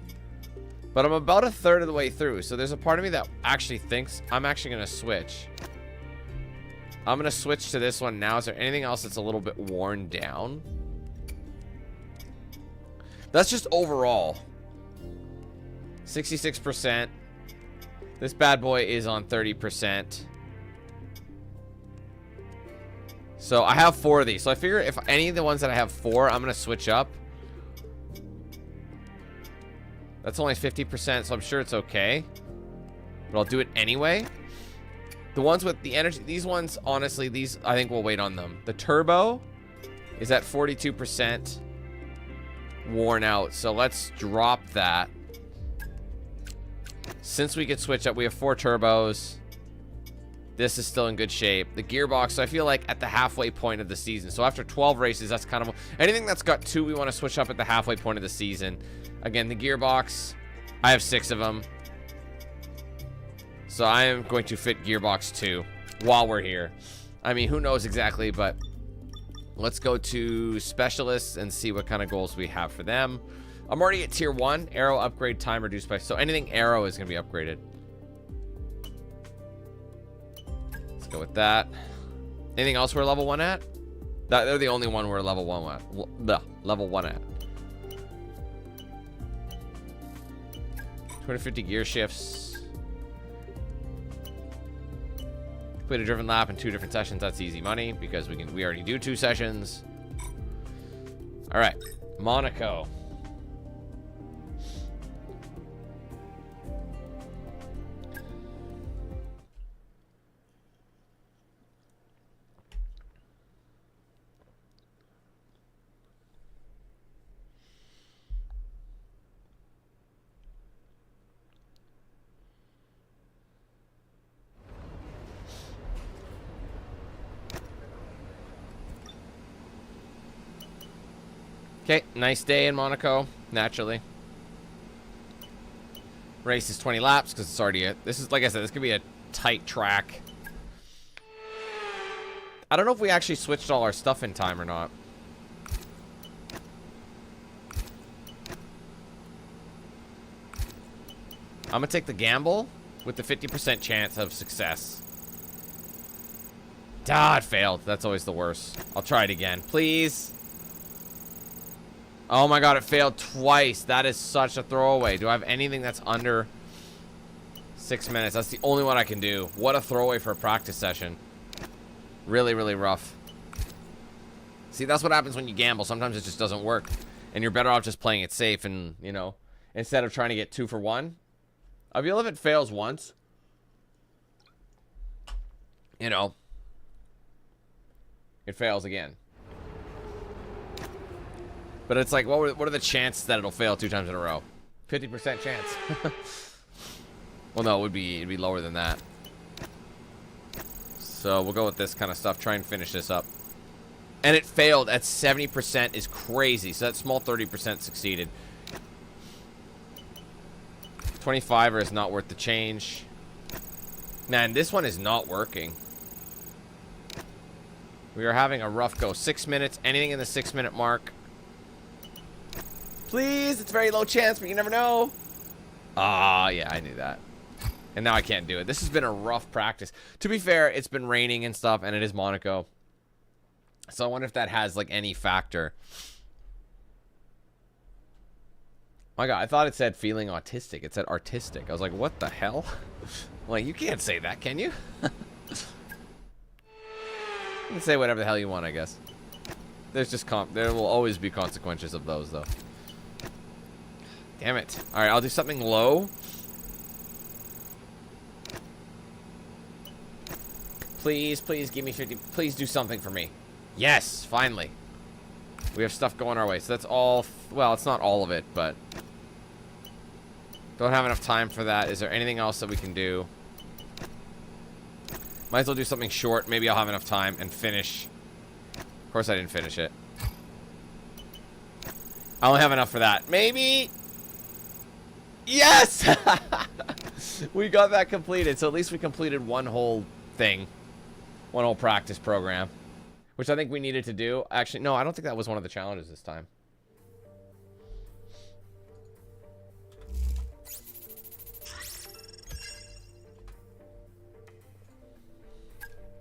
but I'm about a third of the way through. So there's a part of me that actually thinks I'm actually going to switch. I'm going to switch to this one now. Is there anything else that's a little bit worn down? That's just overall. 66%. This bad boy is on 30%. So I have 4 of these. So I figure if any of the ones that I have 4, I'm going to switch up. That's only 50%, so I'm sure it's okay. But I'll do it anyway. The ones with the energy, these ones, honestly, these, I think we'll wait on them. The turbo is at 42% worn out. So let's drop that. Since we could switch up, we have 4 turbos. This is still in good shape. The gearbox, so I feel like at the halfway point of the season. So after 12 races, that's kind of anything that's got 2, we want to switch up at the halfway point of the season. Again, the gearbox, I have 6 of them. So I am going to fit gearbox 2 while we're here. I mean, who knows exactly, but let's go to specialists and see what kind of goals we have for them. I'm already at tier 1. Arrow upgrade time reduced by... So anything arrow is going to be upgraded. Let's go with that. Anything else we're level 1 at? They're the only one we're level 1 at. Level 1 at. 250 gear shifts. Complete a driven lap in 2 different sessions. That's easy money because we already do 2 sessions. All right, Monaco. Okay, nice day in Monaco, naturally. Race is 20 laps because it's already this is, like I said, this could be a tight track. I don't know if we actually switched all our stuff in time or not. I'm gonna take the gamble with the 50% chance of success. Ah, it failed. That's always the worst. I'll try it again, please. Oh my god, it failed twice. That is such a throwaway. Do I have anything that's under 6 minutes? That's the only one I can do. What a throwaway for a practice session. Really, really rough. See, that's what happens when you gamble. Sometimes it just doesn't work. And you're better off just playing it safe and, you know, instead of trying to get 2 for 1. I feel if it fails once, you know, it fails again. But it's like, what are the chances that it'll fail 2 times in a row? 50% chance. Well, no, it'd be lower than that. So we'll go with this kind of stuff. Try and finish this up. And it failed at 70% is crazy. So that small 30% succeeded. 25er is not worth the change. Man, this one is not working. We are having a rough go. 6 minutes. Anything in the 6-minute mark. Please, it's very low chance, but you never know. Ah, yeah, I knew that. And now I can't do it. This has been a rough practice. To be fair, it's been raining and stuff, and it is Monaco. So I wonder if that has, like, any factor. My god, I thought it said feeling autistic. It said artistic. I was like, what the hell? Like, you can't say that, can you? You can say whatever the hell you want, I guess. There's just there will always be consequences of those, though. Damn it. Alright, I'll do something low. Please, please give me 50. Please do something for me. Yes, finally. We have stuff going our way. So that's all. Well, it's not all of it, but don't have enough time for that. Is there anything else that we can do? Might as well do something short. Maybe I'll have enough time and finish. Of course, I didn't finish it. I only have enough for that. Maybe. Yes! We got that completed. So at least we completed one whole thing. One whole practice program. Which I think we needed to do. Actually, no, I don't think that was one of the challenges this time.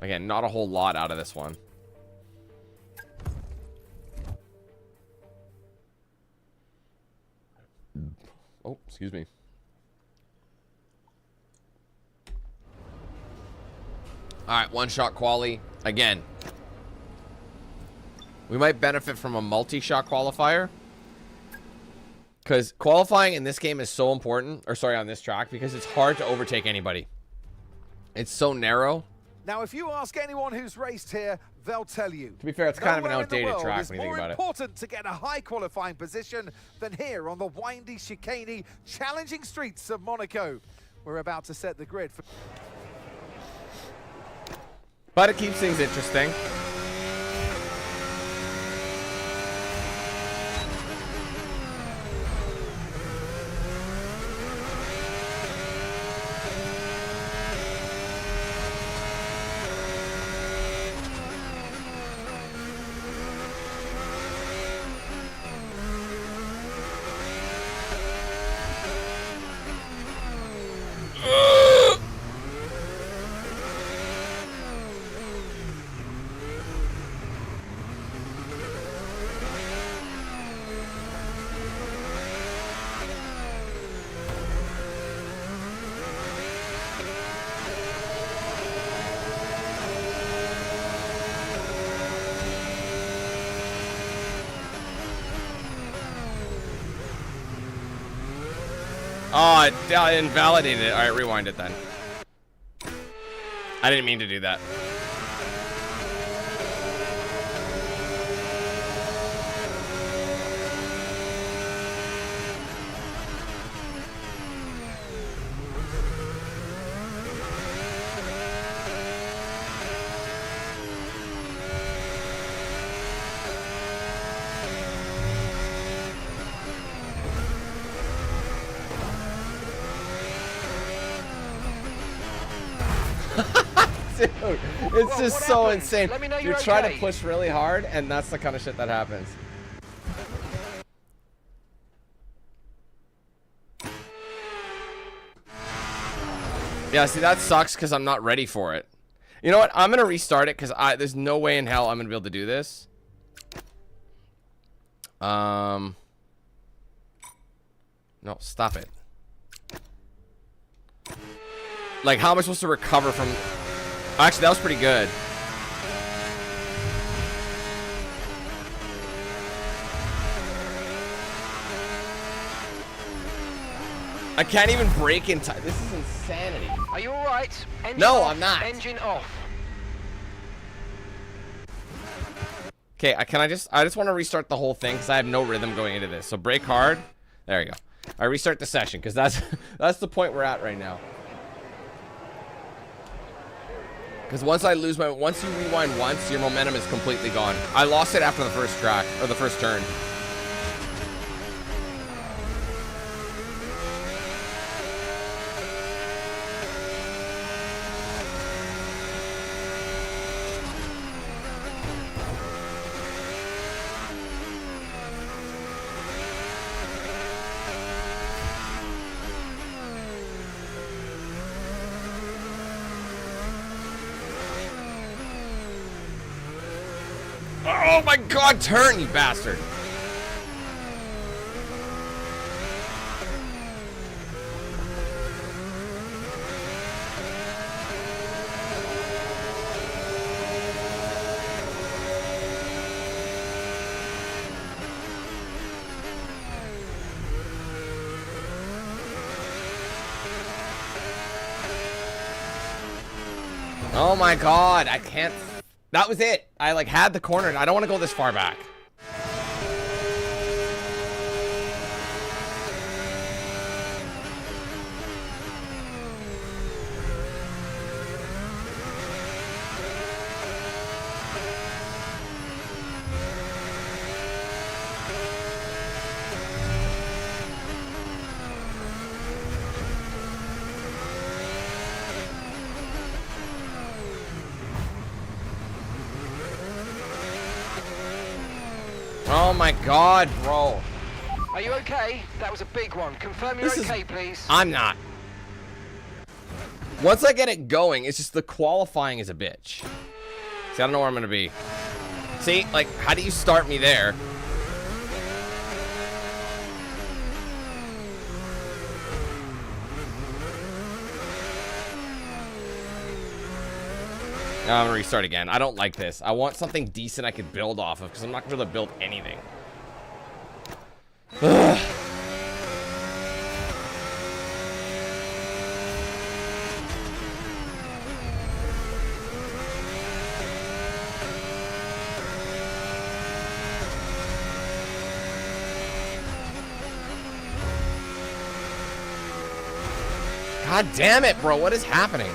Again, not a whole lot out of this one. Oh, excuse me. Alright, one-shot quali. Again. We might benefit from a multi-shot qualifier. Because qualifying in this game is so important. Or, sorry, on this track. Because it's hard to overtake anybody. It's so narrow. Now, if you ask anyone who's raced here, they'll tell you. To be fair, it's kind of an outdated track when you think about it. It's more important to get a high qualifying position than here on the windy, chicaney, challenging streets of Monaco. We're about to set the grid for... But it keeps things interesting. Oh, it invalidated it. All right, rewind it then. I didn't mean to do that. Dude, it's just so insane. Let me know You're you're trying okay. to push really hard, and that's the kind of shit that happens. Yeah, see, that sucks because I'm not ready for it. You know what? I'm going to restart it because there's no way in hell I'm going to be able to do this. No, stop it. Like, how am I supposed to recover from... Actually, that was pretty good. I can't even brake in time. This is insanity. Are you all right? Engine No, off, I'm not. Engine off. Okay, I just want to restart the whole thing because I have no rhythm going into this. So brake hard. There you go. I restart the session because that's the point we're at right now. Because once you rewind once, your momentum is completely gone. I lost it after the first track, or the first turn. Oh my god, turn, you bastard. Oh my god, I can't. That was it. I like had the corner and I don't want to go this far back. Oh my god, bro. Are you okay? That was a big one. Confirm you're okay, please. I'm not. Once I get it going, it's just the qualifying is a bitch. See, I don't know where I'm gonna be. See, like, how do you start me there? I'm gonna restart again. I don't like this. I want something decent I could build off of because I'm not gonna be able to build anything. Ugh. God damn it, bro. What is happening?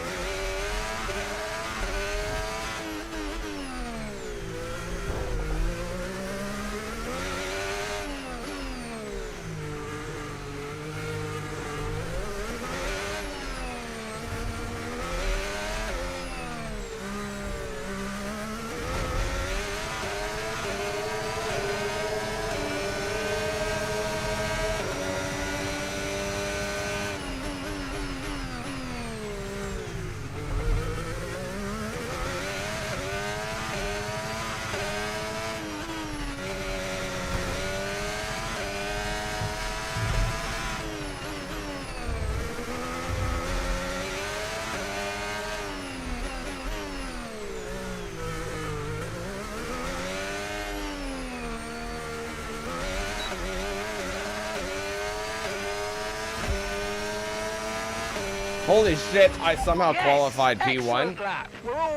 Holy shit, I somehow qualified P1,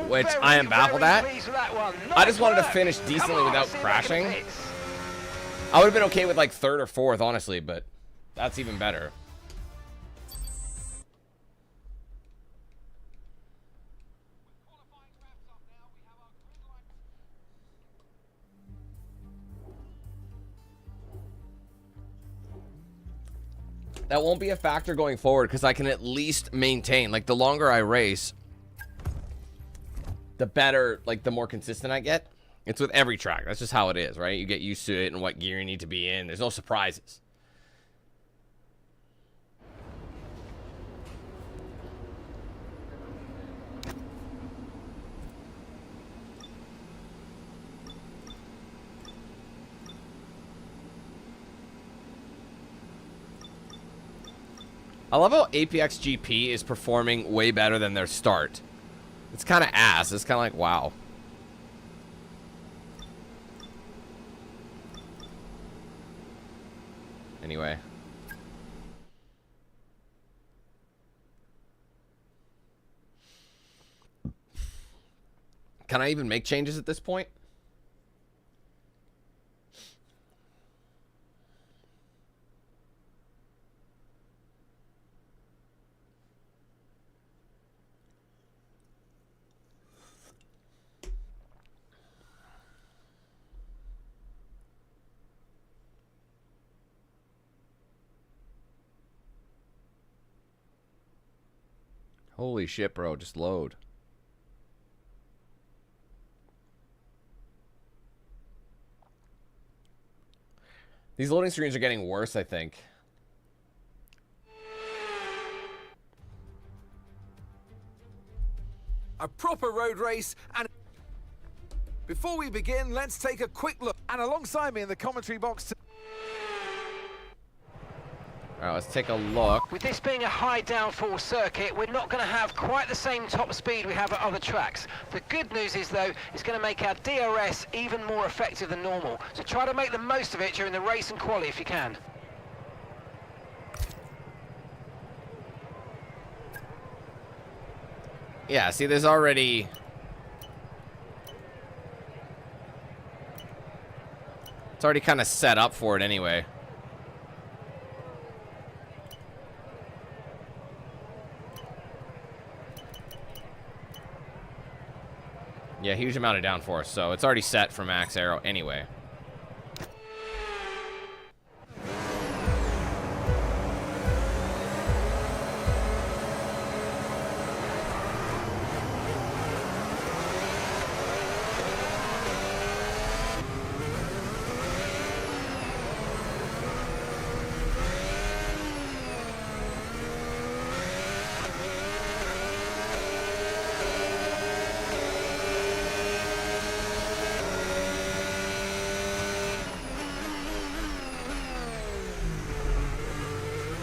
which I am baffled at. I just wanted to finish decently without crashing. I would have been okay with like 3rd or 4th, honestly, but that's even better. That won't be a factor going forward because I can at least maintain. Like, the longer I race, the better, like, the more consistent I get. It's with every track. That's just how it is, right? You get used to it and what gear you need to be in. There's no surprises. I love how Apex GP is performing way better than their start. It's kind of ass. It's kind of like, wow. Anyway. Can I even make changes at this point? Holy shit, bro. Just load. These loading screens are getting worse, I think. A proper road race, and before we begin, let's take a quick look. And alongside me in the commentary box... All right, let's take a look. With this being a high downforce circuit, we're not going to have quite the same top speed we have at other tracks. The good news is, though, it's going to make our DRS even more effective than normal. So try to make the most of it during the race and quali if you can. Yeah, see, there's already... It's already kind of set up for it anyway. Yeah, huge amount of downforce, so it's already set for max aero anyway.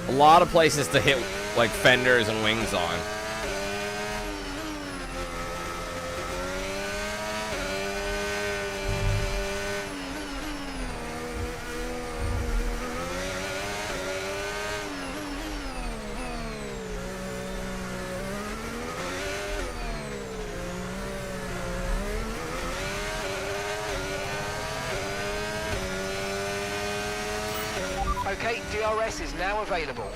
A lot of places to hit like fenders and wings on. Okay, DRS is now available.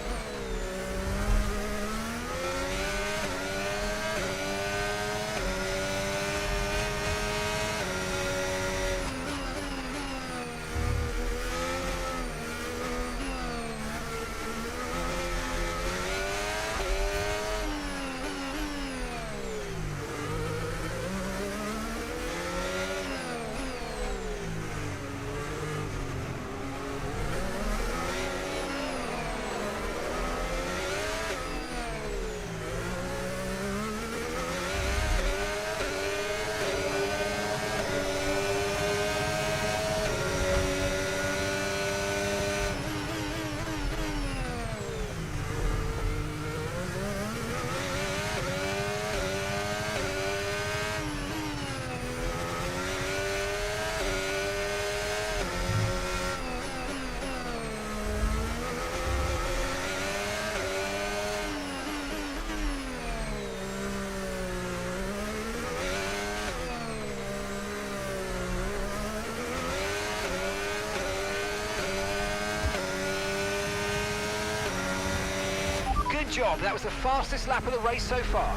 job. That was the fastest lap of the race so far.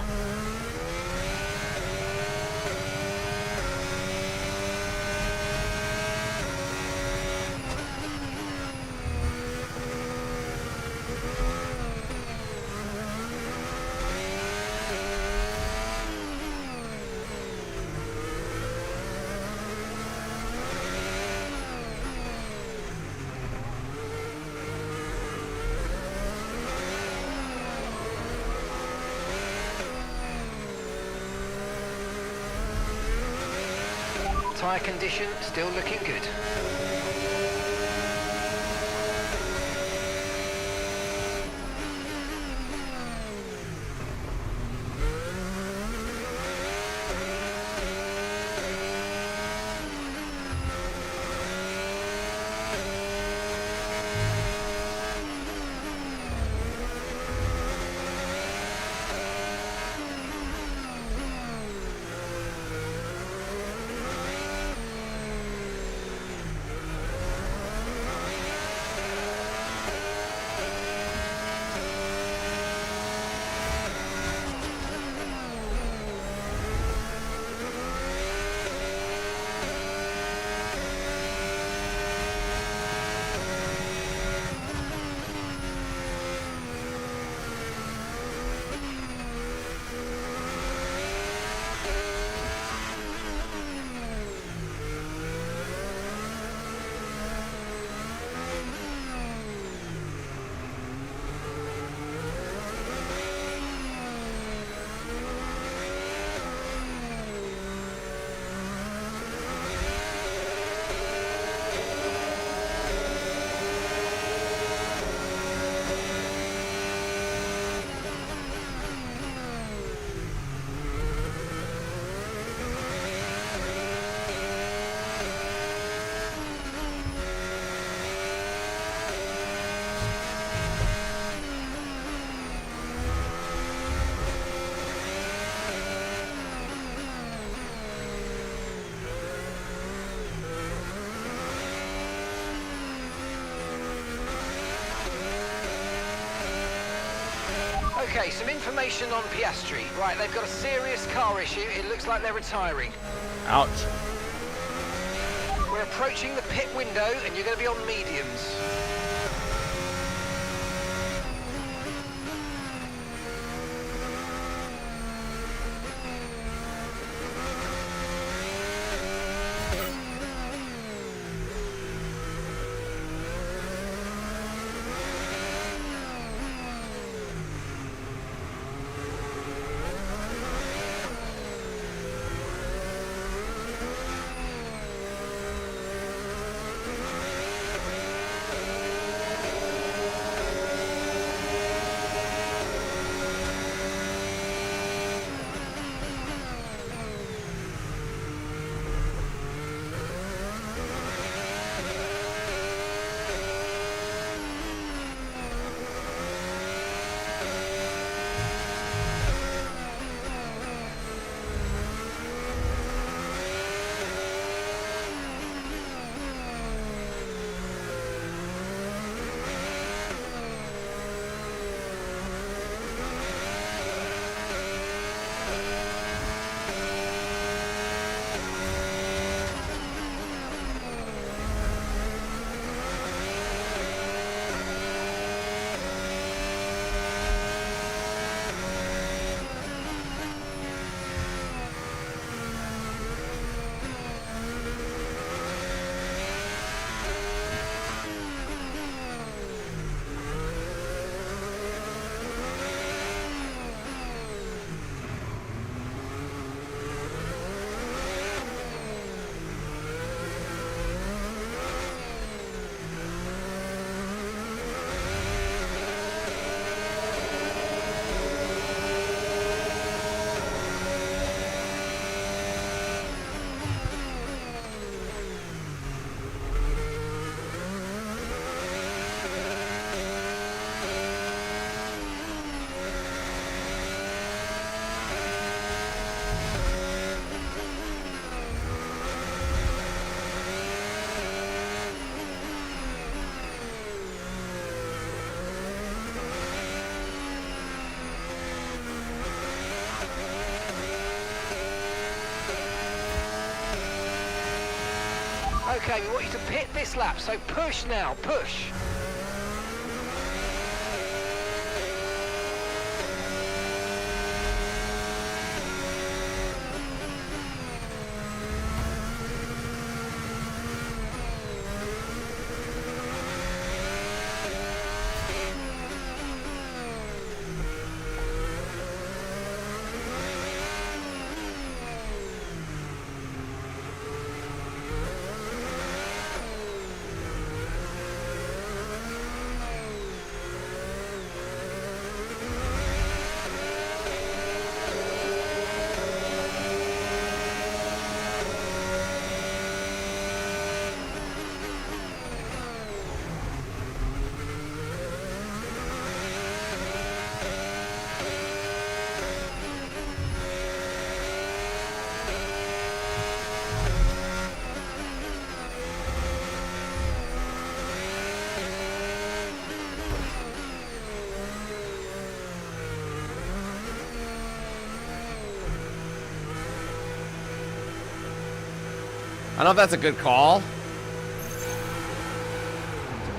Tyre condition still looking good. Okay, some information on Piastri. Right, they've got a serious car issue. It looks like they're retiring. Ouch. We're approaching the pit window and you're going to be on mediums. Okay, we want you to pit this lap, so push now, push. I don't know if that's a good call. To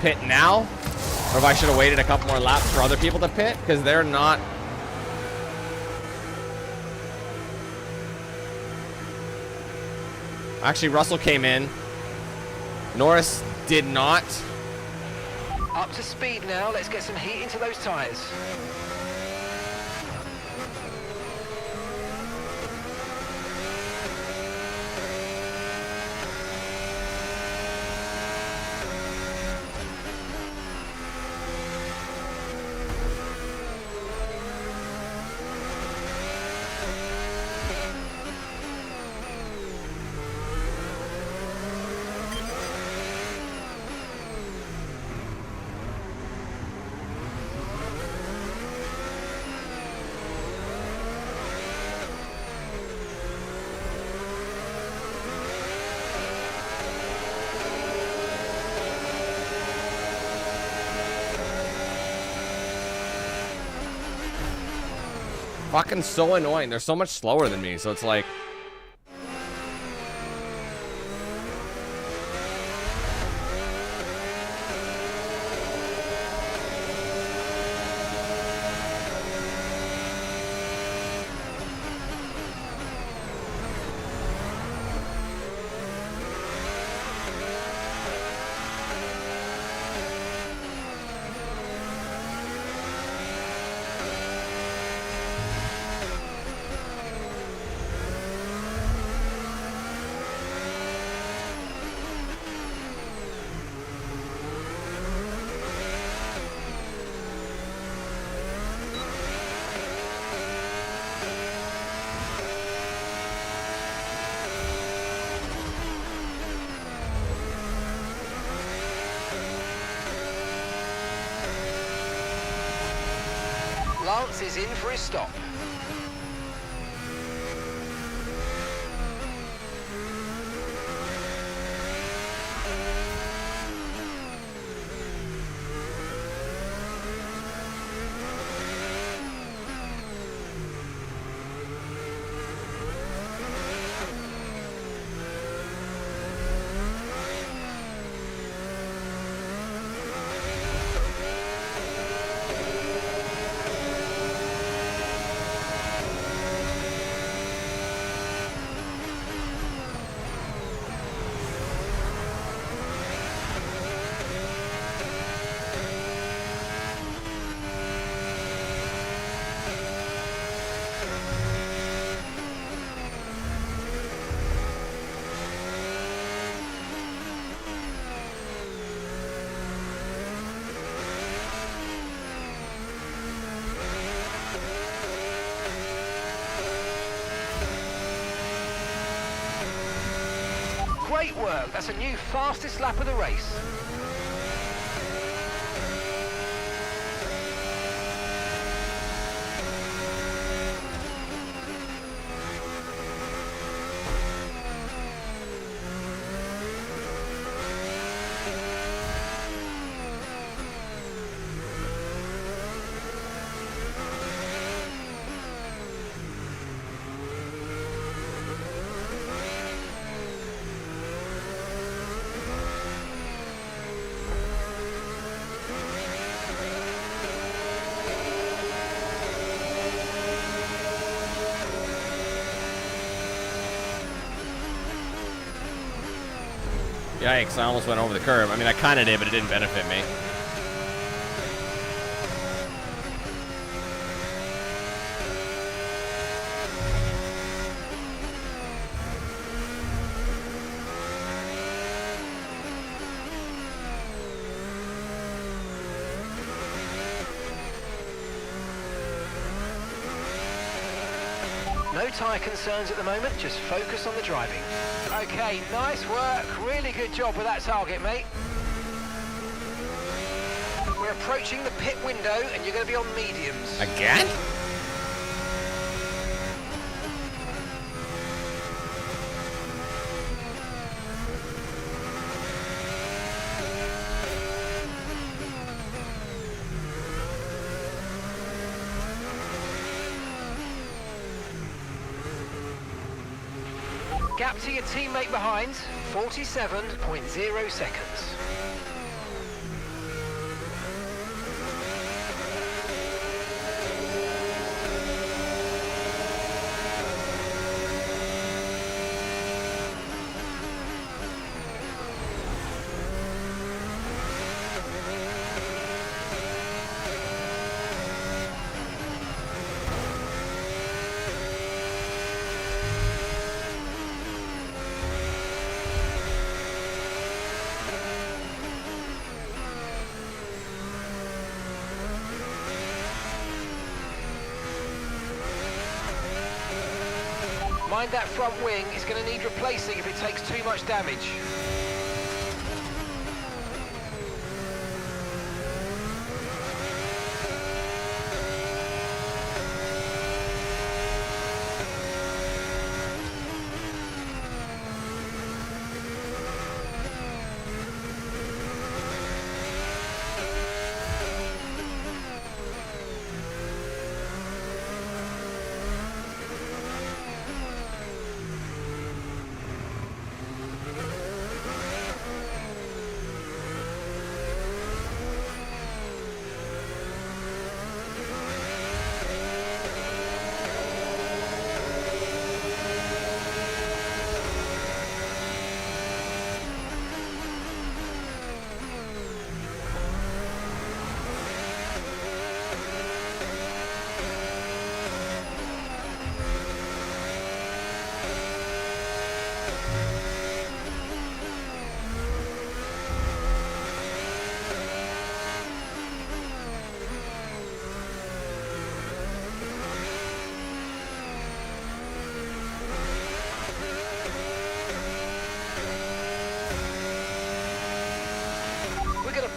pit now, or if I should have waited a couple more laps for other people to pit, because they're not. Actually, Russell came in. Norris did not. Up to speed now, let's get some heat into those tyres. Fucking so annoying. They're so much slower than me, so it's like. Lance is in for his stop. Great work, that's a new fastest lap of the race. Yikes, I almost went over the curb. I mean, I kind of did, but it didn't benefit me. No tyre concerns at the moment, just focus on the driving. Okay, nice work. Really good job with that target, mate. We're approaching the pit window and you're going to be on mediums. Again? Gap to your teammate behind, 47.0 seconds. Mind that front wing, it's going to need replacing if it takes too much damage.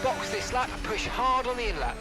Box this lap and push hard on the in-lap.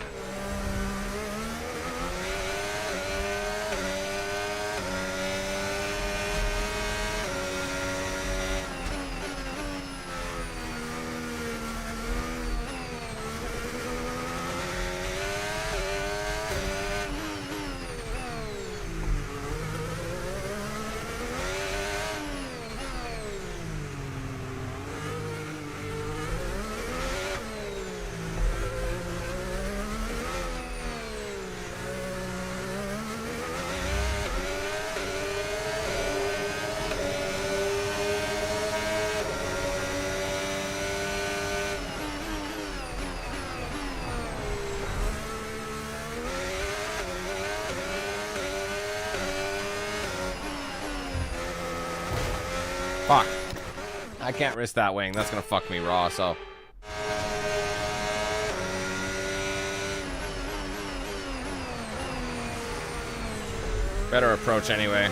Fuck. I can't risk that wing. That's gonna fuck me raw, so. Better approach anyway.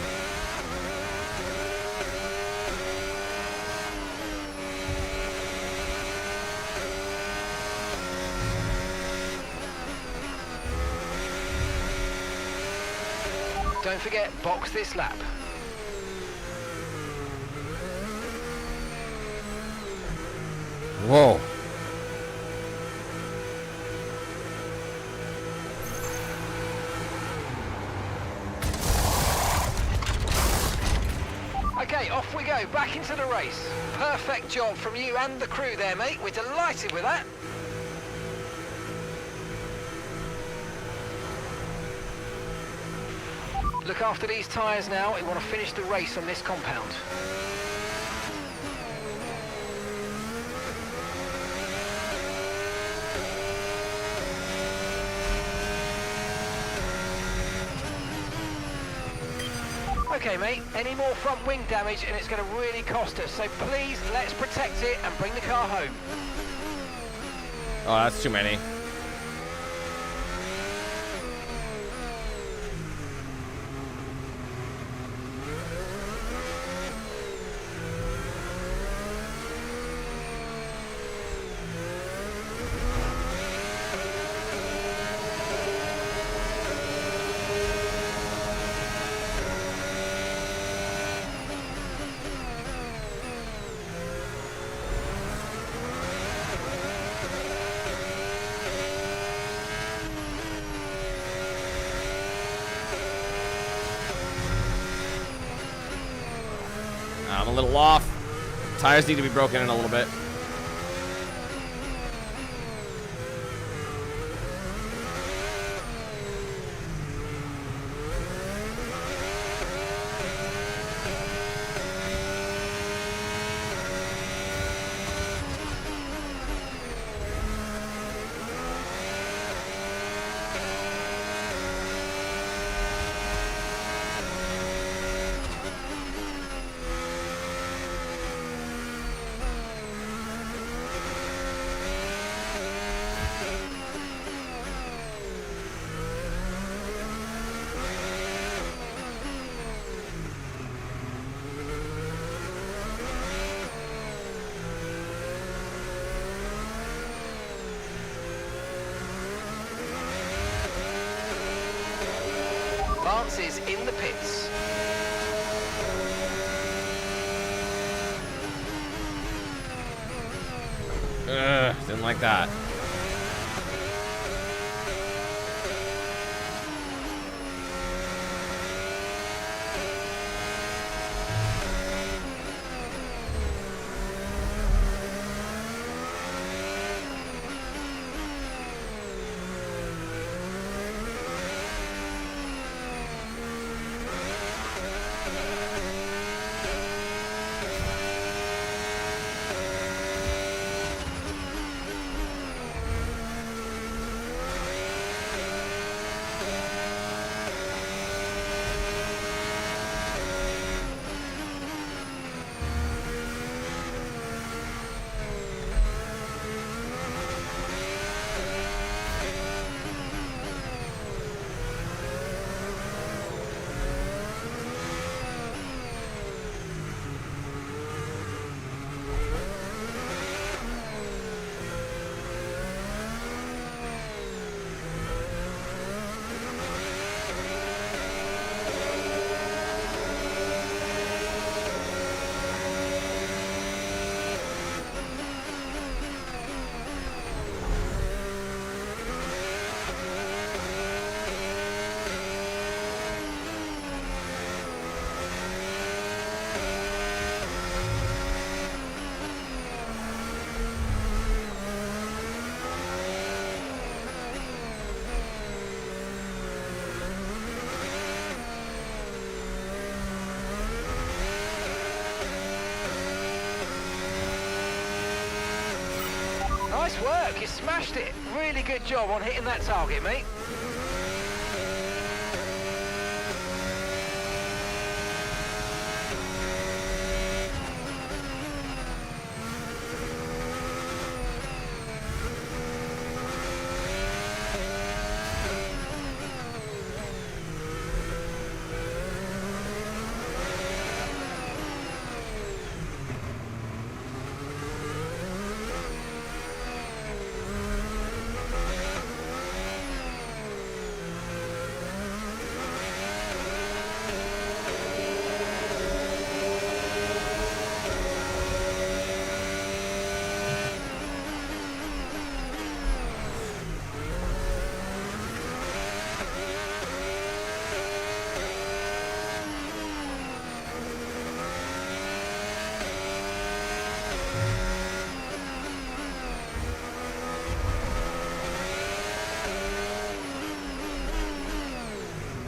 Don't forget, box this lap. Whoa. Okay, off we go, back into the race. Perfect job from you and the crew there, mate. We're delighted with that. Look after these tyres now. We want to finish the race on this compound. Okay, mate, any more front wing damage and it's going to really cost us. So please, let's protect it and bring the car home. Oh, that's too many. I'm a little off. Tires need to be broken in a little bit. Lance is in the pits. Didn't like that. Nice work, you smashed it. Really good job on hitting that target, mate.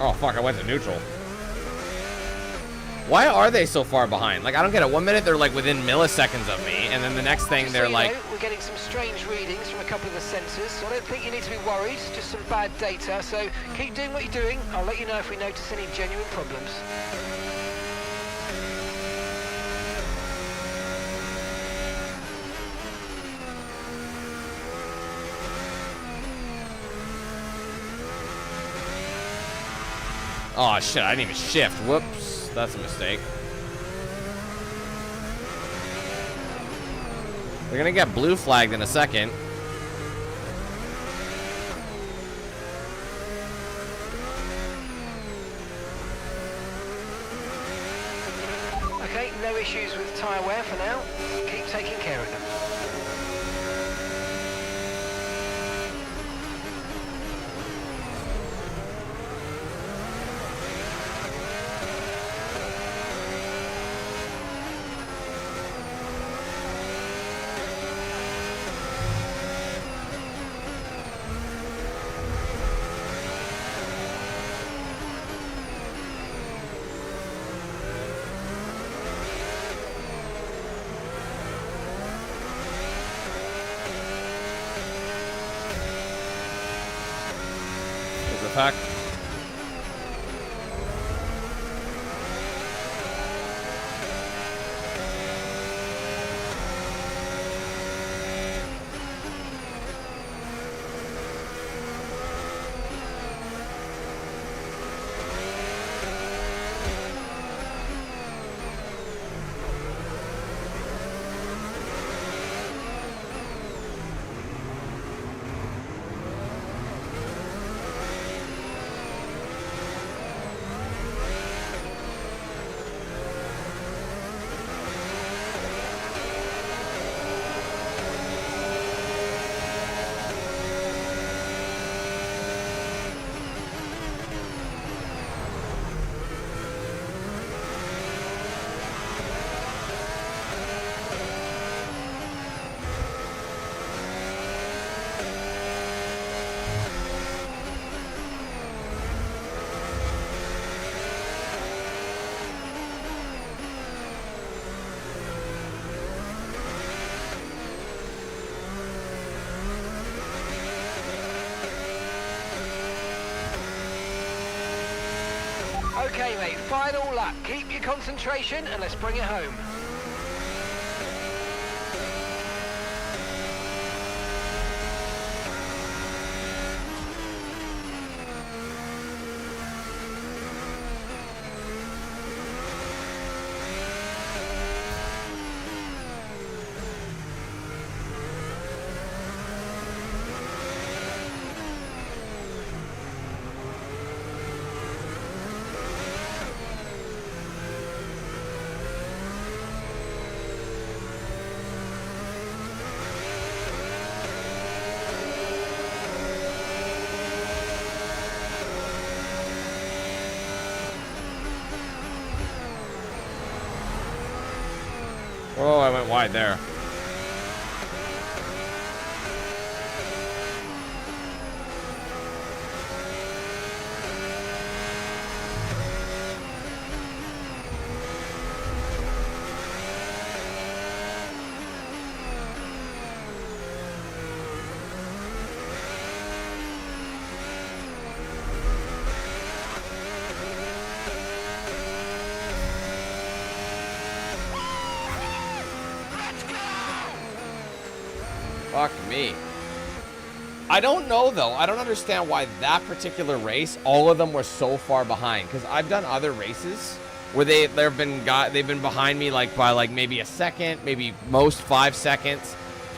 Oh, fuck, I went to neutral. Why are they so far behind? Like, I don't get it. 1 minute, they're, like, within milliseconds of me, and then the next thing, they're, like... We're getting some strange readings from a couple of the sensors, so I don't think you need to be worried. Just some bad data, so keep doing what you're doing. I'll let you know if we notice any genuine problems. Oh, shit, I didn't even shift. Whoops. That's a mistake. We're gonna get blue flagged in a second. Okay, no issues with tyre wear for now. Keep taking care of them. Pack. Okay, mate, final lap. Keep your concentration and let's bring it home. Oh, I went wide there. Fuck me. I don't know though. I don't understand why that particular race, all of them were so far behind. Because I've done other races where they've been behind me like by like maybe a second, maybe most 5 seconds.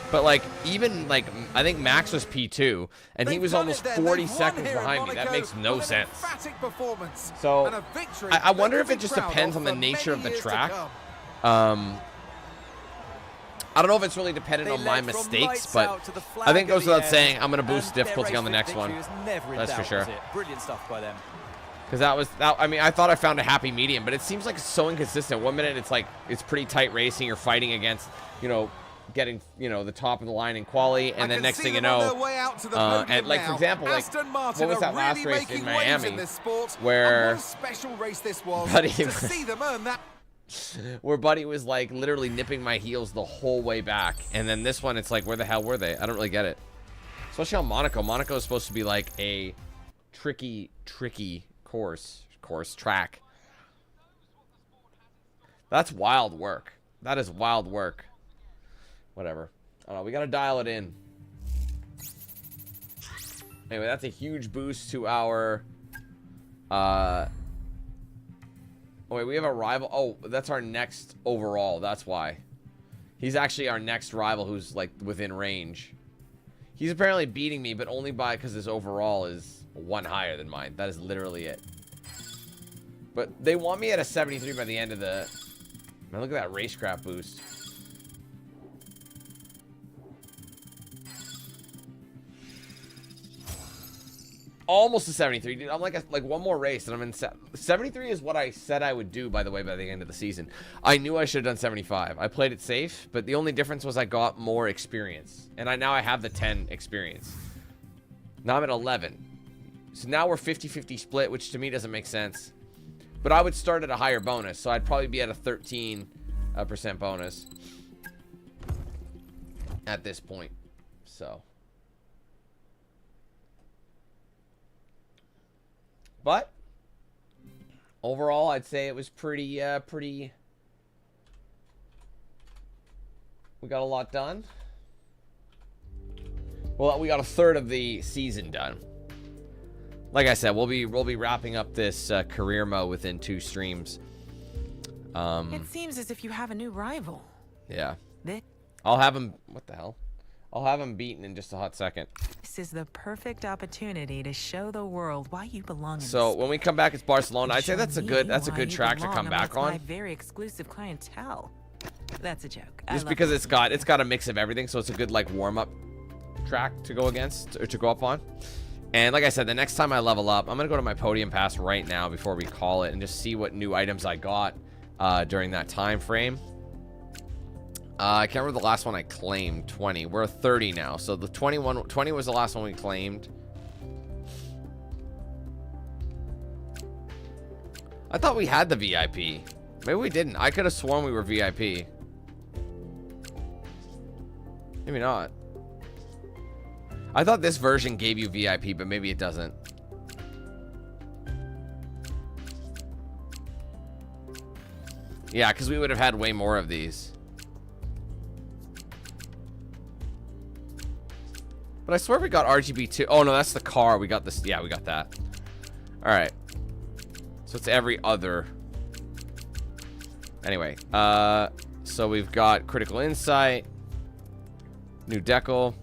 But like even like I think Max was P2 and he was almost 40 seconds behind me. That makes no sense. So I wonder if it just depends on the nature of the track. I don't know if it's really dependent on my mistakes, but I think it goes without saying I'm going to boost difficulty on the next one. That's for sure. Brilliant stuff by them. Because I mean, I thought I found a happy medium, but it seems like it's so inconsistent. 1 minute it's like it's pretty tight racing. You're fighting against, you know, getting, you know, the top of the line in quali, and then next thing you know, and like for example, like what was that last race in Miami where where Buddy was like literally nipping my heels the whole way back, and then this one it's like where the hell were they? I don't really get it. Especially on Monaco. Monaco is supposed to be like a tricky track. That's wild work. That is wild work. Whatever. I don't know. We got to dial it in. Anyway, that's a huge boost to our Oh, wait, we have a rival. Oh, that's our next overall. That's why. He's actually our next rival who's, like, within range. He's apparently beating me, but only by because his overall is 1 higher than mine. That is literally it. But they want me at a 73 by the end of the... Man, look at that racecraft boost. Almost a 73, dude. I'm like one more race and I'm in 73 is what I said I would do, by the way, by the end of the season. I knew I should have done 75. I played it safe, but the only difference was I got more experience. And now I have the 10 experience. Now I'm at 11. So now we're 50-50 split, which to me doesn't make sense. But I would start at a higher bonus, so I'd probably be at a 13% bonus at this point. So... But overall, I'd say it was pretty. We got a lot done. Well, we got a third of the season done. Like I said, we'll be wrapping up this career mode within 2 streams. It seems as if you have a new rival. Yeah. I'll have him. What the hell? I'll have him beaten in just a hot second. This is the perfect opportunity to show the world why you belong in So when we come back, it's Barcelona. I'd say that's a good track to come back on. My very exclusive clientele. That's a joke. Just because it's got a mix of everything, so it's a good like warm up track to go against or to go up on. And like I said, the next time I level up, I'm gonna go to my podium pass right now before we call it and just see what new items I got during that time frame. I can't remember the last one I claimed. 20. We're 30 now. So the 20 was the last one we claimed. I thought we had the VIP. Maybe we didn't. I could have sworn we were VIP. Maybe not. I thought this version gave you VIP, but maybe it doesn't. Yeah, because we would have had way more of these. But I swear we got RGB too. Oh, no, that's the car. We got this. Yeah, we got that. All right. So it's every other. Anyway. So we've got Critical Insight. New decal.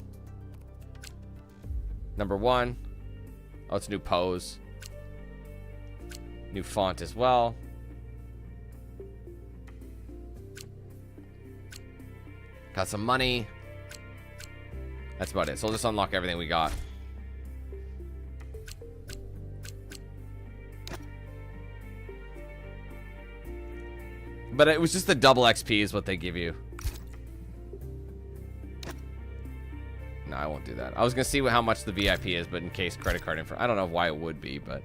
Number 1. Oh, it's new pose. New font as well. Got some money. That's about it. So we'll just unlock everything we got. But it was just the double XP is what they give you. No, I won't do that. I was going to see how much the VIP is, but in case credit card info. I don't know why it would be, but...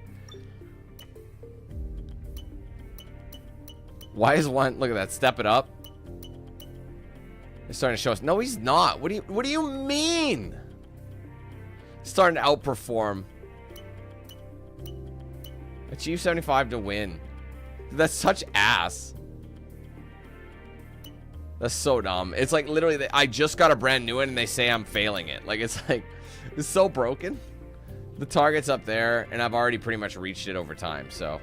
Why is one... Look at that. Step it up. He's starting to show us. No, he's not. What do you mean? He's starting to outperform. Achieve 75 to win. Dude, that's such ass. That's so dumb. It's like literally, I just got a brand new one and they say I'm failing it. Like, it's like, it's so broken. The target's up there and I've already pretty much reached it over time. So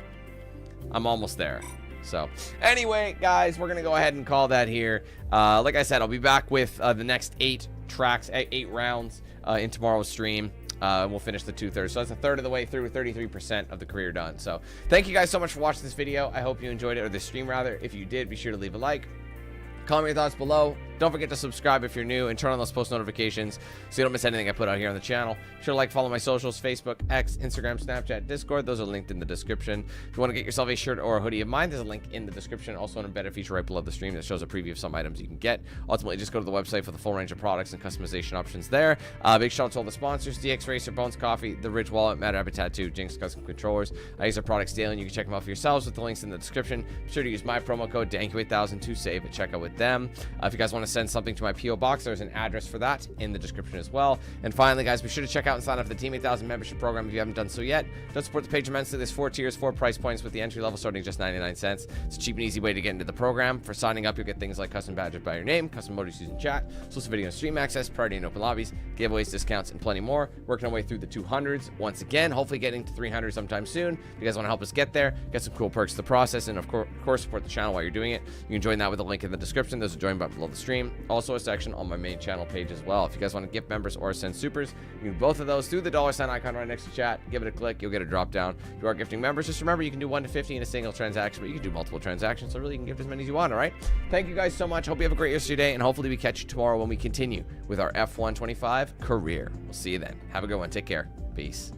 I'm almost there. So anyway, guys, we're going to go ahead and call that here. Like I said, I'll be back with the next 8 tracks, 8 rounds in tomorrow's stream. We'll finish the 2/3. So that's a third of the way through, 33% of the career done. So thank you guys so much for watching this video. I hope you enjoyed it, or this stream rather. If you did, be sure to leave a like. Comment your thoughts below. Don't forget to subscribe if you're new and turn on those post notifications so you don't miss anything I put out here on the channel. Be sure to follow my socials, Facebook, X, Instagram, Snapchat, Discord. Those are linked in the description. If you want to get yourself a shirt or a hoodie of mine, there's a link in the description. Also an embedded feature right below the stream that shows a preview of some items you can get. Ultimately, just go to the website for the full range of products and customization options there. Big shout out to all the sponsors: DXRacer, Bones Coffee, The Ridge Wallet, Mad Rabbit Tattoo, Jinx Custom Controllers. I use their products daily and you can check them out for yourselves with the links in the description. Be sure to use my promo code DANK8000 to save at checkout with them. If you guys want want to send something to my P.O. box, there's an address for that in the description as well. And finally, guys, be sure to check out and sign up for the Team 8000 membership program if you haven't done so yet. Don't support the page immensely. There's 4 tiers, 4 price points, with the entry level starting just 99 cents. It's a cheap and easy way to get into the program. For signing up, you'll get things like custom badges by your name, custom emojis used in chat, exclusive video and stream access, priority in open lobbies, giveaways, discounts, and plenty more. Working our way through the 200s once again, hopefully getting to 300 sometime soon. If you guys want to help us get there, get some cool perks to the process, and of course support the channel while you're doing it. You can join that with a link in the description. There's a join button below the stream. Also a section on my main channel page as well. If you guys want to gift members or send supers, you can do both of those through the $ icon right next to chat. Give it a click, you'll get a drop down. If you are gifting members, just remember you can do 1 to 50 in a single transaction, but you can do multiple transactions, so really you can gift as many as you want. All right, thank you guys so much. Hope you have a great rest of your day, and hopefully we catch you tomorrow when we continue with our F1 25 career. We'll see you then. Have a good one. Take care. Peace.